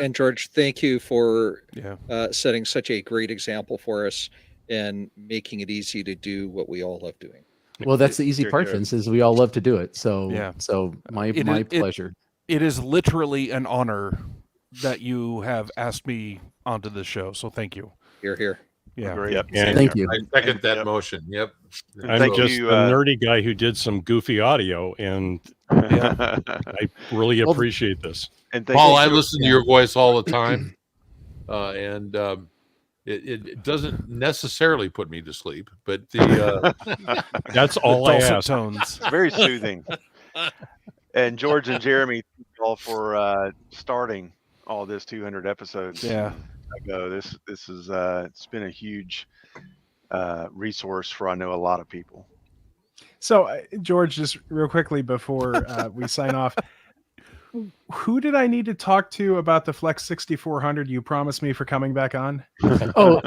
thank you for Yeah. setting such a great example for us and making it easy to do what we all love doing. well, that's the easy You're part, good. Vince, is we all love to do it. So Yeah. so my It my is- pleasure. It is literally an honor that you have asked me onto this show. So thank you. Here. Yeah. Agreed. Yep. And Thank you. I second that Yep. motion. Yep. I'm Thank just you, a nerdy guy who did some goofy audio, and I really Well, appreciate this. And thank Paul, you I to- listen to your voice all the time, and it doesn't necessarily put me to sleep, but the That's all I Dulcet ask. tones. very soothing. And George and Jeremy, thank you all for starting all this 200 episodes. Yeah. I go. This is it's been a huge resource for I know a lot of people. So, George, just real quickly before we sign off, who did I need to talk to about the Flex 6400 you promised me for coming back on? Oh,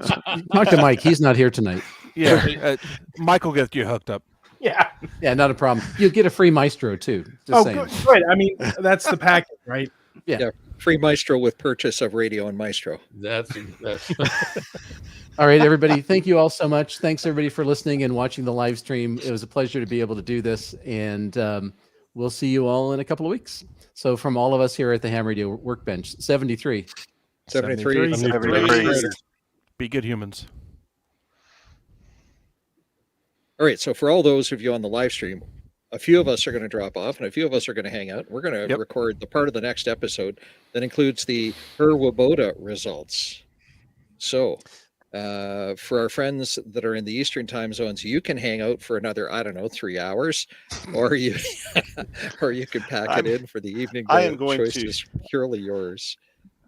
talk to Mike. He's not here tonight. Yeah, Mike will get you hooked up. Yeah. Yeah, not a problem. You'll get a free Maestro too. Just Oh, saying. good. I mean, that's the package, right? Yeah. Free Maestro with purchase of Radio and Maestro. That's All right, everybody. Thank you all so much. Thanks everybody for listening and watching the live stream. It was a pleasure to be able to do this, and we'll see you all in a couple of weeks. So from all of us here at the Ham Radio Workbench, 73. 73. 73. Be good humans. All right. So for all those of you on the live stream, a few of us are going to drop off and a few of us are going to hang out. We're going to record the part of the next episode that includes the Herota results. So for our friends that are in the Eastern time zones, you can hang out for another, 3 hours, or you or you can pack it in for the evening. I am going choice to. is purely yours.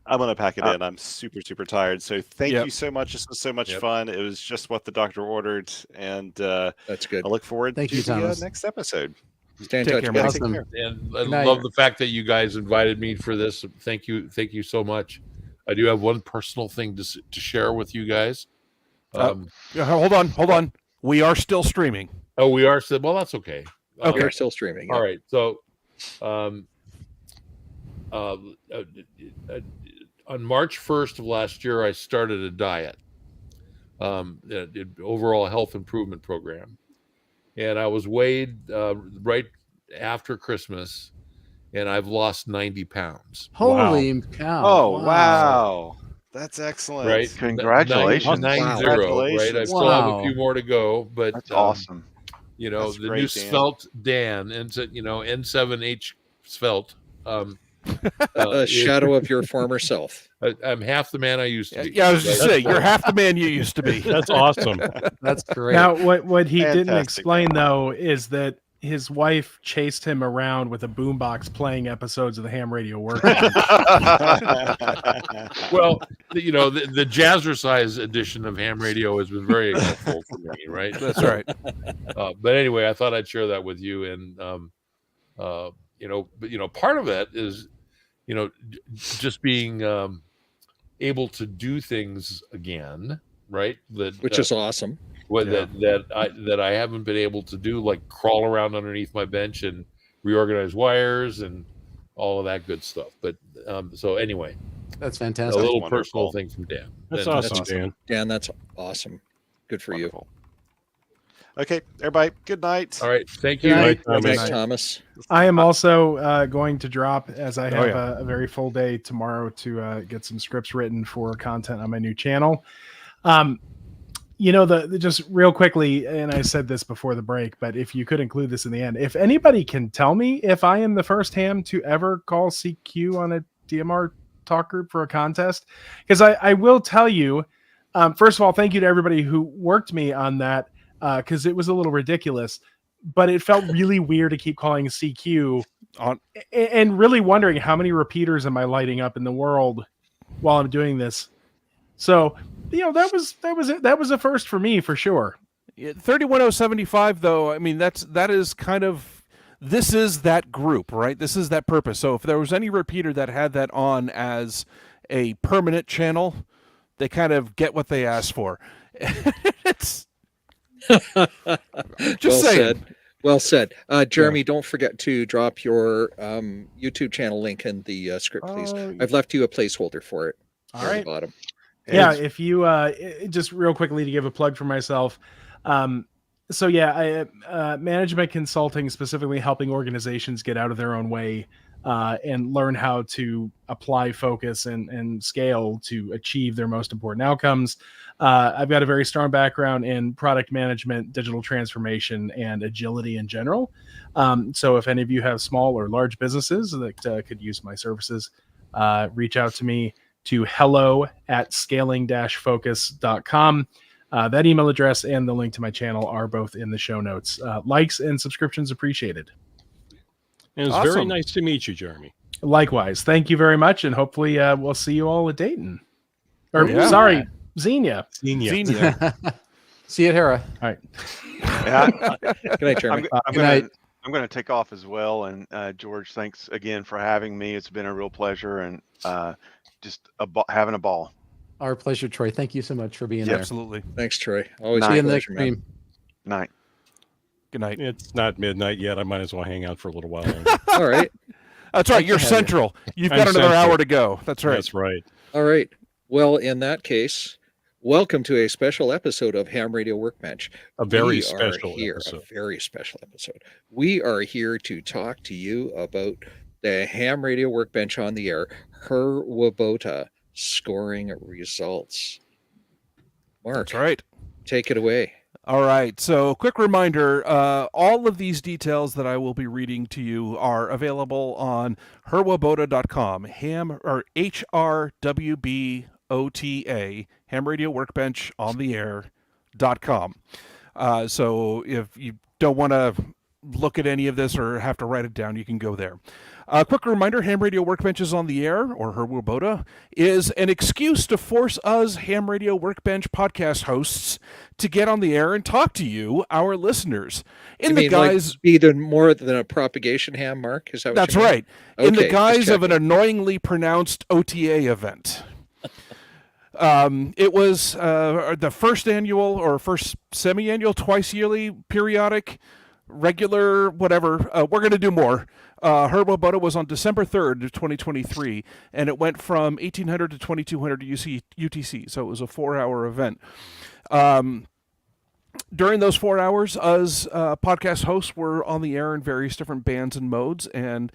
I'm going to pack it in. I'm super, super tired. So thank you so much. This was so much fun. It was just what the doctor ordered. And that's good. I look forward Thank to you, the next episode. Stay in Take touch. care, guys. Mike. Awesome. and I Good night. love the fact that you guys invited me for this. Thank you so much. I do have one personal thing to share with you guys. Hold on. We are still streaming. Oh, we are still. Well, that's okay. We are still streaming. All right. So, on March 1st of last year, I started a diet, overall health improvement program, and I was weighed right after Christmas, and I've lost 90 pounds. Holy cow. Oh, wow. That's excellent. Right? Congratulations. 90, right? I Congratulations. still have a few more to go, but That's awesome. You know, That's the great, new Dan. Svelte Dan, N7H Svelte. A shadow of your former self. I'm half the man I used to be. Yeah, I was just saying, you're half the man you used to be. That's awesome. That's great. Now, what he didn't Fantastic. explain though is that his wife chased him around with a boombox playing episodes of the Ham Radio Workbench. Well, the jazzercise edition of Ham Radio has been very helpful for me, right? That's right. But anyway, I thought I'd share that with you, and part of it is, just being able to do things again, right? Which is awesome. That I haven't been able to do, like crawl around underneath my bench and reorganize wires and all of that good stuff. But so anyway, That's a fantastic. little wonderful. personal thing from Dan. That's And- awesome, Dan. Dan, that's awesome. Good for Wonderful. Okay, everybody, good night. All right, thank Good you. night. you. Thanks, night. Thomas. I am also going to drop, as I have yeah. a very full day tomorrow to get some scripts written for content on my new channel. Just real quickly, and I said this before the break, but if you could include this in the end, if anybody can tell me if I am the first ham to ever call CQ on a DMR talk group for a contest, because I will tell you, first of all, thank you to everybody who worked me on that, because it was a little ridiculous, but it felt really weird to keep calling CQ and really wondering how many repeaters am I lighting up in the world while I'm doing this. So, that was a first for me for sure. 31075 though, I mean that is kind of, this is that group, right? This is that purpose. So if there was any repeater that had that on as a permanent channel, they kind of get what they asked for. It's just saying. Well said. Jeremy, don't forget to drop your YouTube channel link in the script, please. I've left you a placeholder for it. All near the right. bottom. Yeah, if you just real quickly to give a plug for myself. Management consulting, specifically helping organizations get out of their own way and learn how to apply focus and scale to achieve their most important outcomes. I've got a very strong background in product management, digital transformation, and agility in general. So if any of you have small or large businesses that could use my services, reach out to me to hello@scaling-focus.com. That email address and the link to my channel are both in the show notes. Likes and subscriptions appreciated. And it's very Awesome. nice to meet you, Jeremy. Likewise. Thank you very much. And hopefully we'll see you all at Dayton. Or Yeah. sorry, Xenia. Xenia. See you at Hera. All right. Yeah, Good night, Jeremy. Good night. I'm going to take off as well. And George, thanks again for having me. It's been a real pleasure, and just having a ball. Our pleasure, Troy. Thank you so much for being Yeah, there. absolutely. Thanks, Troy. Always Night. See a you in the next pleasure, man. stream. Night. Good night. It's not midnight yet. I might as well hang out for a little while longer. All right. That's right. Thanks You're for having me. central. You've I'm got another central. hour to go. That's right. That's right. All right. Well, in that case, welcome to a special episode of Ham Radio Workbench. A very We are special here, episode. A very special episode. We are here to talk to you about the Ham Radio Workbench on the air, Herota scoring results. Mark, That's right. take it away. All right. So, quick reminder: all of these details that I will be reading to you are available on herwabota.com. Ham or HRWBOTA. Ham Radio Workbench on the air.com. So, if you don't want to look at any of this or have to write it down, you can go there. Quick reminder, Ham Radio Workbench is on the air, or Herwabota, is an excuse to force us Ham Radio Workbench podcast hosts to get on the air and talk to you, our listeners. You mean, like, be more than a propagation ham, Mark? Is that what That's you mean? right. In the Okay, guise just of an checking. annoyingly pronounced OTA event. It was the first annual or first semi-annual, twice yearly, periodic, regular, whatever. We're going to do more. Herwabota was on December 3rd of 2023, and it went from 1800 to 2200 UTC, so it was a 4-hour event. During those 4 hours, us podcast hosts were on the air in various different bands and modes, and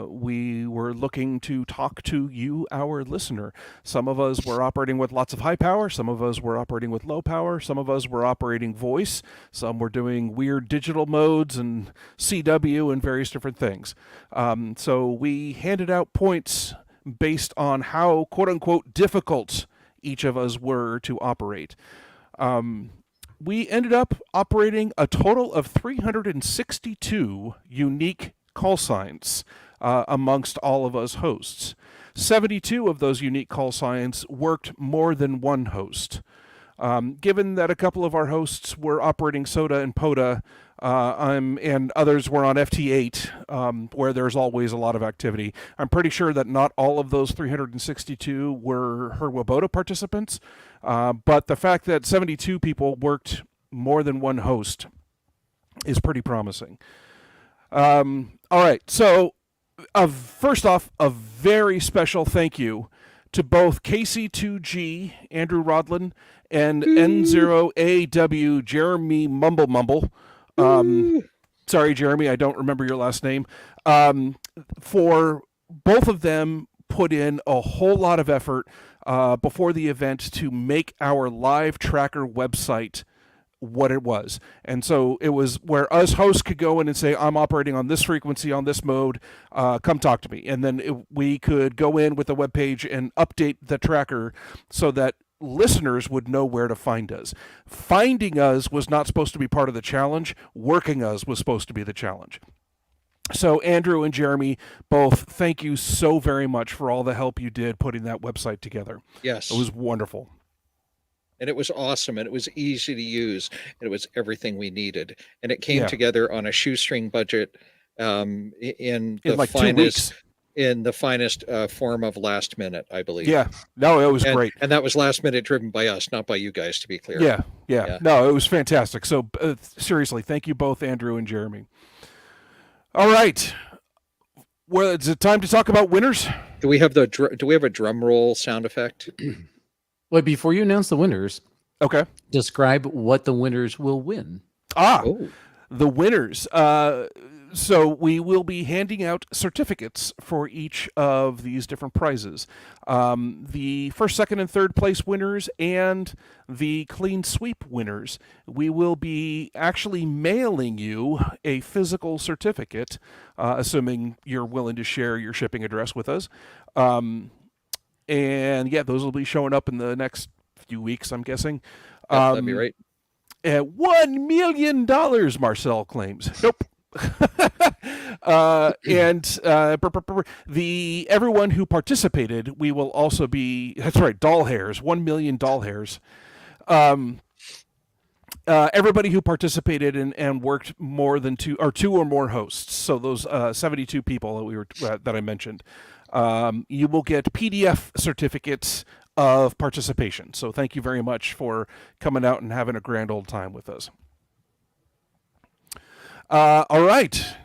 we were looking to talk to you, our listener. Some of us were operating with lots of high power, some of us were operating with low power, some of us were operating voice, some were doing weird digital modes and CW and various different things. So we handed out points based on how, quote-unquote, difficult each of us were to operate. We ended up operating a total of 362 unique call signs amongst all of us hosts. 72 of those unique call signs worked more than one host. Given that a couple of our hosts were operating SOTA and POTA, and others were on FT8, where there's always a lot of activity, I'm pretty sure that not all of those 362 were Herwabota participants, but the fact that 72 people worked more than one host is pretty promising. All right, so first off, a very special thank you to both KC2G, Andrew Rodlin, and N0AW, Jeremy Mumble. Sorry, Jeremy, I don't remember your last name. For both of them put in a whole lot of effort before the event to make our live tracker website what it was. And so it was where us hosts could go in and say, I'm operating on this frequency, on this mode, come talk to me. And then we could go in with the webpage and update the tracker so that listeners would know where to find us. Finding us was not supposed to be part of the challenge. Working us was supposed to be the challenge. So Andrew and Jeremy, both, thank you so very much for all the help you did putting that website together. Yes. It was wonderful. And it was awesome, and it was easy to use, and it was everything we needed. And it came together on a shoestring budget in the like 2 finest weeks. In the finest form of last minute, I believe. Yeah, no, it was great. And that was last minute driven by us, not by you guys, to be clear. Yeah. No, it was fantastic. So seriously, thank you both, Andrew and Jeremy. All right. Well, is it time to talk about winners? Do we have a drum roll sound effect? Wait, before you announce the winners, Okay. describe what the winners will win. The winners. So we will be handing out certificates for each of these different prizes. The first, second, and third place winners and the clean sweep winners. We will be actually mailing you a physical certificate, assuming you're willing to share your shipping address with us. And yeah, those will be showing up in the next few weeks, I'm guessing. That'd be right. $1 million, Marcel claims. Nope. The everyone who participated, we will also be. That's right, doll hairs, 1 million doll hairs. Everybody who participated and worked more than two or more hosts. So those 72 people that I mentioned, you will get PDF certificates of participation. So thank you very much for coming out and having a grand old time with us. All right.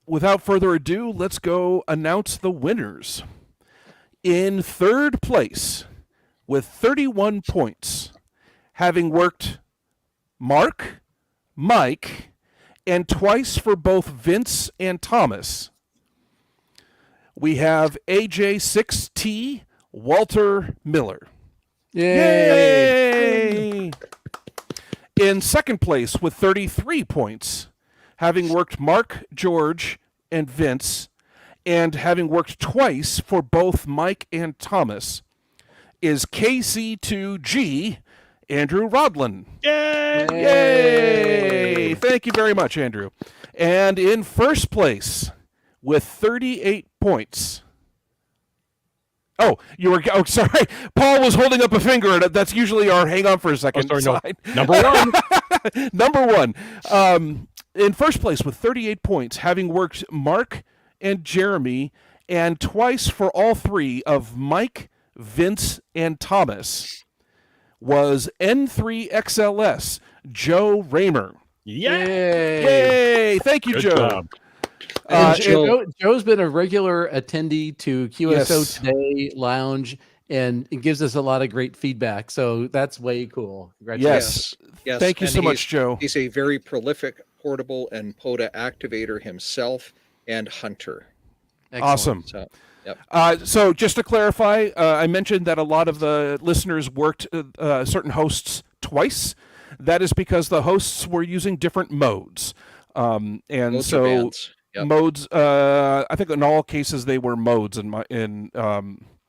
Without further ado, let's go announce the winners. In third place, with 31 points, having worked Mark, Mike, and twice for both Vince and Thomas, we have AJ6T Walter Miller. Yay! In second place with 33 points, having worked Mark, George, and Vince, and having worked twice for both Mike and Thomas, is KC2G Andrew Rodlin. Yay! Yay! Thank you very much, Andrew. And in first place with 38 points. Oh, sorry. Paul was holding up a finger. That's usually our hang on for a second sign. No. Number one. Number one. In first place with 38 points, having worked Mark and Jeremy, and twice for all three of Mike, Vince, and Thomas, was N3XLS Joe Raymer. Yay! Thank you, Good Joe. job. Joe's been a regular attendee to QSO Yes. Today Lounge, and it gives us a lot of great feedback. So that's way cool. Congratulations. Yes. Thank you And so much, Joe. He's a very prolific portable and POTA activator himself and hunter. Excellent. Awesome. So, yep. So just to clarify, I mentioned that a lot of the listeners worked certain hosts twice. That is because the hosts were using different modes. And Modes so or bands. Yep. modes, I think in all cases they were modes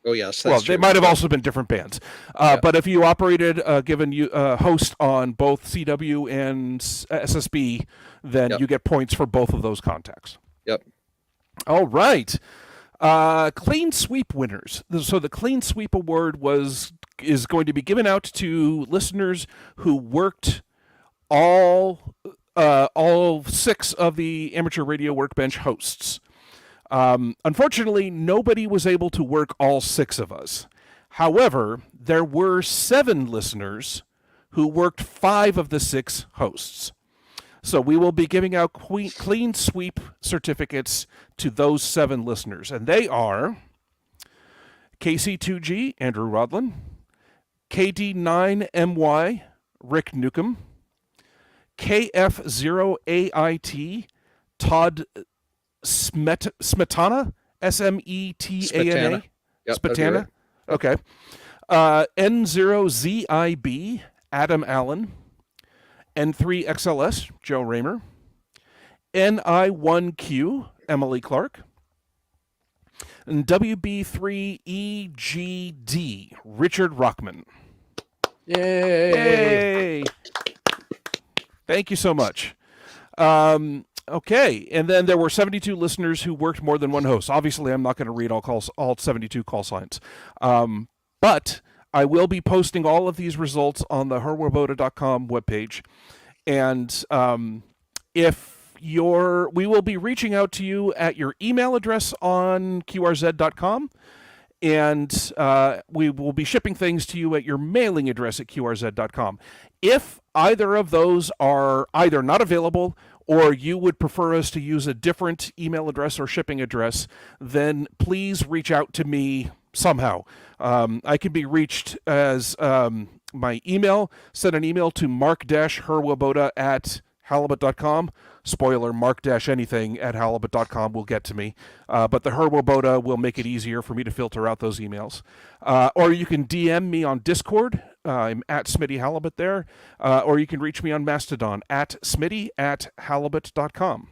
Oh yes, that's well, true. they might have also been different bands. But if you operated given you host on both CW and SSB, then Yep. you get points for both of those contacts. Yep. All right. Clean sweep winners. So the Clean Sweep Award is going to be given out to listeners who worked all 6 of the Amateur Radio Workbench hosts. Unfortunately, nobody was able to work all 6 of us. However, there were 7 listeners who worked 5 of the 6 hosts. So we will be giving out clean sweep certificates to those 7 listeners. And they are KC2G, Andrew Rodlin, KD9MY, Rick Newcomb, KF0AIT, Todd Smetana, Smetana. Yep, Smetana. Okay. N0ZIB, Adam Allen. N3XLS, Joe Raymer. NI1Q, Emily Clark. And WB3EGD, Richard Rockman. Yay! Thank you so much. Okay, and then there were 72 listeners who worked more than one host. Obviously, I'm not going to read all 72 call signs. But I will be posting all of these results on the herwoboda.com webpage. And we will be reaching out to you at your email address on qrz.com. And we will be shipping things to you at your mailing address at qrz.com. If either of those are either not available or you would prefer us to use a different email address or shipping address, then please reach out to me somehow. I can be reached as my email. Send an email to mark-herwoboda@halibut.com. Spoiler, mark-anything at halibut.com will get to me. But the Herwoboda will make it easier for me to filter out those emails. Or you can DM me on Discord. I'm at Smitty Halibut there. Or you can reach me on Mastodon at smitty@halibut.com.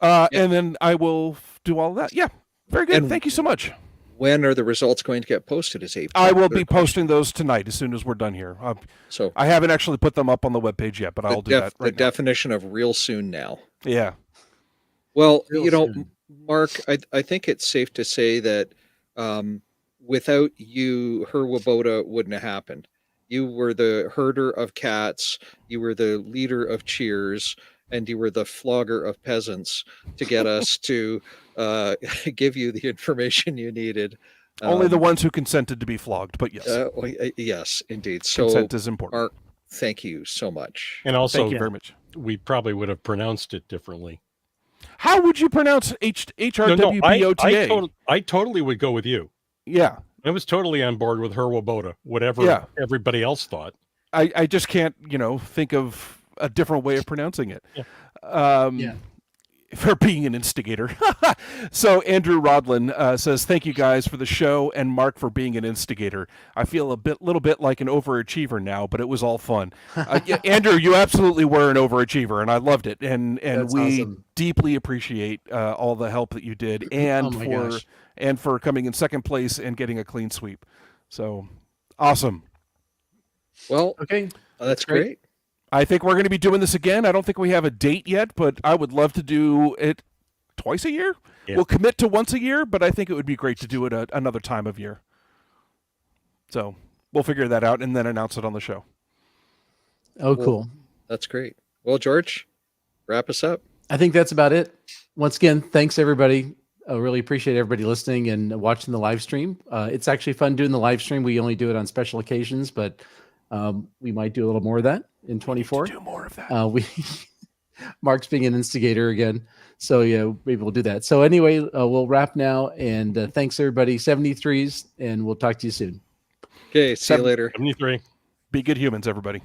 And then I will do all of that. Yeah, very good. And thank you so much. When are the results going to get posted? I will be posting those tonight as soon as we're done here. I haven't actually put them up on the webpage yet, but I'll do that right now. Definition of real soon now. Yeah. Well, Real you know, soon. Mark, I think it's safe to say that without you, Her Woboda wouldn't have happened. You were the herder of cats, you were the leader of cheers, and you were the flogger of peasants to get us to give you the information you needed. Only the ones who consented to be flogged, but yes, Yes, indeed. So, consent is important. Mark, thank you so much. And also, Thank you very much. we probably would have pronounced it differently. How would you pronounce HRWBOTA? I totally would go with you. Yeah. I was totally on board with Her Woboda, whatever everybody else thought. I just can't, think of a different way of pronouncing it. Yeah. For being an instigator. So Andrew Rodlin says, thank you guys for the show and Mark for being an instigator. I feel little bit like an overachiever now, but it was all fun. Yeah, Andrew, you absolutely were an overachiever and I loved it. And That's we awesome. deeply appreciate all the help that you did and Oh my gosh. for coming in second place and getting a clean sweep. So awesome. Well, Okay. that's great. I think we're going to be doing this again. I don't think we have a date yet, but I would love to do it twice a year. Yeah. We'll commit to once a year, but I think it would be great to do it another time of year. So we'll figure that out and then announce it on the show. Oh, cool. That's great. Well, George, wrap us up. I think that's about it. Once again, thanks everybody. I really appreciate everybody listening and watching the live stream. It's actually fun doing the live stream. We only do it on special occasions, but we might do a little more of that in 24. Do more of that. Mark's being an instigator again. So yeah, maybe we'll do that. So anyway, we'll wrap now. And thanks everybody, 73s, and we'll talk to you soon. Okay, see you later. 73. Be good humans, everybody.